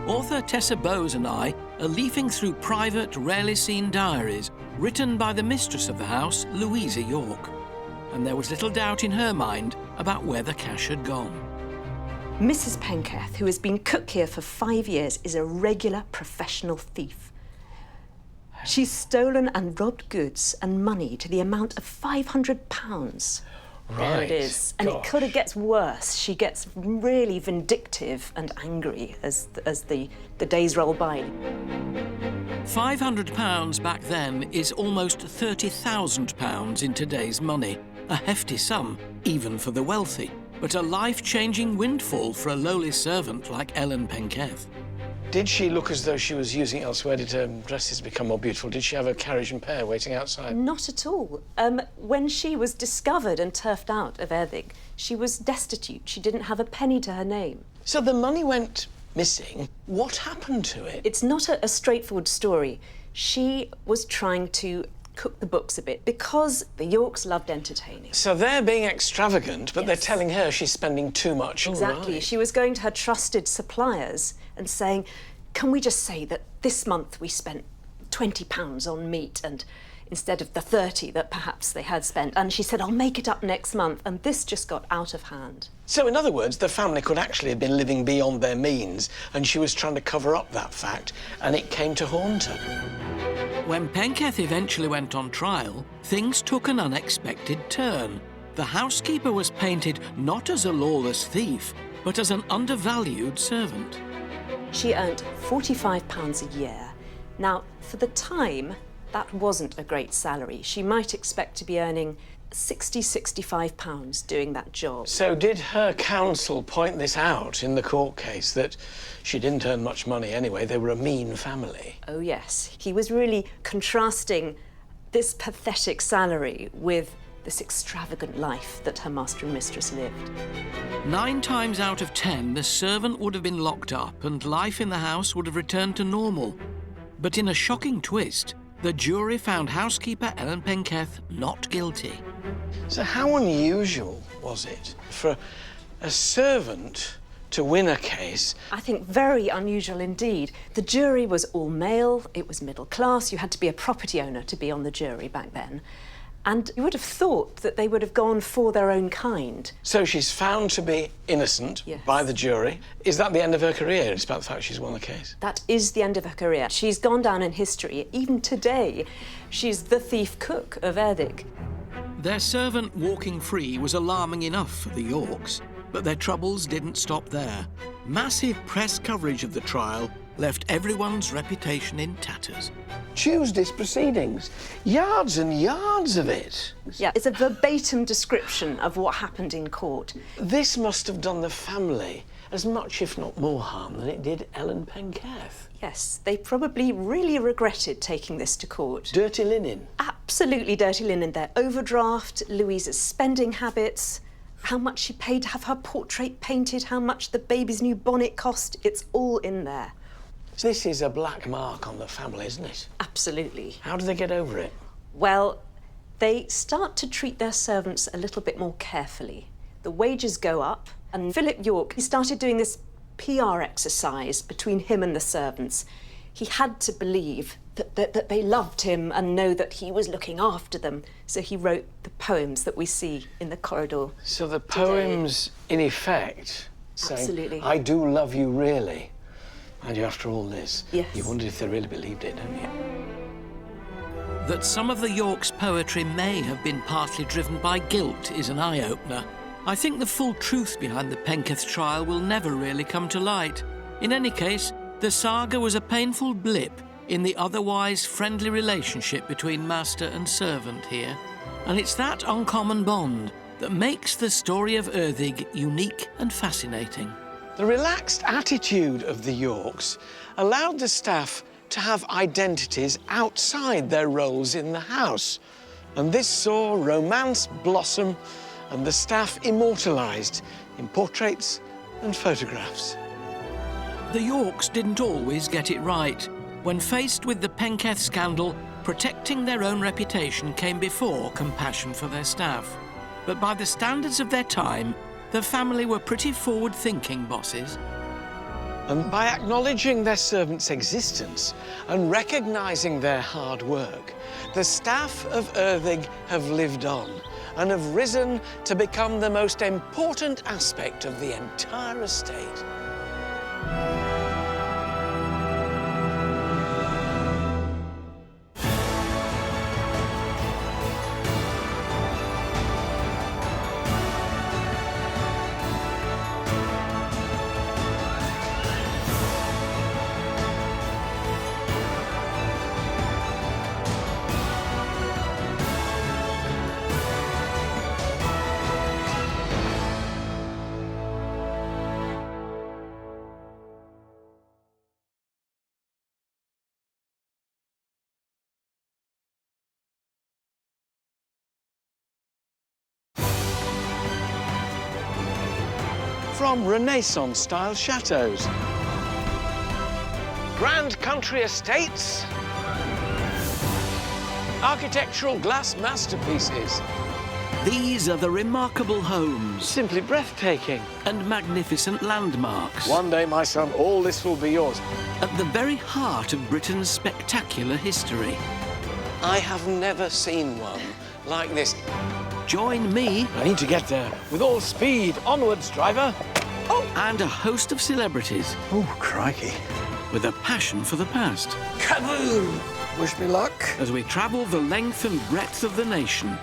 Author Tessa Bowes and I are leafing through private, rarely seen diaries written by the mistress of the house, Louisa York. And there was little doubt in her mind about where the cash had gone. Mrs. Penketh, who has been cook here for 5 years, is a regular professional thief. She's stolen and robbed goods and money to the amount of £500. There it is. And it kind of gets worse. She gets really vindictive and angry as the days roll by. £500 back then is almost £30,000 in today's money. A hefty sum, even for the wealthy, but a life-changing windfall for a lowly servant like Ellen Penketh. Did she look as though she was using it elsewhere? Did her dresses become more beautiful? Did she have a carriage and pair waiting outside? Not at all. When she was discovered and turfed out of Erddig, she was destitute. She didn't have a penny to her name. So the money went missing. What happened to it? It's not a straightforward story. She was trying to cook the books a bit because the Yorks loved entertaining. So they're being extravagant, but they're telling her she's spending too much. Exactly. Right. She was going to her trusted suppliers and saying, can we just say that this month we spent £20 on meat and instead of the 30 that perhaps they had spent. And she said, I'll make it up next month. And this just got out of hand. So in other words, the family could actually have been living beyond their means and she was trying to cover up that fact and it came to haunt her. When Penketh eventually went on trial, things took an unexpected turn. The housekeeper was painted not as a lawless thief, but as an undervalued servant. She earned £45 a year. Now, for the time, that wasn't a great salary. She might expect to be earning £60–65 doing that job. So did her counsel point this out in the court case, that she didn't earn much money anyway, they were a mean family? Oh, yes. He was really contrasting this pathetic salary with this extravagant life that her master and mistress lived. 9 times out of 10, the servant would have been locked up and life in the house would have returned to normal. But in a shocking twist, the jury found housekeeper Ellen Penketh not guilty. So how unusual was it for a servant to win a case? I think very unusual indeed. The jury was all male, it was middle class, you had to be a property owner to be on the jury back then. And you would have thought that they would have gone for their own kind. So she's found to be innocent by the jury. Is that the end of her career, despite the fact she's won the case? That is the end of her career. She's gone down in history. Even today, she's the thief cook of Erddig. Their servant walking free was alarming enough for the Yorks, but their troubles didn't stop there. Massive press coverage of the trial left everyone's reputation in tatters. Tuesday's proceedings, yards and yards of it. Yeah, it's a verbatim description of what happened in court. This must have done the family as much, if not more, harm than it did Ellen Penketh. Yes, they probably really regretted taking this to court. Dirty linen? Absolutely dirty linen. Their overdraft, Louisa's spending habits, how much she paid to have her portrait painted, how much the baby's new bonnet cost, it's all in there. This is a black mark on the family, isn't it? Absolutely. How do they get over it? Well, they start to treat their servants a little bit more carefully. The wages go up, and Philip York, he started doing this PR exercise between him and the servants. He had to believe that they loved him and know that he was looking after them. So he wrote the poems that we see in the corridor. So the poems, in effect, saying, Absolutely. I do love you really. And you, after all this, yes. You wondered if they really believed it, don't you? That some of the Yorks' poetry may have been partly driven by guilt is an eye-opener. I think the full truth behind the Penketh trial will never really come to light. In any case, the saga was a painful blip in the otherwise friendly relationship between master and servant here. And it's that uncommon bond that makes the story of Erddig unique and fascinating. The relaxed attitude of the Yorks allowed the staff to have identities outside their roles in the house. And this saw romance blossom and the staff immortalised in portraits and photographs. The Yorks didn't always get it right. When faced with the Penketh scandal, protecting their own reputation came before compassion for their staff. but by the standards of their time, the family were pretty forward-thinking bosses. And by acknowledging their servants' existence and recognising their hard work, the staff of Erddig have lived on and have risen to become the most important aspect of the entire estate. From Renaissance-style chateaux, grand country estates, architectural glass masterpieces. These are the remarkable homes. Simply breathtaking. And magnificent landmarks. One day, my son, all this will be yours. At the very heart of Britain's spectacular history. I have never seen one like this. Join me. I need to get there. With all speed. Onwards, driver. Oh! And a host of celebrities. Oh, crikey. With a passion for the past. Kaboom! Wish me luck. As we travel the length and breadth of the nation.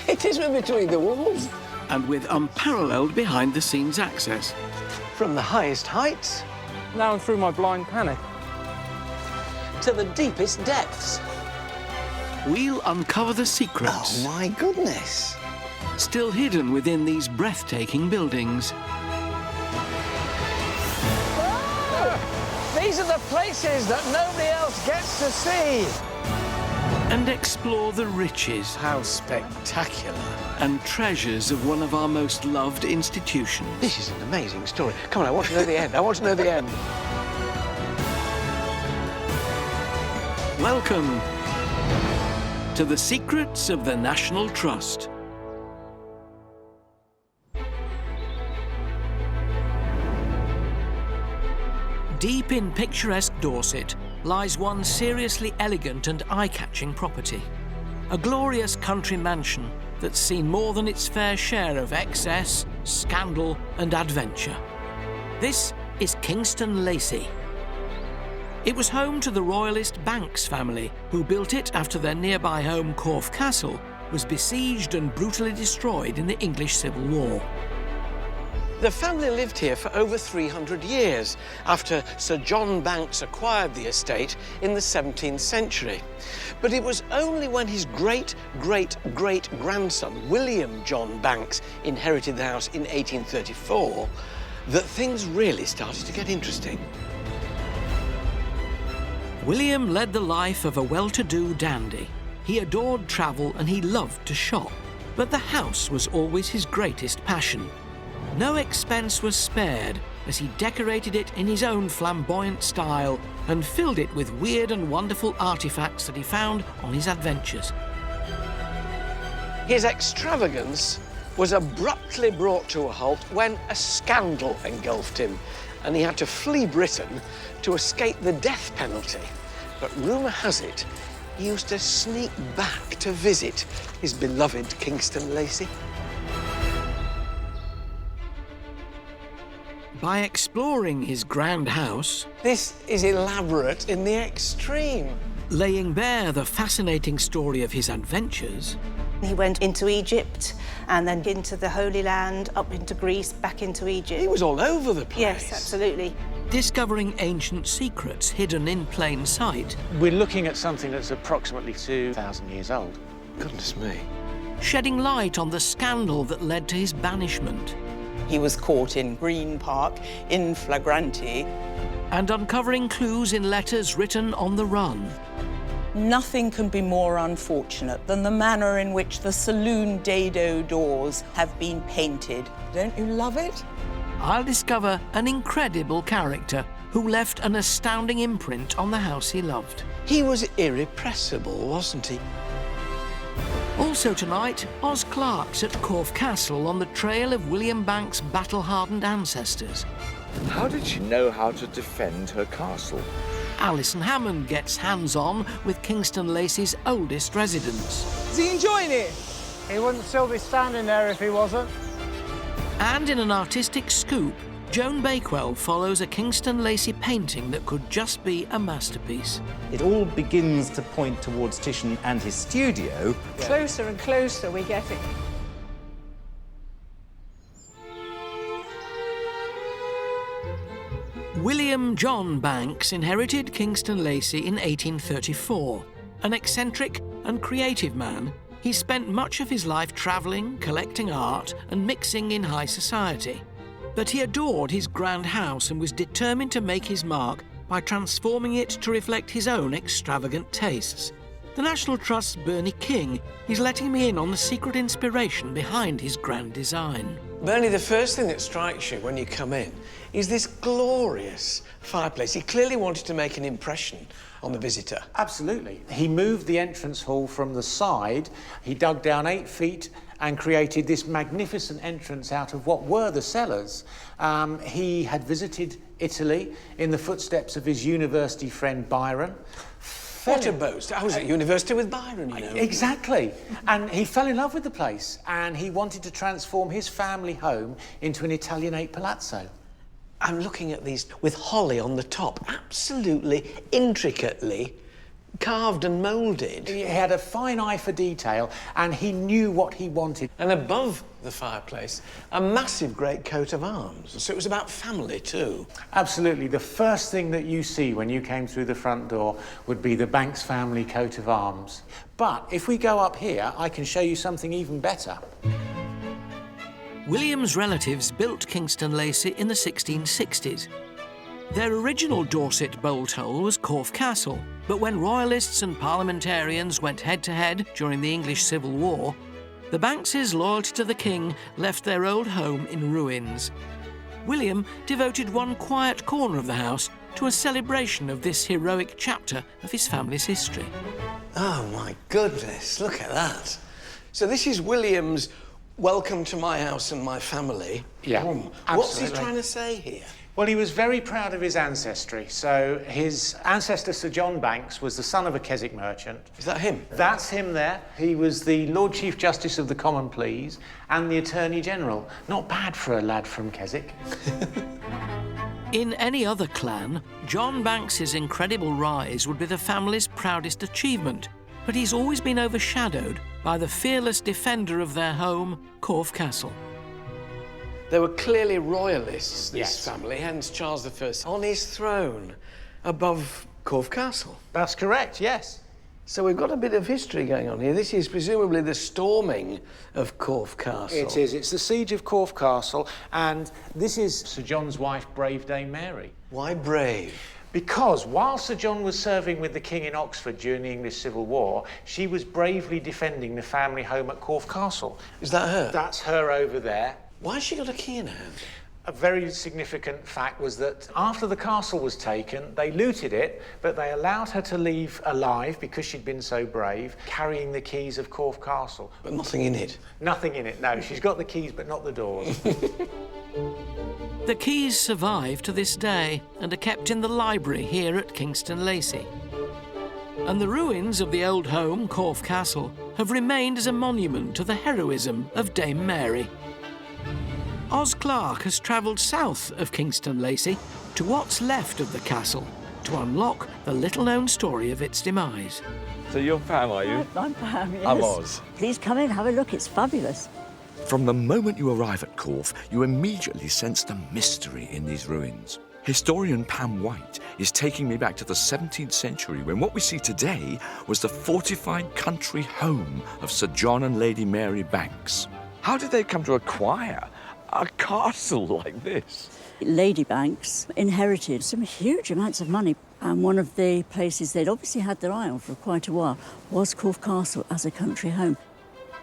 It is between the walls. And with unparalleled behind-the-scenes access. From the highest heights. Now and through my blind panic. To the deepest depths. We'll uncover the secrets. Oh, my goodness. Still hidden within these breathtaking buildings. Oh! These are the places that nobody else gets to see. And explore the riches. How spectacular. And treasures of one of our most loved institutions. This is an amazing story. Come on, I want to know the end. I want to know the end. Welcome to the secrets of the National Trust. Deep in picturesque Dorset lies one seriously elegant and eye-catching property. A glorious country mansion that's seen more than its fair share of excess, scandal and adventure. This is Kingston Lacy. It was home to the royalist Banks family, who built it after their nearby home Corfe Castle was besieged and brutally destroyed in the English Civil War. The family lived here for over 300 years after Sir John Banks acquired the estate in the 17th century. But it was only when his great-great-great-grandson, William John Banks, inherited the house in 1834 that things really started to get interesting. William led the life of a well-to-do dandy. He adored travel and he loved to shop. But the house was always his greatest passion. No expense was spared as he decorated it in his own flamboyant style and filled it with weird and wonderful artifacts that he found on his adventures. His extravagance was abruptly brought to a halt when a scandal engulfed him and he had to flee Britain to escape the death penalty. But rumour has it, he used to sneak back to visit his beloved Kingston Lacy. By exploring his grand house... This is elaborate in the extreme. Laying bare the fascinating story of his adventures... He went into Egypt and then into the Holy Land, up into Greece, back into Egypt. He was all over the place. Yes, absolutely. Discovering ancient secrets hidden in plain sight. We're looking at something that's approximately 2,000 years old. Goodness me. Shedding light on the scandal that led to his banishment. He was caught in Green Park in flagranti. And uncovering clues in letters written on the run. Nothing can be more unfortunate than the manner in which the saloon dado doors have been painted. Don't you love it? I'll discover an incredible character who left an astounding imprint on the house he loved. He was irrepressible, wasn't he? Also tonight, Oz Clarke's at Corfe Castle on the trail of William Banks' battle-hardened ancestors. How did she know how to defend her castle? Alison Hammond gets hands-on with Kingston Lacy's oldest residents. Is he enjoying it? He wouldn't still be standing there if he wasn't. And in an artistic scoop, Joan Bakewell follows a Kingston Lacy painting that could just be a masterpiece. It all begins to point towards Titian and his studio. Closer and closer we get it. William John Banks inherited Kingston Lacy in 1834. An eccentric and creative man, he spent much of his life travelling, collecting art and mixing in high society. But he adored his grand house and was determined to make his mark by transforming it to reflect his own extravagant tastes. The National Trust's Bernie King is letting me in on the secret inspiration behind his grand design. Bernie, the first thing that strikes you when you come in is this glorious fireplace. He clearly wanted to make an impression on the visitor. Absolutely. He moved the entrance hall from the side. He dug down 8 feet and created this magnificent entrance out of what were the cellars. He had visited Italy in the footsteps of his university friend Byron. What a boast. I was at university with Byron, you know. Exactly. And he fell in love with the place and he wanted to transform his family home into an Italianate palazzo. I'm looking at these with holly on the top, absolutely intricately carved and moulded. He had a fine eye for detail and he knew what he wanted. And above the fireplace, a massive great coat of arms. So it was about family too. Absolutely. The first thing that you see when you came through the front door would be the Banks family coat of arms. But if we go up here, I can show you something even better. William's relatives built Kingston Lacy in the 1660s. Their original Dorset bolt hole was Corfe Castle, but when royalists and parliamentarians went head-to-head during the English Civil War, the Bankses' loyalty to the king left their old home in ruins. William devoted one quiet corner of the house to a celebration of this heroic chapter of his family's history. Oh, my goodness, look at that. So this is William's welcome to my house and my family. Yeah, What's he trying to say here? Well, he was very proud of his ancestry. So his ancestor, Sir John Banks, was the son of a Keswick merchant. Is that him? That's him there. He was the Lord Chief Justice of the Common Pleas and the Attorney General. Not bad for a lad from Keswick. In any other clan, John Banks's incredible rise would be the family's proudest achievement, but he's always been overshadowed by the fearless defender of their home, Corfe Castle. They were clearly royalists, this family, hence Charles I on his throne above Corfe Castle. That's correct, yes. So we've got a bit of history going on here. This is presumably the storming of Corfe Castle. It is. It's the siege of Corfe Castle, and this is Sir John's wife, brave Dame Mary. Why brave? Because while Sir John was serving with the King in Oxford during the English Civil War, she was bravely defending the family home at Corfe Castle. Is that her? That's her over there. Why has she got a key in her hand? A very significant fact was that after the castle was taken, they looted it, but they allowed her to leave alive because she'd been so brave, carrying the keys of Corfe Castle. But nothing in it? Nothing in it, no. She's got the keys, but not the doors. The keys survive to this day and are kept in the library here at Kingston Lacy. And the ruins of the old home, Corfe Castle, have remained as a monument to the heroism of Dame Mary. Oz Clarke has travelled south of Kingston Lacy to what's left of the castle to unlock the little-known story of its demise. So you're Pam, are you? I'm Pam, yes. I'm Oz. Please come in, have a look, it's fabulous. From the moment you arrive at Corfe, you immediately sense the mystery in these ruins. Historian Pam White is taking me back to the 17th century when what we see today was the fortified country home of Sir John and Lady Mary Banks. How did they come to acquire a castle like this? Lady Banks inherited some huge amounts of money, and one of the places they'd obviously had their eye on for quite a while was Corfe Castle as a country home.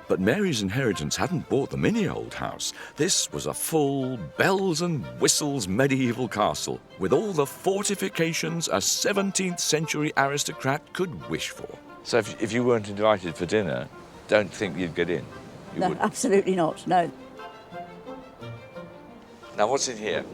But Mary's inheritance hadn't bought them any old house. This was a full bells and whistles medieval castle with all the fortifications a 17th century aristocrat could wish for. So if you weren't invited for dinner, don't think you'd get in? You No, wouldn't? absolutely not, no. Now, what's in here?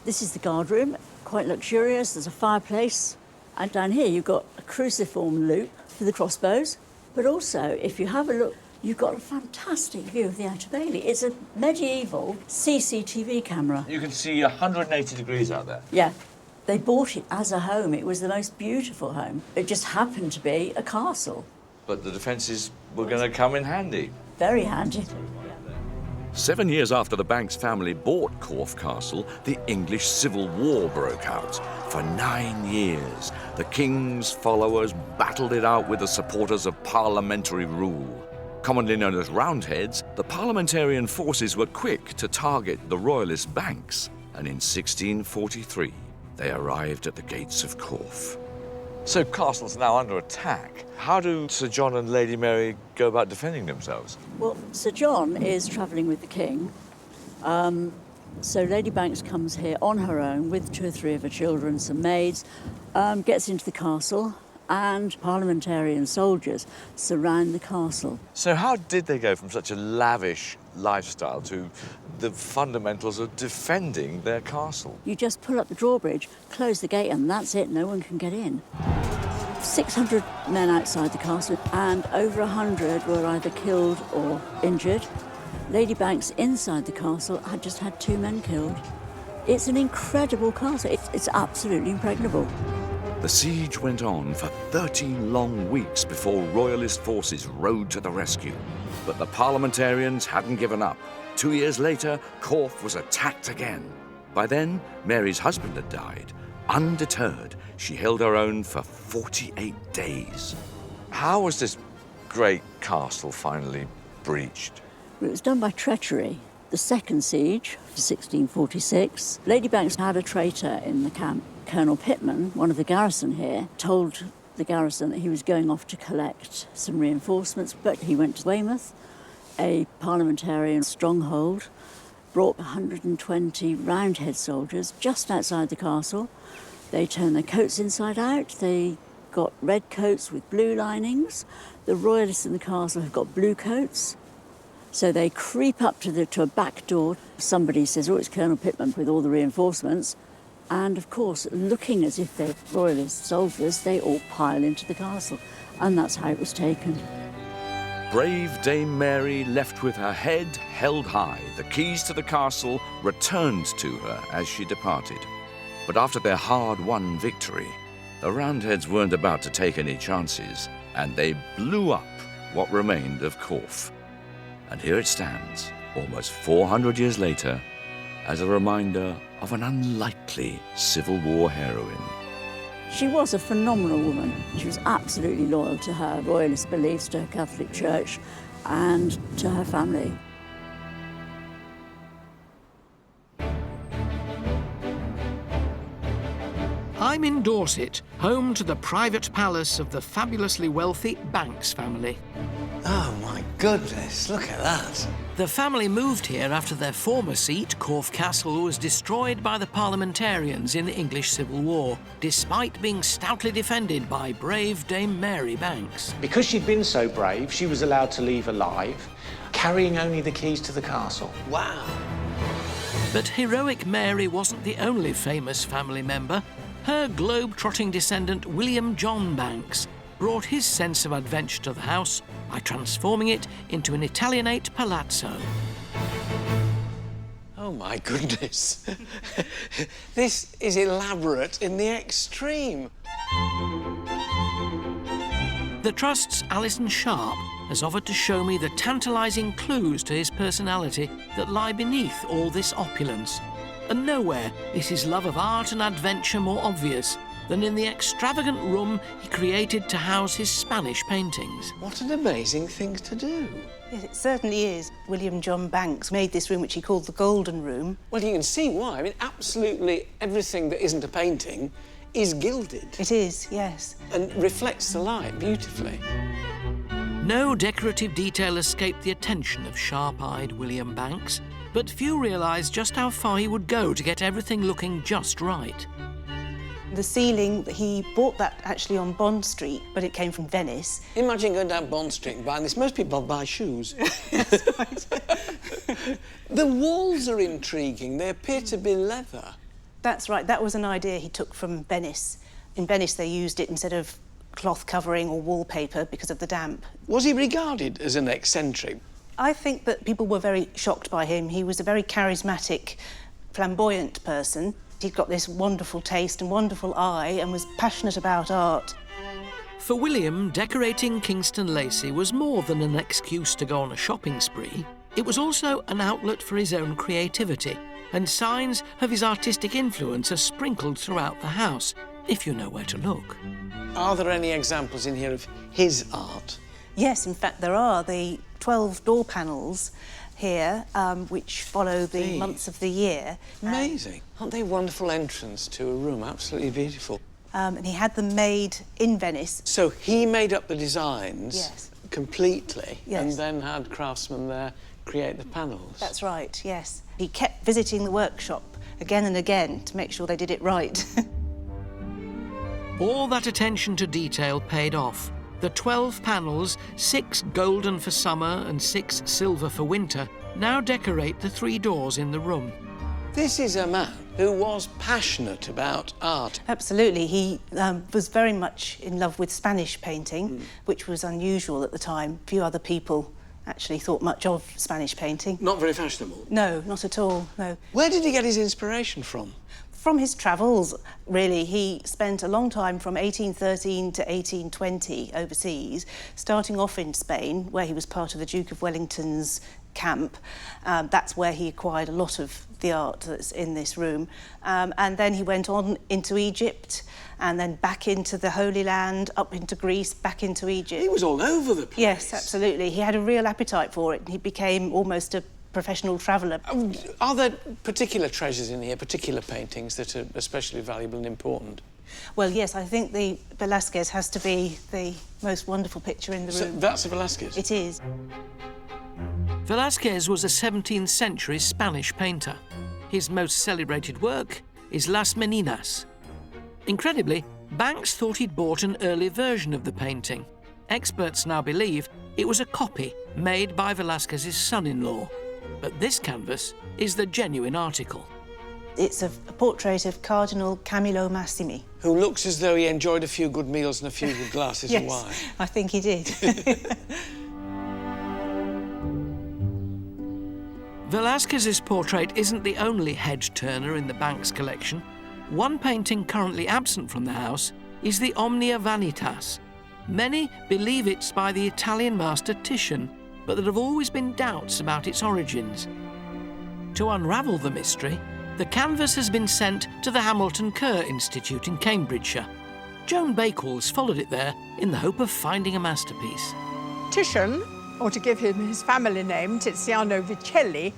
This is the guard room, quite luxurious. There's a fireplace. And down here you've got a cruciform loop for the crossbows. But also, if you have a look, you've got a fantastic view of the Outer Bailey. It's a medieval CCTV camera. You can see 180 degrees out there. Yeah. They bought it as a home. It was the most beautiful home. It just happened to be a castle. But the defences were going to come in handy. Very handy. 7 years after the Banks family bought Corfe Castle, the English Civil War broke out. For 9 years, the king's followers battled it out with the supporters of parliamentary rule. Commonly known as Roundheads, the parliamentarian forces were quick to target the royalist Banks, and in 1643, they arrived at the gates of Corfe. So Castle's now under attack. How do Sir John and Lady Mary go about defending themselves? Well, Sir John is travelling with the king. So Lady Banks comes here on her own with 2 or 3 of her children, some maids, gets into the castle, and parliamentarian soldiers surround the castle. So how did they go from such a lavish lifestyle to the fundamentals of defending their castle? You just pull up the drawbridge, close the gate, and that's it. No one can get in. 600 men outside the castle, and over 100 were either killed or injured. Lady Banks inside the castle had just had 2 men killed. It's an incredible castle. It's absolutely impregnable. The siege went on for 13 long weeks before royalist forces rode to the rescue. But the parliamentarians hadn't given up. 2 years later, Corfe was attacked again. By then, Mary's husband had died. Undeterred, she held her own for 48 days. How was this great castle finally breached? It was done by treachery. The second siege, 1646, Lady Banks had a traitor in the camp. Colonel Pitman, one of the garrison here, told the garrison that he was going off to collect some reinforcements, but he went to Weymouth, a parliamentarian stronghold, brought 120 Roundhead soldiers just outside the castle. They turned their coats inside out. They got red coats with blue linings. The royalists in the castle have got blue coats. So they creep up to a back door. Somebody says, oh, it's Colonel Pitman with all the reinforcements. And, of course, looking as if they're royalist soldiers, they all pile into the castle. And that's how it was taken. Brave Dame Mary left with her head held high. The keys to the castle returned to her as she departed. But after their hard-won victory, the Roundheads weren't about to take any chances, and they blew up what remained of Corfe. And here it stands, almost 400 years later, as a reminder of an unlikely Civil War heroine. She was a phenomenal woman. She was absolutely loyal to her royalist beliefs, to her Catholic Church, and to her family. I'm in Dorset, home to the private palace of the fabulously wealthy Banks family. Oh, my goodness, look at that. The family moved here after their former seat, Corfe Castle, was destroyed by the parliamentarians in the English Civil War, despite being stoutly defended by brave Dame Mary Banks. Because she'd been so brave, she was allowed to leave alive, carrying only the keys to the castle. Wow. But heroic Mary wasn't the only famous family member. Her globe-trotting descendant, William John Banks, brought his sense of adventure to the house by transforming it into an Italianate palazzo. Oh, my goodness. This is elaborate in the extreme. The Trust's Alison Sharp has offered to show me the tantalising clues to his personality that lie beneath all this opulence. And nowhere is his love of art and adventure more obvious than in the extravagant room he created to house his Spanish paintings. What an amazing thing to do. Yes, it certainly is. William John Banks made this room, which he called the Golden Room. Well, you can see why. I mean, absolutely everything that isn't a painting is gilded. It is, yes. And reflects the light beautifully. No decorative detail escaped the attention of sharp-eyed William Banks, but few realised just how far he would go to get everything looking just right. The ceiling, he bought that actually on Bond Street, but it came from Venice. Imagine going down Bond Street and buying this. Most people buy shoes. The walls are intriguing. They appear to be leather. That's right. That was an idea he took from Venice. In Venice, they used it instead of cloth covering or wallpaper because of the damp. Was he regarded as an eccentric? I think that people were very shocked by him. He was a very charismatic, flamboyant person. He'd got this wonderful taste and wonderful eye and was passionate about art. For William, decorating Kingston Lacy was more than an excuse to go on a shopping spree. It was also an outlet for his own creativity, and signs of his artistic influence are sprinkled throughout the house, if you know where to look. Are there any examples in here of his art? Yes, in fact, there are. The 12 door panels here, which follow the months of the year. Amazing. Aren't they a wonderful entrance to a room? Absolutely beautiful. And he had them made in Venice. So he made up the designs Yes. completely, Yes. and then had craftsmen there create the panels. That's right, yes. He kept visiting the workshop again and again to make sure they did it right. All that attention to detail paid off. The 12 panels, 6 golden for summer and 6 silver for winter, now decorate the 3 doors in the room. This is a man who was passionate about art. Absolutely. He was very much in love with Spanish painting, which was unusual at the time. Few other people actually thought much of Spanish painting. Not very fashionable? No, not at all, no. Where did he get his inspiration from? From his travels, really. He spent a long time from 1813 to 1820 overseas, starting off in Spain, where he was part of the Duke of Wellington's camp. That's where he acquired a lot of the art that's in this room. And then he went on into Egypt, and then back into the Holy Land, up into Greece, back into Egypt. He was all over the place. Yes, absolutely. He had a real appetite for it, and he became almost a professional traveller. Are there particular treasures in here, particular paintings that are especially valuable and important? Well, yes, I think the Velázquez has to be the most wonderful picture in the room. So that's a Velázquez? It is. Velázquez was a 17th century Spanish painter. His most celebrated work is Las Meninas. Incredibly, Banks thought he'd bought an early version of the painting. Experts now believe it was a copy made by Velázquez's son-in-law. But this canvas is the genuine article. It's a portrait of Cardinal Camillo Massimi. Who looks as though he enjoyed a few good meals and a few good glasses of wine. Yes, I think he did. Velázquez's portrait isn't the only head-turner in the Banks collection. One painting currently absent from the house is the Omnia Vanitas. Many believe it's by the Italian master Titian, but there have always been doubts about its origins. To unravel the mystery, the canvas has been sent to the Hamilton Kerr Institute in Cambridgeshire. Joan Bakewell's followed it there in the hope of finding a masterpiece. Titian, or to give him his family name, Tiziano Vicelli,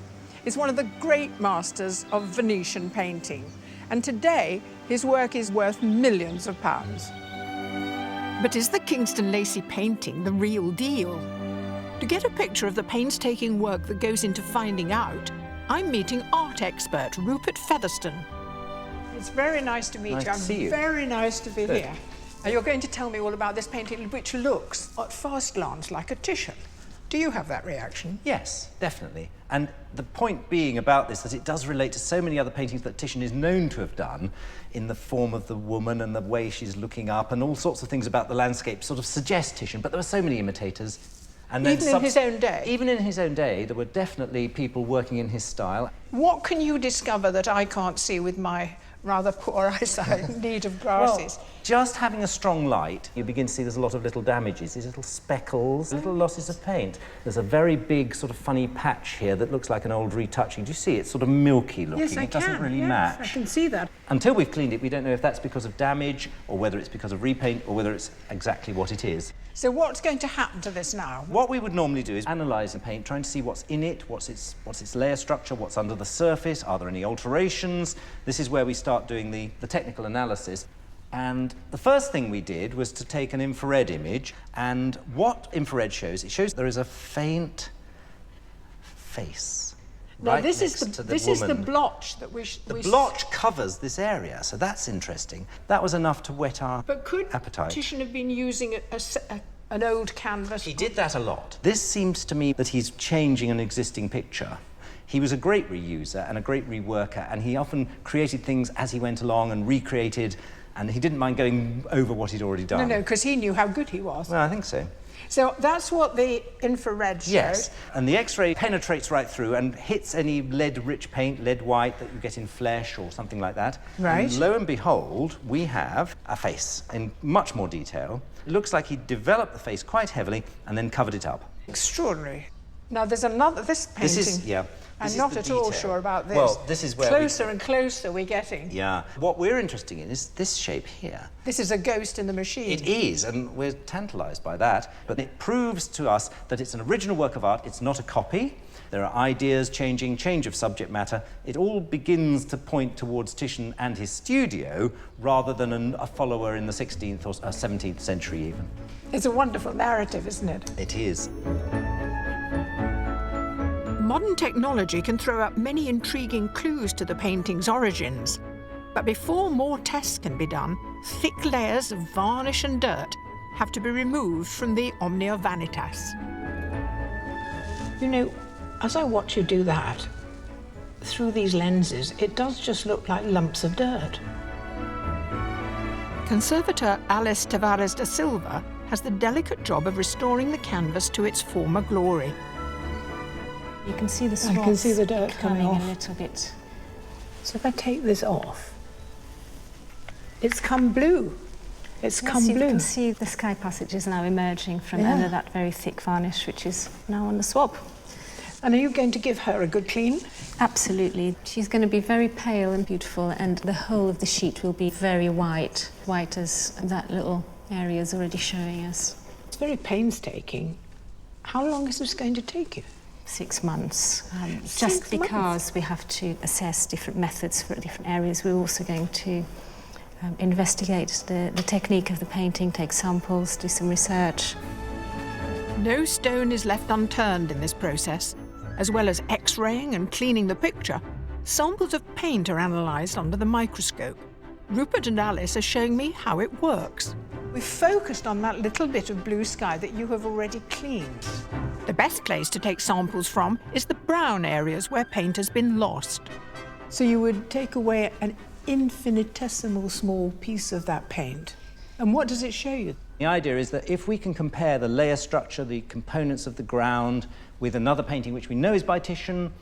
is one of the great masters of Venetian painting. And today, his work is worth millions of pounds. But is the Kingston Lacy painting the real deal? To get a picture of the painstaking work that goes into finding out, I'm meeting art expert Rupert Featherstone. It's very nice to meet Nice you. to see you. Very nice to be Good. here. And you're going to tell me all about this painting, which looks, at first glance, like a Titian. Do you have that reaction? Yes, definitely. And the point being about this is it does relate to so many other paintings that Titian is known to have done in the form of the woman and the way she's looking up and all sorts of things about the landscape sort of suggest Titian, but there were so many imitators. And then Even in his own day? Even in his own day, there were definitely people working in his style. What can you discover that I can't see with my rather poor eyesight in need of glasses? Well, just having a strong light, you begin to see there's a lot of little damages, these little speckles, little losses of paint. There's a very big sort of funny patch here that looks like an old retouching. Do you see? It's sort of milky looking. Yes, I it doesn't can. really Yes, match. I can see that. Until we've cleaned it, we don't know if that's because of damage or whether it's because of repaint or whether it's exactly what it is. So what's going to happen to this now? What we would normally do is analyse the paint, trying to see what's in it, what's its layer structure, what's under the surface, are there any alterations? This is where we start doing the technical analysis. And the first thing we did was to take an infrared image, and what infrared shows, it shows there is a faint face. Now, right this next is the to the this woman. is the blotch that we. The blotch covers this area, so that's interesting. That was enough to whet our But could appetite. Titian have been using an old canvas? He did that a lot. This seems to me that he's changing an existing picture. He was a great reuser and a great reworker, and he often created things as he went along and recreated, and he didn't mind going over what he'd already done. No, because he knew how good he was. Well, I think so. So that's what the infrared showed. Yes, and the X-ray penetrates right through and hits any lead-rich paint, lead white, that you get in flesh or something like that. Right. And lo and behold, we have a face in much more detail. It looks like he developed the face quite heavily and then covered it up. Extraordinary. Now, there's another, this painting. This is, yeah. I'm this not is at the all detail. sure about this. Well, this is where closer and closer we're getting. Yeah. What we're interested in is this shape here. This is a ghost in the machine. It is, and we're tantalised by that. But it proves to us that it's an original work of art. It's not a copy. There are ideas changing, change of subject matter. It all begins to point towards Titian and his studio rather than a follower in the 16th or 17th century even. It's a wonderful narrative, isn't it? It is. Modern technology can throw up many intriguing clues to the painting's origins. But before more tests can be done, thick layers of varnish and dirt have to be removed from the Omnia Vanitas. You know, as I watch you do that, through these lenses, it does just look like lumps of dirt. Conservator Alice Tavares da Silva has the delicate job of restoring the canvas to its former glory. You can see the I can see the dirt coming coming off. a little bit. So if I take this off, it's come blue. It's come You blue. can see the sky passages now emerging from under that very thick varnish, which is now on the swab. And are you going to give her a good clean? Absolutely. She's going to be very pale and beautiful, and the whole of the sheet will be very white, white as that little area is already showing us. It's very painstaking. How long is this going to take you? 6 months. 6 Just because months? we have to assess different methods for different areas, we're also going to investigate the technique of the painting, take samples, do some research. No stone is left unturned in this process. As well as X-raying and cleaning the picture, samples of paint are analysed under the microscope. Rupert and Alice are showing me how it works. We focused on that little bit of blue sky that you have already cleaned. The best place to take samples from is the brown areas where paint has been lost. So you would take away an infinitesimal small piece of that paint. And what does it show you? The idea is that if we can compare the layer structure, the components of the ground, with another painting which we know is by Titian,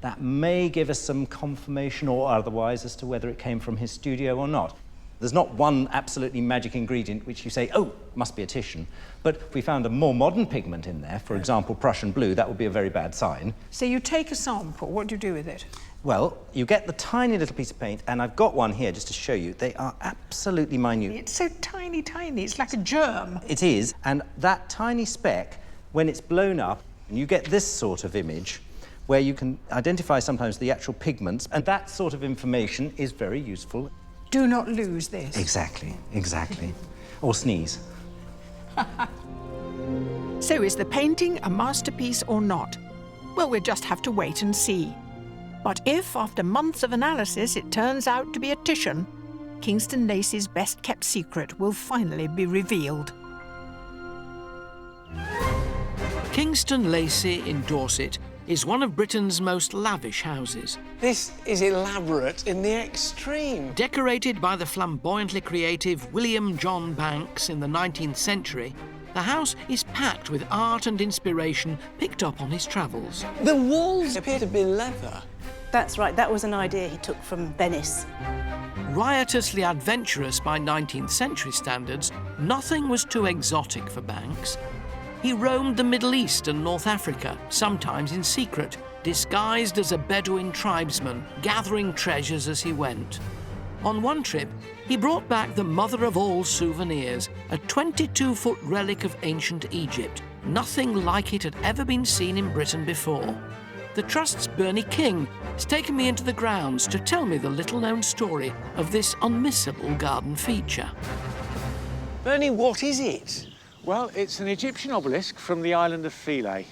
that may give us some confirmation or otherwise as to whether it came from his studio or not. There's not one absolutely magic ingredient which you say, oh, must be a Titian. But if we found a more modern pigment in there, for example, Prussian blue, that would be a very bad sign. So you take a sample, what do you do with it? Well, you get the tiny little piece of paint, and I've got one here just to show you. They are absolutely minute. It's so tiny, tiny, it's like a germ. It is, and that tiny speck, when it's blown up, you get this sort of image where you can identify sometimes the actual pigments, and that sort of information is very useful. Do not lose this. Exactly, exactly. Or sneeze. So is the painting a masterpiece or not? Well, we'll just have to wait and see. But if, after months of analysis, it turns out to be a Titian, Kingston Lacy's best-kept secret will finally be revealed. Kingston Lacy in Dorset is one of Britain's most lavish houses. This is elaborate in the extreme. Decorated by the flamboyantly creative William John Banks in the 19th century, the house is packed with art and inspiration picked up on his travels. The walls appear to be leather. That's right, that was an idea he took from Venice. Riotously adventurous by 19th century standards, nothing was too exotic for Banks. He roamed the Middle East and North Africa, sometimes in secret, disguised as a Bedouin tribesman, gathering treasures as he went. On one trip, he brought back the mother of all souvenirs, a 22-foot relic of ancient Egypt. Nothing like it had ever been seen in Britain before. The Trust's Bernie King has taken me into the grounds to tell me the little-known story of this unmissable garden feature. Bernie, what is it? Well, it's an Egyptian obelisk from the island of Philae.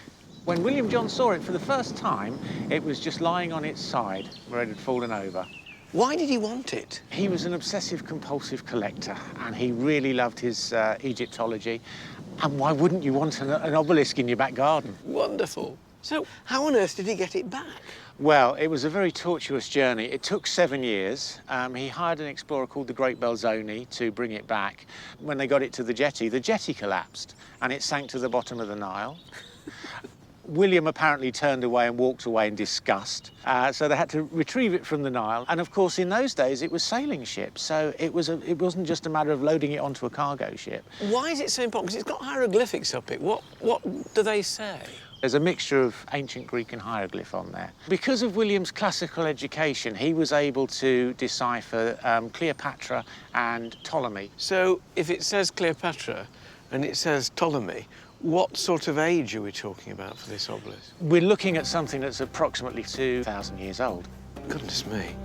When William John saw it for the first time, it was just lying on its side where it had fallen over. Why did he want it? He was an obsessive-compulsive collector, and he really loved his Egyptology. And why wouldn't you want an obelisk in your back garden? Wonderful. So how on earth did he get it back? Well, it was a very tortuous journey. It took 7 years. He hired an explorer called the Great Belzoni to bring it back. When they got it to the jetty collapsed, and it sank to the bottom of the Nile. William apparently turned away and walked away in disgust, so they had to retrieve it from the Nile. And of course, in those days, it was sailing ships, so it wasn't just a matter of loading it onto a cargo ship. Why is it so important? Because it's got hieroglyphics up it. What do they say? There's a mixture of ancient Greek and hieroglyph on there. Because of William's classical education, he was able to decipher Cleopatra and Ptolemy. So if it says Cleopatra and it says Ptolemy, what sort of age are we talking about for this obelisk? We're looking at something that's approximately 2,000 years old. Goodness me.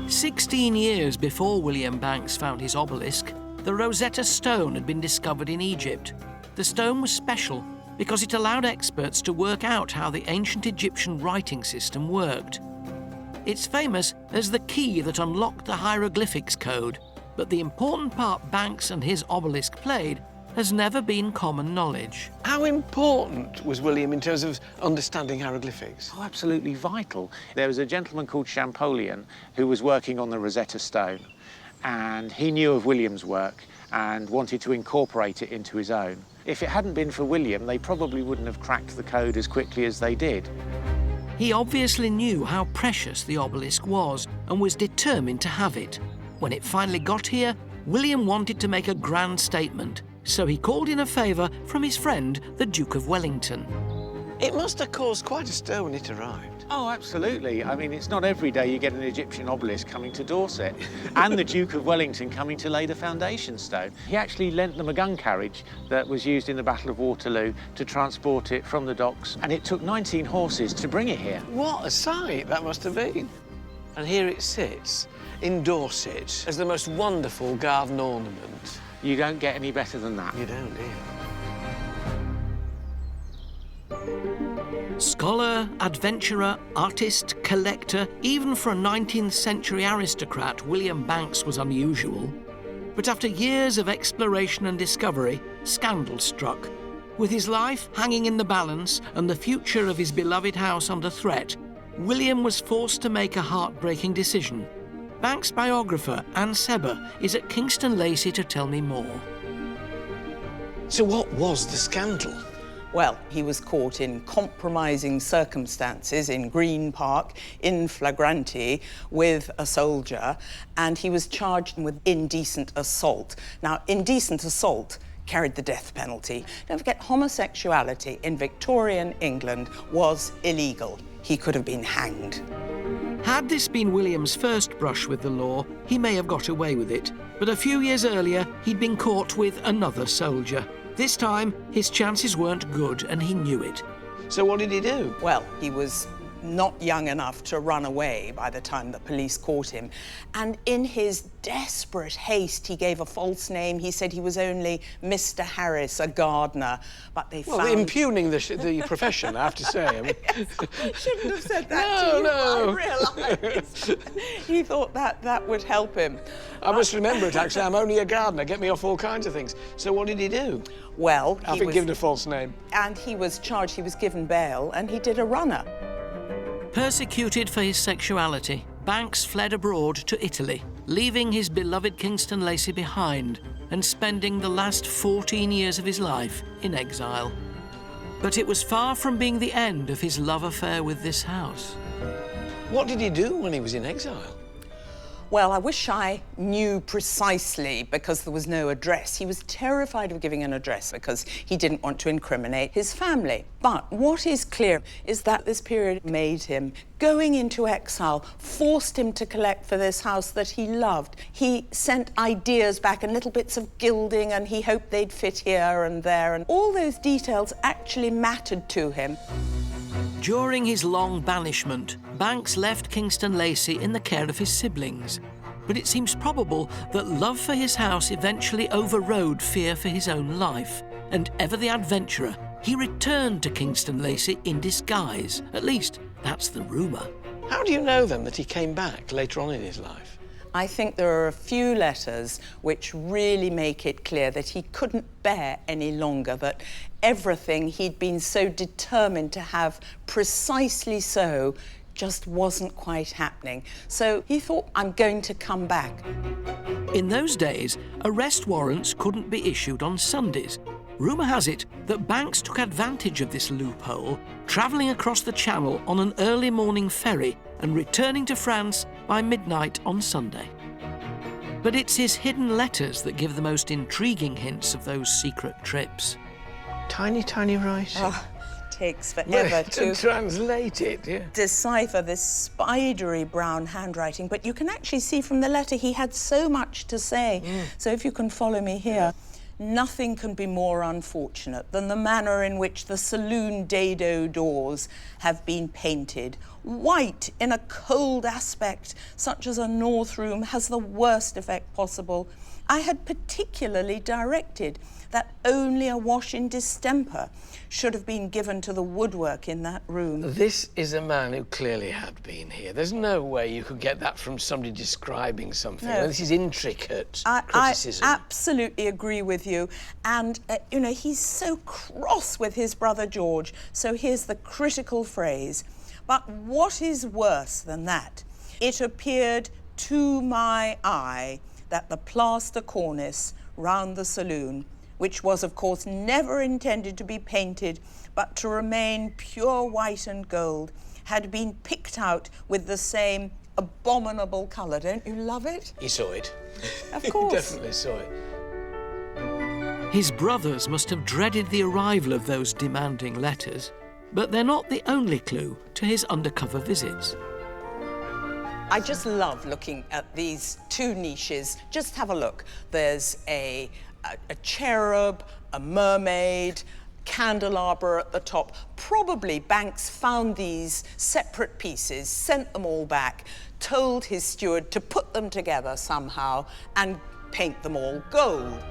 16 years before William Banks found his obelisk, the Rosetta Stone had been discovered in Egypt. The stone was special because it allowed experts to work out how the ancient Egyptian writing system worked. It's famous as the key that unlocked the hieroglyphics code, but the important part Banks and his obelisk played has never been common knowledge. How important was William in terms of understanding hieroglyphics? Oh, absolutely vital. There was a gentleman called Champollion who was working on the Rosetta Stone, and he knew of William's work and wanted to incorporate it into his own. If it hadn't been for William, they probably wouldn't have cracked the code as quickly as they did. He obviously knew how precious the obelisk was and was determined to have it. When it finally got here, William wanted to make a grand statement, so he called in a favour from his friend, the Duke of Wellington. It must have caused quite a stir when it arrived. Oh, absolutely. I mean, it's not every day you get an Egyptian obelisk coming to Dorset and the Duke of Wellington coming to lay the foundation stone. He actually lent them a gun carriage that was used in the Battle of Waterloo to transport it from the docks, and it took 19 horses to bring it here. What a sight that must have been. And here it sits in Dorset as the most wonderful garden ornament. You don't get any better than that. You don't, do you? Scholar, adventurer, artist, collector, even for a 19th century aristocrat, William Banks was unusual. But after years of exploration and discovery, scandal struck. With his life hanging in the balance and the future of his beloved house under threat, William was forced to make a heartbreaking decision. Banks' biographer, Anne Sebber, is at Kingston Lacy to tell me more. So what was the scandal? Well, he was caught in compromising circumstances in Green Park, in flagranti, with a soldier, and he was charged with indecent assault. Now, indecent assault carried the death penalty. Don't forget, homosexuality in Victorian England was illegal. He could have been hanged. Had this been William's first brush with the law, he may have got away with it. But a few years earlier, he'd been caught with another soldier. This time, his chances weren't good, and he knew it. So what did he do? Well, he was not young enough to run away by the time the police caught him. And in his desperate haste, he gave a false name. He said he was only Mr. Harris, a gardener. But they found... impugning the profession, I have to say. I mean... I shouldn't have said that to you, No. I realised. He thought that would help him. I must remember it, actually. I'm only a gardener. Get me off all kinds of things. So what did he do? Well, I've been given a false name. And he was charged, he was given bail, and he did a runner. Persecuted for his sexuality, Banks fled abroad to Italy, leaving his beloved Kingston Lacy behind and spending the last 14 years of his life in exile. But it was far from being the end of his love affair with this house. What did he do when he was in exile? Well, I wish I knew precisely, because there was no address. He was terrified of giving an address because he didn't want to incriminate his family. But what is clear is that this period made him, going into exile, forced him to collect for this house that he loved. He sent ideas back and little bits of gilding, and he hoped they'd fit here and there, and all those details actually mattered to him. During his long banishment, Banks left Kingston Lacy in the care of his siblings. But it seems probable that love for his house eventually overrode fear for his own life, and ever the adventurer, he returned to Kingston Lacy in disguise. At least, that's the rumour. How do you know, then, that he came back later on in his life? I think there are a few letters which really make it clear that he couldn't bear any longer, that everything he'd been so determined to have precisely so just wasn't quite happening. So he thought, I'm going to come back. In those days, arrest warrants couldn't be issued on Sundays. Rumour has it that Banks took advantage of this loophole, travelling across the Channel on an early morning ferry and returning to France by midnight on Sunday. But it's his hidden letters that give the most intriguing hints of those secret trips. Tiny, tiny writing. Oh, takes forever to translate it, yeah. Decipher this spidery brown handwriting, but you can actually see from the letter he had so much to say. So if you can follow me here. Nothing can be more unfortunate than the manner in which the saloon dado doors have been painted. White in a cold aspect, such as a north room, has the worst effect possible. I had particularly directed that only a wash in distemper should have been given to the woodwork in that room. This is a man who clearly had been here. There's no way you could get that from somebody describing something. No. This is intricate criticism. I absolutely agree with you. And, you know, he's so cross with his brother George. So here's the critical phrase. But what is worse than that? It appeared to my eye that the plaster cornice round the saloon, which was, of course, never intended to be painted, but to remain pure white and gold, had been picked out with the same abominable colour. Don't you love it? He saw it. Of course. He definitely saw it. His brothers must have dreaded the arrival of those demanding letters, but they're not the only clue to his undercover visits. I just love looking at these two niches. Just have a look. There's a cherub, a mermaid, candelabra at the top. Probably Banks found these separate pieces, sent them all back, told his steward to put them together somehow and paint them all gold.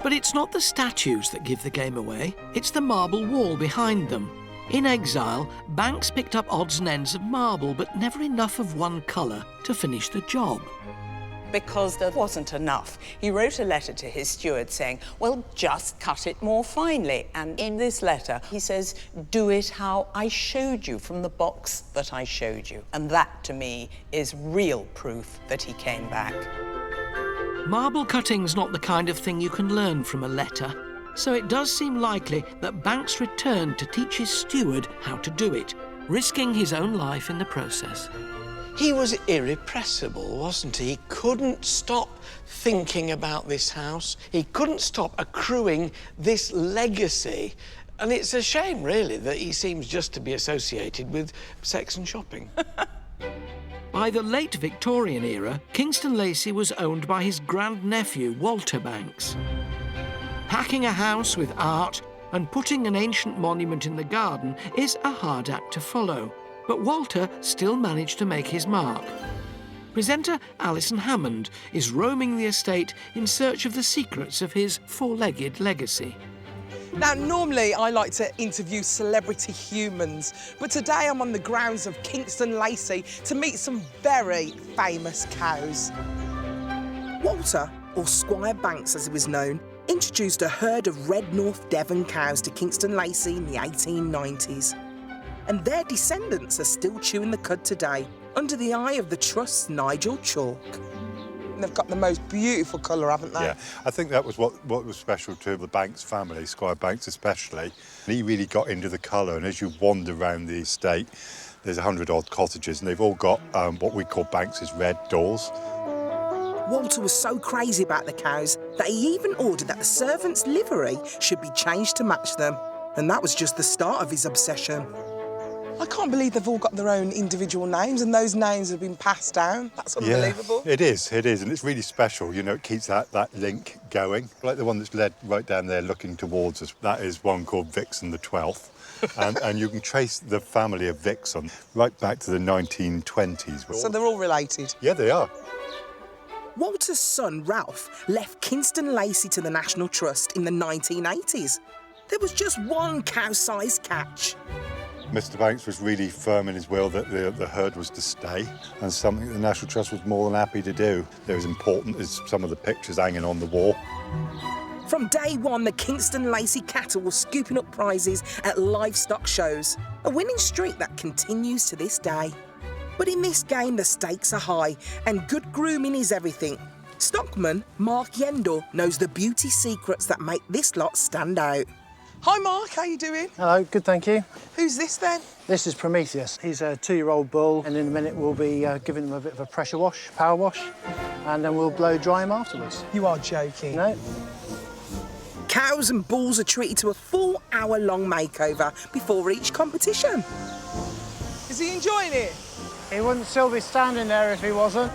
But it's not the statues that give the game away, it's the marble wall behind them. In exile, Banks picked up odds and ends of marble, but never enough of one colour to finish the job. Because there wasn't enough. He wrote a letter to his steward saying, well, just cut it more finely. And in this letter, he says, do it how I showed you from the box that I showed you. And that, to me, is real proof that he came back. Marble cutting's not the kind of thing you can learn from a letter, so it does seem likely that Banks returned to teach his steward how to do it, risking his own life in the process. He was irrepressible, wasn't he? He couldn't stop thinking about this house. He couldn't stop accruing this legacy. And it's a shame, really, that he seems just to be associated with sex and shopping. By the late Victorian era, Kingston Lacy was owned by his grandnephew, Walter Banks. Packing a house with art and putting an ancient monument in the garden is a hard act to follow. But Walter still managed to make his mark. Presenter Alison Hammond is roaming the estate in search of the secrets of his four-legged legacy. Now, normally I like to interview celebrity humans, but today I'm on the grounds of Kingston Lacy to meet some very famous cows. Walter, or Squire Banks as he was known, introduced a herd of red North Devon cows to Kingston Lacy in the 1890s. And their descendants are still chewing the cud today, under the eye of the Trust's Nigel Chalk. They've got the most beautiful colour, haven't they? Yeah, I think that was what was special to the Banks family, Squire Banks especially. He really got into the colour, and as you wander around the estate, there's 100-odd cottages, and they've all got what we call Banks's red doors. Walter was so crazy about the cows that he even ordered that the servants' livery should be changed to match them. And that was just the start of his obsession. I can't believe they've all got their own individual names and those names have been passed down. That's unbelievable. Yeah, it is, and it's really special. You know, it keeps that link going. Like the one that's led right down there looking towards us, that is one called Vixen the 12th. and you can trace the family of Vixen right back to the 1920s. So they're all related? Yeah, they are. Walter's son, Ralph, left Kingston Lacy to the National Trust in the 1980s. there was just one cow-sized catch. Mr Banks was really firm in his will that the herd was to stay, and something the National Trust was more than happy to do. They're as important as some of the pictures hanging on the wall. From day one, the Kingston Lacey cattle were scooping up prizes at livestock shows, a winning streak that continues to this day. But in this game, the stakes are high, and good grooming is everything. Stockman Mark Yendor knows the beauty secrets that make this lot stand out. Hi, Mark. How you doing? Hello, good, thank you. Who's this, then? This is Prometheus. He's a 2-year-old bull, and in a minute we'll be giving him a bit of a pressure wash, power wash, and then we'll blow dry him afterwards. You are joking. No. Cows and bulls are treated to a 4-hour-long makeover before each competition. Is he enjoying it? He wouldn't still be standing there if he wasn't.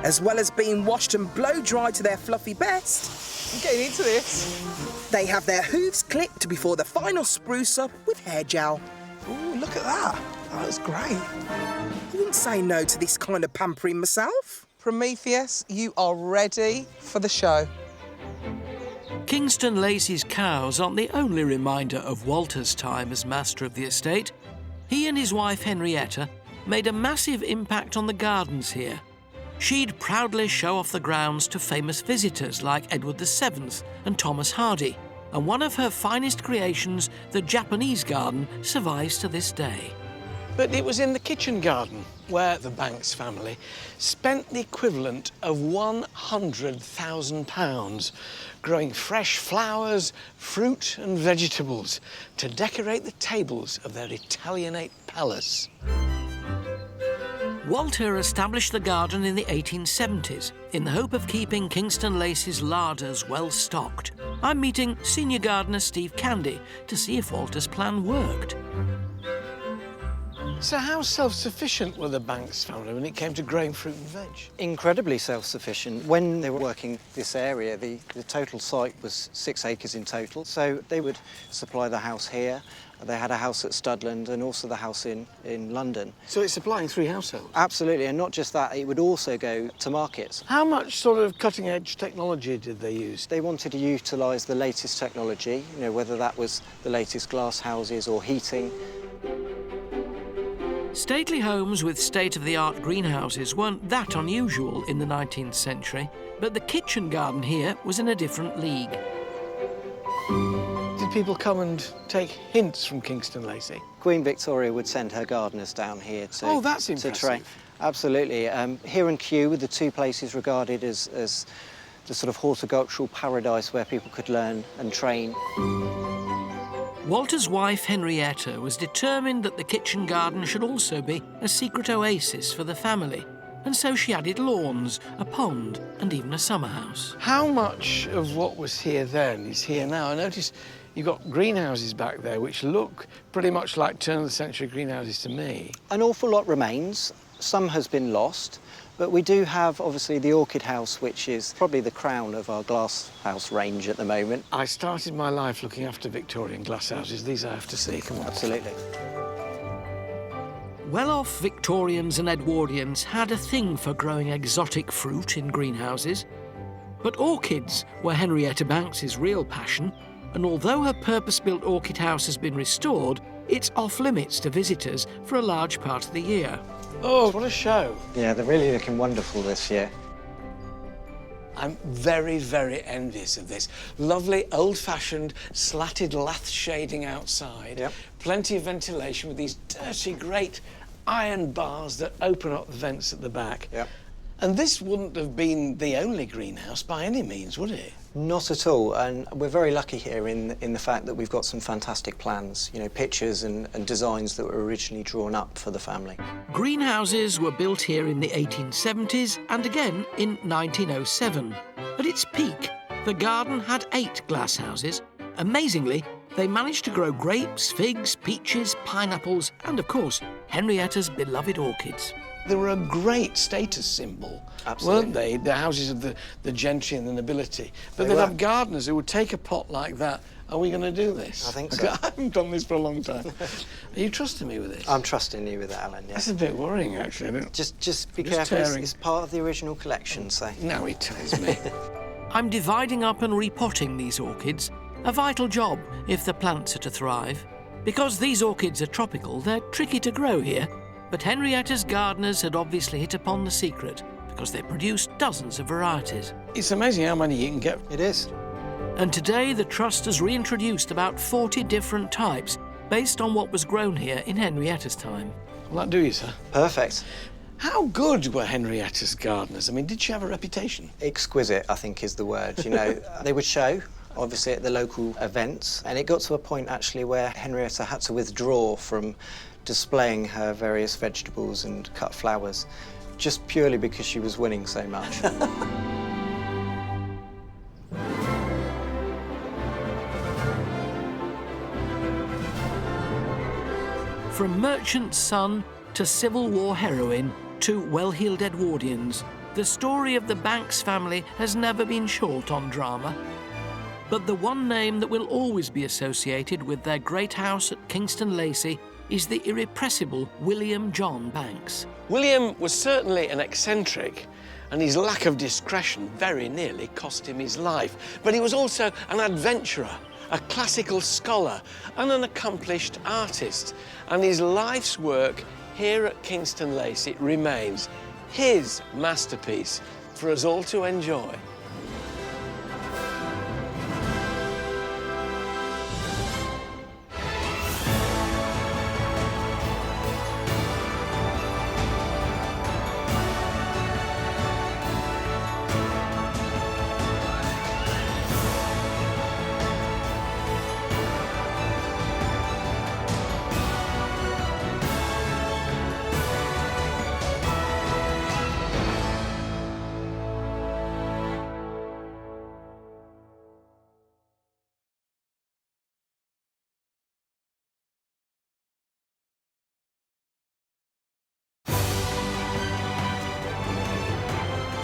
As well as being washed and blow-dried to their fluffy best. I'm getting into this. They have their hooves clipped before the final spruce-up with hair gel. Ooh, look at that. That looks great. I wouldn't say no to this kind of pampering myself. Prometheus, you are ready for the show. Kingston Lacey's cows aren't the only reminder of Walter's time as master of the estate. He and his wife Henrietta made a massive impact on the gardens here. She'd proudly show off the grounds to famous visitors like Edward VII and Thomas Hardy, and one of her finest creations, the Japanese garden, survives to this day. But it was in the kitchen garden where the Banks family spent the equivalent of £100,000 growing fresh flowers, fruit and vegetables to decorate the tables of their Italianate palace. Walter established the garden in the 1870s in the hope of keeping Kingston Lacey's larders well stocked. I'm meeting senior gardener Steve Candy to see if Walter's plan worked. So how self-sufficient were the Banks family when it came to growing fruit and veg? Incredibly self-sufficient. When they were working this area, the total site was 6 acres in total. So they would supply the house here. They had a house at Studland and also the house in London. So it's supplying 3 households? Absolutely, and not just that, it would also go to markets. How much sort of cutting-edge technology did they use? They wanted to utilise the latest technology, you know, whether that was the latest glass houses or heating. Stately homes with state-of-the-art greenhouses weren't that unusual in the 19th century, but the kitchen garden here was in a different league. Did people come and take hints from Kingston Lacey? Queen Victoria would send her gardeners down here to, oh, that's impressive. to train. Absolutely. Here and Kew were the 2 places regarded as the sort of horticultural paradise where people could learn and train. Walter's wife, Henrietta, was determined that the kitchen garden should also be a secret oasis for the family, and so she added lawns, a pond, and even a summer house. How much of what was here then is here now? I notice you've got greenhouses back there which look pretty much like turn-of-the-century greenhouses to me. An awful lot remains. Some has been lost, but we do have, obviously, the orchid house, which is probably the crown of our glass house range at the moment. I started my life looking after Victorian glass houses. These I have to see. Come on. Absolutely. Well-off Victorians and Edwardians had a thing for growing exotic fruit in greenhouses, but orchids were Henrietta Banks's real passion, and although her purpose-built orchid house has been restored, it's off-limits to visitors for a large part of the year. Oh, what a show. Yeah, they're really looking wonderful this year. I'm very, very envious of this. Lovely, old-fashioned, slatted lath shading outside. Yep. Plenty of ventilation with these dirty, great iron bars that open up the vents at the back. Yep. And this wouldn't have been the only greenhouse by any means, would it? Not at all, and we're very lucky here in the fact that we've got some fantastic plans, you know, pictures and designs that were originally drawn up for the family. Greenhouses were built here in the 1870s and again in 1907. At its peak, the garden had 8 glass houses. Amazingly, they managed to grow grapes, figs, peaches, pineapples, and of course, Henrietta's beloved orchids. They were a great status symbol, Absolutely. weren't they? The houses of the gentry and the nobility. But They they'd were. have gardeners who would take a pot like that. Are we going to do this? I think so. I haven't done this for a long time. Are you trusting me with this? I'm trusting you with that, Alan, yeah. That's a bit worrying, actually. Just be Just careful, tearing. it's part of the original collection, so... Now he tells me. I'm dividing up and repotting these orchids, a vital job if the plants are to thrive. Because these orchids are tropical, they're tricky to grow here, but Henrietta's gardeners had obviously hit upon the secret because they produced dozens of varieties. It's amazing how many you can get. It is. And today the Trust has reintroduced about 40 different types based on what was grown here in Henrietta's time. Will that do you, sir? Perfect. How good were Henrietta's gardeners? I mean, did she have a reputation? Exquisite, I think, is the word. You know, they would show, obviously, at the local events, and it got to a point, actually, where Henrietta had to withdraw from displaying her various vegetables and cut flowers, just purely because she was winning so much. From merchant son to Civil War heroine to well-heeled Edwardians, the story of the Banks family has never been short on drama. But the one name that will always be associated with their great house at Kingston Lacy is the irrepressible William John Banks. William was certainly an eccentric, and his lack of discretion very nearly cost him his life. But he was also an adventurer, a classical scholar, and an accomplished artist. And his life's work here at Kingston Lacy remains his masterpiece for us all to enjoy.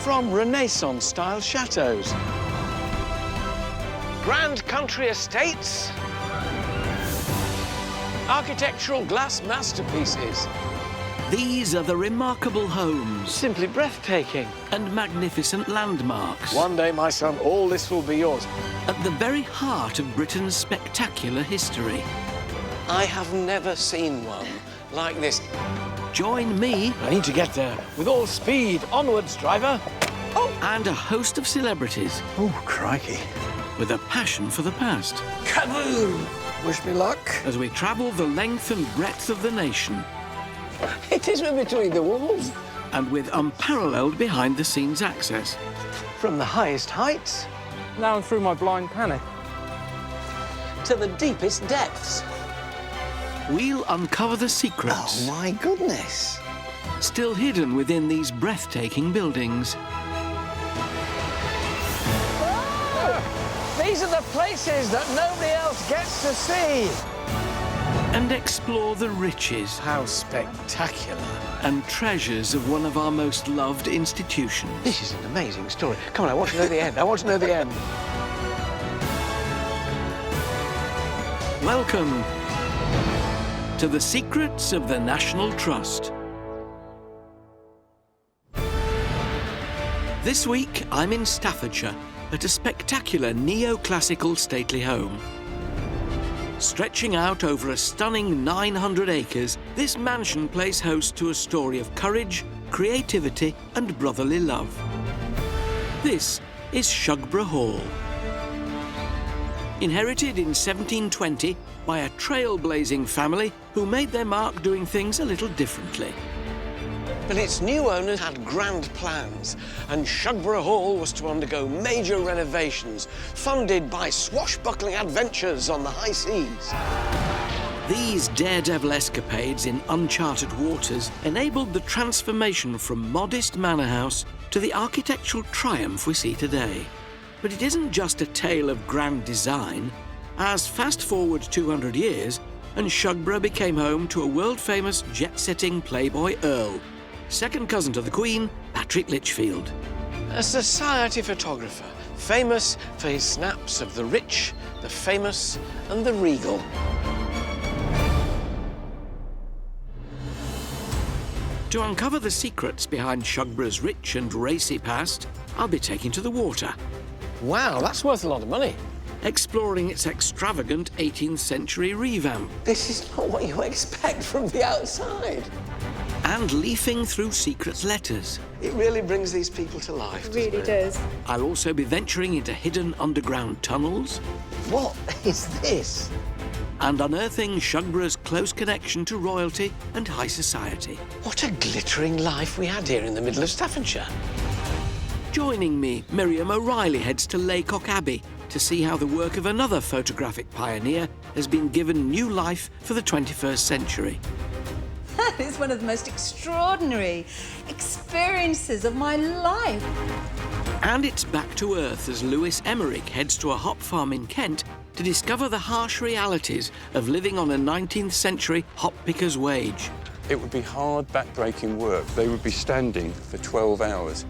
From Renaissance-style chateaux, grand country estates, architectural glass masterpieces. These are the remarkable homes. Simply breathtaking. And magnificent landmarks. One day, my son, all this will be yours. At the very heart of Britain's spectacular history. I have never seen one like this. Join me. I need to get there. With all speed. Onwards, driver. Oh! And a host of celebrities. Oh, crikey. With a passion for the past. Kaboom! Wish me luck. As we travel the length and breadth of the nation. It is between the walls. And with unparalleled behind-the-scenes access. From the highest heights. Now through my blind panic. To the deepest depths. We'll uncover the secrets. Oh, my goodness. Still hidden within these breathtaking buildings. Oh! These are the places that nobody else gets to see. And explore the riches. How spectacular. And treasures of one of our most loved institutions. This is an amazing story. Come on, I want to know the end. I want to know the end. Welcome to the secrets of the National Trust. This week, I'm in Staffordshire at a spectacular neoclassical stately home. Stretching out over a stunning 900 acres, this mansion plays host to a story of courage, creativity and brotherly love. This is Shugborough Hall. Inherited in 1720 by a trailblazing family who made their mark doing things a little differently. But its new owners had grand plans, and Shugborough Hall was to undergo major renovations, funded by swashbuckling adventures on the high seas. These daredevil escapades in uncharted waters enabled the transformation from modest manor house to the architectural triumph we see today. But it isn't just a tale of grand design, as fast forward 200 years, and Shugborough became home to a world-famous jet-setting playboy earl, second cousin to the Queen, Patrick Lichfield. A society photographer, famous for his snaps of the rich, the famous and the regal. To uncover the secrets behind Shugborough's rich and racy past, I'll be taking to the water. Wow, that's worth a lot of money. exploring its extravagant 18th century revamp. This is not what you expect from the outside. And leafing through secret letters. It really brings these people to life, It really does. I'll also be venturing into hidden underground tunnels. What is this? And unearthing Shugboro's close connection to royalty and high society. What a glittering life we had here in the middle of Staffordshire. Joining me, Miriam O'Reilly heads to Laycock Abbey to see how the work of another photographic pioneer has been given new life for the 21st century. That is one of the most extraordinary experiences of my life. And it's back to earth as Lewis Emmerich heads to a hop farm in Kent to discover the harsh realities of living on a 19th century hop picker's wage. It would be hard, back-breaking work. They would be standing for 12 hours.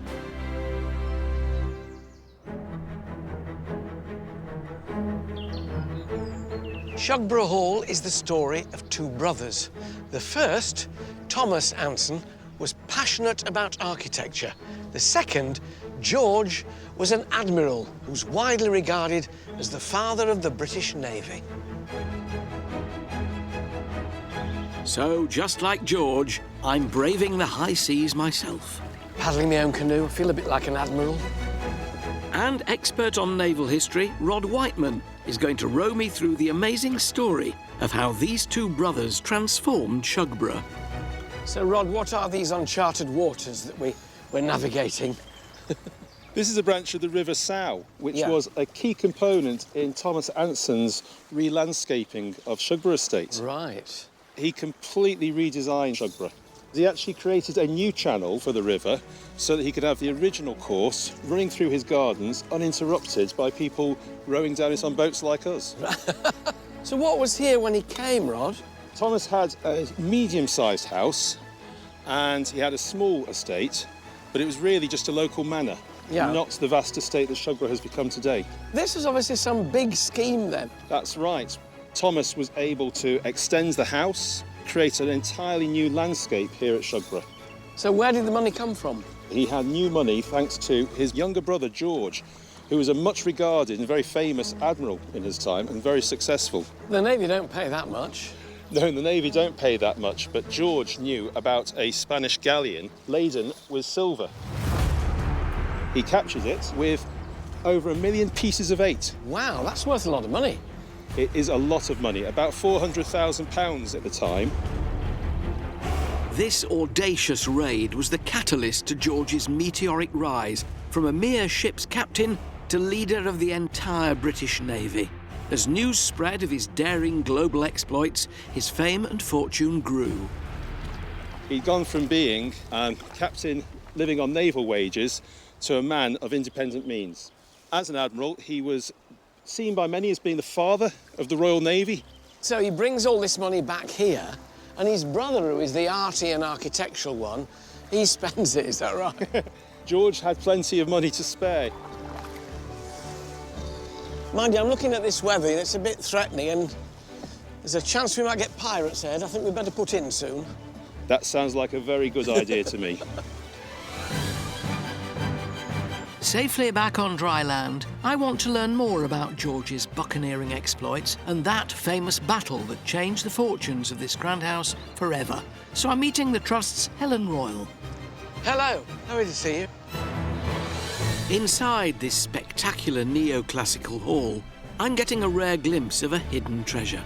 Shugborough Hall is the story of two brothers. The first, Thomas Anson, was passionate about architecture. The second, George, was an admiral who's widely regarded as the father of the British Navy. So, just like George, I'm braving the high seas myself. Paddling my own canoe, I feel a bit like an admiral. And expert on naval history, Rod Whiteman, is going to row me through the amazing story of how these two brothers transformed Shugborough. So, Rod, what are these uncharted waters that we're navigating? This is a branch of the River Sow, which was a key component in Thomas Anson's re-landscaping of Shugborough Estate. Right. He completely redesigned Shugborough. He actually created a new channel for the river so that he could have the original course running through his gardens uninterrupted by people rowing down it on boats like us. So what was here when he came, Rod? Thomas had a medium-sized house and he had a small estate, but it was really just a local manor, not the vast estate that Shugborough has become today. This is obviously some big scheme then. That's right. Thomas was able to extend the house, create an entirely new landscape here at Shugborough. So where did the money come from? He had new money thanks to his younger brother, George, who was a much regarded and very famous admiral in his time and very successful. The Navy don't pay that much. No, the Navy don't pay that much, but George knew about a Spanish galleon laden with silver. He captured it with over 1 million pieces of 8. Wow, that's worth a lot of money. It is a lot of money, about £400,000 at the time. This audacious raid was the catalyst to George's meteoric rise from a mere ship's captain to leader of the entire British Navy. As news spread of his daring global exploits, his fame and fortune grew. He'd gone from being a captain living on naval wages to a man of independent means. As an admiral, he was seen by many as being the father of the Royal Navy. So he brings all this money back here, and his brother, who is the arty and architectural one, he spends it, is that right? George had plenty of money to spare. Mind you, I'm looking at this weather and it's a bit threatening, and there's a chance we might get pirates ahead. I think we'd better put in soon. That sounds like a very good idea to me. Safely back on dry land, I want to learn more about George's buccaneering exploits and that famous battle that changed the fortunes of this grand house forever. So I'm meeting the Trust's Helen Royal. Hello, happy to see you. Inside this spectacular neoclassical hall, I'm getting a rare glimpse of a hidden treasure.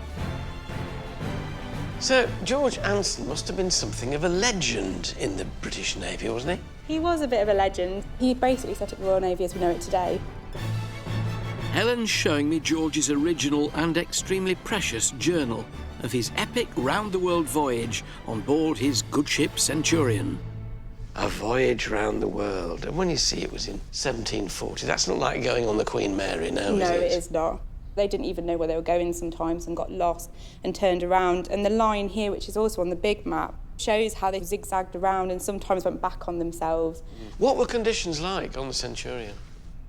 So, George Anson must have been something of a legend in the British Navy, wasn't he? He was a bit of a legend. He basically set up the Royal Navy as we know it today. Helen's showing me George's original and extremely precious journal of his epic round-the-world voyage on board his good ship Centurion. A voyage round the world. And when you see it was in 1740, that's not like going on the Queen Mary now, is it? No, it is not. They didn't even know where they were going sometimes and got lost and turned around. And the line here, which is also on the big map, shows how they zigzagged around and sometimes went back on themselves. What were conditions like on the Centurion?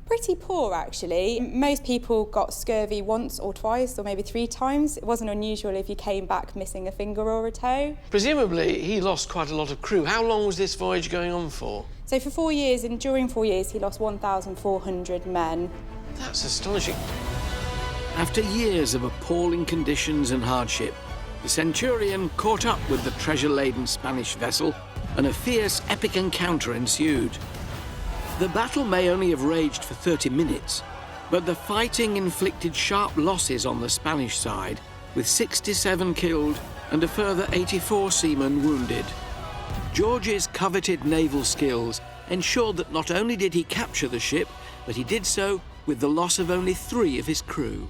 Pretty poor, actually. Most people got scurvy once or twice or maybe 3 times. It wasn't unusual if you came back missing a finger or a toe. Presumably, he lost quite a lot of crew. How long was this voyage going on for? So for 4 years, and during 4 years, he lost 1,400 men. That's astonishing. After years of appalling conditions and hardship, the Centurion caught up with the treasure-laden Spanish vessel, and a fierce, epic encounter ensued. The battle may only have raged for 30 minutes, but the fighting inflicted sharp losses on the Spanish side, with 67 killed and a further 84 seamen wounded. George's coveted naval skills ensured that not only did he capture the ship, but he did so with the loss of only 3 of his crew.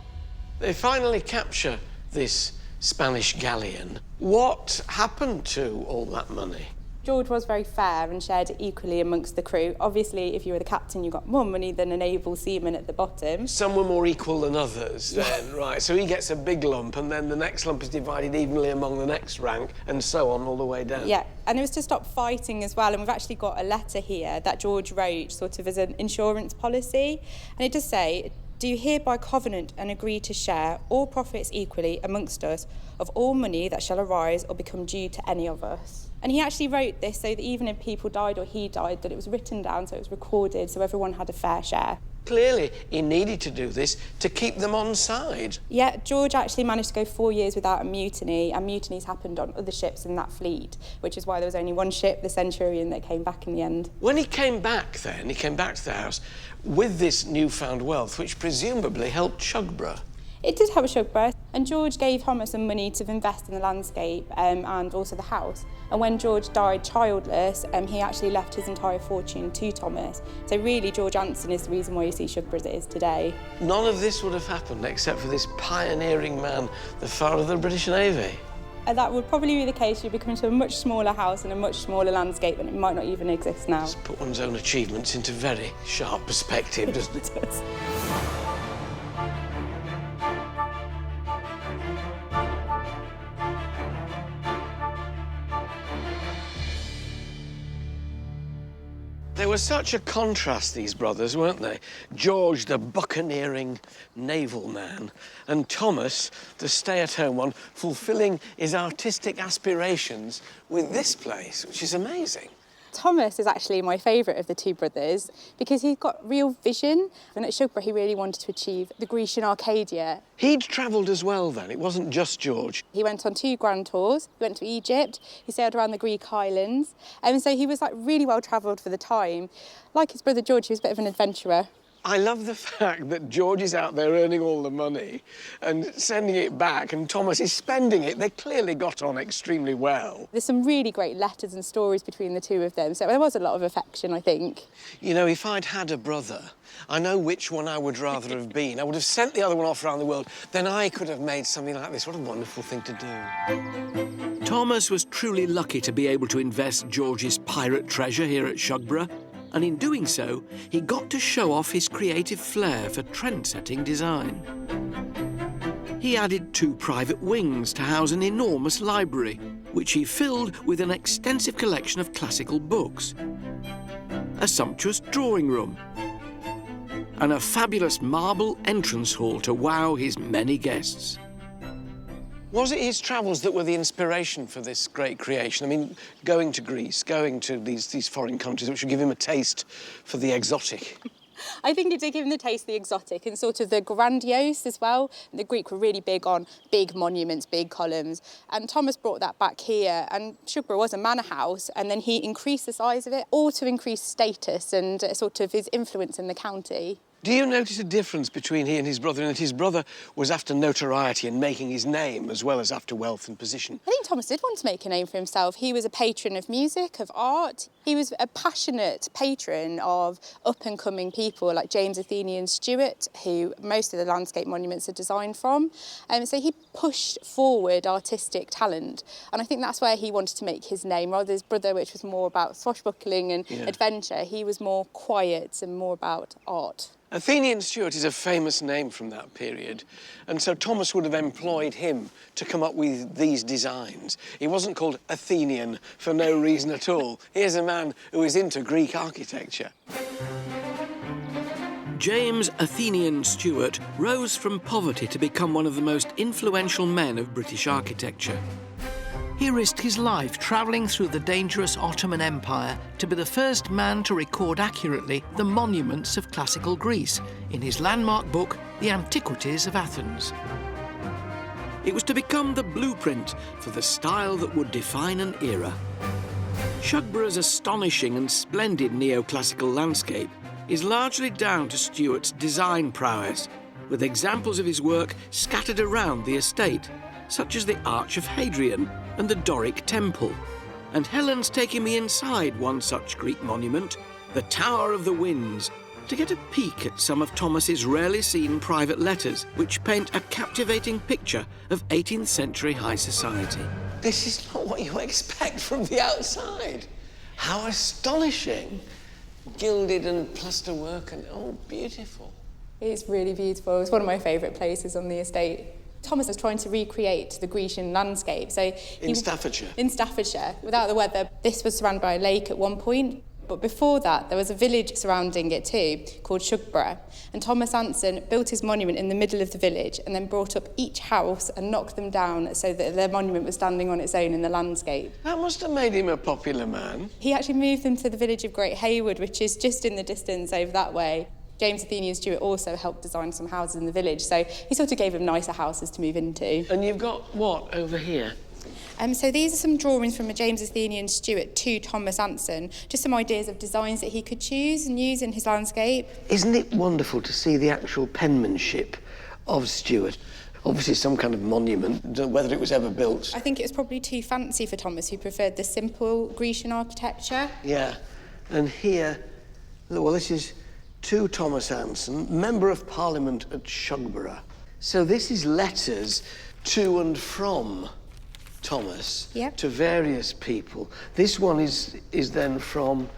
They finally capture this Spanish galleon. What happened to all that money? George was very fair and shared it equally amongst the crew. Obviously, if you were the captain, you got more money than an able seaman at the bottom. Some were more equal than others then, right? So he gets a big lump, and then the next lump is divided evenly among the next rank, and so on all the way down. Yeah, and it was to stop fighting as well, and we've actually got a letter here that George wrote sort of as an insurance policy, and it does say, "Do you hereby covenant and agree to share all profits equally amongst us of all money that shall arise or become due to any of us?" And he actually wrote this so that even if people died or he died, that it was written down, so it was recorded, so everyone had a fair share. Clearly, he needed to do this to keep them on side. Yeah, George actually managed to go 4 years without a mutiny, and mutinies happened on other ships in that fleet, which is why there was only one ship, the Centurion, that came back in the end. When he came back then, he came back to the house with this newfound wealth, which presumably helped Shugborough. It did help Shugborough, and George gave Thomas some money to invest in the landscape and also the house. And when George died childless, he actually left his entire fortune to Thomas. So really, George Anson is the reason why you see Shugborough as it is today. None of this would have happened except for this pioneering man, the father of the British Navy. And that would probably be the case. You'd be coming to a much smaller house and a much smaller landscape, and it might not even exist now. It's put one's own achievements into very sharp perspective, doesn't it? It does. They were such a contrast, these brothers, weren't they? George, the buccaneering naval man, and Thomas, the stay-at-home one, fulfilling his artistic aspirations with this place, which is amazing. Thomas is actually my favourite of the two brothers because he's got real vision, and at Shugborough he really wanted to achieve the Grecian Arcadia. He'd travelled as well then, it wasn't just George. He went on 2 grand tours, he went to Egypt, he sailed around the Greek islands, and so he was like really well travelled for the time. Like his brother George, he was a bit of an adventurer. I love the fact that George is out there earning all the money and sending it back, and Thomas is spending it. They clearly got on extremely well. There's some really great letters and stories between the two of them, so there was a lot of affection, I think. You know, if I'd had a brother, I know which one I would rather have been. I would have sent the other one off around the world. Then I could have made something like this. What a wonderful thing to do. Thomas was truly lucky to be able to invest George's pirate treasure here at Shugborough, and in doing so, he got to show off his creative flair for trend-setting design. He added 2 private wings to house an enormous library, which he filled with an extensive collection of classical books, a sumptuous drawing room, and a fabulous marble entrance hall to wow his many guests. Was it his travels that were the inspiration for this great creation? I mean, going to Greece, going to these foreign countries, which would give him a taste for the exotic. I think it did give him the taste of the exotic and sort of the grandiose as well. The Greek were really big on big monuments, big columns, and Thomas brought that back here, and Shugborough was a manor house, and then he increased the size of it, all to increase status and sort of his influence in the county. Do you notice a difference between he and his brother in that his brother was after notoriety and making his name as well as after wealth and position? I think Thomas did want to make a name for himself. He was a patron of music, of art. He was a passionate patron of up-and-coming people like James Athenian Stewart, who most of the landscape monuments are designed from. So he pushed forward artistic talent, and I think that's where he wanted to make his name. Rather than his brother, which was more about swashbuckling and adventure, he was more quiet and more about art. Athenian Stewart is a famous name from that period, and so Thomas would have employed him to come up with these designs. He wasn't called Athenian for no reason at all. Here's a man who is into Greek architecture. James Athenian Stewart rose from poverty to become one of the most influential men of British architecture. He risked his life travelling through the dangerous Ottoman Empire to be the first man to record accurately the monuments of classical Greece in his landmark book, The Antiquities of Athens. It was to become the blueprint for the style that would define an era. Shugborough's astonishing and splendid neoclassical landscape is largely down to Stuart's design prowess, with examples of his work scattered around the estate, such as the Arch of Hadrian and the Doric Temple. And Helen's taking me inside one such Greek monument, the Tower of the Winds, to get a peek at some of Thomas's rarely seen private letters, which paint a captivating picture of 18th century high society. This is not what you expect from the outside. How astonishing. Gilded and plasterwork and, oh, beautiful. It's really beautiful. It's one of my favourite places on the estate. Thomas was trying to recreate the Grecian landscape. In Staffordshire? In Staffordshire, without the weather. This was surrounded by a lake at one point, but before that there was a village surrounding it too, called Shugborough. And Thomas Anson built his monument in the middle of the village and then brought up each house and knocked them down so that their monument was standing on its own in the landscape. That must have made him a popular man. He actually moved them to the village of Great Haywood, which is just in the distance over that way. James Athenian Stewart also helped design some houses in the village, so he sort of gave them nicer houses to move into. And you've got what over here? So these are some drawings from a James Athenian Stewart to Thomas Anson, just some ideas of designs that he could choose and use in his landscape. Isn't it wonderful to see the actual penmanship of Stewart? Obviously some kind of monument, whether it was ever built. I think it was probably too fancy for Thomas, who preferred the simple Grecian architecture. Yeah, and here, well, this is to Thomas Anson, Member of Parliament at Shugborough. So this is letters to and from Thomas to various people. This one is then from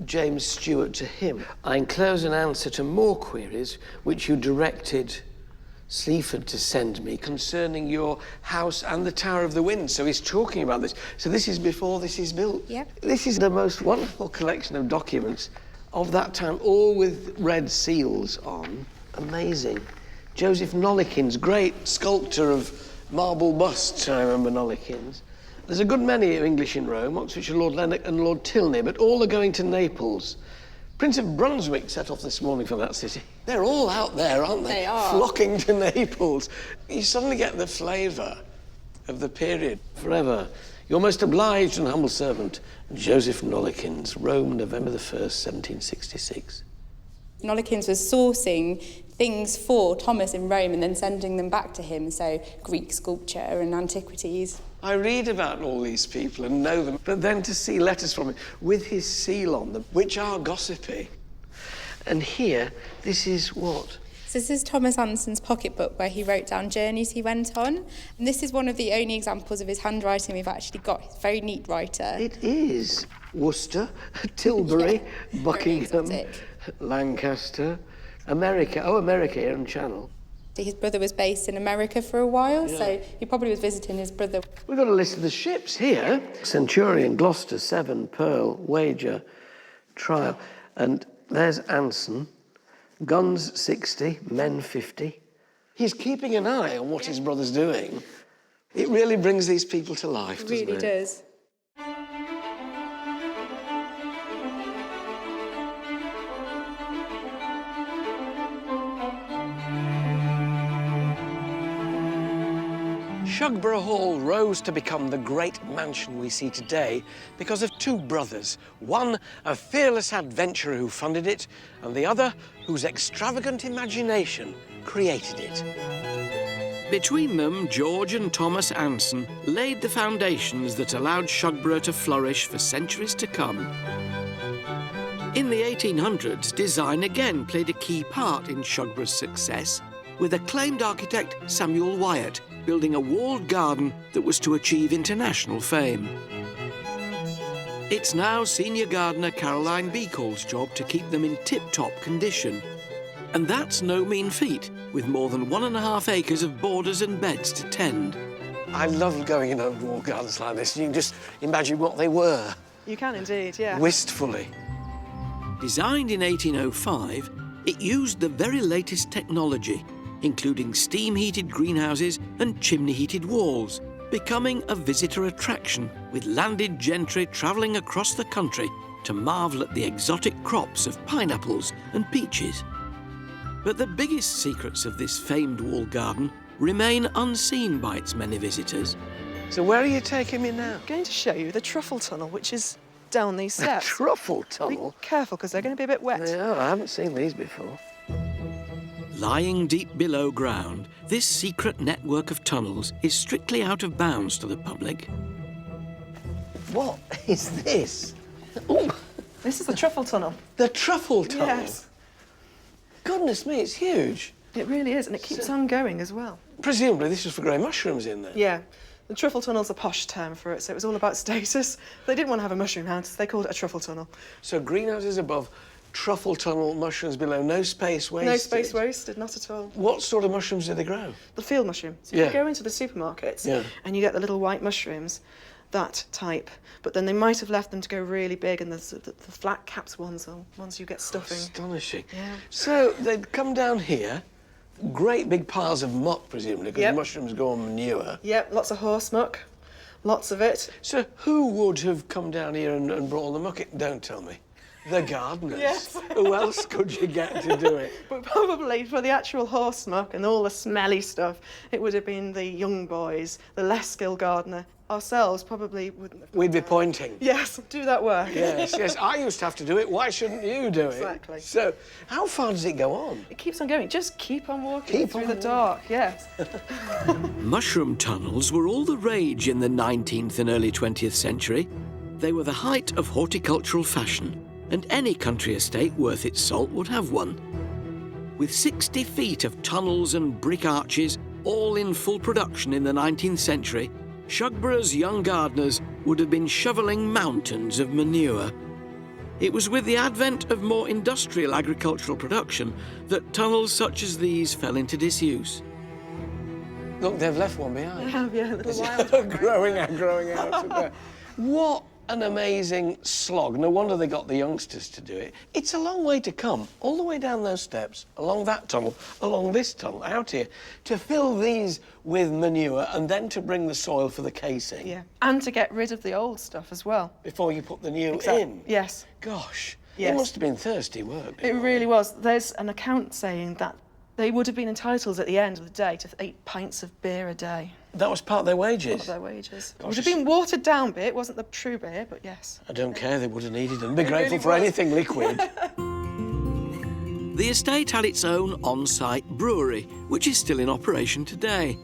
James Stewart to him. I enclose an answer to more queries which you directed Sleaford to send me concerning your house and the Tower of the Winds. So he's talking about this. So this is before this is built. Yep. This is the most wonderful collection of documents of that time, all with red seals on. Amazing. Joseph Nollekins, great sculptor of marble busts, I remember Nollekins. There's a good many English in Rome, Oxfordshire Lord Lennox and Lord Tilney, but all are going to Naples. Prince of Brunswick set off this morning from that city. They're all out there, aren't they? They are. Flocking to Naples. You suddenly get the flavour of the period. Forever. Your most obliged and humble servant, Joseph Nollekins, Rome, November the 1st, 1766. Nollekins was sourcing things for Thomas in Rome and then sending them back to him, so Greek sculpture and antiquities. I read about all these people and know them, but then to see letters from him with his seal on them, which are gossipy. And here, this is what? So this is Thomas Anson's pocketbook where he wrote down journeys he went on. And this is one of the only examples of his handwriting we've actually got. He's a very neat writer. It is. Worcester, Tilbury, Buckingham, Lancaster, America. Oh, America here on Channel. His brother was based in America for a while, so he probably was visiting his brother. We've got a list of the ships here. Centurion, Gloucester, Severn, Pearl, Wager, Trial. And there's Anson. Guns 60, men 50. He's keeping an eye on what his brother's doing. It really brings these people to life, doesn't it? It really does. Shugborough Hall rose to become the great mansion we see today because of two brothers. One, a fearless adventurer who funded it, and the other, whose extravagant imagination created it. Between them, George and Thomas Anson laid the foundations that allowed Shugborough to flourish for centuries to come. In the 1800s, design again played a key part in Shugborough's success, with acclaimed architect Samuel Wyatt building a walled garden that was to achieve international fame. It's now senior gardener Caroline Beecall's job to keep them in tip-top condition. And that's no mean feat, with more than 1.5 acres of borders and beds to tend. I love going in old walled gardens like this. You can just imagine what they were. You can indeed, yeah. Wistfully. Designed in 1805, it used the very latest technology, including steam-heated greenhouses and chimney-heated walls, becoming a visitor attraction, with landed gentry travelling across the country to marvel at the exotic crops of pineapples and peaches. But the biggest secrets of this famed walled garden remain unseen by its many visitors. So where are you taking me now? I'm going to show you the truffle tunnel, which is down these steps. Truffle tunnel? Be careful, because they're going to be a bit wet. They are. I haven't seen these before. Lying deep below ground, this secret network of tunnels is strictly out of bounds to the public. What is this? Oh. This is the truffle tunnel. The truffle tunnel? Yes. Goodness me, it's huge. It really is, and it keeps on going as well. Presumably this is for growing mushrooms in there. Yeah. The truffle tunnel's a posh term for it, so it was all about status. They didn't want to have a mushroom house, they called it a truffle tunnel. So greenhouses above, truffle tunnel, mushrooms below, no space wasted? No space wasted, not at all. What sort of mushrooms do they grow? The field mushroom. So Yeah. you go into the supermarkets and you get the little white mushrooms, that type, but then they might have left them to go really big, and the flat-capped ones are ones you get stuffing. Astonishing. Yeah. So they'd come down here, great big piles of muck, presumably, because Yep. mushrooms go on manure. Yep, lots of horse muck, lots of it. So who would have come down here and brought all the muck in? Don't tell me. The gardeners. Yes. Who else could you get to do it? But probably for the actual horse muck and all the smelly stuff, it would have been the young boys, the less skilled gardener. Ourselves probably wouldn't have. We'd be pointing. Yes, do that work. Yes, yes. I used to have to do it. Why shouldn't you do it? Exactly. So, how far does it go on? It keeps on going. Just keep on walking through the dark, yes. Mushroom tunnels were all the rage in the 19th and early 20th century. They were the height of horticultural fashion, and any country estate worth its salt would have one. With 60 feet of tunnels and brick arches, all in full production in the 19th century, Shugborough's young gardeners would have been shovelling mountains of manure. It was with the advent of more industrial agricultural production that tunnels such as these fell into disuse. Look, they've left one behind. They have, yeah, little wild growing out of there. What an amazing slog. No wonder they got the youngsters to do it. It's a long way to come, all the way down those steps, along that tunnel, along this tunnel, out here, to fill these with manure and then to bring the soil for the casing. Yeah, and to get rid of the old stuff as well. Before you put the new Exactly. in. Yes. Gosh, Yes. it must have been thirsty work. It really was. There's an account saying that they would have been entitled at the end of the day to 8 pints of beer a day. That was part of their wages? Part of their wages. It Gosh, would have been watered down a bit. It wasn't the true beer, but yes. I don't care, they would have needed them. Be It grateful really for was. anything liquid. The estate had its own on-site brewery, which is still in operation today.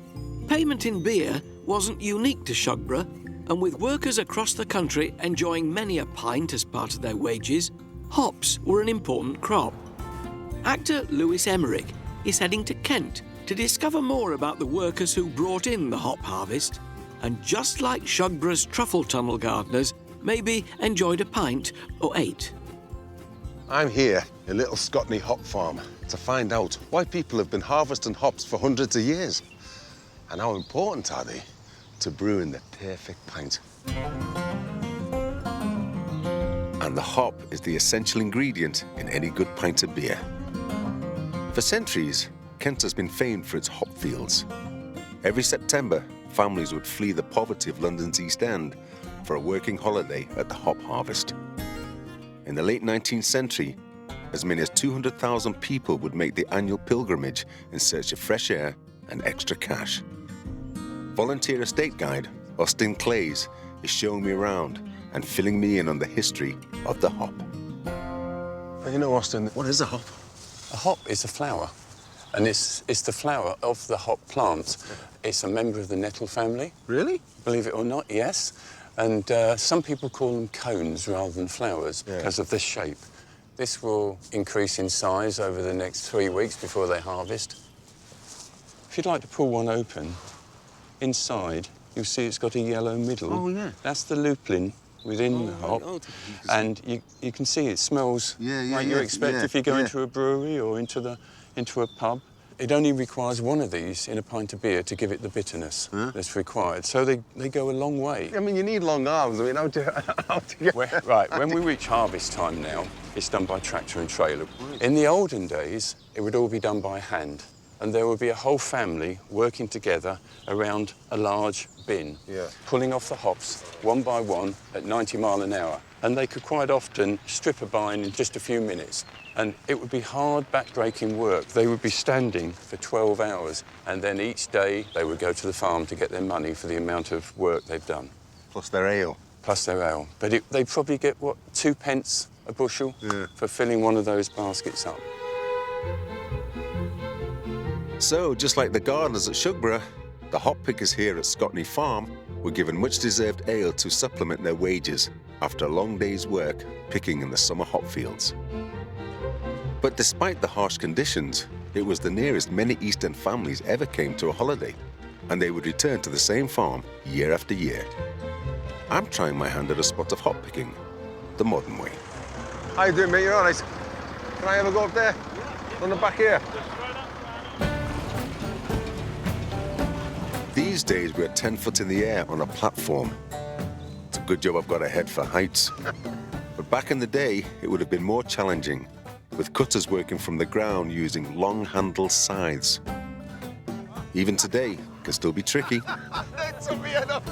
Payment in beer wasn't unique to Shugborough, and with workers across the country enjoying many a pint as part of their wages, hops were an important crop. Actor Lewis Emmerich is heading to Kent to discover more about the workers who brought in the hop harvest, and just like Shugborough's truffle tunnel gardeners, maybe enjoyed a pint or 8. I'm here in Little Scotney Hop Farm to find out why people have been harvesting hops for hundreds of years, and how important are they to brewing the perfect pint. And the hop is the essential ingredient in any good pint of beer. For centuries, Kent has been famed for its hop fields. Every September, families would flee the poverty of London's East End for a working holiday at the hop harvest. In the late 19th century, as many as 200,000 people would make the annual pilgrimage in search of fresh air and extra cash. Volunteer estate guide Austin Clays is showing me around and filling me in on the history of the hop. You know, Austin, what is a hop? A hop is a flower. And it's the flower of the hop plant. It's a member of the nettle family. Really? Believe it or not, yes. And some people call them cones rather than flowers because of the shape. This will increase in size over the next 3 weeks before they harvest. If you'd like to pull one open, inside you'll see it's got a yellow middle. Oh, yeah. That's the lupulin within the hop. And you can see it smells like you expect if you go into a brewery or into a pub. It only requires one of these in a pint of beer to give it the bitterness that's required. So they go a long way. I mean, you need long arms. I mean, how do you get... Right, when we reach harvest time now, it's done by tractor and trailer. In the olden days, it would all be done by hand. and there would be a whole family working together around a large bin, pulling off the hops one by one at 90 miles an hour. And they could quite often strip a vine in just a few minutes. And it would be hard, back-breaking work. They would be standing for 12 hours, and then each day they would go to the farm to get their money for the amount of work they've done. Plus their ale. Plus their ale. But they'd probably get, what, 2 pence a bushel for filling one of those baskets up. So, just like the gardeners at Shugborough, the hop pickers here at Scotney Farm were given much-deserved ale to supplement their wages after a long day's work picking in the summer hop fields. But despite the harsh conditions, it was the nearest many East End families ever came to a holiday, and they would return to the same farm year after year. I'm trying my hand at a spot of hop picking, the modern way. How you doing, mate? You all right? Can I have a go up there? On the back here? These days, we're 10 foot in the air on a platform. It's a good job I've got a head for heights. But back in the day, it would have been more challenging, with cutters working from the ground using long-handled scythes. Even today, it can still be tricky. That took me head up.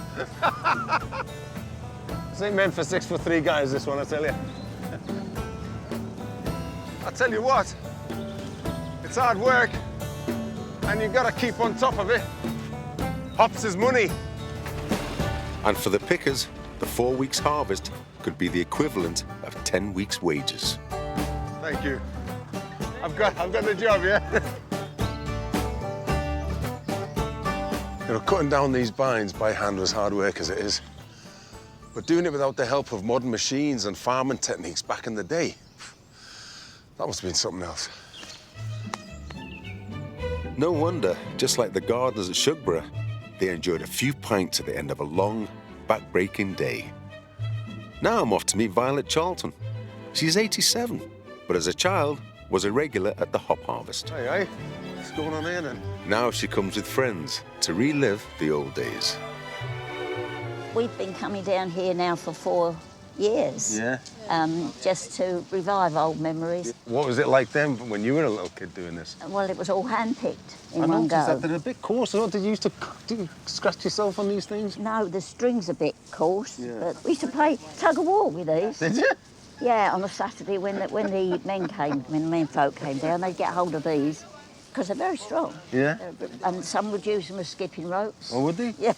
This ain't meant for 6'3" guys, this one, I tell you. I tell you what, it's hard work, and you've got to keep on top of it. Hops is money. And for the pickers, the 4 weeks harvest could be the equivalent of 10 weeks' wages. Thank you. I've got the job, yeah? You know, cutting down these vines by hand was hard work as it is. But doing it without the help of modern machines and farming techniques back in the day, that must have been something else. No wonder, just like the gardeners at Shugborough, they enjoyed a few pints at the end of a long, back-breaking day. Now I'm off to meet Violet Charlton. She's 87, but as a child was a regular at the hop harvest. Hey, hey, what's going on here then? Now she comes with friends to relive the old days. We've been coming down here now for 4 years. Yeah. Just to revive old memories. What was it like then when you were a little kid doing this? Well, it was all hand-picked in I one noticed go. that they're a bit coarse. Did you used to scratch yourself on these things? No, the string's a bit coarse, Yeah. but we used to play tug-of-war with these. Did you? Yeah, on a Saturday when the men folk came down, they'd get hold of these, because they're very strong. Yeah. And some would use them as skipping ropes. Oh, would they? Yeah.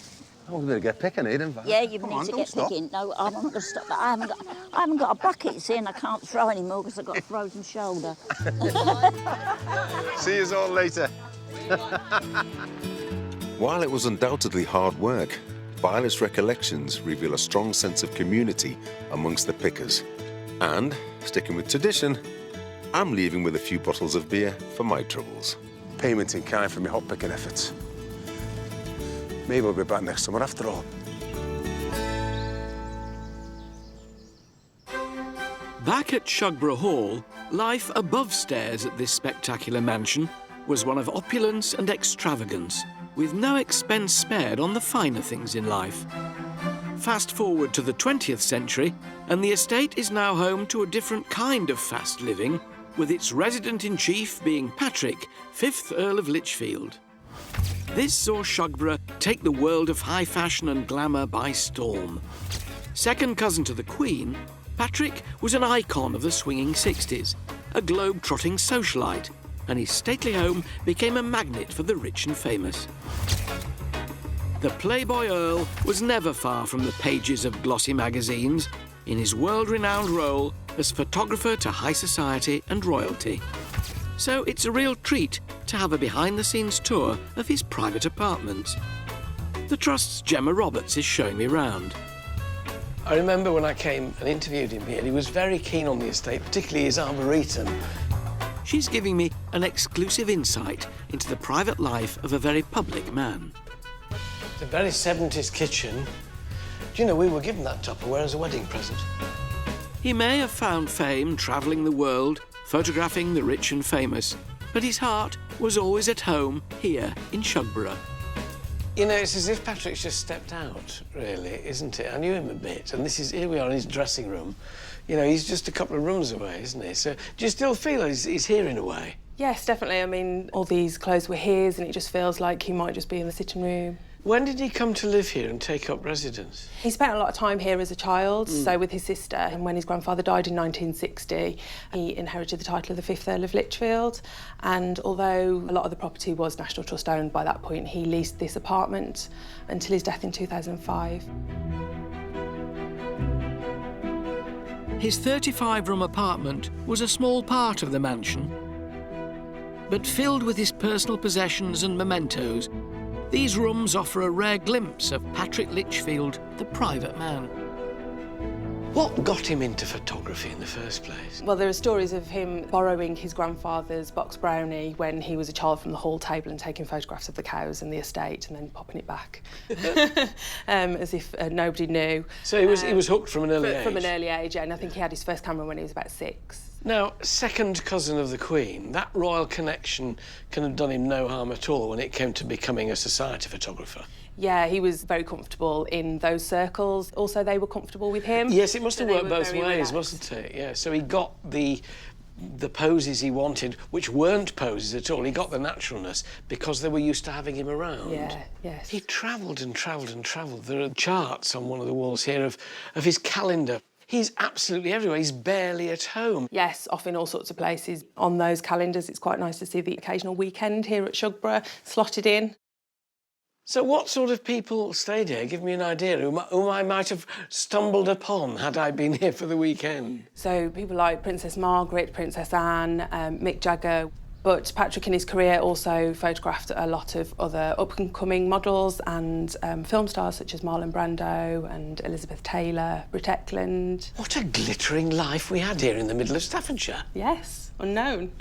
Oh, we better get picking, didn't we? Yeah, you Come need on, to don't get stop. picking. No, I'm not going to stop that. I haven't got a bucket, see, and I can't throw anymore because I've got a frozen shoulder. See you all later. While it was undoubtedly hard work, Violet's recollections reveal a strong sense of community amongst the pickers. And, sticking with tradition, I'm leaving with a few bottles of beer for my troubles. Payment in kind for my hop picking efforts. Maybe we'll be back next summer after all. Back at Shugborough Hall, life above stairs at this spectacular mansion was one of opulence and extravagance, with no expense spared on the finer things in life. Fast forward to the 20th century, and the estate is now home to a different kind of fast living, with its resident-in-chief being Patrick, 5th Earl of Lichfield. This saw Shugborough take the world of high fashion and glamour by storm. Second cousin to the Queen, Patrick was an icon of the swinging 60s, a globe-trotting socialite, and his stately home became a magnet for the rich and famous. The Playboy Earl was never far from the pages of glossy magazines in his world-renowned role as photographer to high society and royalty. So it's a real treat to have a behind-the-scenes tour of his private apartments. The Trust's Gemma Roberts is showing me round. I remember when I came and interviewed him here, he was very keen on the estate, particularly his arboretum. She's giving me an exclusive insight into the private life of a very public man. It's a very 70s kitchen. Do you know, we were given that Tupperware as a wedding present. He may have found fame travelling the world, photographing the rich and famous, but his heart was always at home here in Shugborough. You know, it's as if Patrick's just stepped out, really, isn't it? I knew him a bit, and here we are in his dressing room. You know, he's just a couple of rooms away, isn't he? So do you still feel he's here in a way? Yes, definitely. I mean, all these clothes were his, and it just feels like he might just be in the sitting room. When did he come to live here and take up residence? He spent a lot of time here as a child, so with his sister, and when his grandfather died in 1960, he inherited the title of the 5th Earl of Lichfield, and although a lot of the property was National Trust owned by that point, he leased this apartment until his death in 2005. His 35-room apartment was a small part of the mansion, but filled with his personal possessions and mementos, these rooms offer a rare glimpse of Patrick Lichfield, the private man. What got him into photography in the first place? Well, there are stories of him borrowing his grandfather's box brownie when he was a child from the hall table and taking photographs of the cows and the estate and then popping it back as if nobody knew. So he was hooked from an early age? From an early age, yeah, and I think he had his first camera when he was about 6. Now, second cousin of the Queen, that royal connection can have done him no harm at all when it came to becoming a society photographer. Yeah, he was very comfortable in those circles. Also, they were comfortable with him. Yes, it must have worked both ways, mustn't it? Yeah, so he got the poses he wanted, which weren't poses at all. He got the naturalness because they were used to having him around. Yeah, yes. He travelled and travelled and travelled. There are charts on one of the walls here of his calendar. He's absolutely everywhere. He's barely at home. Yes, off in all sorts of places. On those calendars, it's quite nice to see the occasional weekend here at Shugborough slotted in. So what sort of people stayed here? Give me an idea whom I might have stumbled upon had I been here for the weekend. So people like Princess Margaret, Princess Anne, Mick Jagger. But Patrick in his career also photographed a lot of other up-and-coming models and film stars such as Marlon Brando and Elizabeth Taylor, Britt Eklund. What a glittering life we had here in the middle of Staffordshire. Yes, unknown.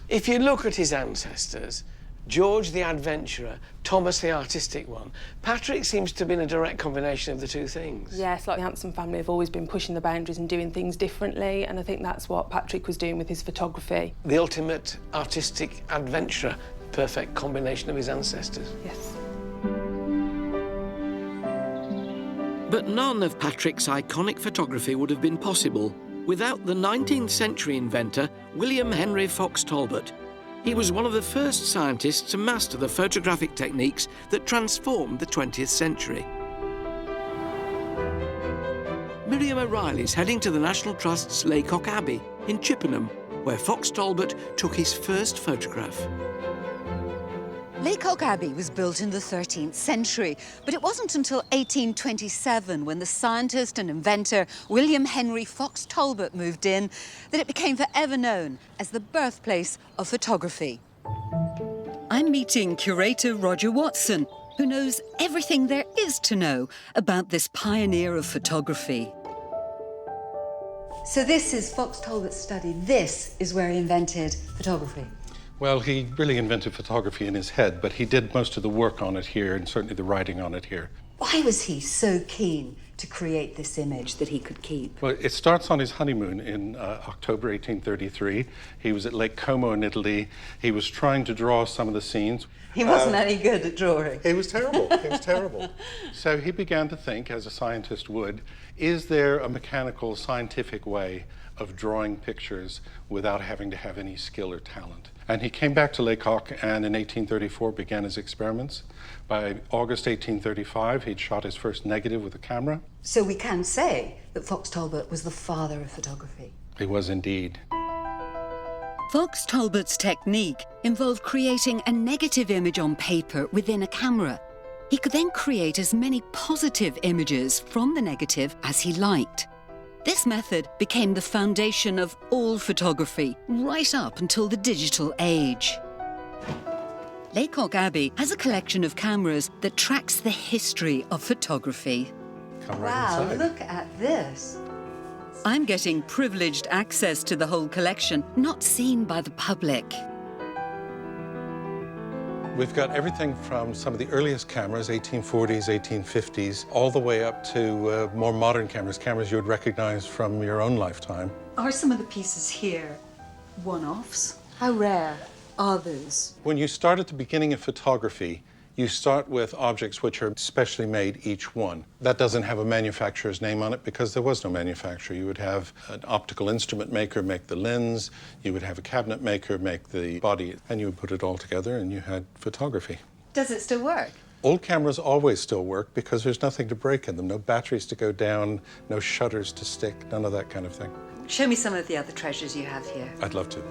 If you look at his ancestors, George the adventurer, Thomas the artistic one, Patrick seems to have been a direct combination of the two things. Yes, like the Hampson family have always been pushing the boundaries and doing things differently, and I think that's what Patrick was doing with his photography. The ultimate artistic adventurer, perfect combination of his ancestors. Yes. But none of Patrick's iconic photography would have been possible without the 19th century inventor, William Henry Fox Talbot. He was one of the first scientists to master the photographic techniques that transformed the 20th century. Miriam O'Reilly's heading to the National Trust's Laycock Abbey in Chippenham, where Fox Talbot took his first photograph. Laycock Abbey was built in the 13th century, but it wasn't until 1827, when the scientist and inventor William Henry Fox Talbot moved in, that it became forever known as the birthplace of photography. I'm meeting curator Roger Watson, who knows everything there is to know about this pioneer of photography. So this is Fox Talbot's study. This is where he invented photography. Well, he really invented photography in his head, but he did most of the work on it here and certainly the writing on it here. Why was he so keen to create this image that he could keep? Well, it starts on his honeymoon in October 1833. He was at Lake Como in Italy. He was trying to draw some of the scenes. He wasn't any good at drawing. It was terrible. It was terrible. So he began to think, as a scientist would, is there a mechanical, scientific way of drawing pictures without having to have any skill or talent? And he came back to Laycock and in 1834 began his experiments. By August 1835, he'd shot his first negative with a camera. So we can say that Fox Talbot was the father of photography. He was indeed. Fox Talbot's technique involved creating a negative image on paper within a camera. He could then create as many positive images from the negative as he liked. This method became the foundation of all photography, right up until the digital age. Laycock Abbey has a collection of cameras that tracks the history of photography. Come right inside. Look at this. I'm getting privileged access to the whole collection, not seen by the public. We've got everything from some of the earliest cameras, 1840s, 1850s, all the way up to more modern cameras, cameras you would recognize from your own lifetime. Are some of the pieces here one-offs? How rare are those? When you start at the beginning of photography, You start with objects which are specially made, each one. That doesn't have a manufacturer's name on it because there was no manufacturer. You would have an optical instrument maker make the lens, you would have a cabinet maker make the body, and you would put it all together and you had photography. Does it still work? Old cameras always still work because there's nothing to break in them. No batteries to go down, no shutters to stick, none of that kind of thing. Show me some of the other treasures you have here. I'd love to.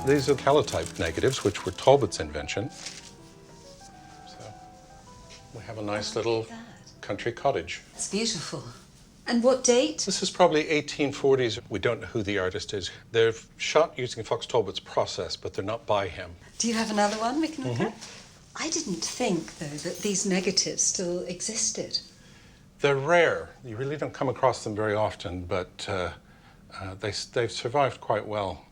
These are calotype negatives, which were Talbot's invention. So we have a nice little country cottage. It's beautiful. And what date? This is probably 1840s. We don't know who the artist is. They're shot using Fox Talbot's process, but they're not by him. Do you have another one we can look at? I didn't think, though, that these negatives still existed. They're rare. You really don't come across them very often, but they've survived quite well.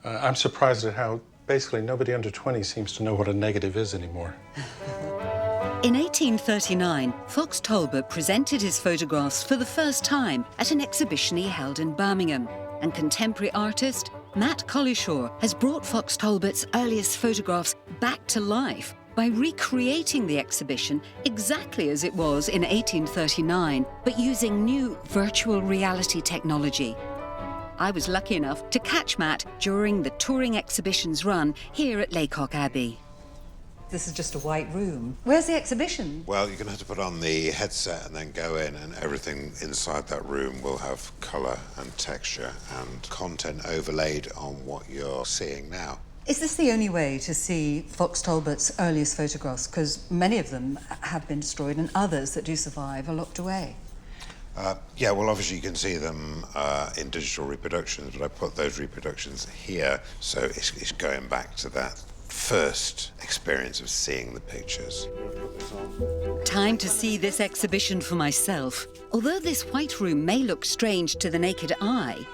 I'm surprised at how basically nobody under 20 seems to know what a negative is anymore. In 1839, Fox Talbot presented his photographs for the first time at an exhibition he held in Birmingham. And contemporary artist Matt Collishaw has brought Fox Talbot's earliest photographs back to life by recreating the exhibition exactly as it was in 1839, but using new virtual reality technology. I was lucky enough to catch Matt during the touring exhibition's run here at Laycock Abbey. This is just a white room. Where's the exhibition? Well, you're going to have to put on the headset and then go in, and everything inside that room will have colour and texture and content overlaid on what you're seeing now. Is this the only way to see Fox Talbot's earliest photographs? Because many of them have been destroyed and others that do survive are locked away. Yeah, well, obviously you can see them in digital reproductions, but I put those reproductions here, so it's going back to that first experience of seeing the pictures. Time to see this exhibition for myself. Although this white room may look strange to the naked eye,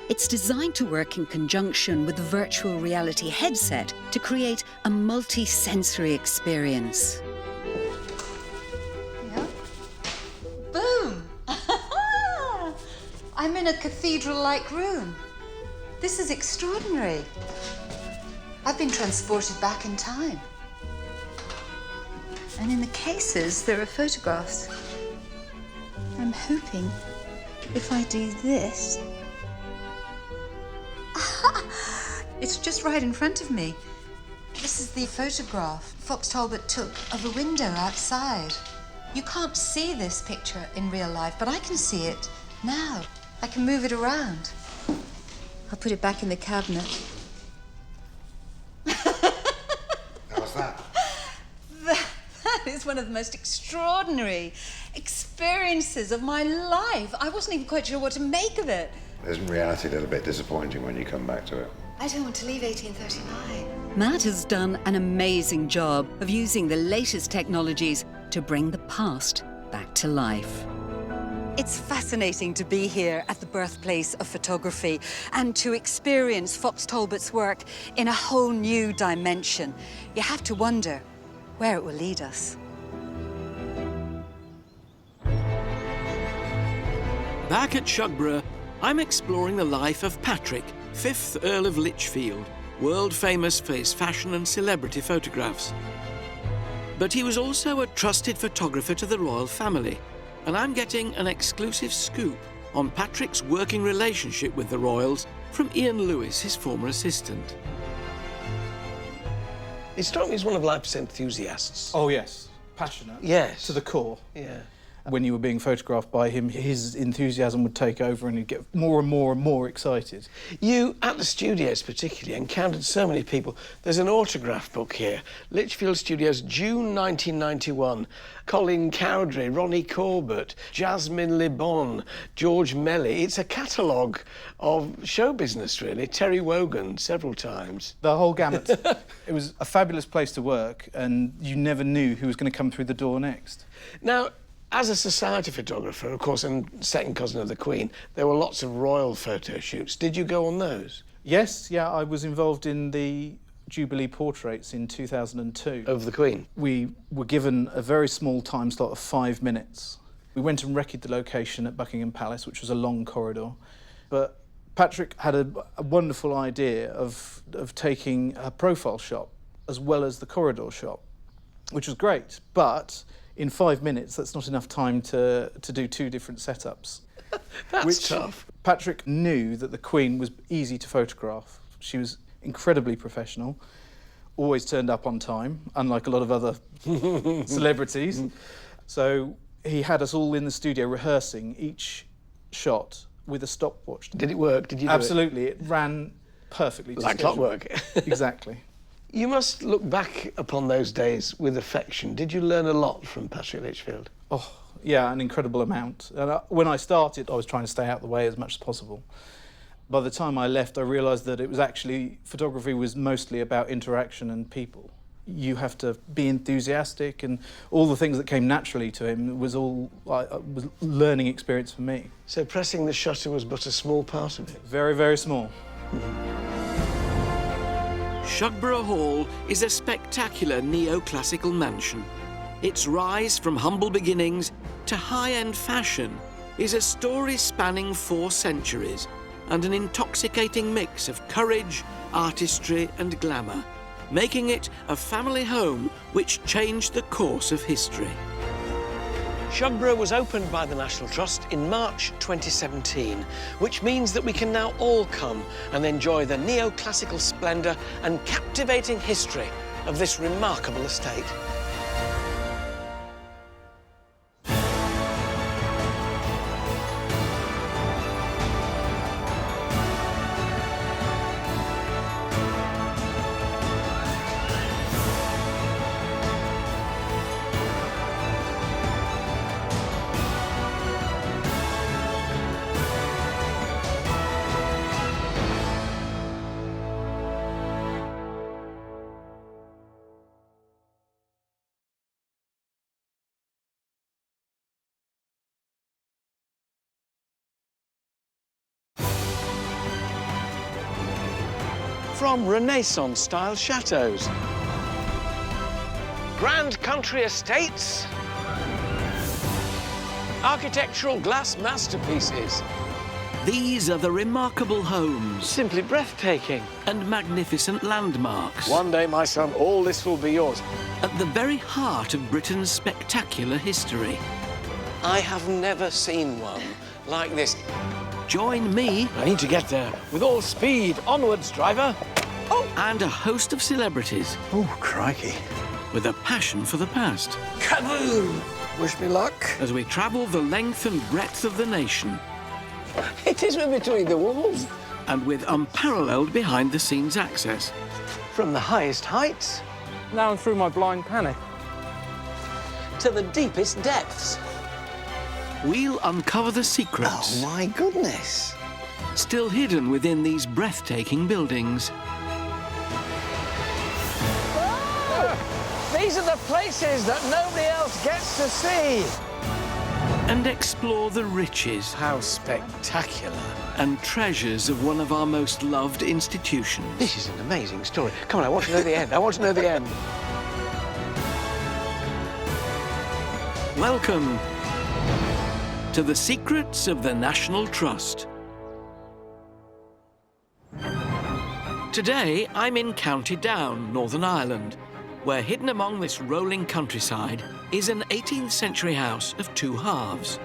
it's designed to work in conjunction with the virtual reality headset to create a multi-sensory experience. Boom! I'm in a cathedral-like room. This is extraordinary. I've been transported back in time. And in the cases, there are photographs. I'm hoping if I do this... It's just right in front of me. This is the photograph Fox Talbot took of a window outside. You can't see this picture in real life, but I can see it now. I can move it around. I'll put it back in the cabinet. How's that? That is one of the most extraordinary experiences of my life. I wasn't even quite sure what to make of it. Isn't reality a little bit disappointing when you come back to it? I don't want to leave 1839. Matt has done an amazing job of using the latest technologies to bring the past back to life. It's fascinating to be here at the birthplace of photography and to experience Fox Talbot's work in a whole new dimension. You have to wonder where it will lead us. Back at Shugborough, I'm exploring the life of Patrick, 5th Earl of Lichfield, world famous for his fashion and celebrity photographs. But he was also a trusted photographer to the royal family, and I'm getting an exclusive scoop on Patrick's working relationship with the royals from Ian Lewis, his former assistant. He struck me as one of life's enthusiasts. Oh, yes. Passionate. Yes. To the core. Yeah. When you were being photographed by him, his enthusiasm would take over and he'd get more and more and more excited. You, at the studios particularly, encountered so many people. There's an autograph book here. Lichfield Studios, June 1991. Colin Cowdrey, Ronnie Corbett, Jasmine Le Bon, George Melly. It's a catalogue of show business, really. Terry Wogan, several times. The whole gamut. It was a fabulous place to work and you never knew who was going to come through the door next. Now, as a society photographer, of course, and second cousin of the Queen, there were lots of royal photo shoots. Did you go on those? Yes, yeah, I was involved in the Jubilee portraits in 2002. Of the Queen? We were given a very small time slot of 5 minutes. We went and recce'd the location at Buckingham Palace, which was a long corridor. But Patrick had a wonderful idea of taking a profile shot as well as the corridor shot, which was great, but in 5 minutes, that's not enough time to do 2 different setups. That's tough. Patrick knew that the Queen was easy to photograph. She was incredibly professional, always turned up on time, unlike a lot of other celebrities. So he had us all in the studio rehearsing each shot with a stopwatch. Did it work? Did you do Absolutely. It ran perfectly to like schedule. clockwork. Exactly. You must look back upon those days with affection. Did you learn a lot from Patrick Litchfield? Oh, yeah, an incredible amount. And when I started, I was trying to stay out of the way as much as possible. By the time I left, I realised that it was actually, photography was mostly about interaction and people. You have to be enthusiastic, and all the things that came naturally to him was all was learning experience for me. So pressing the shutter was but a small part of it? Very, very small. Shugborough Hall is a spectacular neoclassical mansion. Its rise from humble beginnings to high-end fashion is a story spanning 4 centuries and an intoxicating mix of courage, artistry and glamour, making it a family home which changed the course of history. Shugborough was opened by the National Trust in March 2017, which means that we can now all come and enjoy the neoclassical splendour and captivating history of this remarkable estate. From Renaissance-style chateaux, grand country estates, architectural glass masterpieces. These are the remarkable homes. Simply breathtaking. And magnificent landmarks. One day, my son, all this will be yours. At the very heart of Britain's spectacular history. I have never seen one like this. Join me. I need to get there. With all speed. Onwards, driver. Oh! And a host of celebrities. Oh, crikey. With a passion for the past. Kaboom! Wish me luck. As we travel the length and breadth of the nation. It is between the walls. And with unparalleled behind-the-scenes access. From the highest heights. Now I'm through my blind panic. To the deepest depths. We'll uncover the secrets. Oh, my goodness. Still hidden within these breathtaking buildings. Oh! These are the places that nobody else gets to see. And explore the riches. How spectacular. And treasures of one of our most loved institutions. This is an amazing story. Come on, I want to know the end. I want to know the end. Welcome to the secrets of the National Trust. Today, I'm in County Down, Northern Ireland, where hidden among this rolling countryside is an 18th century house of 2 halves.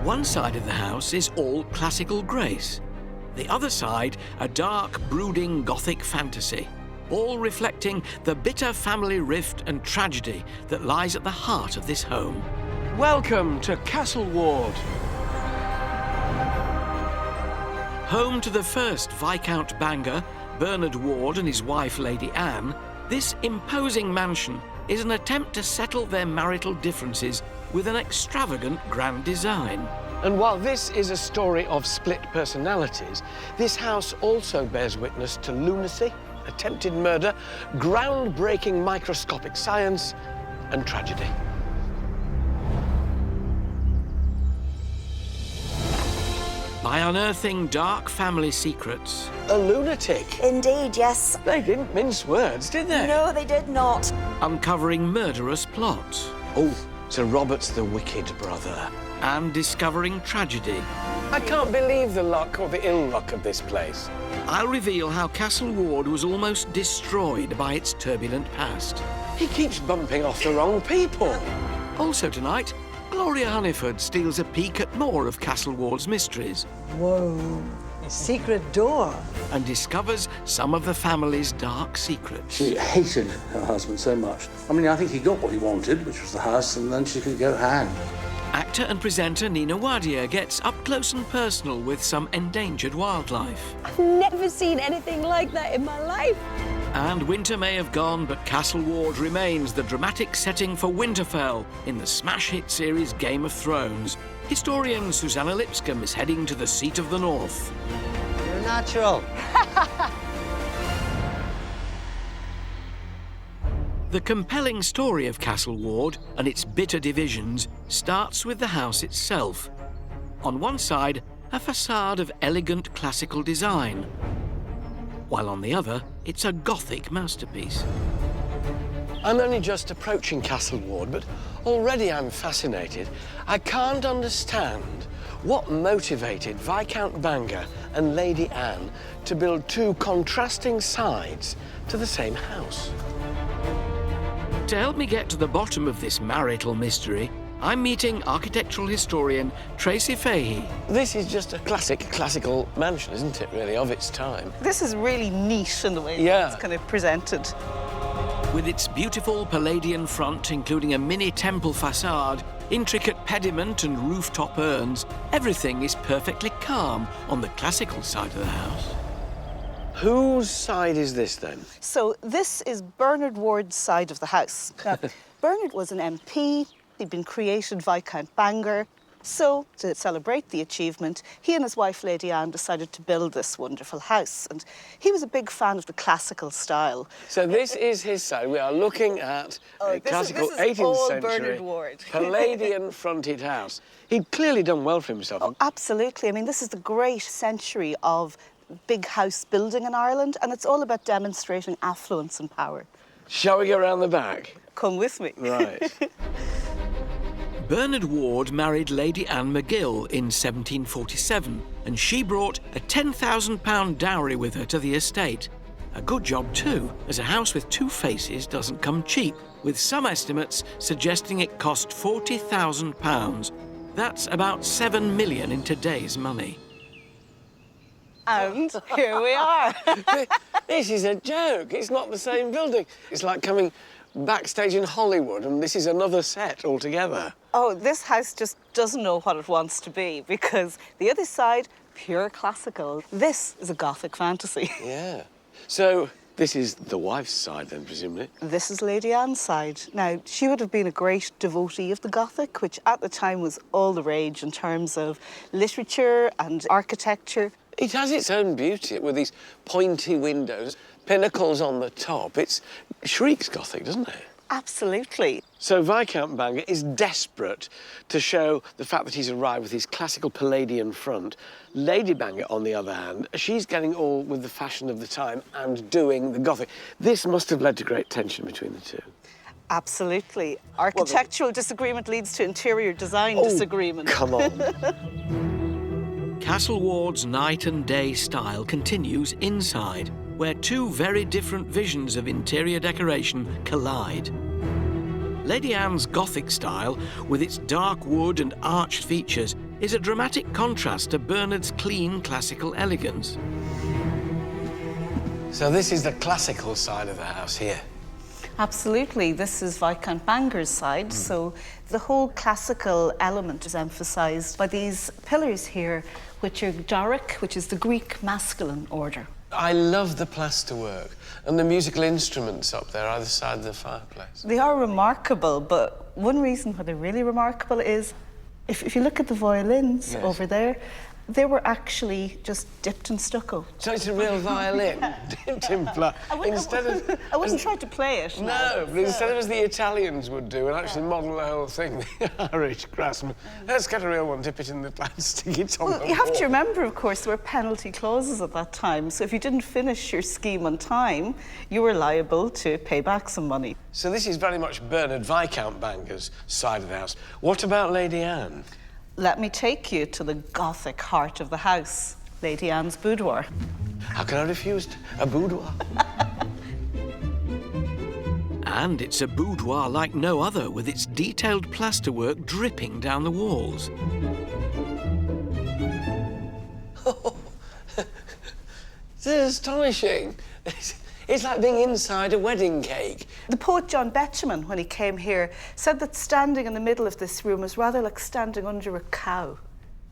One side of the house is all classical grace. The other side, a dark, brooding Gothic fantasy, all reflecting the bitter family rift and tragedy that lies at the heart of this home. Welcome to Castle Ward. Home to the first Viscount Bangor, Bernard Ward and his wife Lady Anne, this imposing mansion is an attempt to settle their marital differences with an extravagant grand design. And while this is a story of split personalities, this house also bears witness to lunacy, attempted murder, groundbreaking microscopic science, and tragedy. By unearthing dark family secrets. A lunatic. Indeed, yes. They didn't mince words, did they? No, they did not. Uncovering murderous plots. Oh, Sir Robert's the wicked brother. And discovering tragedy. I can't believe the luck or the ill luck of this place. I'll reveal how Castle Ward was almost destroyed by its turbulent past. He keeps bumping off the wrong people. Also tonight, Gloria Hunniford steals a peek at more of Castle Ward's mysteries. Whoa, a secret door. And discovers some of the family's dark secrets. She hated her husband so much. I mean, I think he got what he wanted, which was the house, and then she could go hang. Actor and presenter Nina Wadia gets up close and personal with some endangered wildlife. I've never seen anything like that in my life. And winter may have gone, but Castle Ward remains the dramatic setting for Winterfell in the smash hit series Game of Thrones. Historian Susanna Lipscomb is heading to the seat of the North. You're natural. The compelling story of Castle Ward and its bitter divisions starts with the house itself. On one side, a facade of elegant classical design, while on the other, it's a Gothic masterpiece. I'm only just approaching Castle Ward, but already I'm fascinated. I can't understand what motivated Viscount Bangor and Lady Anne to build two contrasting sides to the same house. To help me get to the bottom of this marital mystery, I'm meeting architectural historian Tracy Fahey. This is just a classical mansion, isn't it, really, of its time? This is really neat in the way Yeah. it's kind of presented. With its beautiful Palladian front, including a mini temple facade, intricate pediment and rooftop urns, everything is perfectly calm on the classical side of the house. Whose side is this, then? So this is Bernard Ward's side of the house. Now, Bernard was an MP. He'd been created Viscount Bangor. So, to celebrate the achievement, he and his wife, Lady Anne, decided to build this wonderful house. And he was a big fan of the classical style. So this is his side. We are looking at a classical this is 18th all century Bernard Ward. Palladian-fronted house. He'd clearly done well for himself. Oh, absolutely. I mean, this is the great century of big house building in Ireland, and it's all about demonstrating affluence and power. Shall we go around the back? Come with me. Right. Bernard Ward married Lady Anne McGill in 1747, and she brought a £10,000 dowry with her to the estate. A good job too, as a house with two faces doesn't come cheap, with some estimates suggesting it cost £40,000. That's about 7 million in today's money. And here we are. This is a joke. It's not the same building. It's like coming backstage in Hollywood, and this is another set altogether. Oh, this house just doesn't know what it wants to be, because the other side, pure classical. This is a Gothic fantasy. Yeah. So this is the wife's side, then, presumably? This is Lady Anne's side. Now, she would have been a great devotee of the Gothic, which at the time was all the rage in terms of literature and architecture. It has its own beauty with these pointy windows, pinnacles on the top. It shrieks Gothic, doesn't it? Absolutely. So Viscount Bangor is desperate to show the fact that he's arrived with his classical Palladian front. Lady Bangor, on the other hand, she's getting all with the fashion of the time and doing the Gothic. This must have led to great tension between the two. Absolutely. Architectural disagreement leads to interior design disagreement. Come on. Castle Ward's night and day style continues inside, where two very different visions of interior decoration collide. Lady Anne's Gothic style, with its dark wood and arched features, is a dramatic contrast to Bernard's clean classical elegance. So this is the classical side of the house here. Absolutely. This is Viscount Bangor's side, so the whole classical element is emphasised by these pillars here, which are Doric, which is the Greek masculine order. I love the plasterwork and the musical instruments up there either side of the fireplace. They are remarkable, but one reason why they're really remarkable is if you look at the violins over there, they were actually just dipped in stucco. So it's a real violin, dipped in blood. I wouldn't try to play it. No, but instead of as the Italians would do and actually model the whole thing, the Irish craftsmen, let's get a real one, dip it in the plant, stick it on the You have wall. to remember, of course, there were penalty clauses at that time, so if you didn't finish your scheme on time, you were liable to pay back some money. So this is very much Bernard Viscount Bangor's side of the house. What about Lady Anne? Let me take you to the Gothic heart of the house, Lady Anne's boudoir. How can I refuse a boudoir? And it's a boudoir like no other, with its detailed plasterwork dripping down the walls. This is astonishing. It's like being inside a wedding cake. The poet John Betjeman, when he came here, said that standing in the middle of this room was rather like standing under a cow.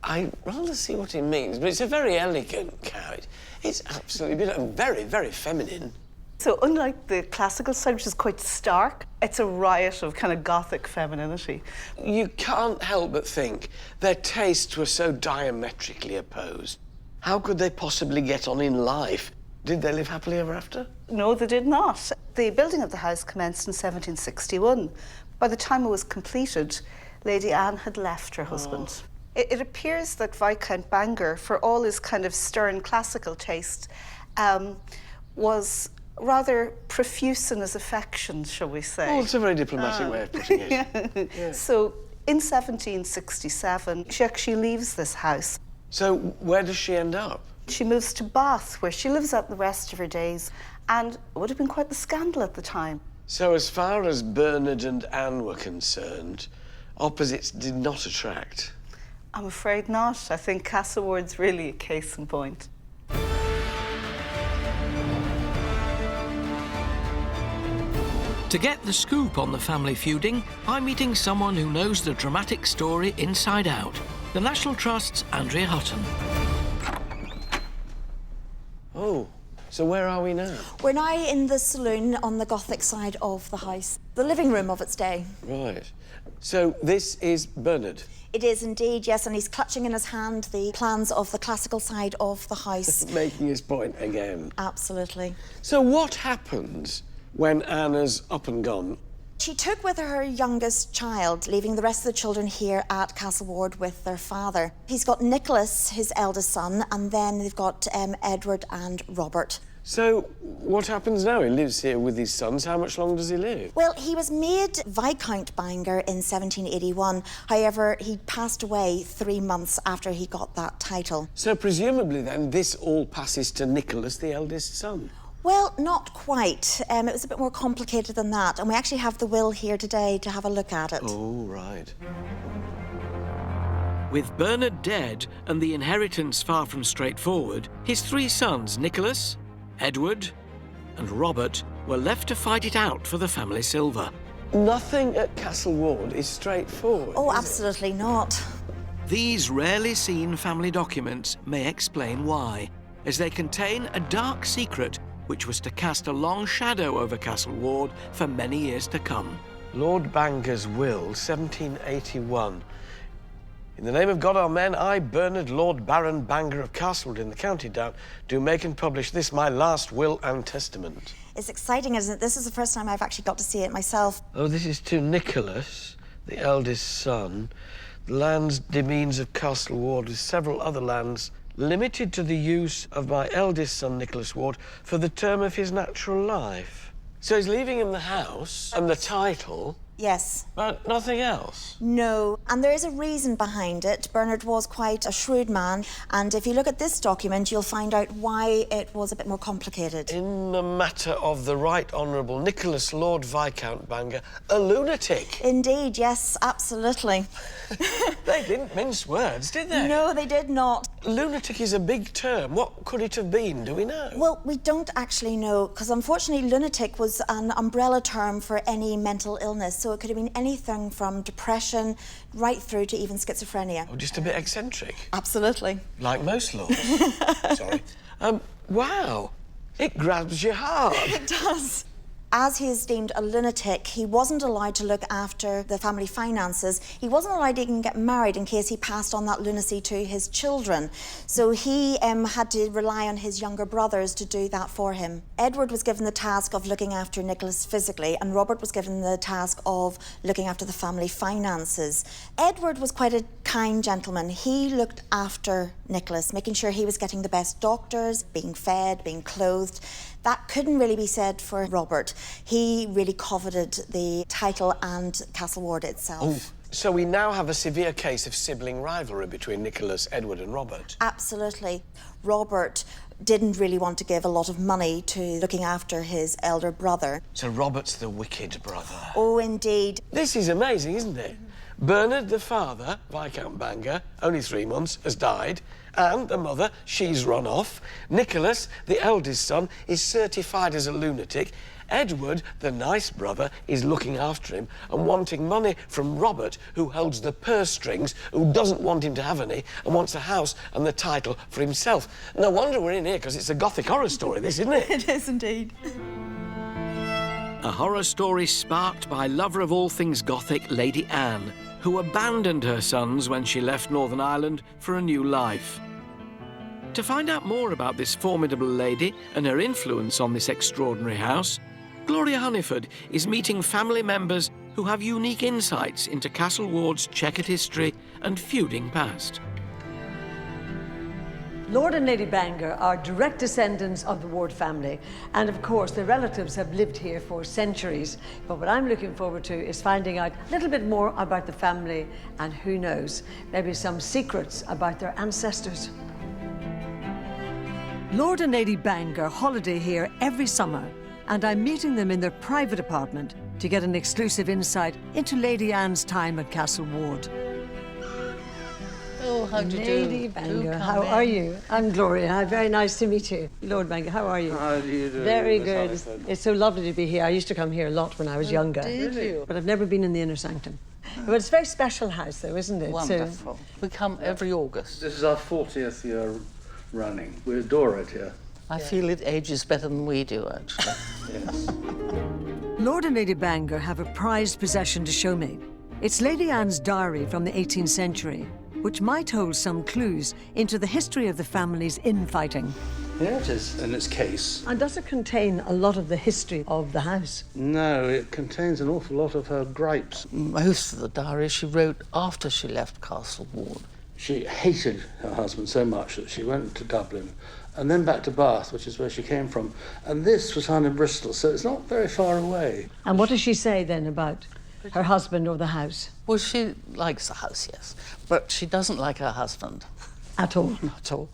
I rather see what he means, but it's a very elegant cow. It's absolutely beautiful and very, very feminine. So unlike the classical side, which is quite stark, it's a riot of kind of Gothic femininity. You can't help but think their tastes were so diametrically opposed. How could they possibly get on in life? Did they live happily ever after? No, they did not. The building of the house commenced in 1761. By the time it was completed, Lady Anne had left her husband. It appears that Viscount Bangor, for all his kind of stern classical taste, was rather profuse in his affections, shall we say. Oh, it's a very diplomatic way of putting it. Yeah. So in 1767, she actually leaves this house. So where does she end up? She moves to Bath, where she lives out the rest of her days, and it would have been quite the scandal at the time. So as far as Bernard and Anne were concerned, opposites did not attract? I'm afraid not. I think Castlewood's really a case in point. To get the scoop on the family feuding, I'm meeting someone who knows the dramatic story inside out. The National Trust's Andrea Hutton. Oh, so where are we now? We're now in the saloon on the Gothic side of the house, the living room of its day. Right. So this is Bernard? It is indeed, yes, and he's clutching in his hand the plans of the classical side of the house. Making his point again. Absolutely. So what happens when Anna's up and gone? She took with her her youngest child, leaving the rest of the children here at Castlewood with their father. He's got Nicholas, his eldest son, and then they've got Edward and Robert. So what happens now? He lives here with his sons. How much longer does he live? Well, he was made Viscount Bangor in 1781. However, he passed away 3 months after he got that title. So presumably then this all passes to Nicholas, the eldest son? Well, not quite. It was a bit more complicated than that, and we actually have the will here today to have a look at it. Oh, right. With Bernard dead and the inheritance far from straightforward, his 3 sons, Nicholas, Edward and Robert, were left to fight it out for the family silver. Nothing at Castlewood is straightforward. Oh, absolutely not. These rarely seen family documents may explain why, as they contain a dark secret which was to cast a long shadow over Castlewood for many years to come. Lord Bangor's will, 1781. In the name of God, amen, I, Bernard, Lord Baron Bangor of Castlewood in the County Down, do make and publish this my last will and testament. It's exciting, isn't it? This is the first time I've actually got to see it myself. Oh, this is to Nicholas, the eldest son. The lands demesnes of Castlewood with several other lands limited to the use of my eldest son, Nicholas Ward, for the term of his natural life. So he's leaving him the house and the title. Yes. But nothing else? No, and there is a reason behind it. Bernard was quite a shrewd man, and if you look at this document, you'll find out why it was a bit more complicated. In the matter of the Right Honourable Nicholas Lord Viscount Bangor, a lunatic. Indeed, yes, absolutely. They didn't mince words, did they? No, they did not. Lunatic is a big term. What could it have been, do we know? Well, we don't actually know, because unfortunately lunatic was an umbrella term for any mental illness, so it could have been anything from depression right through to even schizophrenia. Oh, just a bit eccentric? Absolutely. Like most lords. Sorry. Wow. It grabs your heart. It does. As he is deemed a lunatic, he wasn't allowed to look after the family finances. He wasn't allowed to even get married in case he passed on that lunacy to his children. So he had to rely on his younger brothers to do that for him. Edward was given the task of looking after Nicholas physically, and Robert was given the task of looking after the family finances. Edward was quite a kind gentleman. He looked after Nicholas, making sure he was getting the best doctors, being fed, being clothed. That couldn't really be said for Robert. He really coveted the title and Castlewood itself. Oh, So we now have a severe case of sibling rivalry between Nicholas, Edward and Robert. Absolutely. Robert didn't really want to give a lot of money to looking after his elder brother. So Robert's the wicked brother. Oh, indeed. This is amazing, isn't it? Bernard, the father, Viscount Bangor, only 3 months, has died. And the mother, she's run off. Nicholas, the eldest son, is certified as a lunatic. Edward, the nice brother, is looking after him and wanting money from Robert, who holds the purse strings, who doesn't want him to have any and wants the house and the title for himself. No wonder we're in here, because it's a Gothic horror story, this, isn't it? It is indeed. A horror story sparked by lover of all things Gothic, Lady Anne, who abandoned her sons when she left Northern Ireland for a new life. To find out more about this formidable lady and her influence on this extraordinary house, Gloria Hunniford is meeting family members who have unique insights into Castle Ward's checkered history and feuding past. Lord and Lady Bangor are direct descendants of the Ward family, and of course their relatives have lived here for centuries. But what I'm looking forward to is finding out a little bit more about the family, and who knows, maybe some secrets about their ancestors. Lord and Lady Bangor holiday here every summer, and I'm meeting them in their private apartment to get an exclusive insight into Lady Anne's time at Castle Ward. Oh, how do you do? Lady Bangor, how are you? I'm Gloria. Hi, very nice to meet you. Lord Bangor, how are you? How do you do? Very good. It's so lovely to be here. I used to come here a lot when I was younger. Did you? But I've never been in the inner sanctum. But it's a very special house, though, isn't it? Wonderful. We come every August. This is our 40th year running. We adore it here. I feel it ages better than we do, actually. Yes. Lord and Lady Bangor have a prized possession to show me. It's Lady Anne's diary from the 18th century, which might hold some clues into the history of the family's infighting. Here it is in its case. And does it contain a lot of the history of the house? No, it contains an awful lot of her gripes. Most of the diary she wrote after she left Castle Ward. She hated her husband so much that she went to Dublin and then back to Bath, which is where she came from. And this was found in Bristol, so it's not very far away. And what does she say then about her husband or the house? Well, she likes the house, yes, but she doesn't like her husband. At all? Not at all.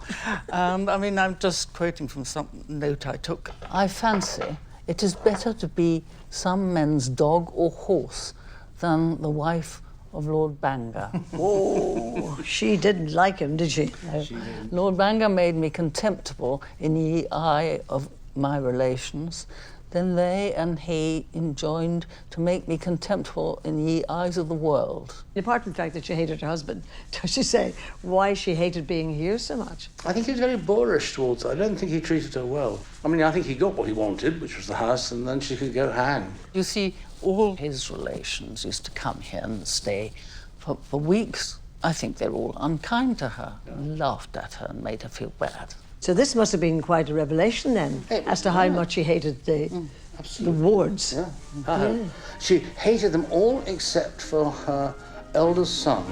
I mean, I'm just quoting from some note I took. I fancy it is better to be some men's dog or horse than the wife of Lord Bangor. Oh, she didn't like him, did she? No. She didn't. Lord Bangor made me contemptible in ye eye of my relations. Then they and he enjoined to make me contemptible in ye eyes of the world. Apart from the fact that she hated her husband, does she say why she hated being here so much? I think he was very boorish towards her. I don't think he treated her well. I mean, I think he got what he wanted, which was the house, and then she could go hang. You see, all his relations used to come here and stay for weeks. I think they're all unkind to her, laughed at her and made her feel bad. So this must have been quite a revelation then, as to how much she hated the Wards. Yeah. She hated them all except for her eldest son.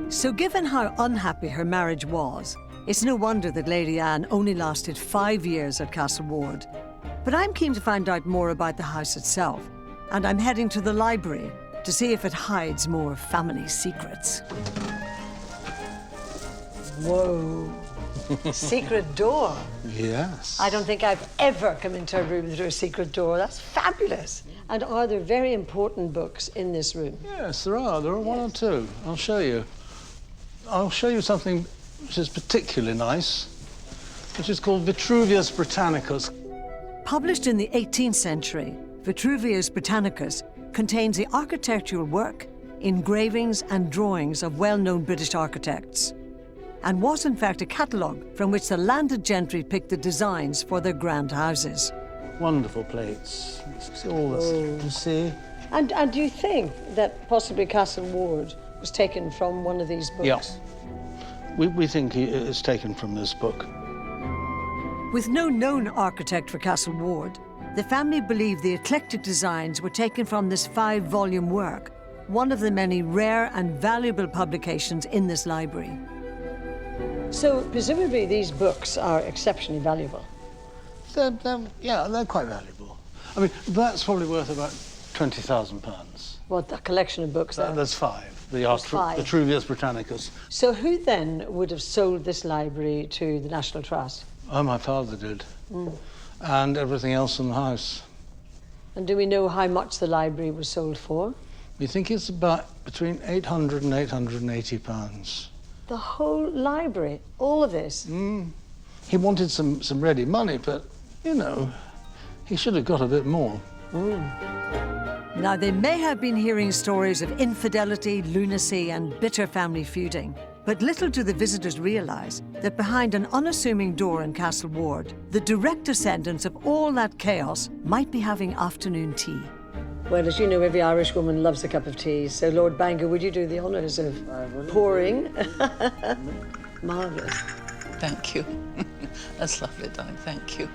So given how unhappy her marriage was, it's no wonder that Lady Anne only lasted 5 years at Castle Ward. But I'm keen to find out more about the house itself, and I'm heading to the library to see if it hides more family secrets. Whoa. Secret door. Yes. I don't think I've ever come into a room through a secret door. That's fabulous. And are there very important books in this room? Yes, there are. There are one or two. I'll show you. I'll show you something which is particularly nice, which is called Vitruvius Britannicus. Published in the 18th century, Vitruvius Britannicus contains the architectural work, engravings and drawings of well-known British architects, and was in fact a catalogue from which the landed gentry picked the designs for their grand houses. Wonderful plates. See all this, you see? And do you think that possibly Castle Ward was taken from one of these books? Yes. We think it's taken from this book. With no known architect for Castle Ward, the family believed the eclectic designs were taken from this 5-volume work, one of the many rare and valuable publications in this library. So, presumably these books are exceptionally valuable. Yeah, they're quite valuable. I mean, that's probably worth about £20,000. What, a collection of books? There's 5. The five. Vitruvius Britannicus. So who then would have sold this library to the National Trust? Oh, my father did. And everything else in the house. And do we know how much the library was sold for? We think it's about between £800 and £880. The whole library? All of this? He wanted some ready money, but, you know, he should have got a bit more. Now, they may have been hearing stories of infidelity, lunacy and bitter family feuding, but little do the visitors realise that behind an unassuming door in Castle Ward, the direct descendants of all that chaos might be having afternoon tea. Well, as you know, every Irish woman loves a cup of tea, so Lord Bangor, would you do the honours of pouring? Marvellous. Thank you. That's lovely, darling. Thank you.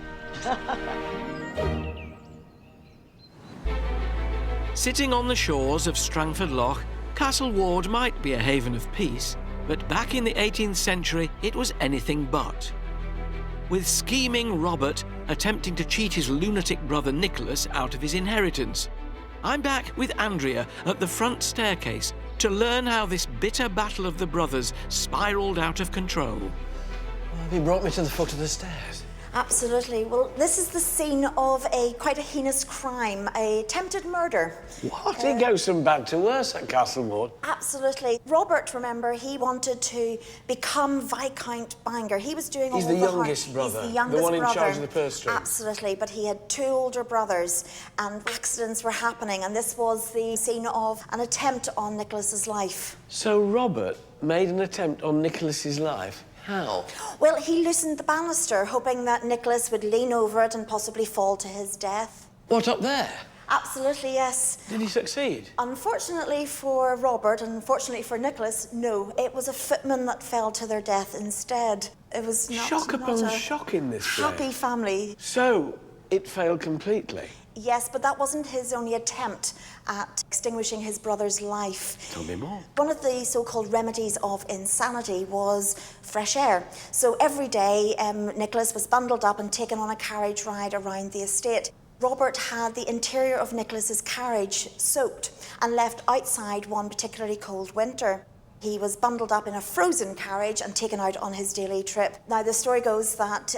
Sitting on the shores of Strangford Lough, Castle Ward might be a haven of peace, but back in the 18th century, it was anything but. With scheming Robert attempting to cheat his lunatic brother Nicholas out of his inheritance. I'm back with Andrea at the front staircase to learn how this bitter battle of the brothers spiralled out of control. Have you brought me to the foot of the stairs? Absolutely. Well, this is the scene of quite a heinous crime, a attempted murder. What? It goes from bad to worse at Castle Ward. Absolutely. Robert, remember, he wanted to become Viscount Bangor. He was doing all He's the the youngest brother. He's the youngest brother. The one in charge of the brother. purse strings. Absolutely. But he had 2 older brothers, and accidents were happening, and this was the scene of an attempt on Nicholas's life. So Robert made an attempt on Nicholas's life? How? Well, he loosened the banister, hoping that Nicholas would lean over it and possibly fall to his death. What, up there? Absolutely, yes. Did he succeed? Unfortunately for Robert, and unfortunately for Nicholas, no. It was a footman that fell to their death instead. It was not, Shock upon not a shock in this happy place. family. So, it failed completely? Yes, but that wasn't his only attempt at extinguishing his brother's life. Tell me more. One of the so-called remedies of insanity was fresh air. So every day, Nicholas was bundled up and taken on a carriage ride around the estate. Robert had the interior of Nicholas's carriage soaked and left outside one particularly cold winter. He was bundled up in a frozen carriage and taken out on his daily trip. Now, the story goes that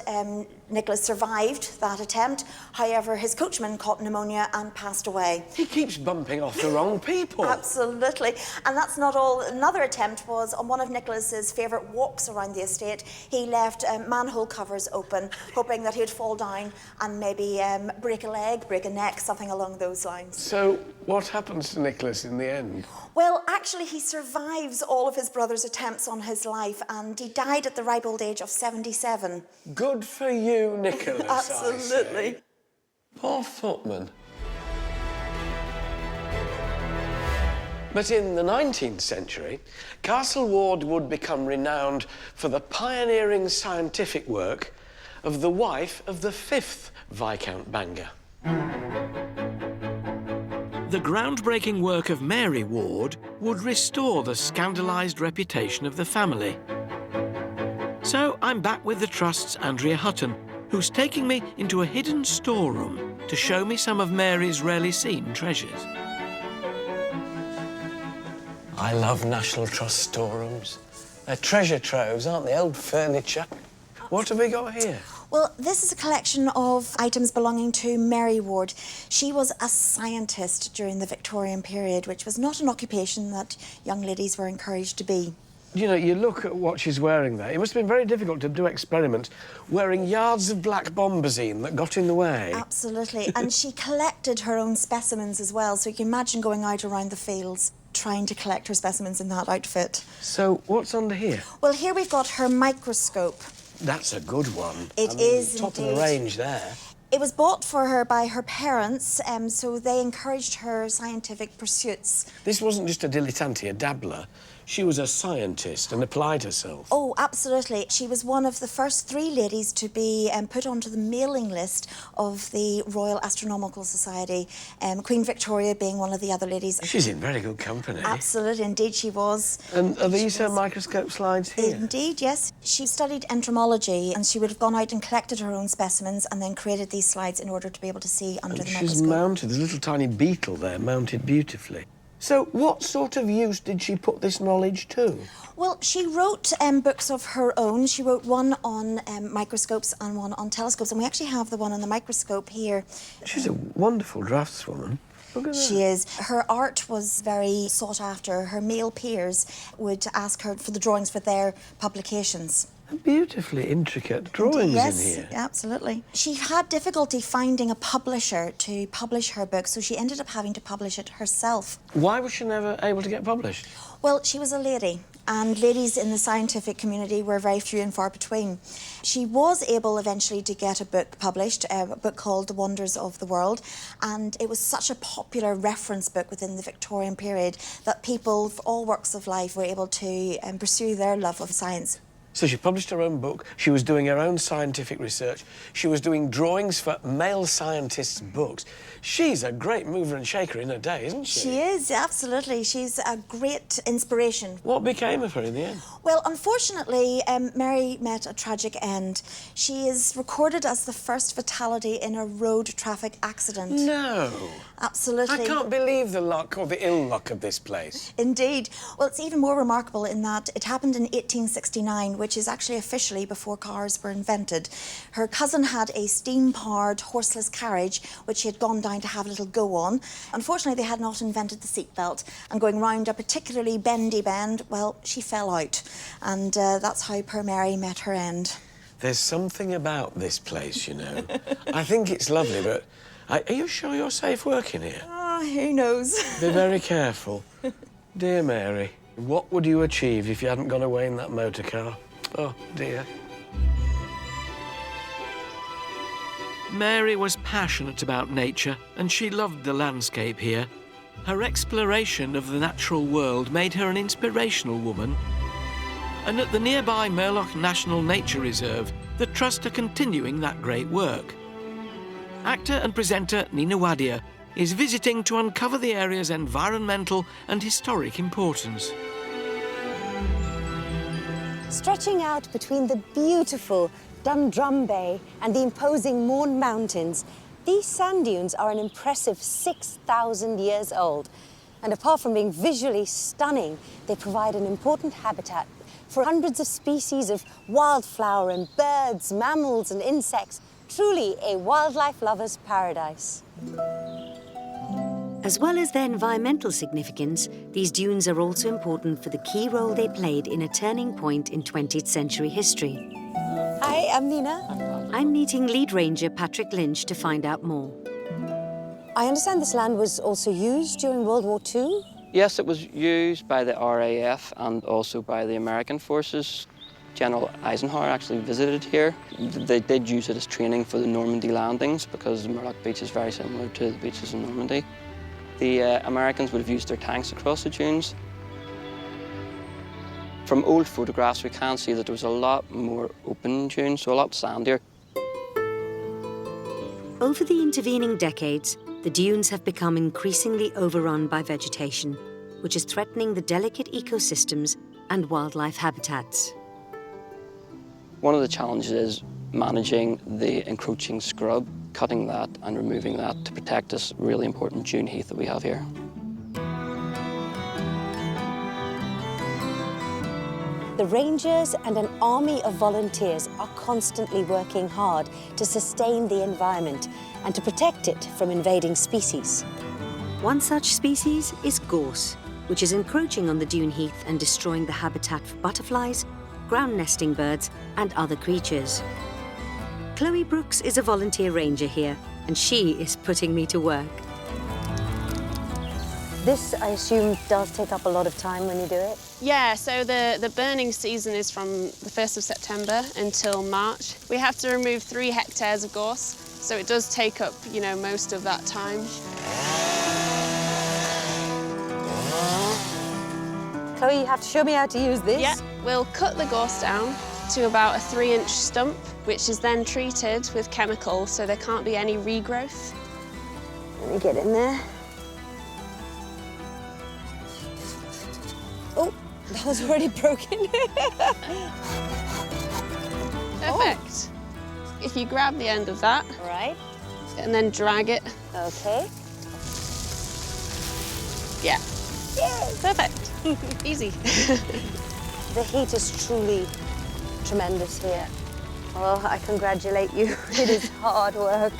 Nicholas survived that attempt. However, his coachman caught pneumonia and passed away. He keeps bumping off the wrong people. Absolutely. And that's not all. Another attempt was on one of Nicholas's favourite walks around the estate. He left manhole covers open, hoping that he would fall down and maybe break a leg, break a neck, something along those lines. So, what happens to Nicholas in the end? Well, actually, he survives all of his brother's attempts on his life, and he died at the ripe old age of 77. Good for you, Nicholas. Absolutely. Poor footman. But in the 19th century, Castle Ward would become renowned for the pioneering scientific work of the wife of the 5th Viscount Bangor. The groundbreaking work of Mary Ward would restore the scandalised reputation of the family. So I'm back with the Trust's Andrea Hutton, who's taking me into a hidden storeroom to show me some of Mary's rarely seen treasures. I love National Trust storerooms. They're treasure troves, aren't they? Old furniture. What have we got here? Well, this is a collection of items belonging to Mary Ward. She was a scientist during the Victorian period, which was not an occupation that young ladies were encouraged to be. You know, you look at what she's wearing there. It must have been very difficult to do experiments wearing yards of black bombazine that got in the way. Absolutely. And she collected her own specimens as well, so you can imagine going out around the fields trying to collect her specimens in that outfit. So, what's under here? Well, here we've got her microscope. That's a good one. It is top indeed. of the range there. It was bought for her by her parents, so they encouraged her scientific pursuits. This wasn't just a dilettante, a dabbler. She was a scientist and applied herself. Oh, absolutely. She was one of the first 3 ladies to be put onto the mailing list of the Royal Astronomical Society, Queen Victoria being one of the other ladies. She's in very good company. Absolutely, indeed she was. And are these her microscope slides here? Indeed, yes. She studied entomology, and she would have gone out and collected her own specimens and then created these slides in order to be able to see under the She's microscope. mounted. There's a little tiny beetle there, mounted beautifully. So what sort of use did she put this knowledge to? Well, she wrote books of her own. She wrote one on microscopes and one on telescopes, and we actually have the one on the microscope here. She's a wonderful draftswoman. Look at that. She is. Her art was very sought after. Her male peers would ask her for the drawings for their publications. Beautifully intricate drawings yes, in here. Absolutely. She had difficulty finding a publisher to publish her book, so she ended up having to publish it herself. Why was she never able to get published? Well, she was a lady, and ladies in the scientific community were very few and far between. She was able eventually to get a book published, a book called The Wonders of the World, and it was such a popular reference book within the Victorian period that people of all walks of life were able to pursue their love of science. So she published her own book, she was doing her own scientific research, she was doing drawings for male scientists' books. She's a great mover and shaker in her day, isn't she? She is, absolutely. She's a great inspiration. What became of her in the end? Well, unfortunately, Mary met a tragic end. She is recorded as the first fatality in a road traffic accident. No. Absolutely. I can't believe the luck or the ill luck of this place. Indeed. Well, it's even more remarkable in that it happened in 1869, which is actually officially before cars were invented. Her cousin had a steam-powered horseless carriage, which she had gone down to have a little go on. Unfortunately, they had not invented the seatbelt, and going round a particularly bendy bend, well, she fell out. And that's how poor Mary met her end. There's something about this place, you know. I think it's lovely, but are you sure you're safe working here? Oh, who knows? Be very careful. Dear Mary, what would you achieve if you hadn't gone away in that motor car? Oh, dear. Mary was passionate about nature and she loved the landscape here. Her exploration of the natural world made her an inspirational woman. And at the nearby Murloc National Nature Reserve, the Trust are continuing that great work. Actor and presenter Nina Wadia is visiting to uncover the area's environmental and historic importance. Stretching out between the beautiful Dundrum Bay and the imposing Mourne Mountains, these sand dunes are an impressive 6,000 years old. And apart from being visually stunning, they provide an important habitat for hundreds of species of wildflower and birds, mammals and insects. Truly a wildlife lover's paradise. As well as their environmental significance, these dunes are also important for the key role they played in a turning point in 20th century history. Hi, I'm Nina. I'm meeting lead ranger Patrick Lynch to find out more. I understand this land was also used during World War II? Yes, it was used by the RAF and also by the American forces. General Eisenhower actually visited here. They did use it as training for the Normandy landings because the Murloc Beach is very similar to the beaches in Normandy. The Americans would have used their tanks across the dunes. From old photographs, we can see that there was a lot more open dunes, so a lot sandier. Over the intervening decades, the dunes have become increasingly overrun by vegetation, which is threatening the delicate ecosystems and wildlife habitats. One of the challenges is managing the encroaching scrub, cutting that and removing that to protect this really important dune heath that we have here. The rangers and an army of volunteers are constantly working hard to sustain the environment and to protect it from invading species. One such species is gorse, which is encroaching on the dune heath and destroying the habitat for butterflies, ground nesting birds and other creatures. Chloe Brooks is a volunteer ranger here, and she is putting me to work. This, I assume, does take up a lot of time when you do it? Yeah, so the burning season is from the 1st of September until March. We have to remove 3 hectares of gorse, so it does take up, you know, most of that time. Chloe, you have to show me how to use this. Yeah, we'll cut the gorse down to about a 3-inch stump, which is then treated with chemicals so there can't be any regrowth. Let me get in there. Oh, that was already broken. Perfect. If you grab the end of that. Right. And then drag it. Okay. Yeah. Yes. Perfect. Easy. The heat is truly tremendous here. Well, I congratulate you. It is hard work.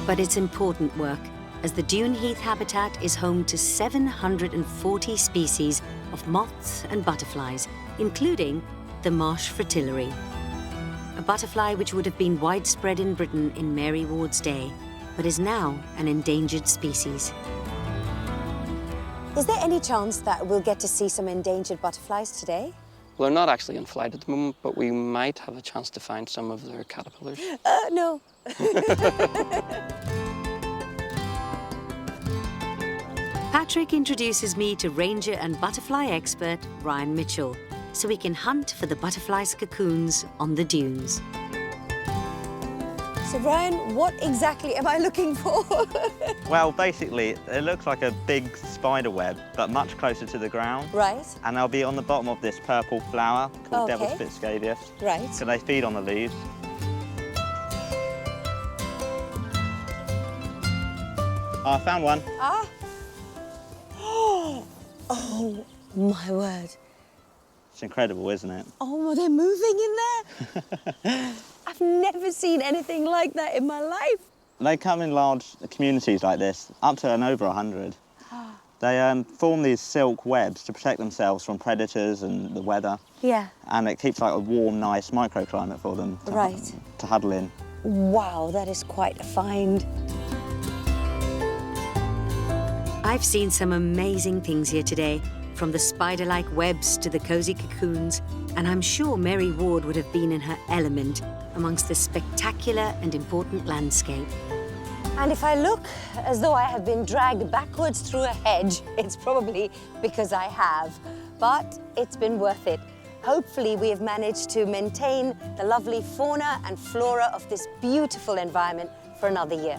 But it's important work, as the dune heath habitat is home to 740 species of moths and butterflies, including the marsh fritillary, a butterfly which would have been widespread in Britain in Mary Ward's day, but is now an endangered species. Is there any chance that we'll get to see some endangered butterflies today? Well, they're not actually in flight at the moment, but we might have a chance to find some of their caterpillars. No. Patrick introduces me to ranger and butterfly expert Ryan Mitchell, so we can hunt for the butterflies' cocoons on the dunes. So Ryan, what exactly am I looking for? Well, basically, it looks like a big spider web, but much closer to the ground. Right. And they'll be on the bottom of this purple flower called Okay. devil's foot scabious. Right. So they feed on the leaves. Oh, I found one. Ah. Oh, my word. It's incredible, isn't it? Oh, they're moving in there? I've never seen anything like that in my life. They come in large communities like this, up to and over 100. They form these silk webs to protect themselves from predators and the weather. Yeah. And it keeps like a warm, nice microclimate for them to huddle in. Wow, that is quite a find. I've seen some amazing things here today, from the spider-like webs to the cozy cocoons, and I'm sure Mary Ward would have been in her element amongst this spectacular and important landscape. And if I look as though I have been dragged backwards through a hedge, it's probably because I have. But it's been worth it. Hopefully we have managed to maintain the lovely fauna and flora of this beautiful environment for another year.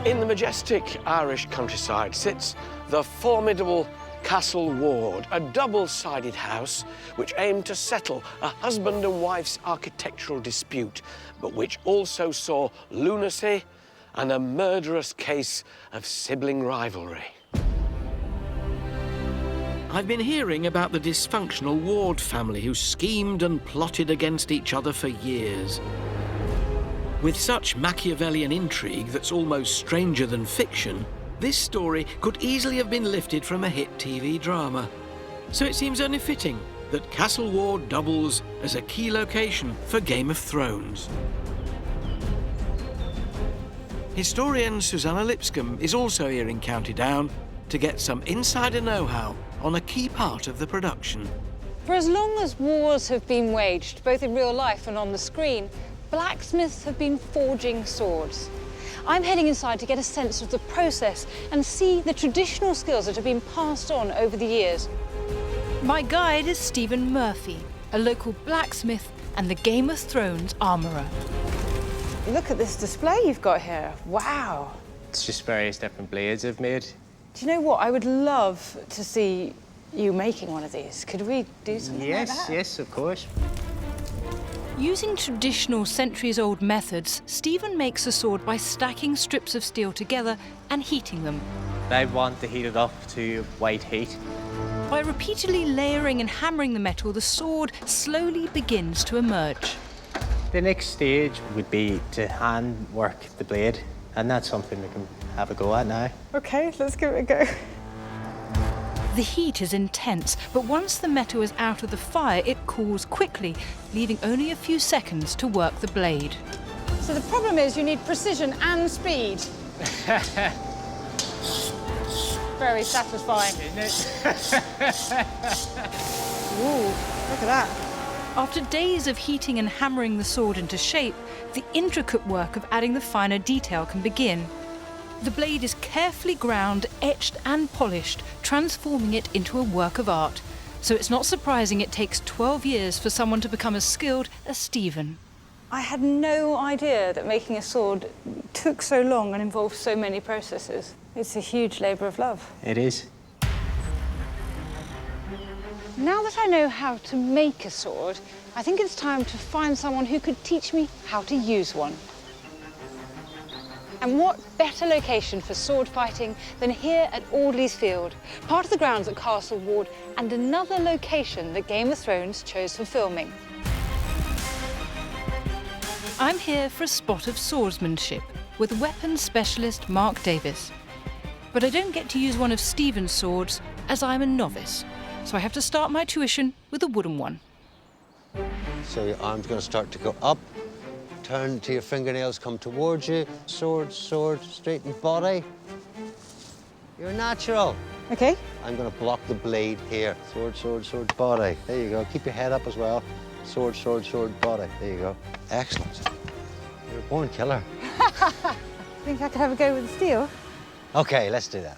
In the majestic Irish countryside sits the formidable Castle Ward, a double-sided house which aimed to settle a husband and wife's architectural dispute, but which also saw lunacy and a murderous case of sibling rivalry. I've been hearing about the dysfunctional Ward family who schemed and plotted against each other for years. With such Machiavellian intrigue that's almost stranger than fiction, this story could easily have been lifted from a hit TV drama. So it seems only fitting that Castle Ward doubles as a key location for Game of Thrones. Historian Susanna Lipscomb is also here in County Down to get some insider know-how on a key part of the production. For as long as wars have been waged, both in real life and on the screen, blacksmiths have been forging swords. I'm heading inside to get a sense of the process and see the traditional skills that have been passed on over the years. My guide is Stephen Murphy, a local blacksmith and the Game of Thrones armourer. Look at this display you've got here. Wow. It's just various different blades I've made. Do you know what? I would love to see you making one of these. Could we do something like that? Yes, of course. Using traditional centuries-old methods, Stephen makes a sword by stacking strips of steel together and heating them. I want to heat it up to white heat. By repeatedly layering and hammering the metal, the sword slowly begins to emerge. The next stage would be to hand work the blade, and that's something we can have a go at now. Okay, let's give it a go. The heat is intense, but once the metal is out of the fire, it cools quickly, leaving only a few seconds to work the blade. So the problem is you need precision and speed. Very satisfying, isn't it? Ooh, look at that. After days of heating and hammering the sword into shape, the intricate work of adding the finer detail can begin. The blade is carefully ground, etched and polished, transforming it into a work of art. So it's not surprising it takes 12 years for someone to become as skilled as Stephen. I had no idea that making a sword took so long and involved so many processes. It's a huge labour of love. It is. Now that I know how to make a sword, I think it's time to find someone who could teach me how to use one. And what better location for sword fighting than here at Audley's Field, part of the grounds at Castle Ward and another location that Game of Thrones chose for filming. I'm here for a spot of swordsmanship with weapons specialist Mark Davis. But I don't get to use one of Stephen's swords as I'm a novice, so I have to start my tuition with a wooden one. So your arm's going to start to go up. Turn to your fingernails, come towards you. Sword, sword, straighten body. You're natural. Okay. I'm going to block the blade here. Sword, sword, sword, body. There you go. Keep your head up as well. Sword, sword, sword, body. There you go. Excellent. You're a born killer. Think I could have a go with the steel? Okay, let's do that.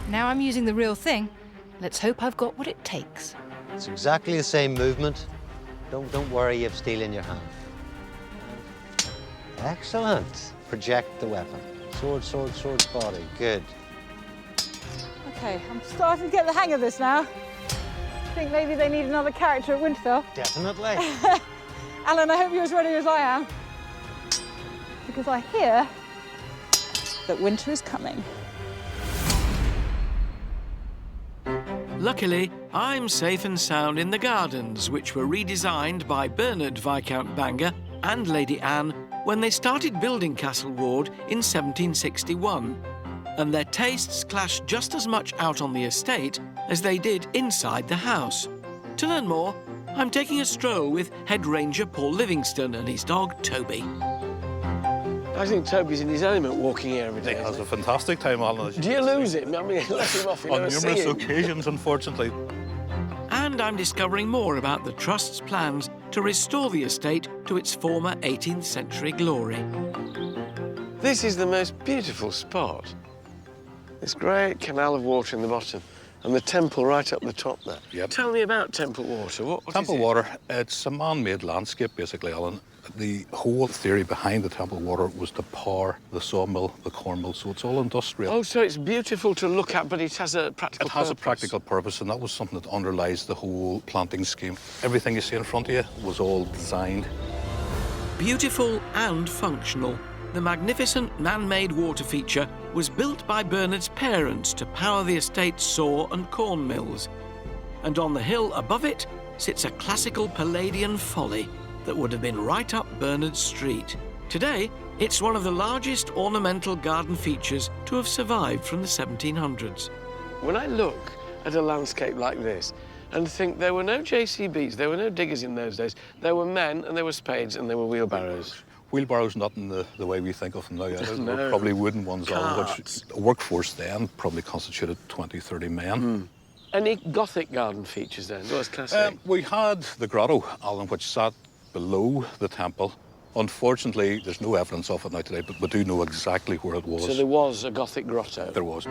Now I'm using the real thing. Let's hope I've got what it takes. It's exactly the same movement. Don't worry, you have steel in your hand. Excellent. Project the weapon. Sword, sword, sword, body. Good. Okay, I'm starting to get the hang of this now. I think maybe they need another character at Winterfell. Definitely. Alan, I hope you're as ready as I am. Because I hear that winter is coming. Luckily, I'm safe and sound in the gardens, which were redesigned by Bernard Viscount Bangor and Lady Anne when they started building Castle Ward in 1761. And their tastes clashed just as much out on the estate as they did inside the house. To learn more, I'm taking a stroll with Head Ranger Paul Livingston and his dog, Toby. I think Toby's in his element walking here every day. He has a fantastic time, Alan. Do you lose him? I mean, let him off. On numerous occasions, unfortunately. And I'm discovering more about the Trust's plans to restore the estate to its former 18th century glory. This is the most beautiful spot. This great canal of water in the bottom and the temple right up the top there. Yep. Tell me about Temple Water. What Temple is it? Water, it's a man-made landscape, basically, Alan. The whole theory behind the Temple Water was to power the sawmill, the corn mill, so it's all industrial. Oh, so it's beautiful to look at, but it has a practical purpose. It has a practical purpose, and that was something that underlies the whole planting scheme. Everything you see in front of you was all designed. Beautiful and functional, the magnificent man-made water feature was built by Bernard's parents to power the estate's saw and corn mills. And on the hill above it sits a classical Palladian folly that would have been right up Bernard's street. Today, it's one of the largest ornamental garden features to have survived from the 1700s. When I look at a landscape like this and think there were no JCBs, there were no diggers in those days, there were men and there were spades and there were wheelbarrows. Wheelbarrows not in the way we think of them now. They No. were probably wooden ones, Alan, which a workforce then probably constituted 20, 30 men. Any Gothic garden features then? What was classic? We had the grotto, Alan, which sat below the temple. Unfortunately, there's no evidence of it now today, but we do know exactly where it was. So there was a Gothic grotto? There was.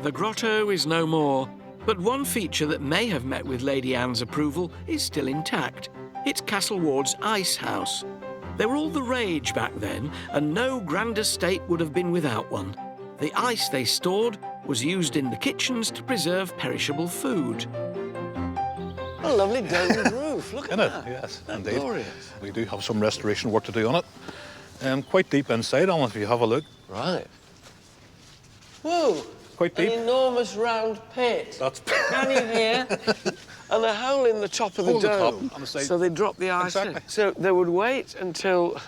The grotto is no more, but one feature that may have met with Lady Anne's approval is still intact. It's Castle Ward's ice house. They were all the rage back then, and no grand estate would have been without one. The ice they stored was used in the kitchens to preserve perishable food. A lovely domed roof, look at that. Yes, That's indeed. glorious. We do have some restoration work to do on it. Quite deep inside, Alan, if you have a look. Right. Whoa! Quite deep. An enormous round pit. That's... Can you hear? And a hole in the top of the Hole in the top, dome. on the side. So they drop the ice Exactly. in. So they would wait until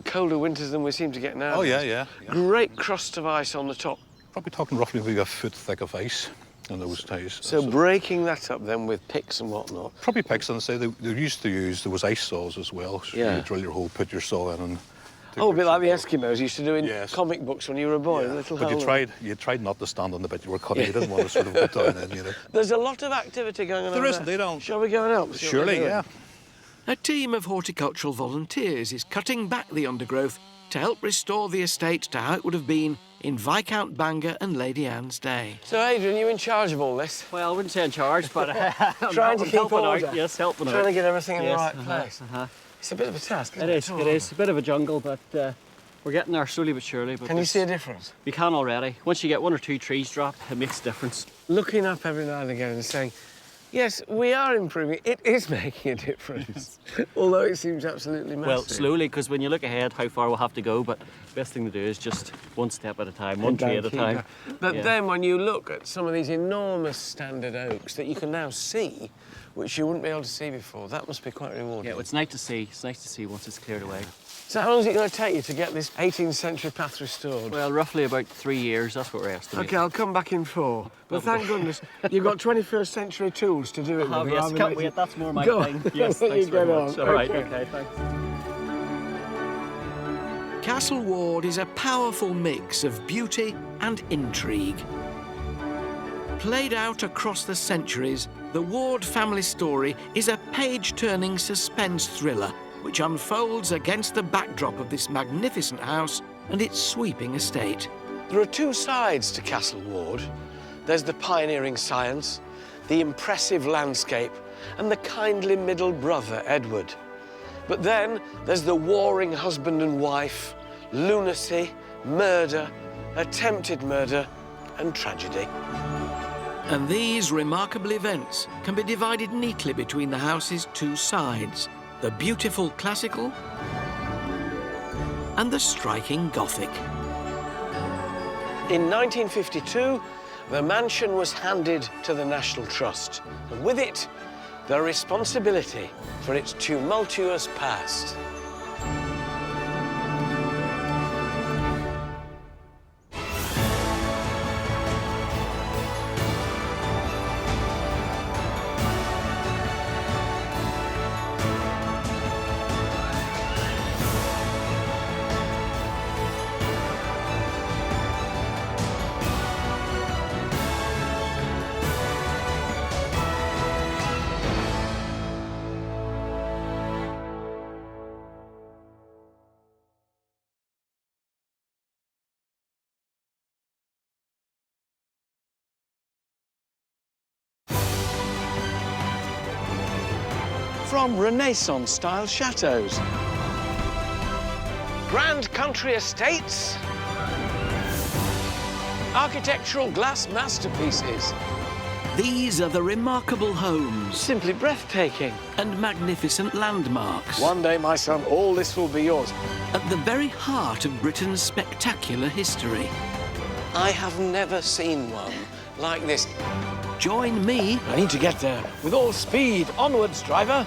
colder winters than we seem to get now. Oh, yeah. Great crust of ice on the top. Probably talking roughly maybe a foot thick of ice in those days. So breaking that up then with picks and whatnot. Probably picks, and say they used to use, there was ice saws as well. So Yeah. you drill your hole, put your saw in, and... Oh, a bit like the Eskimos used to do in comic books when you were a boy. Yeah. A little But hole. you tried not to stand on the bit you were cutting. You didn't want to sort of get down in, you know. There's a lot of activity going on There over is indeed, Alan. Shall we go and help? See what Surely, they're doing? yeah. A team of horticultural volunteers is cutting back the undergrowth to help restore the estate to how it would have been in Viscount Bangor and Lady Anne's day. So, Adrian, you in charge of all this? Well, I wouldn't say in charge, but I'm Trying to I'm keep helping order. out. Yes, helping out. Trying to get everything in the Yes, right place. It's a bit of a task, isn't it? It is. A bit of a jungle, but we're getting there slowly but surely. But Can you see a difference? We can already. Once you get one or two trees drop, it makes a difference. looking up every now and again and saying, yes, we are improving. It is making a difference, although it seems absolutely massive. Well, slowly, because when you look ahead, how far we'll have to go, but the best thing to do is just one step at a time, one tree at a time. But then when you look at some of these enormous standard oaks that you can now see, which you wouldn't be able to see before, that must be quite rewarding. Yeah, well, it's nice to see. It's nice to see once it's cleared away. So how long is it going to take you to get this 18th century path restored? Well, roughly about 3 years, that's what we're estimating. OK, I'll come back in 4. But thank goodness you've got 21st century tools to do it with. Yes, can't wait. That's more my thing. Yes, thanks very much. All right, OK, thanks. Castle Ward is a powerful mix of beauty and intrigue. Played out across the centuries, the Ward family story is a page-turning suspense thriller which unfolds against the backdrop of this magnificent house and its sweeping estate. There are 2 sides to Castle Ward. There's the pioneering science, the impressive landscape, and the kindly middle brother, Edward. But then there's the warring husband and wife, lunacy, murder, attempted murder, and tragedy. And these remarkable events can be divided neatly between the house's 2 sides, the beautiful classical and the striking Gothic. In 1952, the mansion was handed to the National Trust, and with it, the responsibility for its tumultuous past. From Renaissance-style chateaux, grand country estates, architectural glass masterpieces. These are the remarkable homes. Simply breathtaking. And magnificent landmarks. One day, my son, all this will be yours. At the very heart of Britain's spectacular history. I have never seen one like this. Join me. I need to get there. With all speed. Onwards, driver.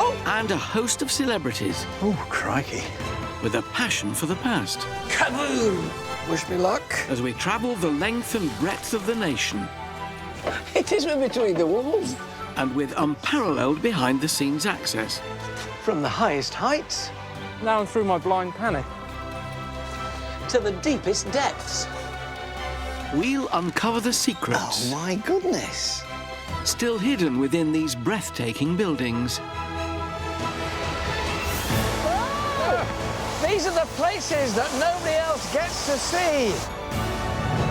Oh! And a host of celebrities. Oh, crikey. With a passion for the past. Kaboom! Wish me luck. As we travel the length and breadth of the nation. It is between the walls. And with unparalleled behind-the-scenes access. From the highest heights. Now through my blind panic. To the deepest depths. We'll uncover the secrets. Oh, my goodness. Still hidden within these breathtaking buildings. Oh! These are the places that nobody else gets to see.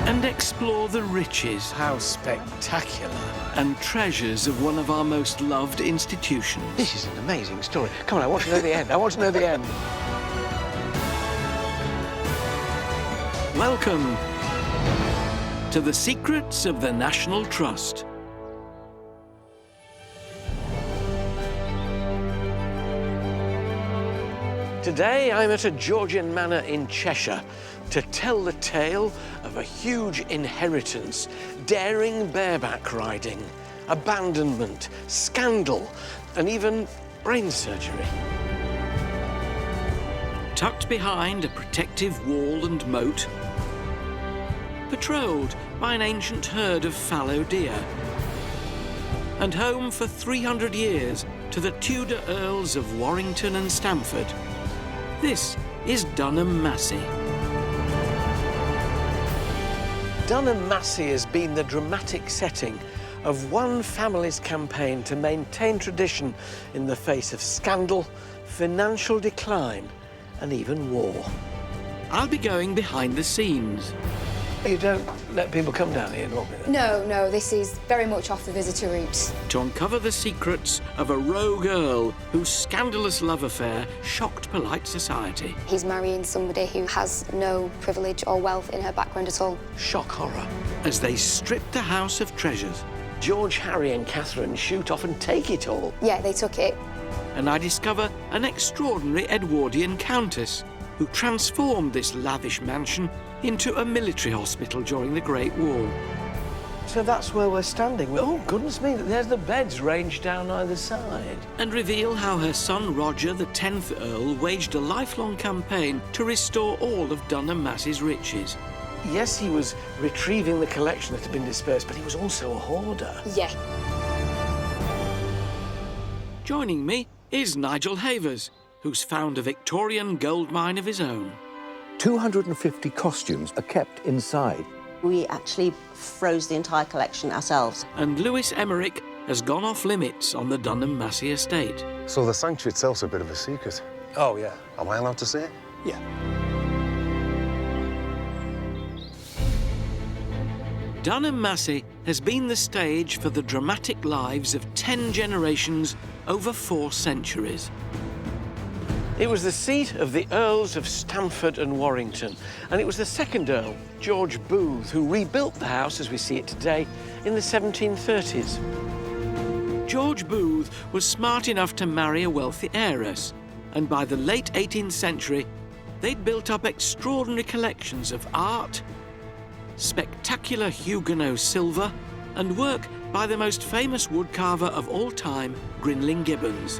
And explore the riches. How spectacular. And treasures of one of our most loved institutions. This is an amazing story. Come on, I want to know the end. I want to know the end. Welcome to the secrets of the National Trust. Today, I'm at a Georgian manor in Cheshire to tell the tale of a huge inheritance, daring bareback riding, abandonment, scandal, and even brain surgery. Tucked behind a protective wall and moat, patrolled by an ancient herd of fallow deer, and home for 300 years to the Tudor Earls of Warrington and Stamford. This is Dunham Massey. Dunham Massey has been the dramatic setting of one family's campaign to maintain tradition in the face of scandal, financial decline, and even war. I'll be going behind the scenes. You don't let people come down here normally? No, this is very much off the visitor route. To uncover the secrets of a rogue earl whose scandalous love affair shocked polite society. He's marrying somebody who has no privilege or wealth in her background at all. Shock horror. As they strip the house of treasures. George, Harry and Catherine shoot off and take it all. Yeah, they took it. And I discover an extraordinary Edwardian countess who transformed this lavish mansion into a military hospital during the Great War. So that's where we're standing. Oh, goodness me, there's the beds ranged down either side. And reveal how her son Roger, the 10th Earl, waged a lifelong campaign to restore all of Dunham Massey's riches. Yes, he was retrieving the collection that had been dispersed, but he was also a hoarder. Yeah. Joining me is Nigel Havers, who's found a Victorian gold mine of his own. 250 costumes are kept inside. We actually froze the entire collection ourselves. And Lewis Emmerich has gone off limits on the Dunham Massey estate. So the sanctuary itself's a bit of a secret? Oh, yeah. Am I allowed to say it? Yeah. Dunham Massey has been the stage for the dramatic lives of 10 generations over 4 centuries. It was the seat of the Earls of Stamford and Warrington, and it was the second Earl, George Booth, who rebuilt the house as we see it today in the 1730s. George Booth was smart enough to marry a wealthy heiress, and by the late 18th century, they'd built up extraordinary collections of art, spectacular Huguenot silver, and work by the most famous woodcarver of all time, Grinling Gibbons.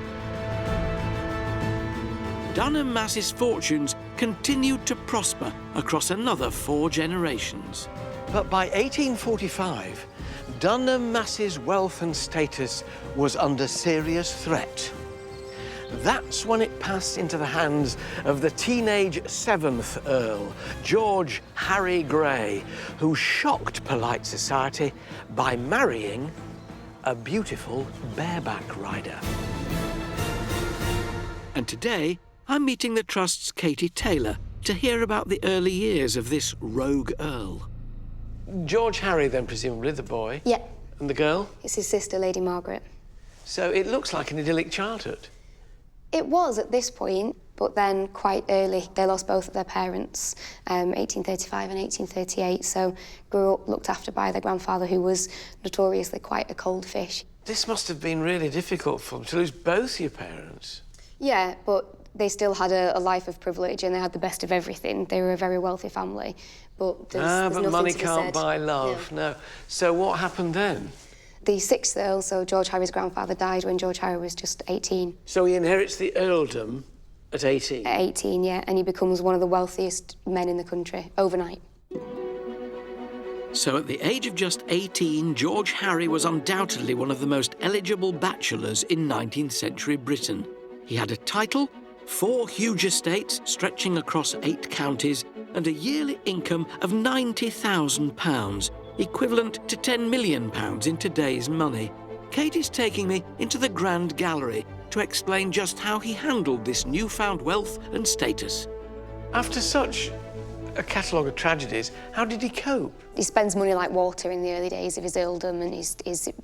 Dunham Massey's fortunes continued to prosper across another 4 generations. But by 1845, Dunham Massey's wealth and status was under serious threat. That's when it passed into the hands of the teenage 7th Earl, George Harry Grey, who shocked polite society by marrying a beautiful bareback rider. And today, I'm meeting the Trust's Katie Taylor to hear about the early years of this rogue Earl. George Harry, then, presumably, the boy? Yeah. And the girl? It's his sister, Lady Margaret. So it looks like an idyllic childhood. It was at this point, but then quite early. They lost both of their parents, 1835 and 1838, so grew up looked after by their grandfather, who was notoriously quite a cold fish. This must have been really difficult for them, to lose both your parents. Yeah, but they still had a life of privilege and they had the best of everything. They were a very wealthy family, but there's but nothing money to be can't said. buy love, no. So what happened then? The 6th Earl, so George Harry's grandfather, died when George Harry was just 18. So he inherits the earldom at 18? At 18, yeah, and he becomes one of the wealthiest men in the country overnight. So at the age of just 18, George Harry was undoubtedly one of the most eligible bachelors in 19th century Britain. He had a title, 4 huge estates stretching across 8 counties, and a yearly income of £90,000, equivalent to £10 million in today's money. Katie's taking me into the Grand Gallery to explain just how he handled this newfound wealth and status. After such a catalogue of tragedies, how did he cope? He spends money like water in the early days of his earldom, and he's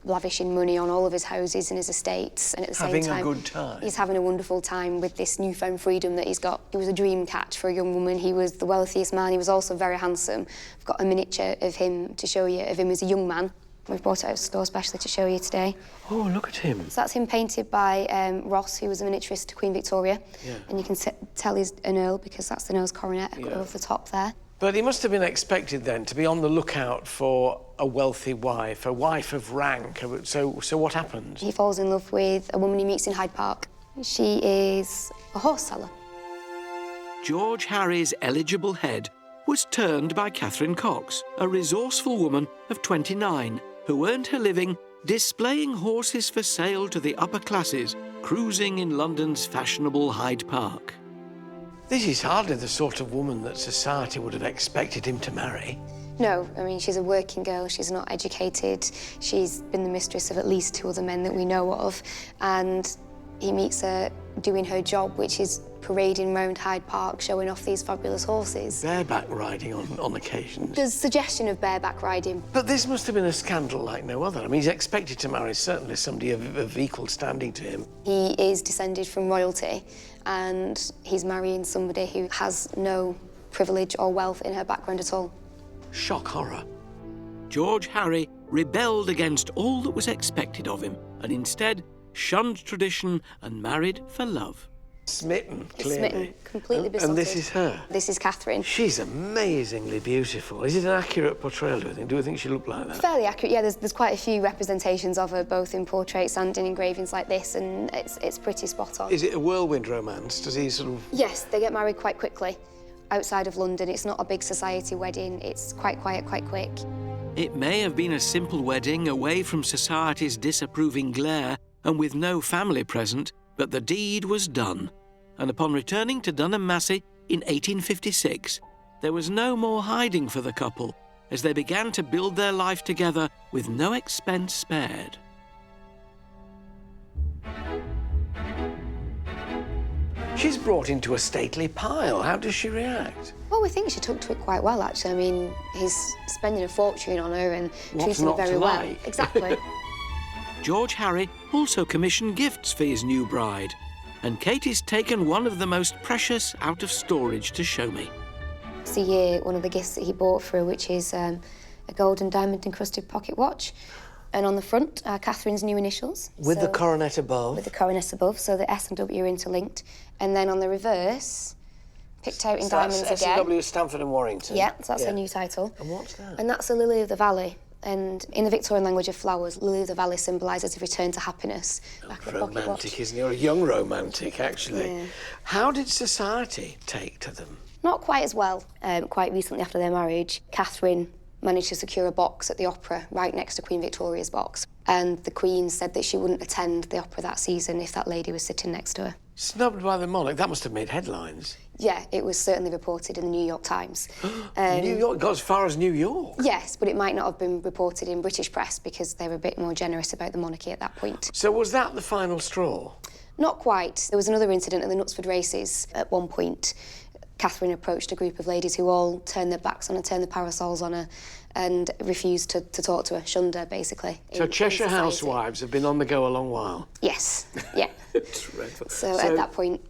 lavishing money on all of his houses and his estates, and at the same time... Having a good time. He's having a wonderful time with this newfound freedom that he's got. He was a dream catch for a young woman. He was the wealthiest man. He was also very handsome. I've got a miniature of him to show you, of him as a young man. We've brought it out of store especially to show you today. Oh, look at him. So that's him painted by Ross, who was a miniaturist to Queen Victoria. Yeah. And you can tell he's an earl because that's the Earl's coronet above the top there. But he must have been expected then to be on the lookout for a wealthy wife, a wife of rank. So what happened? He falls in love with a woman he meets in Hyde Park. She is a horse seller. George Harry's eligible head was turned by Catherine Cox, a resourceful woman of 29, who earned her living displaying horses for sale to the upper classes, cruising in London's fashionable Hyde Park. This is hardly the sort of woman that society would have expected him to marry. No, I mean, she's a working girl, she's not educated, she's been the mistress of at least 2 other men that we know of, and He meets her doing her job, which is parading round Hyde Park, showing off these fabulous horses. Bareback riding on occasions. There's suggestion of bareback riding. But this must have been a scandal like no other. I mean, he's expected to marry certainly somebody of equal standing to him. He is descended from royalty, and he's marrying somebody who has no privilege or wealth in her background at all. Shock horror. George Harry rebelled against all that was expected of him and instead shunned tradition and married for love. Smitten, clearly. Smitten, completely besotted. And this is her? This is Catherine. She's amazingly beautiful. Is it an accurate portrayal, do you think? Do you think she looked like that? Fairly accurate, yeah. There's quite a few representations of her, both in portraits and in engravings like this, and it's pretty spot on. Is it a whirlwind romance? Does he sort of... Yes, they get married quite quickly. Outside of London, it's not a big society wedding. It's quite quiet, quite quick. It may have been a simple wedding away from society's disapproving glare and with no family present, but the deed was done. And upon returning to Dunham Massey in 1856, there was no more hiding for the couple as they began to build their life together with no expense spared. She's brought into a stately pile. How does she react? Well, we think she took to it quite well, actually. I mean, he's spending a fortune on her and treating her very well. Exactly. George Harry also commissioned gifts for his new bride, and Katie's taken one of the most precious out of storage to show me. See here, one of the gifts that he bought for her, which is a gold and diamond encrusted pocket watch. And on the front are Catherine's new initials. With the coronet above? With the coronet above, so the S and W are interlinked. And then on the reverse, picked out in So diamonds that's again. S&W Stamford and Warrington? Yeah, so that's her new title. And what's that? And that's a lily of the valley. And in the Victorian language of flowers, lily of the valley symbolises a return to happiness. Back in the pocket watch. Romantic, isn't he? Or a young romantic, actually. Yeah. How did society take to them? Not quite as well. Quite recently after their marriage, Catherine managed to secure a box at the opera right next to Queen Victoria's box. And the Queen said that she wouldn't attend the opera that season if that lady was sitting next to her. Snubbed by the monarch? That must have made headlines. Yeah, it was certainly reported in the New York Times. New York? Got as far as New York? Yes, but it might not have been reported in British press because they were a bit more generous about the monarchy at that point. So was that the final straw? Not quite. There was another incident at the Knutsford races at one point. Catherine approached a group of ladies who all turned their backs on her, turned their parasols on her, and refused to talk to her, shunned her, basically. So Cheshire housewives have been on the go a long while? Yes, yeah. Dreadful. So at that point,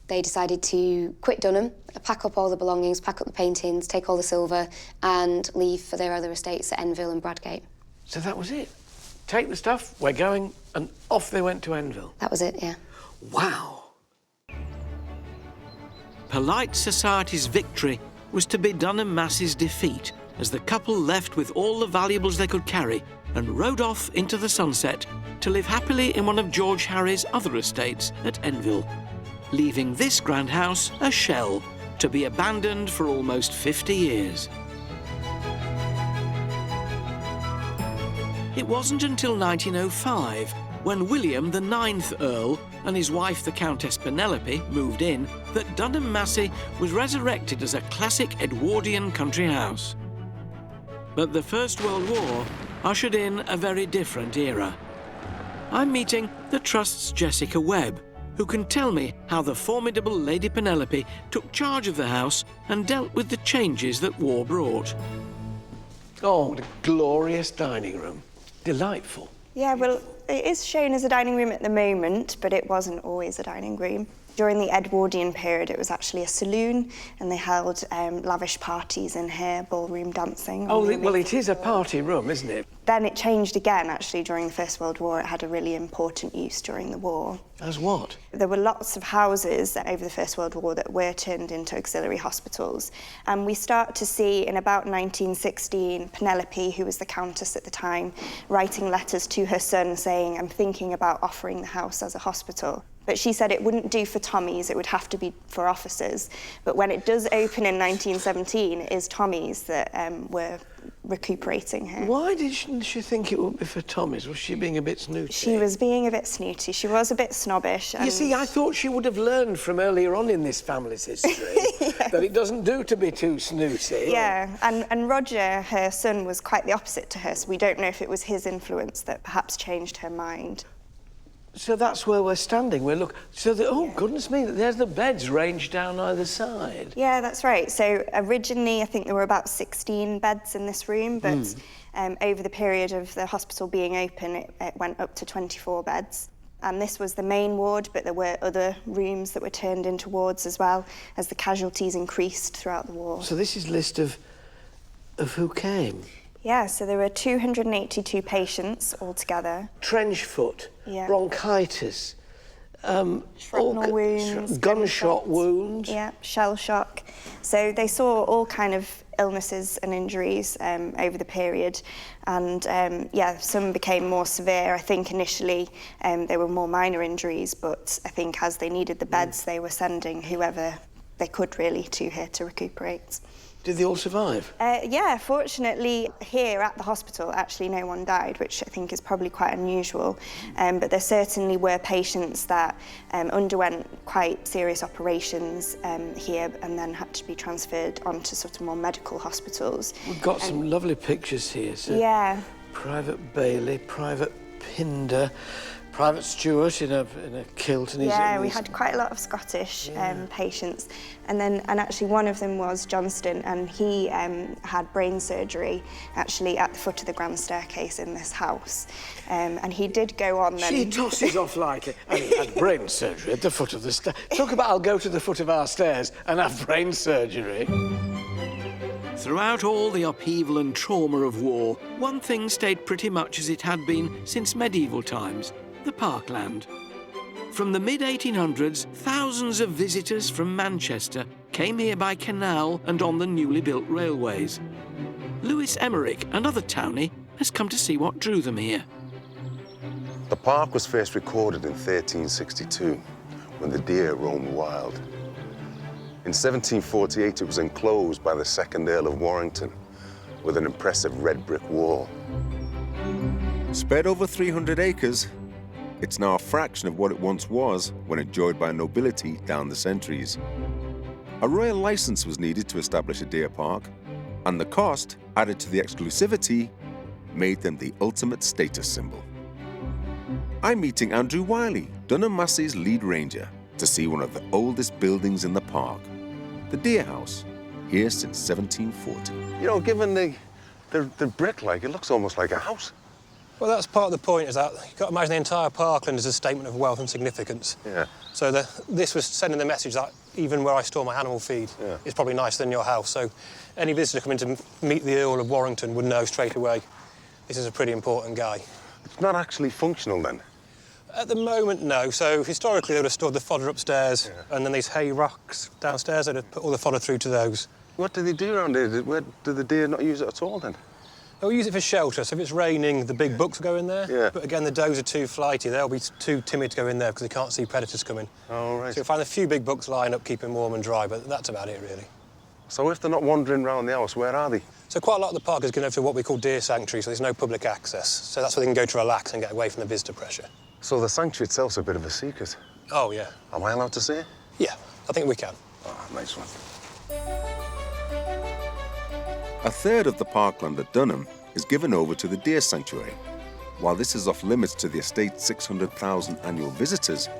they decided to quit Dunham, pack up all the belongings, pack up the paintings, take all the silver, and leave for their other estates at Enville and Bradgate. So that was it? Take the stuff, we're going, and off they went to Enville? That was it, yeah. Wow. Polite society's victory was to be Dunham Massey's defeat, as the couple left with all the valuables they could carry and rode off into the sunset to live happily in one of George Harry's other estates at Enville, leaving this grand house a shell to be abandoned for almost 50 years. It wasn't until 1905, when William, the 9th Earl, and his wife, the Countess Penelope, moved in, that Dunham Massey was resurrected as a classic Edwardian country house. But the First World War ushered in a very different era. I'm meeting the Trust's Jessica Webb, who can tell me how the formidable Lady Penelope took charge of the house and dealt with the changes that war brought. Oh, what a glorious dining room. Delightful. Yeah, well, it is shown as a dining room at the moment, but it wasn't always a dining room. During the Edwardian period, it was actually a saloon, and they held lavish parties in here, ballroom dancing. Oh, well, it is a party room, isn't it? Then it changed again, actually, during the First World War. It had a really important use during the war. As what? There were lots of houses over the First World War that were turned into auxiliary hospitals. And we start to see, in about 1916, Penelope, who was the Countess at the time, writing letters to her son saying, "I'm thinking about offering the house as a hospital." But she said it wouldn't do for Tommies, it would have to be for officers. But when it does open in 1917, it is Tommies that were recuperating here. Why didn't she think it would be for Tommies? Was she being a bit snooty? She was being a bit snooty. She was a bit snobbish. You see, I thought she would have learned from earlier on in this family's history that it doesn't do to be too snooty. Yeah, and Roger, her son, was quite the opposite to her, so we don't know if it was his influence that perhaps changed her mind. So that's where we're standing. Oh, goodness me, there's the beds ranged down either side. Yeah, that's right. So originally, I think there were about 16 beds in this room, but over the period of the hospital being open, it went up to 24 beds. And this was the main ward, but there were other rooms that were turned into wards as well, as the casualties increased throughout the war. So this is a list of who came? Yeah, so there were 282 patients altogether. Trench foot, bronchitis, shrapnel wounds, gunshot wounds. Yeah, shell shock. So they saw all kind of illnesses and injuries over the period, and some became more severe. I think initially they were more minor injuries, but I think as they needed the beds, they were sending whoever they could really to here to recuperate. Did they all survive? Yeah, fortunately here at the hospital actually no one died, which I think is probably quite unusual, but there certainly were patients that underwent quite serious operations here and then had to be transferred onto sort of more medical hospitals. We've got some lovely pictures here. So yeah. Private Bailey, Private Pinder, Private Stewart in a kilt. And we had quite a lot of Scottish patients, and actually one of them was Johnston, and he had brain surgery actually at the foot of the grand staircase in this house, and he did go on then. She tosses off like it, and he had brain surgery at the foot of the stairs. Talk about I'll go to the foot of our stairs and have brain surgery. Throughout all the upheaval and trauma of war, one thing stayed pretty much as it had been since medieval times: the parkland. From the mid-1800s, thousands of visitors from Manchester came here by canal and on the newly built railways. Lewis Emmerich, another townie, has come to see what drew them here. The park was first recorded in 1362, when the deer roamed wild. In 1748, it was enclosed by the second Earl of Warrington, with an impressive red brick wall. Spread over 300 acres, it's now a fraction of what it once was when enjoyed by nobility down the centuries. A royal license was needed to establish a deer park, and the cost, added to the exclusivity, made them the ultimate status symbol. I'm meeting Andrew Wiley, Dunham Massey's lead ranger, to see one of the oldest buildings in the park, the Deer House, here since 1740. You know, given the brick, it looks almost like a house. Well, that's part of the point, is that you've got to imagine the entire parkland as a statement of wealth and significance. Yeah. So this was sending the message that even where I store my animal feed is probably nicer than your house. So any visitor coming to meet the Earl of Warrington would know straight away this is a pretty important guy. It's not actually functional, then? At the moment, no. So historically, they would have stored the fodder upstairs, and then these hay rocks downstairs, they'd have put all the fodder through to those. What do they do around here? Do the deer not use it at all, then? They'll use it for shelter, so if it's raining, the big bucks will go in there. Yeah. But again, the does are too flighty. They'll be too timid to go in there because they can't see predators coming. Oh, right. So you'll find a few big bucks lying up, keeping warm and dry, but that's about it, really. So if they're not wandering around the house, where are they? So quite a lot of the park is going over to what we call deer sanctuary, so there's no public access. So that's where they can go to relax and get away from the visitor pressure. So the sanctuary itself's a bit of a secret? Oh, yeah. Am I allowed to see it? Yeah, I think we can. Oh, nice one. A third of the parkland at Dunham is given over to the deer sanctuary. While this is off limits to the estate's 600,000 annual visitors,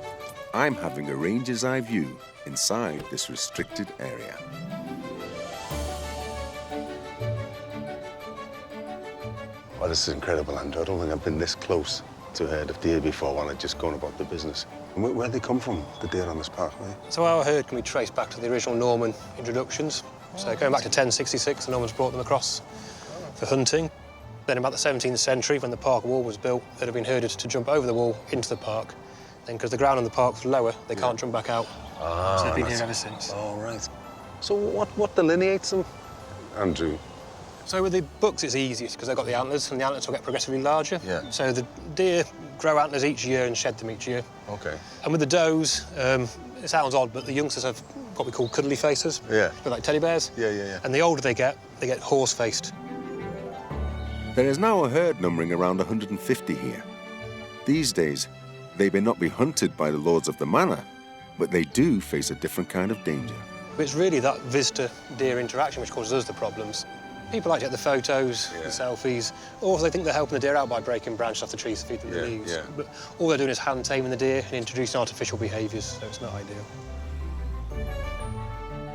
I'm having a ranger's eye view inside this restricted area. Oh, this is incredible, Andrew. I don't think I've been this close to a herd of deer before while I'd just gone about the business. And where'd they come from, the deer on this parkway? So our herd can be traced back to the original Norman introductions. So going back to 1066, the Normans brought them across for hunting. Then about the 17th century, when the park wall was built, they'd have been herded to jump over the wall into the park. Then, because the ground on the park's lower, they can't jump back out. Ah, so they've been here ever since. Oh, right. So what delineates them, Andrew? So with the bucks, it's easiest because they've got the antlers, and the antlers will get progressively larger. Yeah. So the deer grow antlers each year and shed them each year. OK. And with the does, it sounds odd, but the youngsters have what we call cuddly faces. Yeah. They're like teddy bears. Yeah. And the older they get horse-faced. There is now a herd numbering around 150 here. These days, they may not be hunted by the lords of the manor, but they do face a different kind of danger. It's really that visitor-deer interaction which causes us the problems. People like to get the photos, the selfies. Also, they think they're helping the deer out by breaking branches off the trees to feed them the leaves. But all they're doing is hand taming the deer and introducing artificial behaviours, so it's not ideal.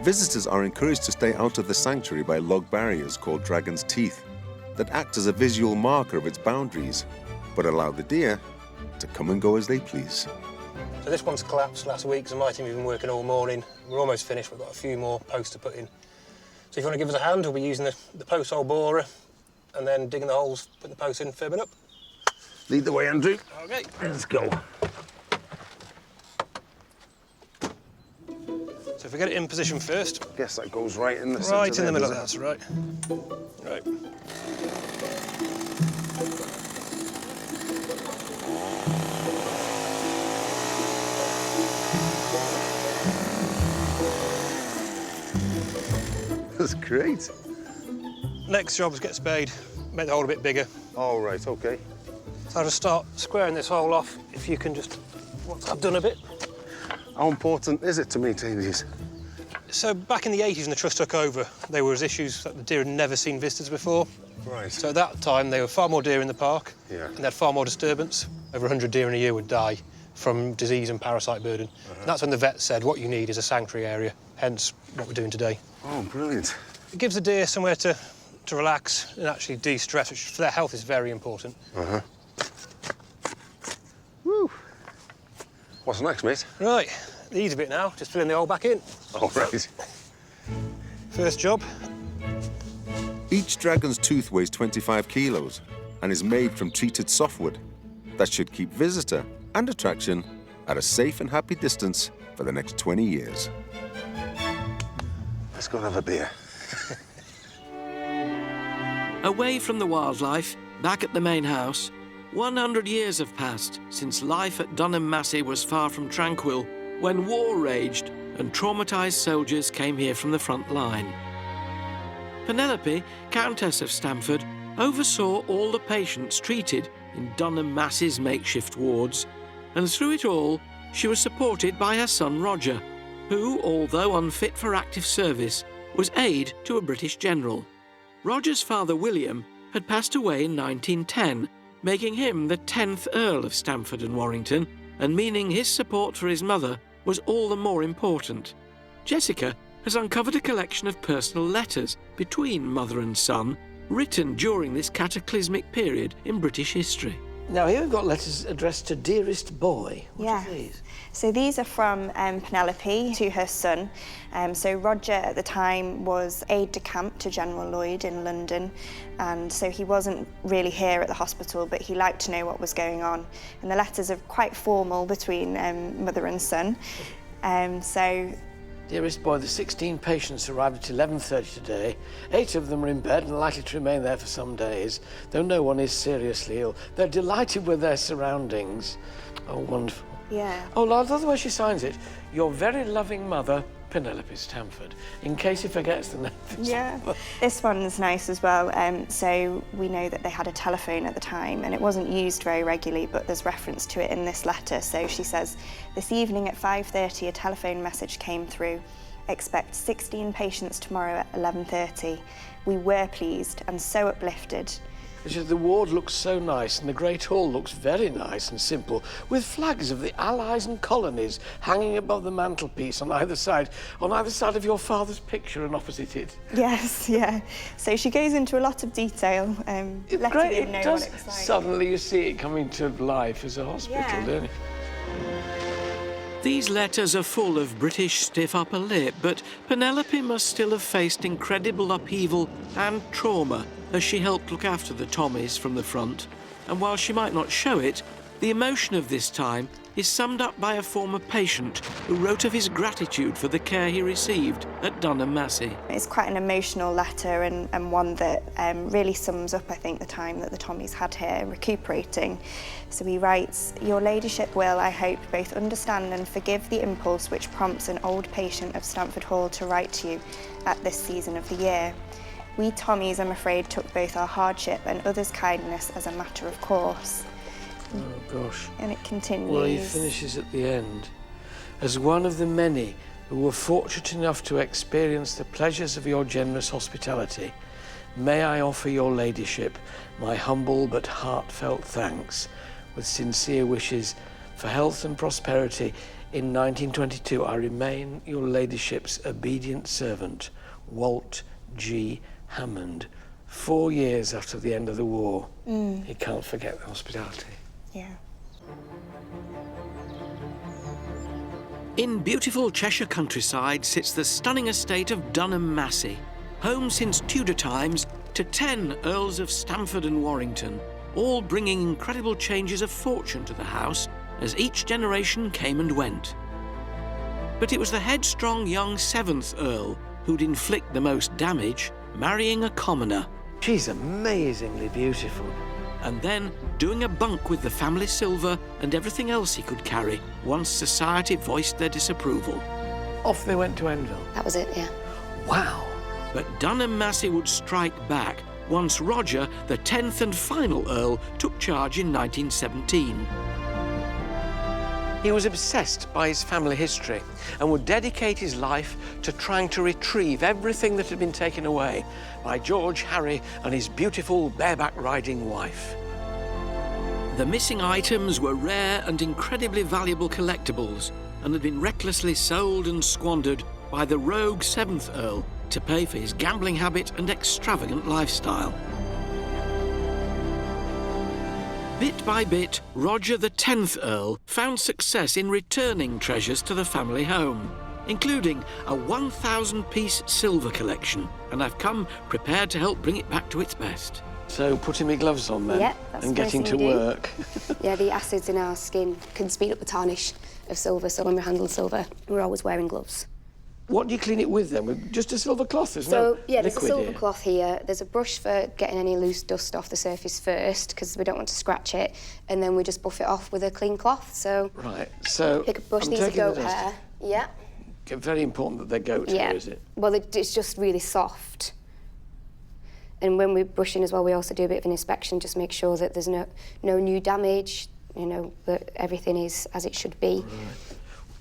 Visitors are encouraged to stay out of the sanctuary by log barriers called dragon's teeth that act as a visual marker of its boundaries, but allow the deer to come and go as they please. So this one's collapsed last week, so my team have been working all morning. We're almost finished, we've got a few more posts to put in. So if you want to give us a hand, we'll be using the post hole borer and then digging the holes, putting the posts in, fibbing up. Lead the way, Andrew. OK. Let's go. So if we get it in position first. I guess that goes right in the centre. Right in the middle, that's right. Right. That's great. Next job is get spade, make the hole a bit bigger. All right, OK. So I'll just start squaring this hole off, if you can just, once I've done a bit. How important is it to maintain these? So back in the 80s when the trust took over, there was issues that the deer had never seen visitors before. Right. So at that time, there were far more deer in the park, and they had far more disturbance. Over 100 deer in a year would die from disease and parasite burden. And that's when the vet said, what you need is a sanctuary area, hence what we're doing today. Oh, brilliant. It gives the deer somewhere to relax and actually de-stress, which for their health is very important. Woo. What's next, mate? Right, the easy bit now, just filling the hole back in. All right. First job. Each dragon's tooth weighs 25 kilos and is made from treated softwood that should keep visitor and attraction at a safe and happy distance for the next 20 years. Let's go and have a beer. Away from the wildlife, back at the main house, 100 years have passed since life at Dunham Massey was far from tranquil when war raged and traumatised soldiers came here from the front line. Penelope, Countess of Stamford, oversaw all the patients treated in Dunham Massey's makeshift wards, and through it all, she was supported by her son Roger, who, although unfit for active service, was aide to a British general. Roger's father, William, had passed away in 1910, making him the 10th Earl of Stamford and Warrington, and meaning his support for his mother was all the more important. Jessica has uncovered a collection of personal letters between mother and son, written during this cataclysmic period in British history. Now, here we've got letters addressed to dearest boy. What Yeah. are these? So these are from Penelope to her son. So Roger at the time was aide-de-camp to General Lloyd in London, and so he wasn't really here at the hospital, but he liked to know what was going on. And the letters are quite formal between mother and son. So Dearest boy, the 16 patients arrived at 11:30 today. 8 of them are in bed and likely to remain there for some days, though no one is seriously ill. They're delighted with their surroundings. Oh, wonderful. Yeah. Oh, I love the way she signs it. Your very loving mother, Penelope Stamford, in case he forgets the name. Yeah. This one's nice as well. So we know that they had a telephone at the time and it wasn't used very regularly, but there's reference to it in this letter. So she says, this evening at 5:30 a telephone message came through. Expect 16 patients tomorrow at 11:30. We were pleased and so uplifted. The ward looks so nice and the Great Hall looks very nice and simple, with flags of the Allies and colonies hanging above the mantelpiece on either side of your father's picture and opposite it. Yes, yeah. So she goes into a lot of detail, It's letting great. him know It does. what it's like. Suddenly you see it coming to life as a hospital, Yeah. don't it? These letters are full of British stiff upper lip, but Penelope must still have faced incredible upheaval and trauma as she helped look after the Tommies from the front. And while she might not show it, the emotion of this time is summed up by a former patient who wrote of his gratitude for the care he received at Dunham Massey. It's quite an emotional letter and one that really sums up, I think, the time that the Tommies had here recuperating. So he writes, Your Ladyship will, I hope, both understand and forgive the impulse which prompts an old patient of Stamford Hall to write to you at this season of the year. We Tommies, I'm afraid, took both our hardship and others' kindness as a matter of course. Oh, gosh. And it continues. Well, he finishes at the end. As one of the many who were fortunate enough to experience the pleasures of your generous hospitality, may I offer your ladyship my humble but heartfelt thanks, with sincere wishes for health and prosperity. In 1922, I remain your ladyship's obedient servant, Walt G. Hammond. 4 years after the end of the war. He can't forget the hospitality. Yeah. In beautiful Cheshire countryside sits the stunning estate of Dunham Massey, home since Tudor times to 10 Earls of Stamford and Warrington, all bringing incredible changes of fortune to the house as each generation came and went. But it was the headstrong young 7th Earl who'd inflict the most damage, marrying a commoner. She's amazingly beautiful. And then doing a bunk with the family silver and everything else he could carry once society voiced their disapproval. Off they went to Enville. That was it, yeah. Wow. But Dunham Massey would strike back once Roger, the 10th and final Earl, took charge in 1917. He was obsessed by his family history and would dedicate his life to trying to retrieve everything that had been taken away by George, Harry and his beautiful bareback riding wife. The missing items were rare and incredibly valuable collectibles and had been recklessly sold and squandered by the rogue 7th Earl to pay for his gambling habit and extravagant lifestyle. Bit by bit, Roger the 10th Earl found success in returning treasures to the family home, including a 1,000-piece silver collection, and I've come prepared to help bring it back to its best. So putting my gloves on then, Yeah, that's and the getting first to thing we do. work. Yeah, the acids in our skin can speed up the tarnish of silver, so when we handle silver, we're always wearing gloves. What do you clean it with then? With just a silver cloth? There's So, no yeah, there's a liquid silver here. cloth here. There's a brush for getting any loose dust off the surface first, because we don't want to scratch it, and then we just buff it off with a clean cloth, so... Right, so Pick a brush, I'm these are taking the goat dust. hair. Yeah. Okay, very important that they're goat Yeah. hair, is it? Well, it's just really soft. And when we're brushing as well, we also do a bit of an inspection, just make sure that there's no new damage, you know, that everything is as it should be. Right.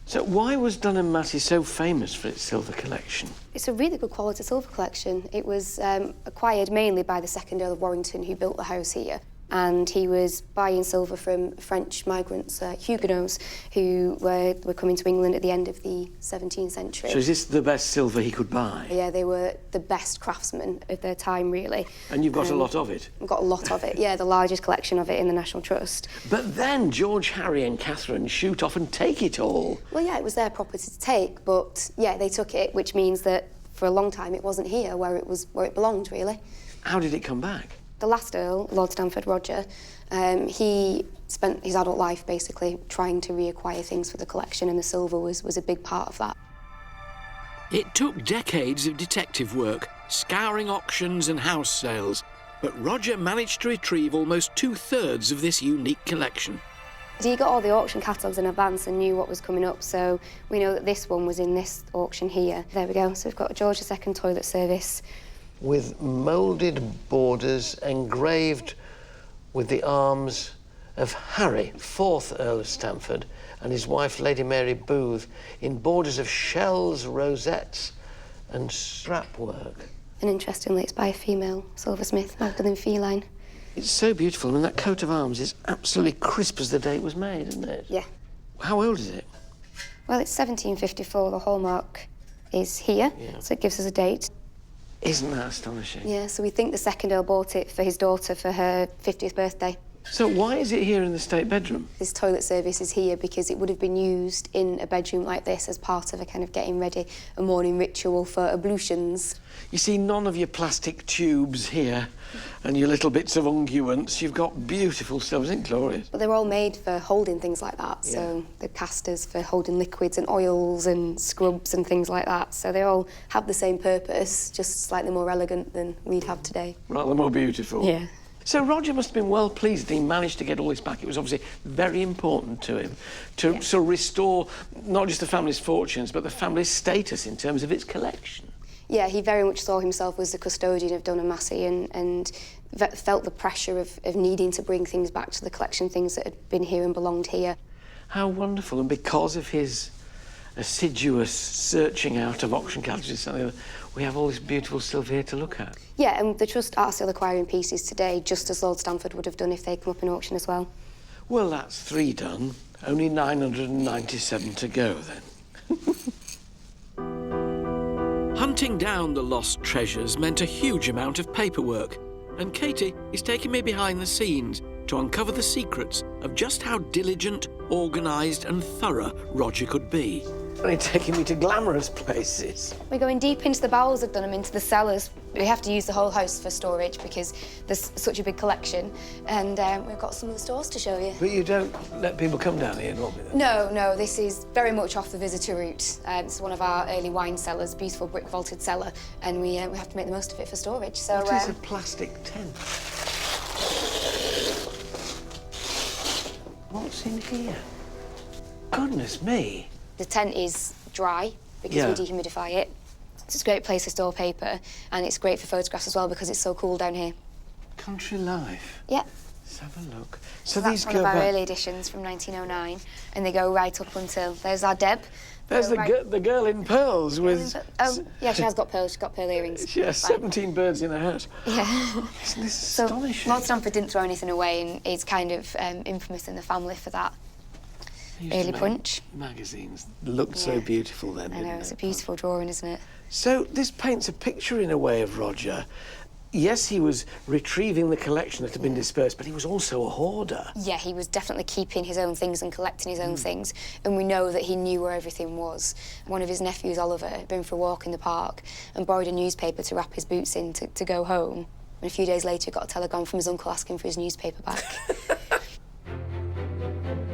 So why was Dunham Massey so famous for its silver collection? It's a really good quality silver collection. It was acquired mainly by the 2nd Earl of Warrington, who built the house here. And he was buying silver from French migrants, Huguenots, who were coming to England at the end of the 17th century. So is this the best silver he could buy? Yeah, they were the best craftsmen of their time, really. And you've got a lot of it? We've got a lot of it, yeah, the largest collection of it in the National Trust. But then George, Harry and Catherine shoot off and take it all. Well, yeah, it was their property to take, but, yeah, they took it, which means that for a long time it wasn't here where it belonged, really. How did it come back? The last Earl, Lord Stamford Roger, he spent his adult life basically trying to reacquire things for the collection, and the silver was a big part of that. It took decades of detective work, scouring auctions and house sales, but Roger managed to retrieve almost 2/3 of this unique collection. He got all the auction catalogues in advance and knew what was coming up, so we know that this one was in this auction here. There we go, so we've got a George II toilet service. With moulded borders engraved with the arms of Harry, 4th Earl of Stamford, and his wife, Lady Mary Booth, in borders of shells, rosettes and strap work. And interestingly, it's by a female silversmith, Magdalene Feline. It's so beautiful, and that coat of arms is absolutely crisp as the day it was made, isn't it? Yeah. How old is it? Well, it's 1754, the hallmark is here, so it gives us a date. Isn't that astonishing? Yeah, so we think the 2nd Earl bought it for his daughter for her 50th birthday. So why is it here in the state bedroom? This toilet service is here because it would have been used in a bedroom like this as part of a kind of getting ready, a morning ritual for ablutions. You see, none of your plastic tubes here and your little bits of unguents. You've got beautiful stuff, isn't it glorious? But they're all made for holding things like that, so the casters for holding liquids and oils and scrubs and things like that. So they all have the same purpose, just slightly more elegant than we'd have today. Rather more beautiful. Yeah. So Roger must have been well pleased that he managed to get all this back. It was obviously very important to him to sort of restore not just the family's fortunes, but the family's status in terms of its collection. Yeah, he very much saw himself as the custodian of Dunham Massey and felt the pressure of needing to bring things back to the collection, things that had been here and belonged here. How wonderful. And because of his assiduous searching out of auction catalogues, we have all this beautiful stuff here to look at. Yeah, and the Trust are still acquiring pieces today, just as Lord Stamford would have done if they come up in auction as well. Well, that's 3 done. Only 997 to go, then. Hunting down the lost treasures meant a huge amount of paperwork, and Katie is taking me behind the scenes to uncover the secrets of just how diligent, organised and thorough Roger could be. Only taking me to glamorous places. We're going deep into the bowels of Dunham, into the cellars. We have to use the whole house for storage because there's such a big collection, and we've got some of the stores to show you. But you don't let people come down here normally, then? No, this is very much off the visitor route. It's one of our early wine cellars, beautiful brick vaulted cellar, and we have to make the most of it for storage. So, what is a plastic tent? What's in here? Goodness me. The tent is dry because we dehumidify it. It's a great place to store paper, and it's great for photographs as well because it's so cool down here. Country life. Yeah. Let's have a look. So these that's one of our early editions from 1909, and they go right up until... There's our Deb. There's the girl in pearls with... Oh, yeah, she has got pearls. She's got pearl earrings. She has 17 birds in her hat. Yeah. Isn't this astonishing? Lord Stamford didn't throw anything away, and he's kind of infamous in the family for that. Early punch. Magazines looked so beautiful then. I know, it's a beautiful drawing, isn't it? So this paints a picture in a way of Roger. Yes, he was retrieving the collection that had been dispersed, but he was also a hoarder. Yeah, he was definitely keeping his own things and collecting his own things, and we know that he knew where everything was. One of his nephews, Oliver, had been for a walk in the park and borrowed a newspaper to wrap his boots in to go home. And a few days later, he got a telegram from his uncle asking for his newspaper back.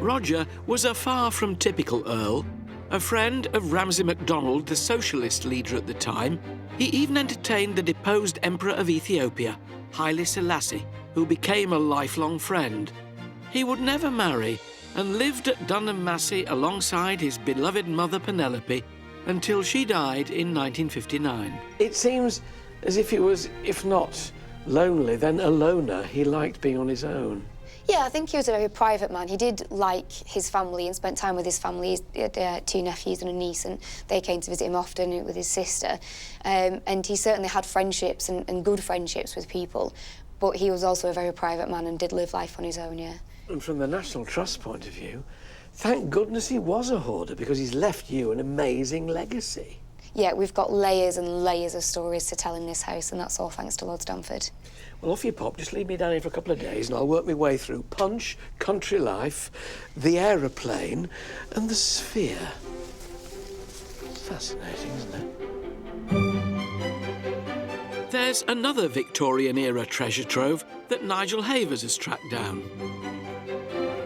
Roger was a far from typical Earl. A friend of Ramsay MacDonald, the socialist leader at the time, he even entertained the deposed Emperor of Ethiopia, Haile Selassie, who became a lifelong friend. He would never marry and lived at Dunham Massey alongside his beloved mother Penelope until she died in 1959. It seems as if he was, if not lonely, then a loner. He liked being on his own. Yeah, I think he was a very private man. He did like his family and spent time with his family. He had 2 nephews and a niece, and they came to visit him often with his sister. And he certainly had friendships and good friendships with people, but he was also a very private man and did live life on his own, yeah. And from the National Trust point of view, thank goodness he was a hoarder, because he's left you an amazing legacy. Yeah, we've got layers and layers of stories to tell in this house, and that's all thanks to Lord Stamford. Well, off you pop. Just leave me down here for a couple of days and I'll work my way through Punch, Country Life, The Aeroplane and The Sphere. Fascinating, isn't it? There's another Victorian-era treasure trove that Nigel Havers has tracked down.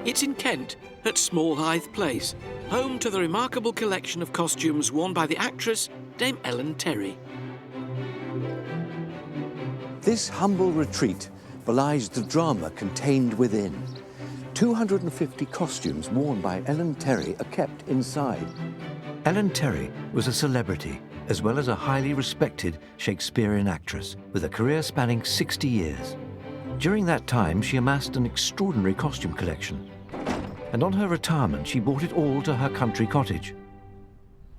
It's in Kent, at Smallhythe Place, home to the remarkable collection of costumes worn by the actress Dame Ellen Terry. This humble retreat belies the drama contained within. 250 costumes worn by Ellen Terry are kept inside. Ellen Terry was a celebrity, as well as a highly respected Shakespearean actress, with a career spanning 60 years. During that time, she amassed an extraordinary costume collection. And on her retirement, she brought it all to her country cottage.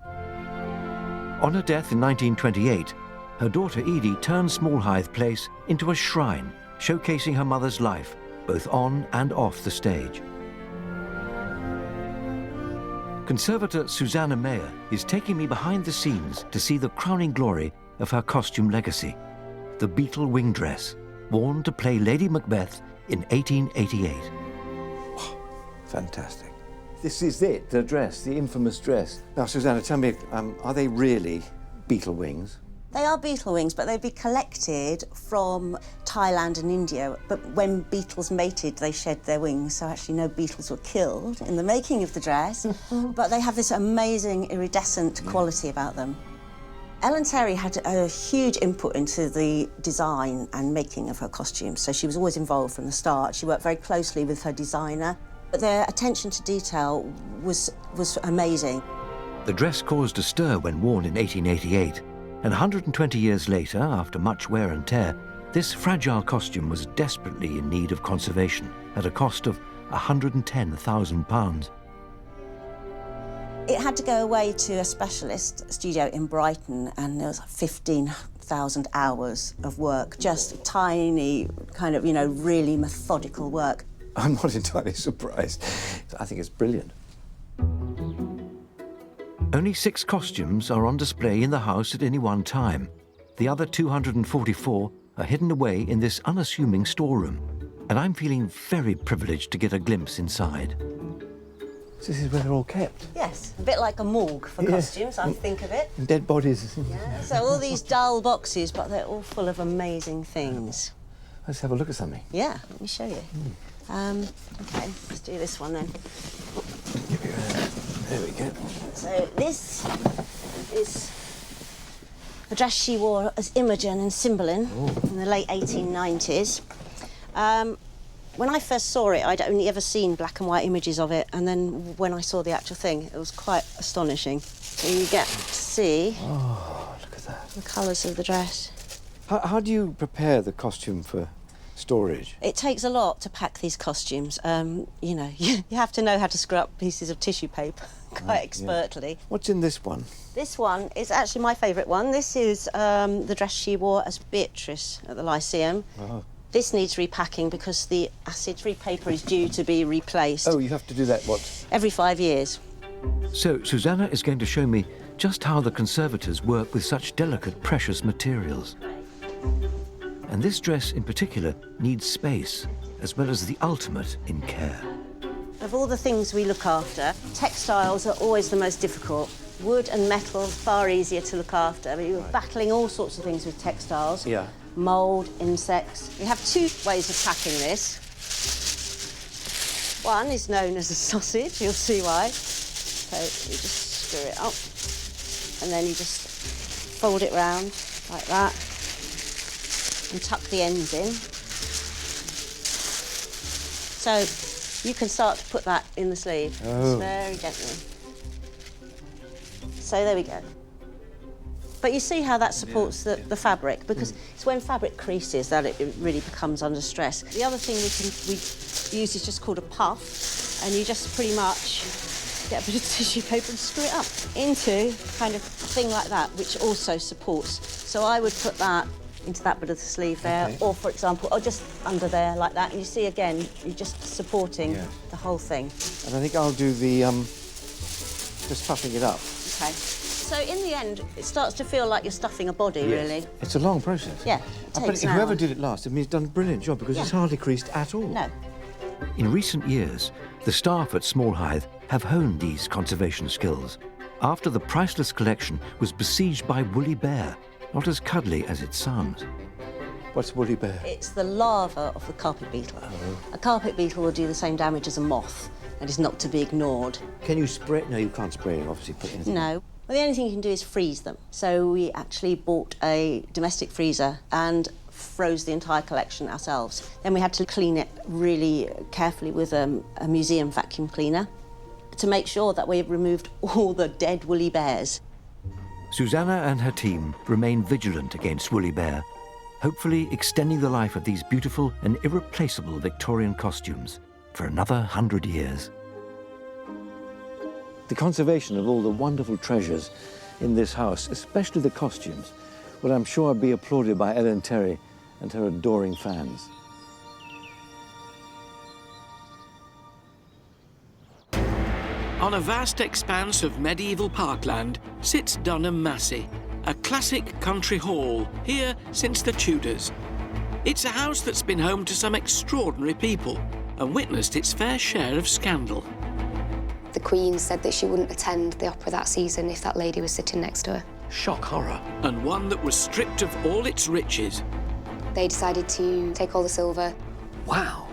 On her death in 1928, her daughter Edie turned Smallhythe Place into a shrine, showcasing her mother's life, both on and off the stage. Conservator Susanna Mayer is taking me behind the scenes to see the crowning glory of her costume legacy, the beetle wing dress, worn to play Lady Macbeth in 1888. Fantastic. This is it, the dress, the infamous dress. Now, Susanna, tell me, are they really beetle wings? They are beetle wings, but they'd be collected from Thailand and India. But when beetles mated, they shed their wings, so actually no beetles were killed in the making of the dress. But they have this amazing iridescent quality about them. Ellen Terry had a huge input into the design and making of her costumes, so she was always involved from the start. She worked very closely with her designer, but their attention to detail was amazing. The dress caused a stir when worn in 1888. And 120 years later, after much wear and tear, this fragile costume was desperately in need of conservation at a cost of £110,000. It had to go away to a specialist studio in Brighton, and there was 15,000 hours of work, just tiny, kind of, you know, really methodical work. I'm not entirely surprised. I think it's brilliant. Only 6 costumes are on display in the house at any one time. The other 244 are hidden away in this unassuming storeroom, and I'm feeling very privileged to get a glimpse inside. This is where they're all kept. Yes, a bit like a morgue for costumes, I think of it. And dead bodies. Yeah, so all these dull boxes, but they're all full of amazing things. Let's have a look at something. Yeah, let me show you. OK, let's do this one then. There we go. So this is a dress she wore as Imogen in Cymbeline in the late 1890s. When I first saw it, I'd only ever seen black and white images of it, and then when I saw the actual thing, it was quite astonishing. So you get to see look at that. The colours of the dress. How do you prepare the costume for storage? It takes a lot to pack these costumes. You know, you have to know how to screw up pieces of tissue paper quite expertly. Yeah. What's in this one? This one is actually my favourite one. This is the dress she wore as Beatrice at the Lyceum. Oh. This needs repacking because the acid-free paper is due to be replaced. Oh, you have to do that, what? Every 5 years. So Susanna is going to show me just how the conservators work with such delicate, precious materials. And this dress in particular needs space, as well as the ultimate in care. Of all the things we look after, textiles are always the most difficult. Wood and metal, far easier to look after. But you're battling all sorts of things with textiles. Yeah. Mould, insects. We have 2 ways of packing this. One is known as a sausage, you'll see why. So you just screw it up, and then you just fold it round like that, and tuck the ends in. So you can start to put that in the sleeve, just very gently. So there we go. But you see how that supports the fabric, because it's when fabric creases that it really becomes under stress. The other thing we use is just called a puff, and you just pretty much get a bit of tissue paper and screw it up into kind of thing like that, which also supports. So I would put that into that bit of the sleeve there, or for example, or just under there like that. And you see again, you're just supporting the whole thing. And I think I'll do the just puffing it up. Okay. So in the end, it starts to feel like you're stuffing a body, really. It's a long process. Yeah, it takes an hour. Whoever did it last, I mean, he's done a brilliant job because it's hardly creased at all. No. In recent years, the staff at Small Hythe have honed these conservation skills after the priceless collection was besieged by woolly bear, not as cuddly as it sounds. What's woolly bear? It's the larva of the carpet beetle. A carpet beetle will do the same damage as a moth and is not to be ignored. Can you spray it? No, you can't spray it, obviously. Put anything. No. Well, the only thing you can do is freeze them. So we actually bought a domestic freezer and froze the entire collection ourselves. Then we had to clean it really carefully with a museum vacuum cleaner to make sure that we removed all the dead woolly bears. Susanna and her team remain vigilant against woolly bear, hopefully extending the life of these beautiful and irreplaceable Victorian costumes for another 100 years. The conservation of all the wonderful treasures in this house, especially the costumes, will I'm sure be applauded by Ellen Terry and her adoring fans. On a vast expanse of medieval parkland sits Dunham Massey, a classic country hall, here since the Tudors. It's a house that's been home to some extraordinary people and witnessed its fair share of scandal. The Queen said that she wouldn't attend the opera that season if that lady was sitting next to her. Shock horror. And one that was stripped of all its riches. They decided to take all the silver. Wow.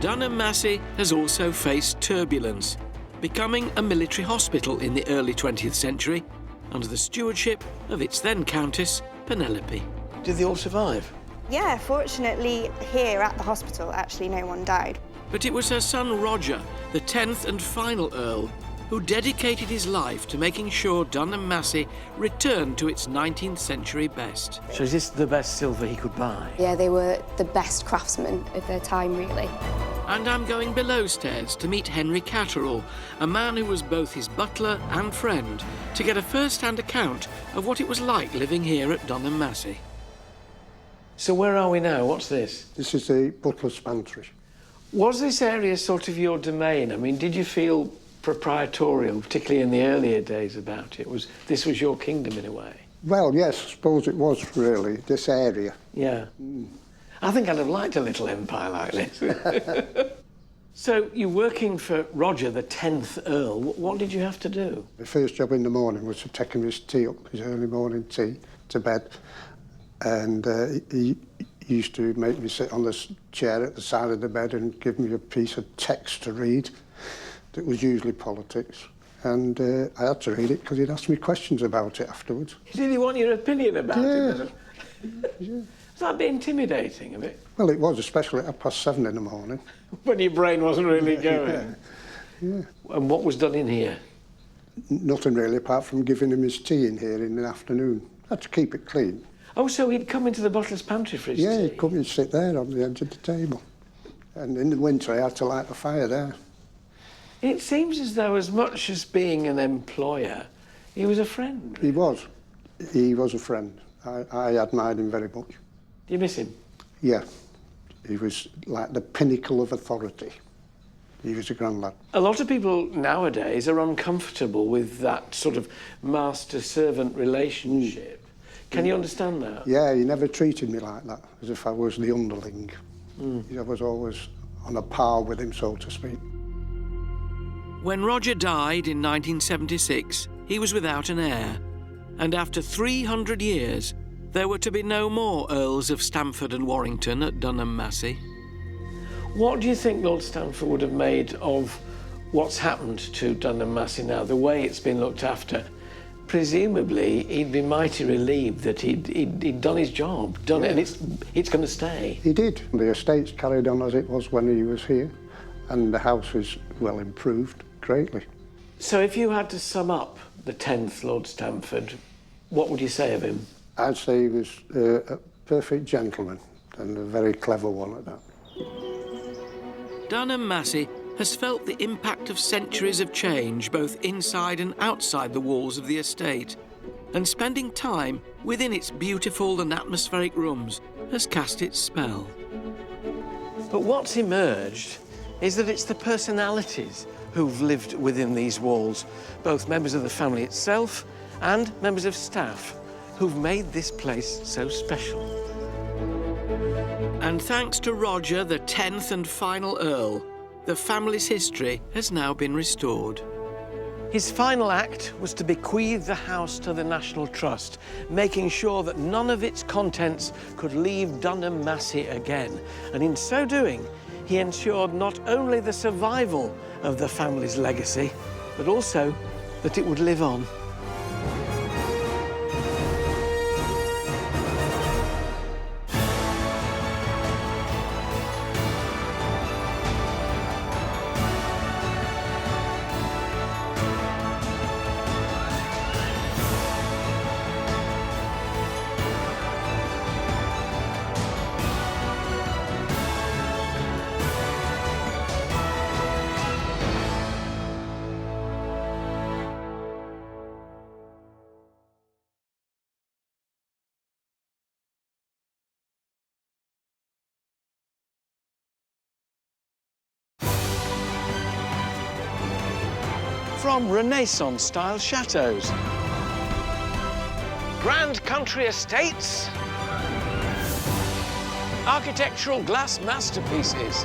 Dunham Massey has also faced turbulence, becoming a military hospital in the early 20th century under the stewardship of its then Countess, Penelope. Did they all survive? Yeah, fortunately, here at the hospital, actually no one died. But it was her son Roger, the 10th and final Earl, who dedicated his life to making sure Dunham Massey returned to its 19th century best. So is this the best silver he could buy? Yeah, they were the best craftsmen of their time, really. And I'm going below stairs to meet Henry Catterall, a man who was both his butler and friend, to get a first-hand account of what it was like living here at Dunham Massey. So where are we now? What's this? This is the butler's pantry. Was this area sort of your domain? I mean, did you feel proprietorial, particularly in the earlier days about it? This was your kingdom in a way? Well, yes, I suppose it was really, this area. Yeah. I think I'd have liked a little empire like this. So you're working for Roger, the 10th Earl. What did you have to do? My first job in the morning was to take him his tea up, his early morning tea, to bed. And he used to make me sit on this chair at the side of the bed and give me a piece of text to read that was usually politics. And I had to read it because he'd ask me questions about it afterwards. Did he want your opinion about it? Yeah. Was that a bit intimidating, a bit? Well, it was, especially at 7:30 in the morning. When your brain wasn't really going? Yeah. And what was done in here? Nothing really, apart from giving him his tea in here in the afternoon. I had to keep it clean. Oh, so he'd come into the butler's pantry for his tea? Yeah, he'd come and sit there on the edge of the table. And in the winter, I had to light the fire there. It seems as though, as much as being an employer, he was a friend. He was. He was a friend. I admired him very much. Do you miss him? Yeah. He was like the pinnacle of authority. He was a grand lad. A lot of people nowadays are uncomfortable with that sort of master-servant relationship. Can you understand that? Yeah, he never treated me like that, as if I was the underling. I was always on a par with him, so to speak. When Roger died in 1976, he was without an heir. And after 300 years, there were to be no more Earls of Stamford and Warrington at Dunham Massey. What do you think Lord Stamford would have made of what's happened to Dunham Massey now, the way it's been looked after? Presumably, he'd be mighty relieved that he'd done his job, it, and it's going to stay. He did. The estate's carried on as it was when he was here, and the house is well improved greatly. So if you had to sum up the 10th Lord Stamford, what would you say of him? I'd say he was a perfect gentleman, and a very clever one at that. Dunham Massey has felt the impact of centuries of change both inside and outside the walls of the estate, and spending time within its beautiful and atmospheric rooms has cast its spell. But what's emerged is that it's the personalities who've lived within these walls, both members of the family itself and members of staff, who've made this place so special. And thanks to Roger, the 10th and final Earl, the family's history has now been restored. His final act was to bequeath the house to the National Trust, making sure that none of its contents could leave Dunham Massey again. And in so doing, he ensured not only the survival of the family's legacy, but also that it would live on. From Renaissance-style chateaux, grand country estates, architectural glass masterpieces.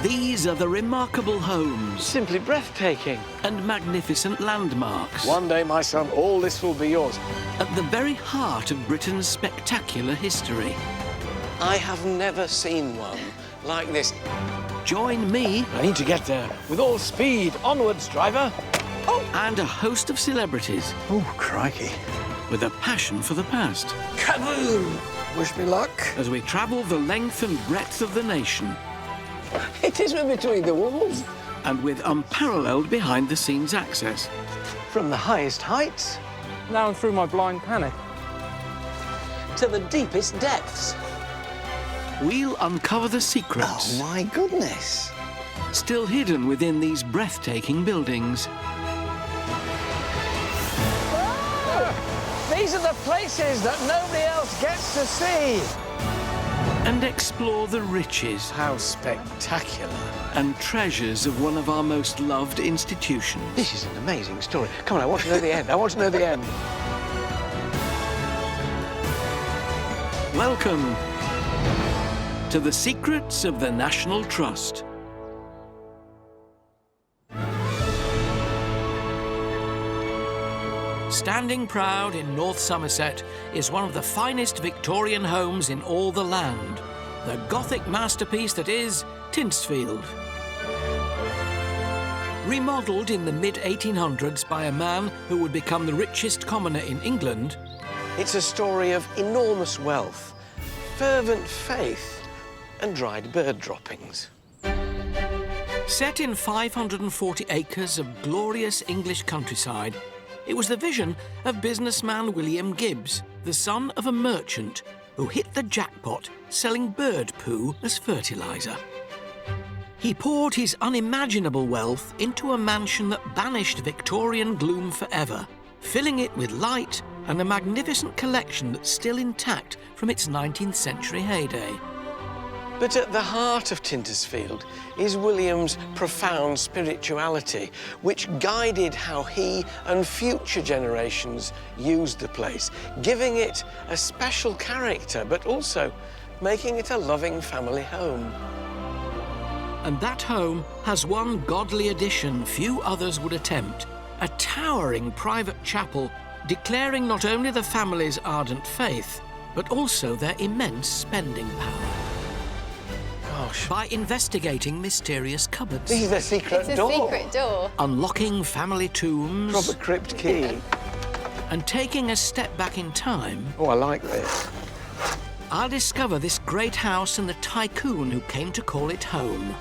These are the remarkable homes. Simply breathtaking. And magnificent landmarks. One day, my son, all this will be yours. At the very heart of Britain's spectacular history. I have never seen one like this. Join me. I need to get there. With all speed. Onwards, driver. Oh! And a host of celebrities. Oh, crikey. With a passion for the past. Kaboom! Wish me luck. As we travel the length and breadth of the nation. It is between the walls. And with unparalleled behind-the-scenes access. From the highest heights. Now and through my blind panic. To the deepest depths. we'll uncover the secrets. Oh, my goodness. Still hidden within these breathtaking buildings. These are the places that nobody else gets to see. And explore the riches. How spectacular. And treasures of one of our most loved institutions. This is an amazing story. Come on, I want to know the end. I want to know the end. Welcome to the secrets of the National Trust. Standing proud in North Somerset is one of the finest Victorian homes in all the land, the Gothic masterpiece that is Tinsfield. Remodelled in the mid-1800s by a man who would become the richest commoner in England, it's a story of enormous wealth, fervent faith, and dried bird droppings. Set in 540 acres of glorious English countryside, it was the vision of businessman William Gibbs, the son of a merchant who hit the jackpot selling bird poo as fertiliser. He poured his unimaginable wealth into a mansion that banished Victorian gloom forever, filling it with light and a magnificent collection that's still intact from its 19th century heyday. But at the heart of Tintersfield is William's profound spirituality, which guided how he and future generations used the place, giving it a special character, but also making it a loving family home. And that home has one godly addition few others would attempt, a towering private chapel declaring not only the family's ardent faith, but also their immense spending power. Gosh. By investigating mysterious cupboards. This is the secret door. It's a secret door. Unlocking family tombs. Proper crypt key. And taking a step back in time. Oh, I like this. I'll discover this great house and the tycoon who came to call it home.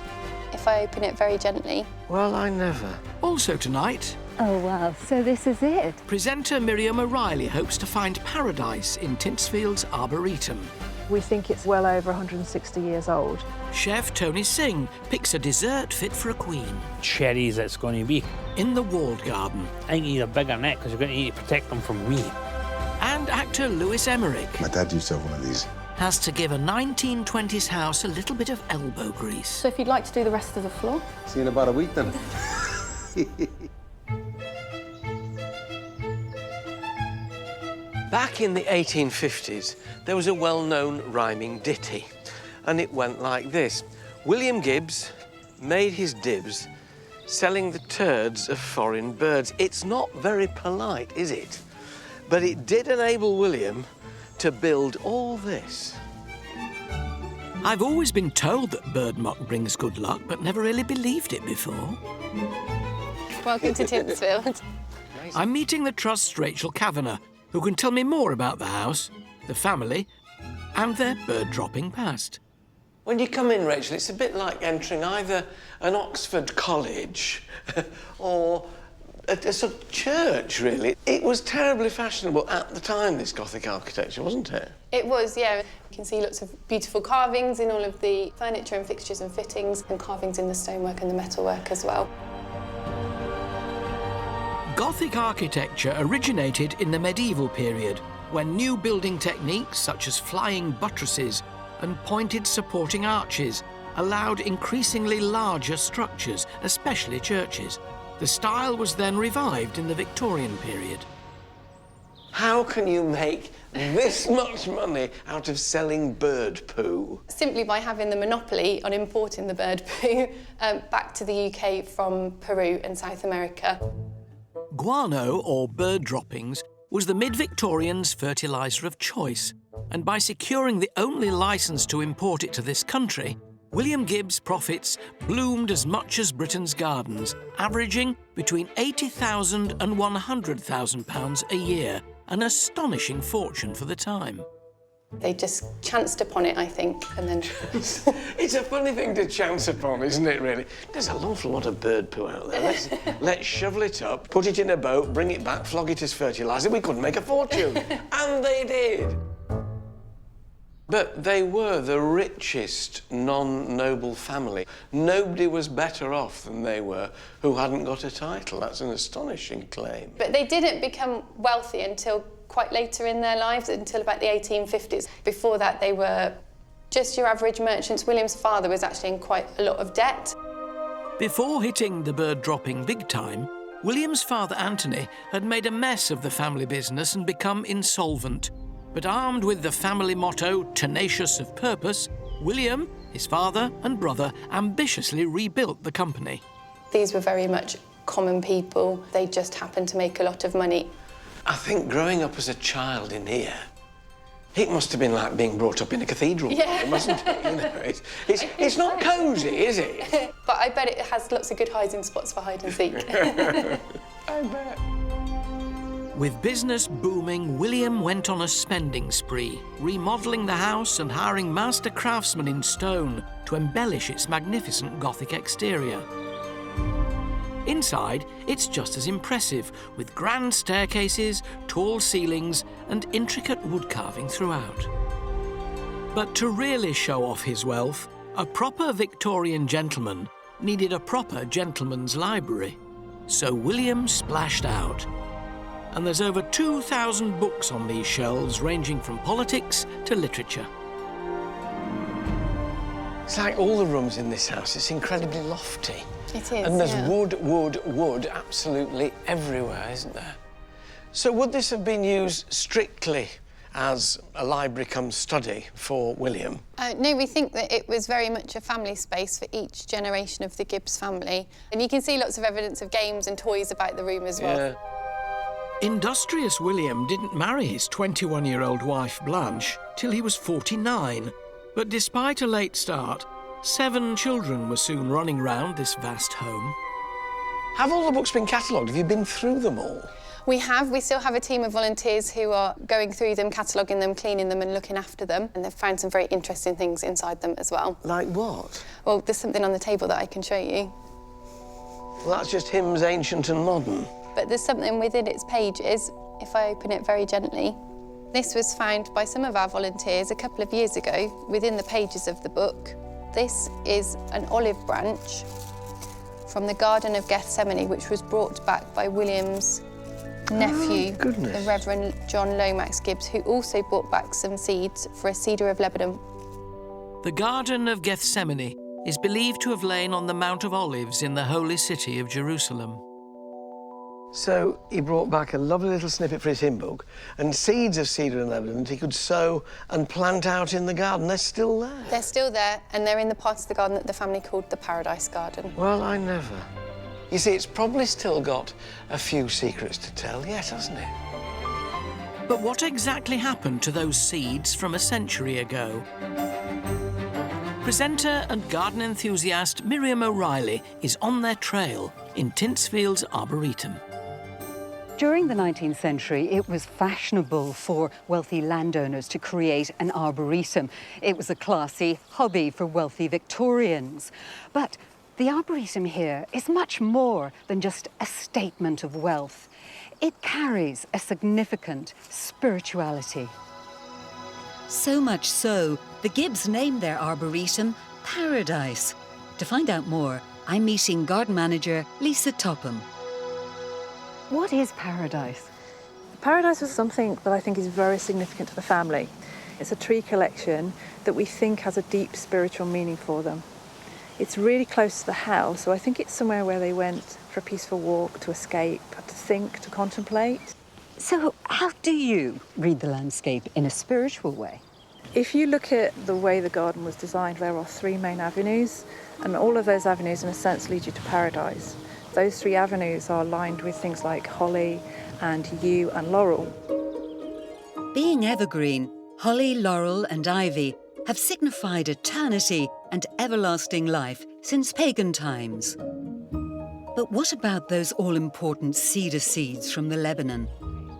If I open it very gently. Well, I never. Also tonight... Oh, wow, so this is it. Presenter Miriam O'Reilly hopes to find paradise in Tinsfield's Arboretum. We think it's well over 160 years old. Chef Tony Singh picks a dessert fit for a queen. Cherries it's going to be. In the walled garden. I think you need a bigger net because you're going to need to protect them from me. And actor Lewis Emmerich. My dad used to have one of these. Has to give a 1920s house a little bit of elbow grease. So if you'd like to do the rest of the floor. See you in about a week then. Back in the 1850s, there was a well-known rhyming ditty, and it went like this. William Gibbs made his dibs selling the turds of foreign birds. It's not very polite, is it? But it did enable William to build all this. I've always been told that bird muck brings good luck, but never really believed it before. Welcome to Tinsfield. I'm meeting the Trust's Rachel Kavanagh, who can tell me more about the house, the family, and their bird-dropping past. When you come in, Rachel, it's a bit like entering either an Oxford college or a sort of church, really. It was terribly fashionable at the time, this Gothic architecture, wasn't it? It was, yeah. You can see lots of beautiful carvings in all of the furniture and fixtures and fittings, and carvings in the stonework and the metalwork as well. Gothic architecture originated in the medieval period, when new building techniques such as flying buttresses and pointed supporting arches allowed increasingly larger structures, especially churches. The style was then revived in the Victorian period. How can you make this much money out of selling bird poo? Simply by having the monopoly on importing the bird poo back to the UK from Peru and South America. Guano, or bird droppings, was the mid-Victorians' fertiliser of choice, and by securing the only licence to import it to this country, William Gibbs' profits bloomed as much as Britain's gardens, averaging between £80,000 and £100,000 a year, an astonishing fortune for the time. They just chanced upon it, I think, and then... It's a funny thing to chance upon, isn't it, really? There's an awful lot of bird poo out there. Let's shovel it up, put it in a boat, bring it back, flog it as fertiliser. We couldn't make a fortune. And they did. But they were the richest non-noble family. Nobody was better off than they were who hadn't got a title. That's an astonishing claim. But they didn't become wealthy until quite later in their lives, until about the 1850s. Before that, they were just your average merchants. William's father was actually in quite a lot of debt. Before hitting the bird-dropping big time, William's father Anthony had made a mess of the family business and become insolvent. But armed with the family motto, tenacious of purpose, William, his father and brother ambitiously rebuilt the company. These were very much common people. They just happened to make a lot of money. I think growing up as a child in here, it must have been like being brought up in a cathedral, Yeah. mustn't it? You know, it's not cosy, is it? But I bet it has lots of good hiding spots for hide and seek. I bet. With business booming, William went on a spending spree, remodelling the house and hiring master craftsmen in stone to embellish its magnificent Gothic exterior. Inside, it's just as impressive, with grand staircases, tall ceilings and intricate wood carving throughout. But to really show off his wealth, a proper Victorian gentleman needed a proper gentleman's library. So William splashed out. And there's over 2,000 books on these shelves, ranging from politics to literature. It's like all the rooms in this house, it's incredibly lofty. It is, And there's yeah. wood absolutely everywhere, isn't there? So would this have been used strictly as a library cum study for William? No, we think that it was very much a family space for each generation of the Gibbs family. And you can see lots of evidence of games and toys about the room as well. Yeah. Industrious William didn't marry his 21-year-old wife Blanche till he was 49. But despite a late start, 7 children were soon running round this vast home. Have all the books been catalogued? Have you been through them all? We still have a team of volunteers who are going through them, cataloguing them, cleaning them and looking after them. And they've found some very interesting things inside them as well. Like what? Well, there's something on the table that I can show you. Well, that's just hymns, ancient and modern. But there's something within its pages, if I open it very gently. This was found by some of our volunteers a couple of years ago within the pages of the book. This is an olive branch from the Garden of Gethsemane, which was brought back by William's nephew, the Reverend John Lomax Gibbs, who also brought back some seeds for a cedar of Lebanon. The Garden of Gethsemane is believed to have lain on the Mount of Olives in the holy city of Jerusalem. So he brought back a lovely little snippet for his hymn book and seeds of cedar and Lebanon that he could sow and plant out in the garden. They're still there. They're still there, and they're in the part of the garden that the family called the Paradise Garden. Well, I never. You see, it's probably still got a few secrets to tell yet, hasn't it? But what exactly happened to those seeds from a century ago? Presenter and garden enthusiast Miriam O'Reilly is on their trail in Tintsfield's Arboretum. During the 19th century, it was fashionable for wealthy landowners to create an arboretum. It was a classy hobby for wealthy Victorians. But the arboretum here is much more than just a statement of wealth. It carries a significant spirituality. So much so, the Gibbs named their arboretum Paradise. To find out more, I'm meeting garden manager Lisa Topham. What is Paradise? Paradise was something that I think is very significant to the family. It's a tree collection that we think has a deep spiritual meaning for them. It's really close to the house, so I think it's somewhere where they went for a peaceful walk, to escape, to think, to contemplate. So how do you read the landscape in a spiritual way? If you look at the way the garden was designed, there are 3 main avenues, and all of those avenues, in a sense, lead you to paradise. Those 3 avenues are lined with things like holly and yew and laurel. Being evergreen, holly, laurel and ivy have signified eternity and everlasting life since pagan times. But what about those all-important cedar seeds from the Lebanon?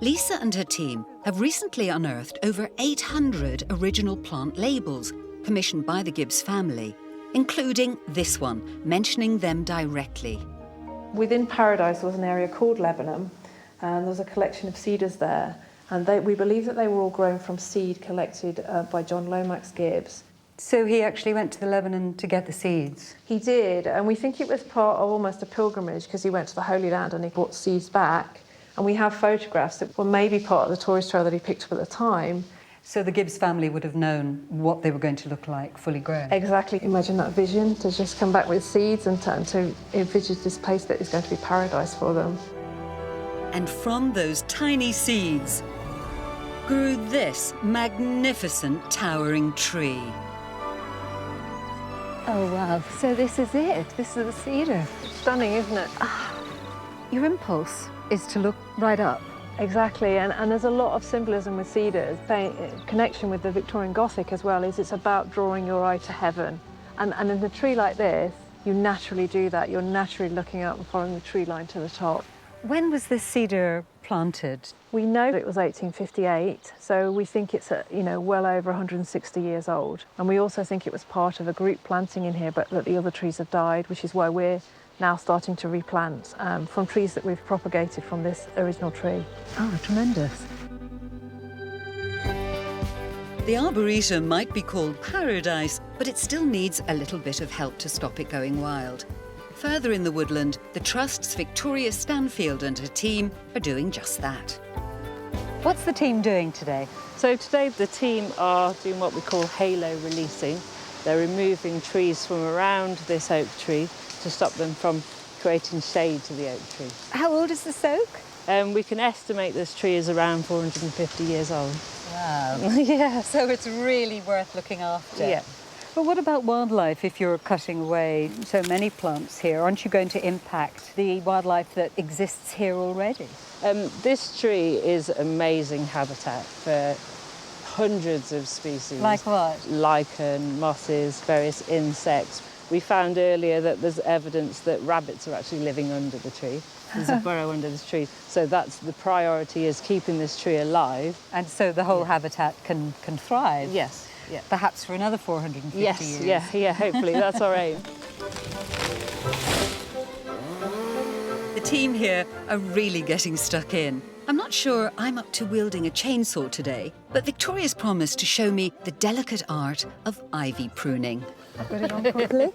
Lisa and her team have recently unearthed over 800 original plant labels commissioned by the Gibbs family, including this one, mentioning them directly. Within Paradise was an area called Lebanon, and there was a collection of cedars there. And we believe that they were all grown from seed collected by John Lomax Gibbs. So he actually went to the Lebanon to get the seeds? He did, and we think it was part of almost a pilgrimage because he went to the Holy Land and he brought seeds back. And we have photographs that were maybe part of the tourist trail that he picked up at the time. So the Gibbs family would have known what they were going to look like, fully grown? Exactly. Imagine that vision, to just come back with seeds and to envisage this place that is going to be paradise for them. And from those tiny seeds grew this magnificent towering tree. Oh, wow. So this is it. This is the cedar. Stunning, isn't it? Your impulse is to look right up. Exactly, and there's a lot of symbolism with cedars. Connection with the Victorian Gothic as well is it's about drawing your eye to heaven. And in a tree like this, you naturally do that. You're naturally looking up and following the tree line to the top. When was this cedar planted? We know it was 1858, so we think it's well over 160 years old. And we also think it was part of a group planting in here, but that the other trees have died, which is why we're now starting to replant from trees that we've propagated from this original tree. Oh, tremendous. The Arboretum might be called paradise, but it still needs a little bit of help to stop it going wild. Further in the woodland, the Trust's Victoria Stanfield and her team are doing just that. What's the team doing today? So today the team are doing what we call halo releasing. They're removing trees from around this oak tree to stop them from creating shade to the oak tree. How old is this oak? We can estimate this tree is around 450 years old. Wow. Yeah. So it's really worth looking after. Yeah. But what about wildlife if you're cutting away so many plants here? Aren't you going to impact the wildlife that exists here already? This tree is amazing habitat for hundreds of species. Like what? Lichen, mosses, various insects. We found earlier that there's evidence that rabbits are actually living under the tree. There's a burrow under this tree. So that's the priority, is keeping this tree alive. And so the whole habitat can thrive? Yes. Yeah. Perhaps for another 450 years. Yeah, hopefully, that's our aim. The team here are really getting stuck in. I'm not sure I'm up to wielding a chainsaw today, but Victoria's promised to show me the delicate art of ivy pruning. Got it on properly?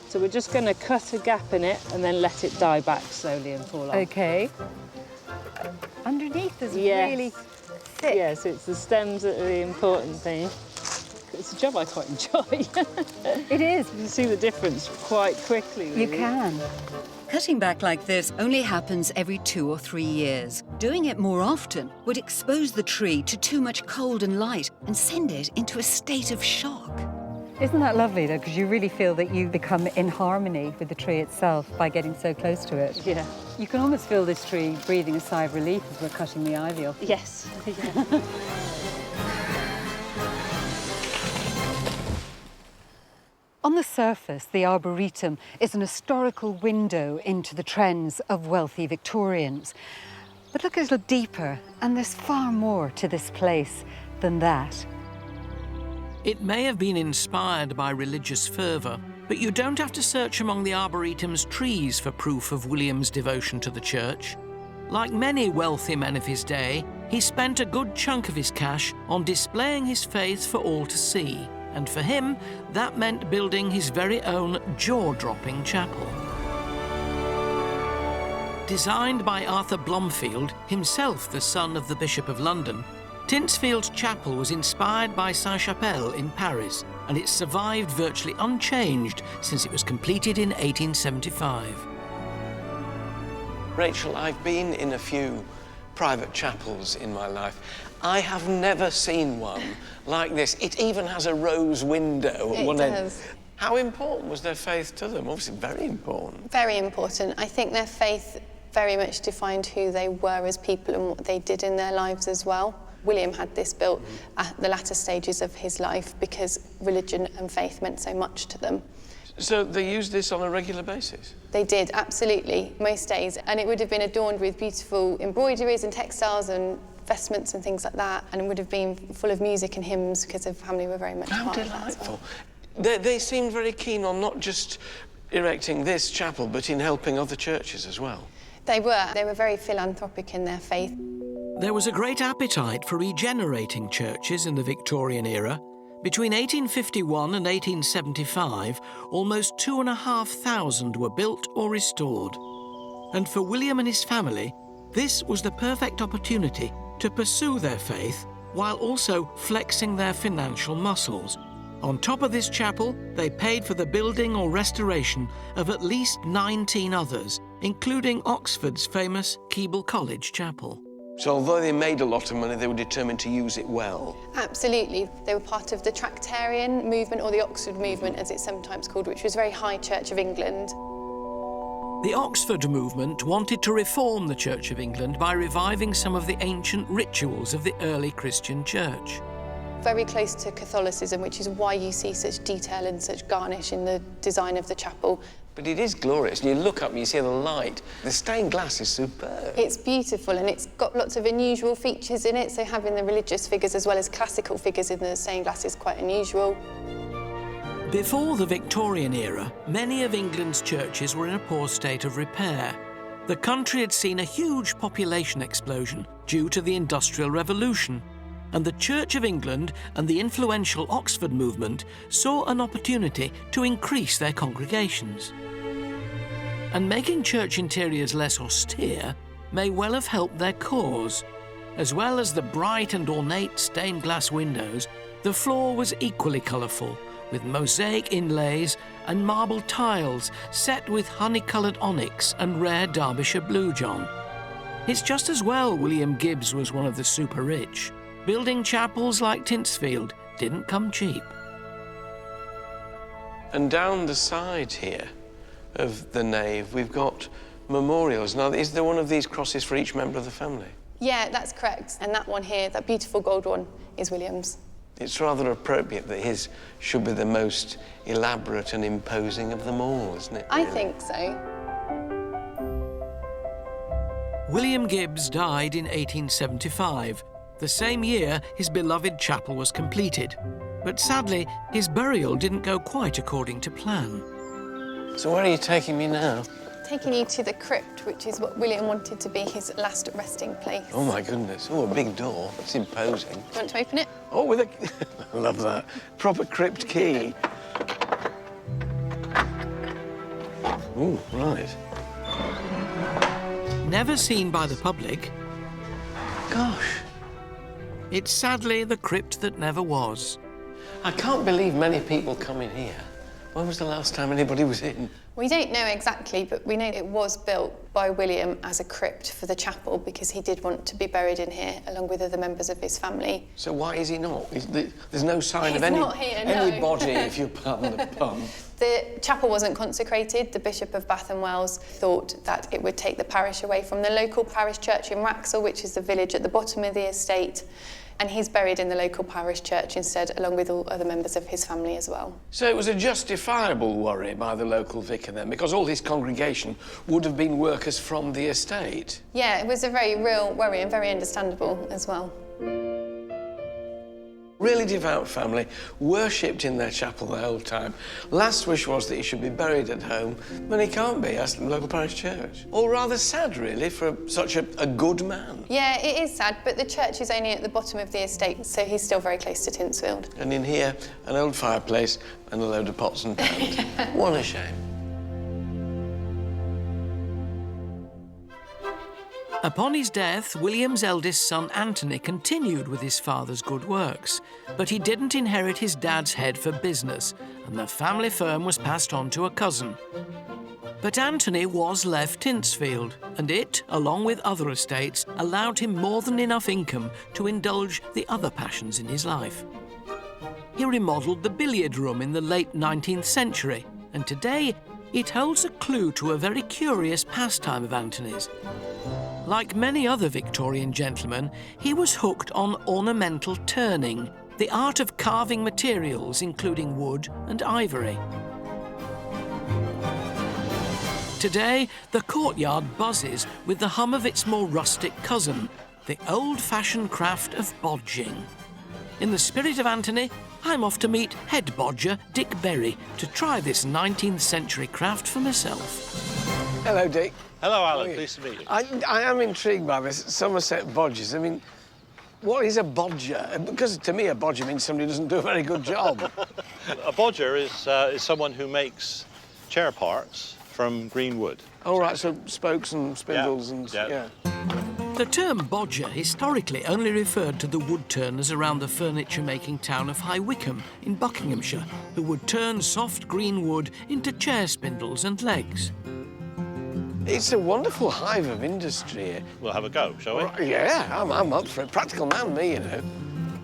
So we're just going to cut a gap in it and then let it die back slowly and fall off. OK. Underneath is really thick. Yes, it's the stems that are the important thing. It's a job I quite enjoy. It is. You can see the difference quite quickly, really. You can. Cutting back like this only happens every 2 or 3 years. Doing it more often would expose the tree to too much cold and light and send it into a state of shock. Isn't that lovely, though? Because you really feel that you become in harmony with the tree itself by getting so close to it. Yeah. You can almost feel this tree breathing a sigh of relief as we're cutting the ivy off. Yes. Yeah. On the surface, the Arboretum is an historical window into the trends of wealthy Victorians. But look a little deeper, and there's far more to this place than that. It may have been inspired by religious fervour, but you don't have to search among the Arboretum's trees for proof of William's devotion to the church. Like many wealthy men of his day, he spent a good chunk of his cash on displaying his faith for all to see. And for him, that meant building his very own jaw-dropping chapel. Designed by Arthur Blomfield, himself the son of the Bishop of London, Tinsfield Chapel was inspired by Sainte-Chapelle in Paris, and it's survived virtually unchanged since it was completed in 1875. Rachel, I've been in a few private chapels in my life. I have never seen one like this. It even has a rose window at one end. How important was their faith to them? Obviously very important. Very important. I think their faith very much defined who they were as people and what they did in their lives as well. William had this built at the latter stages of his life because religion and faith meant so much to them. So they used this on a regular basis? They did, absolutely, most days. And it would have been adorned with beautiful embroideries and textiles and vestments and things like that, and it would have been full of music and hymns because the family were very much part of that as well. They seemed very keen on not just erecting this chapel, but in helping other churches as well. They were very philanthropic in their faith. There was a great appetite for regenerating churches in the Victorian era. Between 1851 and 1875, almost 2,500 were built or restored. And for William and his family, this was the perfect opportunity to pursue their faith while also flexing their financial muscles. On top of this chapel, they paid for the building or restoration of at least 19 others, including Oxford's famous Keble College Chapel. So although they made a lot of money, they were determined to use it well. Absolutely. They were part of the Tractarian movement, or the Oxford movement as it's sometimes called, which was very high Church of England. The Oxford movement wanted to reform the Church of England by reviving some of the ancient rituals of the early Christian church. Very close to Catholicism, which is why you see such detail and such garnish in the design of the chapel. But it is glorious. And you look up and you see the light. The stained glass is superb. It's beautiful, and it's got lots of unusual features in it, so having the religious figures as well as classical figures in the stained glass is quite unusual. Before the Victorian era, many of England's churches were in a poor state of repair. The country had seen a huge population explosion due to the Industrial Revolution, and the Church of England and the influential Oxford movement saw an opportunity to increase their congregations. And making church interiors less austere may well have helped their cause. As well as the bright and ornate stained glass windows, the floor was equally colourful, with mosaic inlays and marble tiles set with honey-coloured onyx and rare Derbyshire blue john. It's just as well William Gibbs was one of the super-rich. Building chapels like Tinsfield didn't come cheap. And down the side here of the nave, we've got memorials. Now, is there one of these crosses for each member of the family? Yeah, that's correct. And that one here, that beautiful gold one, is William's. It's rather appropriate that his should be the most elaborate and imposing of them all, isn't it? I think so. William Gibbs died in 1875, the same year his beloved chapel was completed. But sadly, his burial didn't go quite according to plan. So where are you taking me now? Taking you to the crypt, which is what William wanted to be his last resting place. Oh, my goodness. Oh, a big door. It's imposing. Do you want to open it? Oh, with a... I love that. Proper crypt key. Oh, right. Never seen by the public. Gosh. It's sadly the crypt that never was. I can't believe many people come in here. When was the last time anybody was in? We don't know exactly, but we know it was built by William as a crypt for the chapel because he did want to be buried in here along with other members of his family. So why is he not? There's no sign of not here, anybody, if you pardon the pun. The chapel wasn't consecrated. The Bishop of Bath and Wells thought that it would take the parish away from the local parish church in Wraxall, which is the village at the bottom of the estate. And he's buried in the local parish church instead, along with all other members of his family as well. So it was a justifiable worry by the local vicar then, because all his congregation would have been workers from the estate. Yeah, it was a very real worry and very understandable as well. Really devout family, worshipped in their chapel the whole time. Last wish was that he should be buried at home, but he can't be, as the local parish church. All rather sad, really, for such a good man. Yeah, it is sad, but the church is only at the bottom of the estate, so he's still very close to Tinsfield. And in here, an old fireplace and a load of pots and pans. What a shame. Upon his death, William's eldest son Anthony continued with his father's good works, but he didn't inherit his dad's head for business, and the family firm was passed on to a cousin. But Anthony was left Tinsfield, and it, along with other estates, allowed him more than enough income to indulge the other passions in his life. He remodelled the billiard room in the late 19th century, and today it holds a clue to a very curious pastime of Anthony's. Like many other Victorian gentlemen, he was hooked on ornamental turning, the art of carving materials including wood and ivory. Today, the courtyard buzzes with the hum of its more rustic cousin, the old-fashioned craft of bodging. In the spirit of Anthony, I'm off to meet head bodger Dick Berry to try this 19th century craft for myself. Hello, Dick. Hello, Alan. Pleased to meet you. I am intrigued by this Somerset bodgers. I mean, what is a bodger? Because to me, a bodger means somebody who doesn't do a very good job. A bodger is someone who makes chair parts from green wood. All right, so spokes and spindles Yeah. The term bodger historically only referred to the wood turners around the furniture-making town of High Wycombe in Buckinghamshire, who would turn soft green wood into chair spindles and legs. It's a wonderful hive of industry here. We'll have a go, shall we? Right, yeah, I'm up for it. Practical man, me, you know.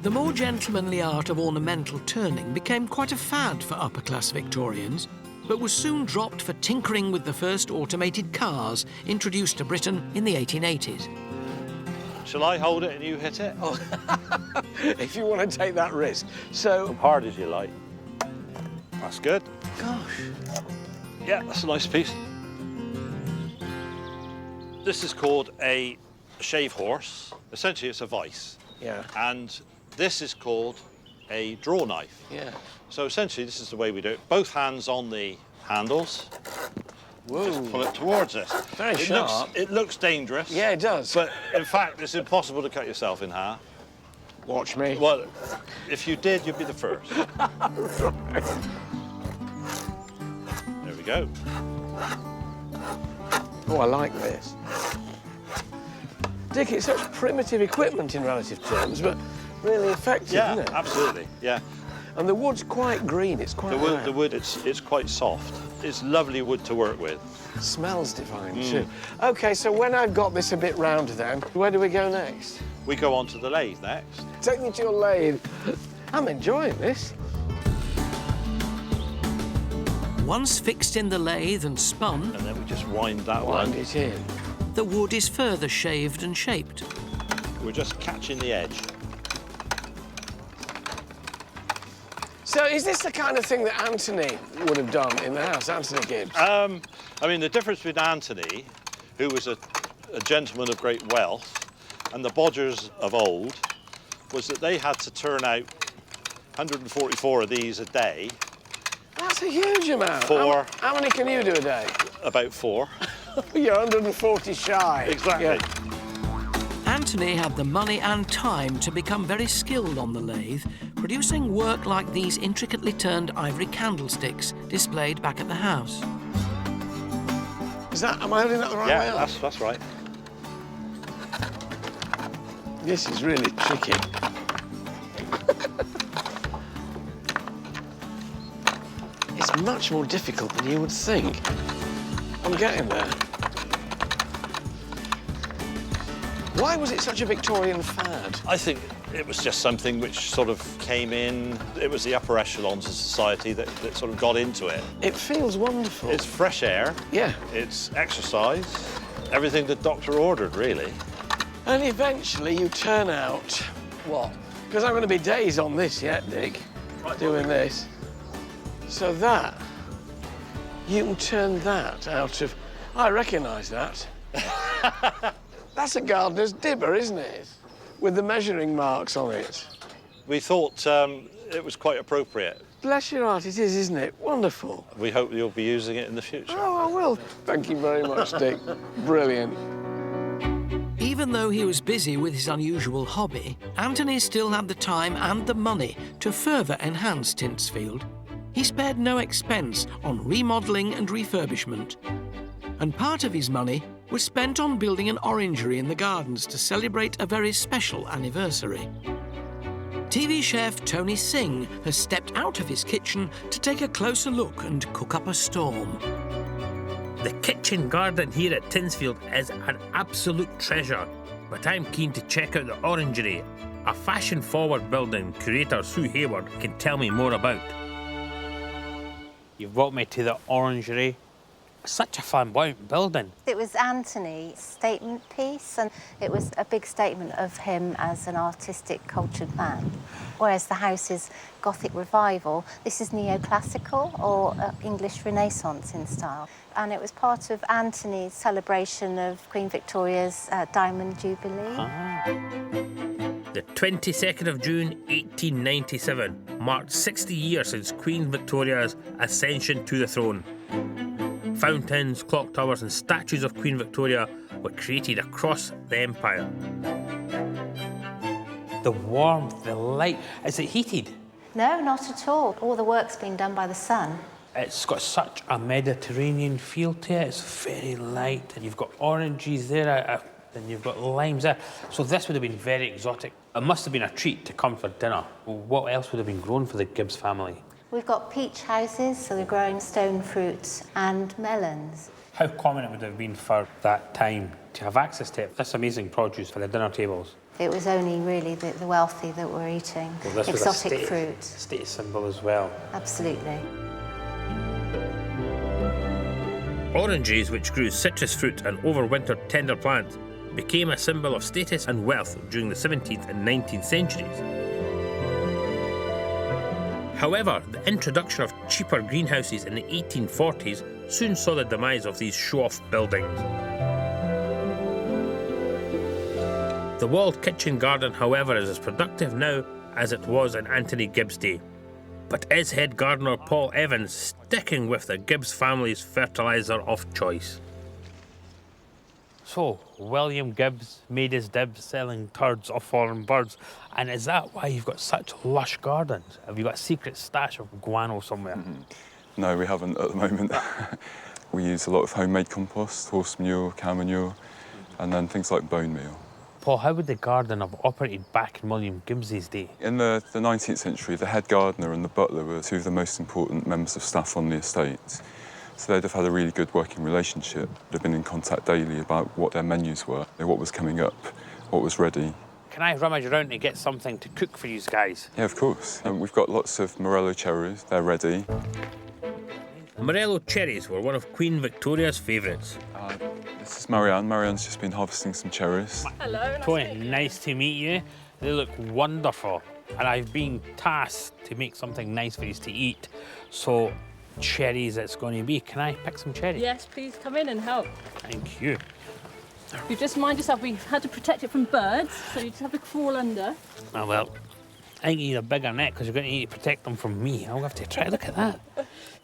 The more gentlemanly art of ornamental turning became quite a fad for upper-class Victorians, but was soon dropped for tinkering with the first automated cars introduced to Britain in the 1880s. Shall I hold it and you hit it? Oh. If you want to take that risk. So... As hard as you like. That's good. Gosh. Yeah, that's a nice piece. This is called a shave horse. Essentially, it's a vice. Yeah. And this is called a draw knife. Yeah. So essentially, this is the way we do it. Both hands on the handles. Whoa. Just pull it towards us. Very sharp. It looks dangerous. Yeah, it does. But in fact, it's impossible to cut yourself in half. Watch me. Well, if you did, you'd be the first. There we go. Oh, I like this. Dick, it's such primitive equipment in relative terms, but really effective, Yeah, isn't it? absolutely, yeah. And the wood's quite green, it's quite rare. The wood, it's quite soft. It's lovely wood to work with. Smells divine, too. OK, so when I've got this a bit round then, where do we go next? We go on to the lathe next. Take me to your lathe. I'm enjoying this. Once fixed in the lathe and spun... And then we just wind that Wind one. it in. The wood is further shaved and shaped. We're just catching the edge. So is this the kind of thing that Anthony would have done in the house, Anthony Gibbs? I mean, the difference between Anthony, who was a gentleman of great wealth, and the bodgers of old, was that they had to turn out 144 of these a day. That's a huge amount. Four. How many can you do a day? About 4. You're 140 shy. Exactly. Yeah. Anthony had the money and time to become very skilled on the lathe, producing work like these intricately turned ivory candlesticks displayed back at the house. Am I holding that the right way Yeah, up? that's right. This is really tricky. It's much more difficult than you would think. I'm getting there. Why was it such a Victorian fad? I think it was just something which sort of came in. It was the upper echelons of society that sort of got into it. It feels wonderful. It's fresh air. Yeah. It's exercise. Everything the doctor ordered, really. And eventually you turn out what? Because I'm going to be days on this yet, Dick, doing this. So that, you can turn that out of... I recognise that. That's a gardener's dibber, isn't it? With the measuring marks on it. We thought it was quite appropriate. Bless your heart, it is, isn't it? Wonderful. We hope you'll be using it in the future. Oh, I will. Thank you very much, Dick. Brilliant. Even though he was busy with his unusual hobby, Anthony still had the time and the money to further enhance Tintsfield. He spared no expense on remodelling and refurbishment. And part of his money was spent on building an orangery in the gardens to celebrate a very special anniversary. TV chef Tony Singh has stepped out of his kitchen to take a closer look and cook up a storm. The kitchen garden here at Tintsfield is an absolute treasure, but I'm keen to check out the orangery, a fashion-forward building curator Sue Hayward can tell me more about. You've brought me to the orangery. Such a flamboyant building. It was Anthony's statement piece, and it was a big statement of him as an artistic, cultured man. Whereas the house is Gothic revival, this is neoclassical or English Renaissance in style. And it was part of Anthony's celebration of Queen Victoria's Diamond Jubilee. The 22nd of June, 1897, marked 60 years since Queen Victoria's ascension to the throne. Fountains, clock towers and statues of Queen Victoria were created across the empire. The warmth, the light, is it heated? No, not at all. All the work's been done by the sun. It's got such a Mediterranean feel to it. It's very light, and you've got oranges there, and you've got limes there. So this would have been very exotic. It must have been a treat to come for dinner. What else would have been grown for the Gibbs family? We've got peach houses, so they're growing stone fruits and melons. How common it would have been for that time to have access to it, this amazing produce for the dinner tables. It was only really the wealthy that were eating exotic fruit. Status symbol as well. Absolutely. Oranges, which grew citrus fruit and overwintered tender plants, became a symbol of status and wealth during the 17th and 19th centuries. However, the introduction of cheaper greenhouses in the 1840s soon saw the demise of these show-off buildings. The walled kitchen garden, however, is as productive now as it was in Anthony Gibbs' day. But is head gardener Paul Evans sticking with the Gibbs family's fertiliser of choice? So, William Gibbs made his dibs selling turds of foreign birds. And is that why you've got such lush gardens? Have you got a secret stash of guano somewhere? No, we haven't at the moment. We use a lot of homemade compost, horse manure, cow manure, and then things like bone meal. Paul, how would the garden have operated back in William Gibbs's day? In the 19th century, the head gardener and the butler were two of the most important members of staff on the estate. So they'd have had a really good working relationship. They'd have been in contact daily about what their menus were, what was coming up, what was ready. Can I rummage around to get something to cook for you guys? Yeah, of course. We've got lots of Morello cherries. They're ready. Morello cherries were one of Queen Victoria's favourites. This is Marianne. Marianne's just been harvesting some cherries. Hello. Tony, nice to meet you. They look wonderful. And I've been tasked to make something nice for you to eat. So, cherries it's going to be. Can I pick some cherries? Yes, please come in and help. Thank you. You just mind yourself, we've had to protect it from birds, so you just have to crawl under. Oh, well, I think you need a bigger net because you're going to need to protect them from me. I'll have to try. Look at that.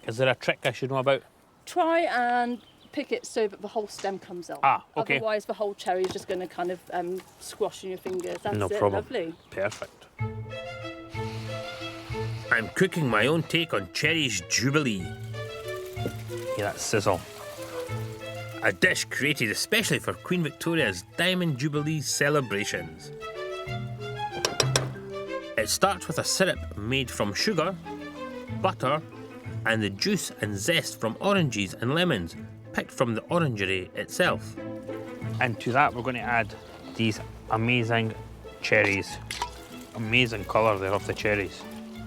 Is there a trick I should know about? Try and pick it so that the whole stem comes out. Ah, OK. Otherwise, the whole cherry is just going to kind of squash in your fingers. That's no it, problem. Lovely. Perfect. I'm cooking my own take on Cherry's Jubilee. Yeah, that sizzle. A dish created especially for Queen Victoria's Diamond Jubilee celebrations. It starts with a syrup made from sugar, butter, and the juice and zest from oranges and lemons picked from the orangery itself. And to that, we're going to add these amazing cherries. Amazing colour there of the cherries.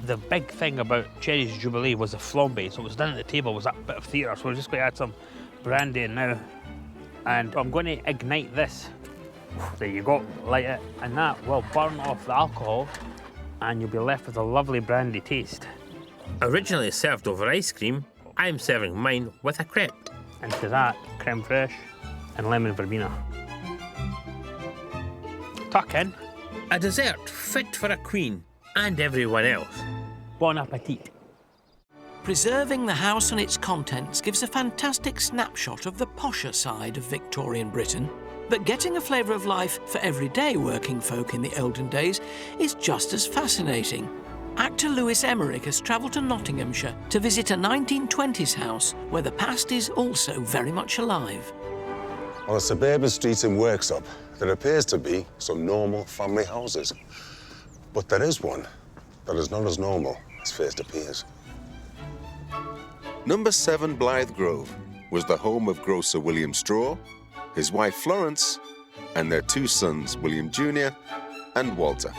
The big thing about Cherry's Jubilee was the flambe, so it was done at the table, was that bit of theatre. So we're just going to add some brandy in now. And I'm going to ignite this. There you go, light it. And that will burn off the alcohol, and you'll be left with a lovely brandy taste. Originally served over ice cream, I'm serving mine with a crepe. And to that, creme fraiche and lemon verbena. Tuck in. A dessert fit for a queen and everyone else. Bon appetit. Preserving the house and its contents gives a fantastic snapshot of the posher side of Victorian Britain, but getting a flavour of life for everyday working folk in the olden days is just as fascinating. Actor Lewis Emmerich has travelled to Nottinghamshire to visit a 1920s house where the past is also very much alive. On a suburban street in Worksop, there appears to be some normal family houses. But there is one that is not as normal as first appears. Number 7 Blythe Grove was the home of grocer William Straw, his wife Florence, and their 2 sons, William Jr. and Walter.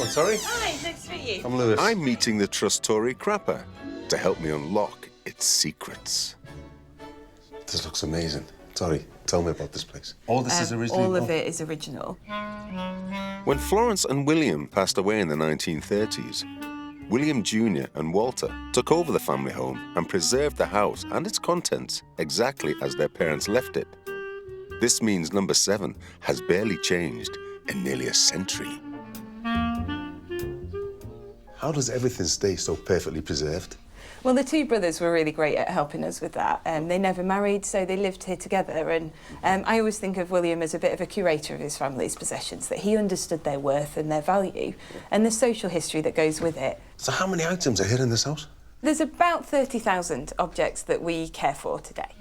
Oh, sorry? Hi, nice to meet you. I'm Lewis. I'm meeting the trust Tory Crapper to help me unlock its secrets. This looks amazing. Sorry, tell me about this place. All this is original? All of it is original. When Florence and William passed away in the 1930s, William Jr. and Walter took over the family home and preserved the house and its contents exactly as their parents left it. This means number 7 has barely changed in nearly a century. How does everything stay so perfectly preserved? Well, the two brothers were really great at helping us with that. They never married, so they lived here together. And I always think of William as a bit of a curator of his family's possessions, that he understood their worth and their value and the social history that goes with it. So how many items are here in this house? There's about 30,000 objects that we care for today.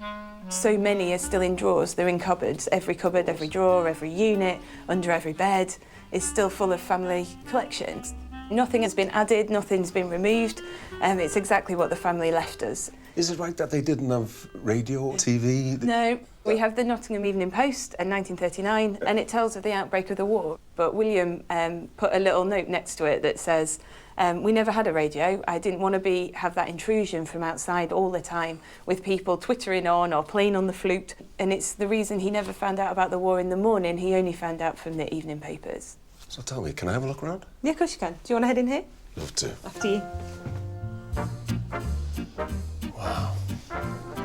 So many are still in drawers, they're in cupboards. Every cupboard, every drawer, every unit, under every bed is still full of family collections. Nothing has been added, nothing's been removed. It's exactly what the family left us. Is it right that they didn't have radio, TV? No. We have the Nottingham Evening Post in 1939, and it tells of the outbreak of the war. But William put a little note next to it that says, we never had a radio. I didn't want to have that intrusion from outside all the time with people twittering on or playing on the flute. And it's the reason he never found out about the war in the morning. He only found out from the evening papers. So tell me, can I have a look around? Yeah, of course you can. Do you want to head in here? Love to. After you. Wow.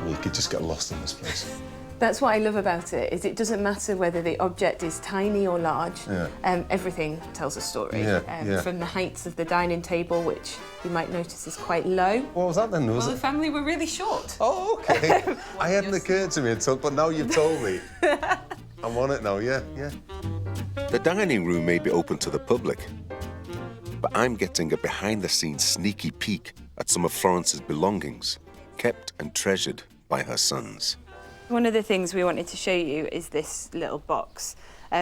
You could just get lost in this place. That's what I love about it, is it doesn't matter whether the object is tiny or large. Yeah. Everything tells a story. Yeah. From the heights of the dining table, which you might notice is quite low. What was that then? The family were really short. Oh, OK. I hadn't occurred to me until, but now you've told me. I'm on it now, yeah. The dining room may be open to the public, but I'm getting a behind-the-scenes sneaky peek at some of Florence's belongings, kept and treasured by her sons. One of the things we wanted to show you is this little box.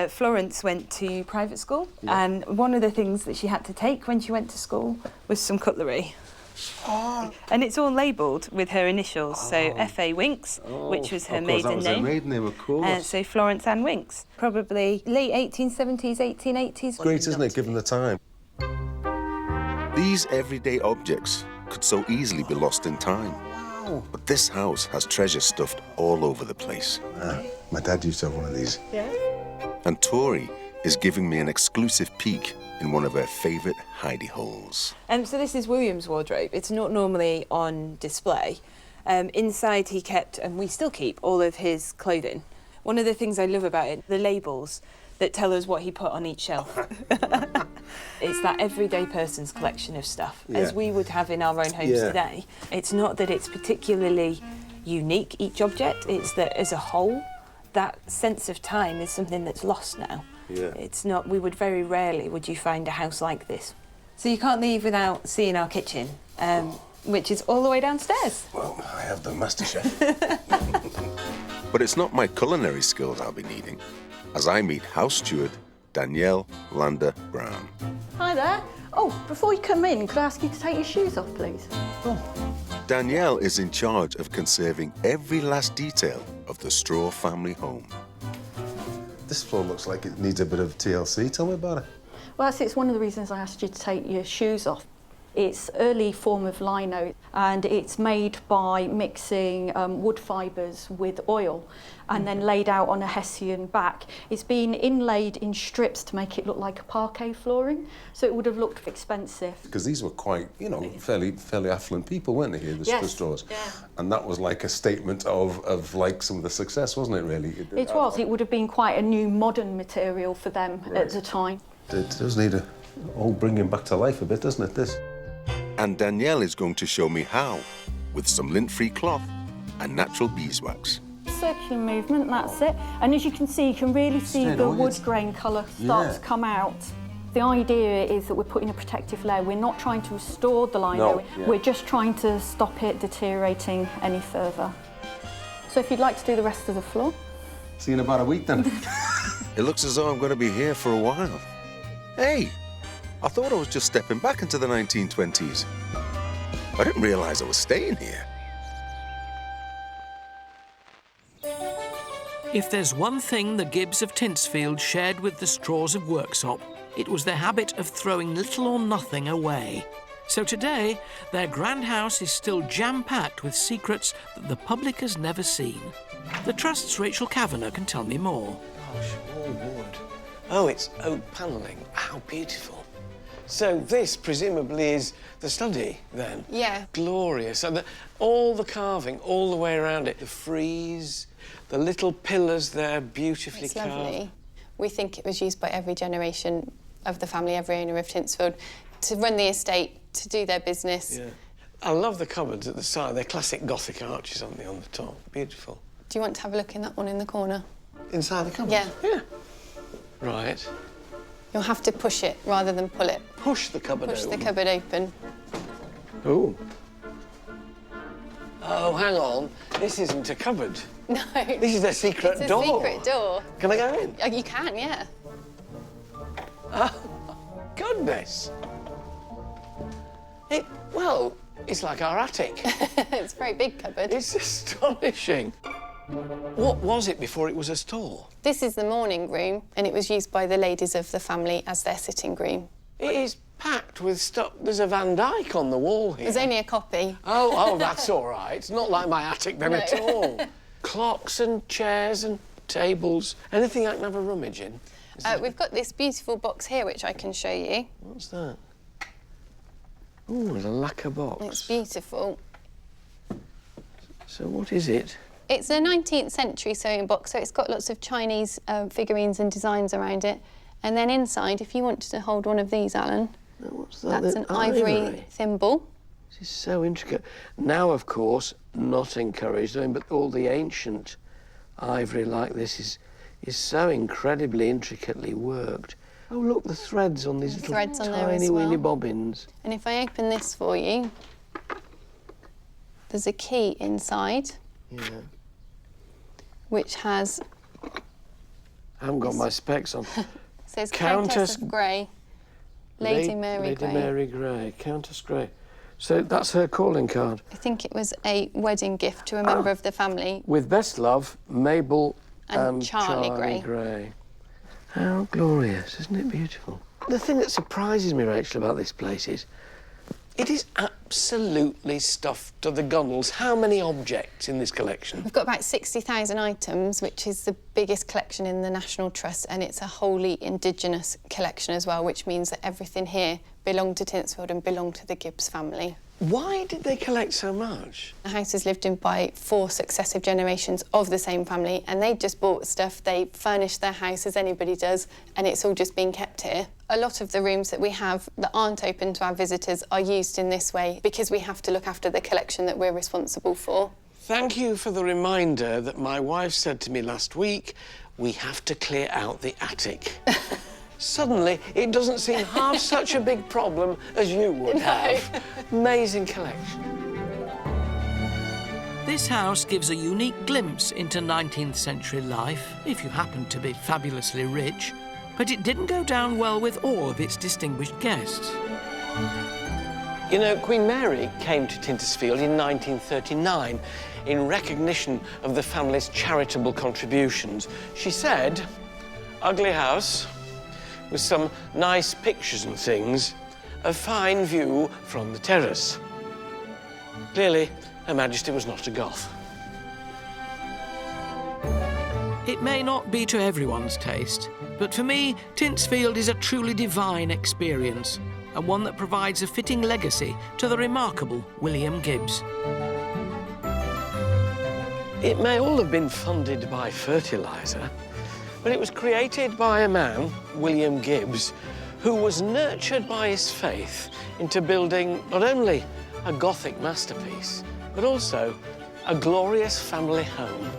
Florence went to private school, and one of the things that she had to take when she went to school was some cutlery. Oh. And it's all labelled with her initials, so F.A. Winks, which was her maiden name. That was her maiden name, of course. So Florence Ann Winks, probably late 1870s, 1880s. Great, isn't it, given the time? These everyday objects could so easily be lost in time. Wow. But this house has treasure stuffed all over the place. My dad used to have one of these. Yeah. And Tori is giving me an exclusive peek in one of her favourite hidey holes. So this is William's wardrobe. It's not normally on display. Inside he kept, and we still keep, all of his clothing. One of the things I love about it, the labels that tell us what he put on each shelf. It's that everyday person's collection of stuff, as we would have in our own homes today. It's not that it's particularly unique, each object, it's that as a whole, that sense of time is something that's lost now. Yeah. It's not, very rarely would you find a house like this. So you can't leave without seeing our kitchen, which is all the way downstairs. Well, I have the master chef. But it's not my culinary skills I'll be needing, as I meet house steward Danielle Lander Brown. Hi there. Oh, before you come in, could I ask you to take your shoes off, please? Danielle is in charge of conserving every last detail of the Straw family home. This floor looks like it needs a bit of TLC. Tell me about it. Well, it's one of the reasons I asked you to take your shoes off. It's early form of lino, and it's made by mixing wood fibres with oil and then laid out on a Hessian back. It's been inlaid in strips to make it look like a parquet flooring, so it would have looked expensive. Because these were quite, fairly affluent people, weren't they, here, the Straws? Yeah. And that was like a statement of like some of the success, wasn't it, really? It was. It would have been quite a new modern material for them at the time. It does need a bringing back to life a bit, doesn't it, this? And Danielle is going to show me how, with some lint-free cloth and natural beeswax. Circular movement, that's it. And as you can see, you can really see the wood grain colour start to come out. The idea is that we're putting a protective layer. We're not trying to restore the lino, we're just trying to stop it deteriorating any further. So if you'd like to do the rest of the floor. See you in about a week then. It looks as though I'm going to be here for a while. Hey! I thought I was just stepping back into the 1920s. I didn't realise I was staying here. If there's one thing the Gibbs of Tintsfield shared with the Straws of Worksop, it was their habit of throwing little or nothing away. So today, their grand house is still jam-packed with secrets that the public has never seen. The Trust's Rachel Kavanagh can tell me more. Gosh, all wood. Oh, it's oak panelling. How beautiful. So this, presumably, is the study, then? Yeah. Glorious. And all the carving, all the way around it. The frieze, the little pillars there, beautifully carved. It's lovely. We think it was used by every generation of the family, every owner of Tintsfield, to run the estate, to do their business. Yeah. I love the cupboards at the side. They're classic Gothic arches, aren't they, on the top? Beautiful. Do you want to have a look in that one in the corner? Inside the cupboard? Yeah. Yeah. Right. You'll have to push it rather than pull it. Push the cupboard open? Push the cupboard open. Ooh. Oh, hang on. This isn't a cupboard. No. This is a secret door. It's a secret door. Can I go in? You can, yeah. Oh, goodness. Well, it's like our attic. It's a very big cupboard. It's astonishing. What was it before it was a store? This is the morning room, and it was used by the ladies of the family as their sitting room. It is packed with stuff. There's a Van Dyke on the wall here. There's only a copy. Oh, that's all right. It's not like my attic then No. at all. Clocks and chairs and tables. Anything I can have a rummage in? We've got this beautiful box here, which I can show you. What's that? Ooh, it's a lacquer box. It's beautiful. So what is it? It's a 19th century sewing box, so it's got lots of Chinese figurines and designs around it. And then inside, if you wanted to hold one of these, Alan, what's that? that's an ivory thimble. This is so intricate. Now, of course, not encouraged, but all the ancient ivory like this is so incredibly intricately worked. Oh, look, the threads on these little Threads on there as tiny well. weeny bobbins. And if I open this for you, there's a key inside. Yeah. Which has... I haven't got my specs on. It says Countess of Grey, Lady Mary Grey. Lady Mary Grey, Countess Grey. So that's her calling card. I think it was a wedding gift to a member of the family. With best love, Mabel and Charlie Grey. Grey. How glorious, isn't it beautiful? The thing that surprises me, Rachel, about this place is it is absolutely stuffed to the gunnels. How many objects in this collection? We've got about 60,000 items, which is the biggest collection in the National Trust, and it's a wholly indigenous collection as well, which means that everything here belonged to Tinsfield and belonged to the Gibbs family. Why did they collect so much? The house is lived in by 4 successive generations of the same family, and they just bought stuff. They furnished their house as anybody does, and it's all just been kept here. A lot of the rooms that we have that aren't open to our visitors are used in this way because we have to look after the collection that we're responsible for. Thank you for the reminder that my wife said to me last week, we have to clear out the attic. Suddenly, it doesn't seem half such a big problem as you would have. Amazing collection. This house gives a unique glimpse into 19th century life, if you happen to be fabulously rich, but it didn't go down well with all of its distinguished guests. You know, Queen Mary came to Tintersfield in 1939 in recognition of the family's charitable contributions. She said, ugly house, with some nice pictures and things, a fine view from the terrace. Clearly, Her Majesty was not a Goth. It may not be to everyone's taste, but for me, Tintsfield is a truly divine experience, and one that provides a fitting legacy to the remarkable William Gibbs. It may all have been funded by fertiliser, but it was created by a man, William Gibbs, who was nurtured by his faith into building not only a Gothic masterpiece, but also a glorious family home.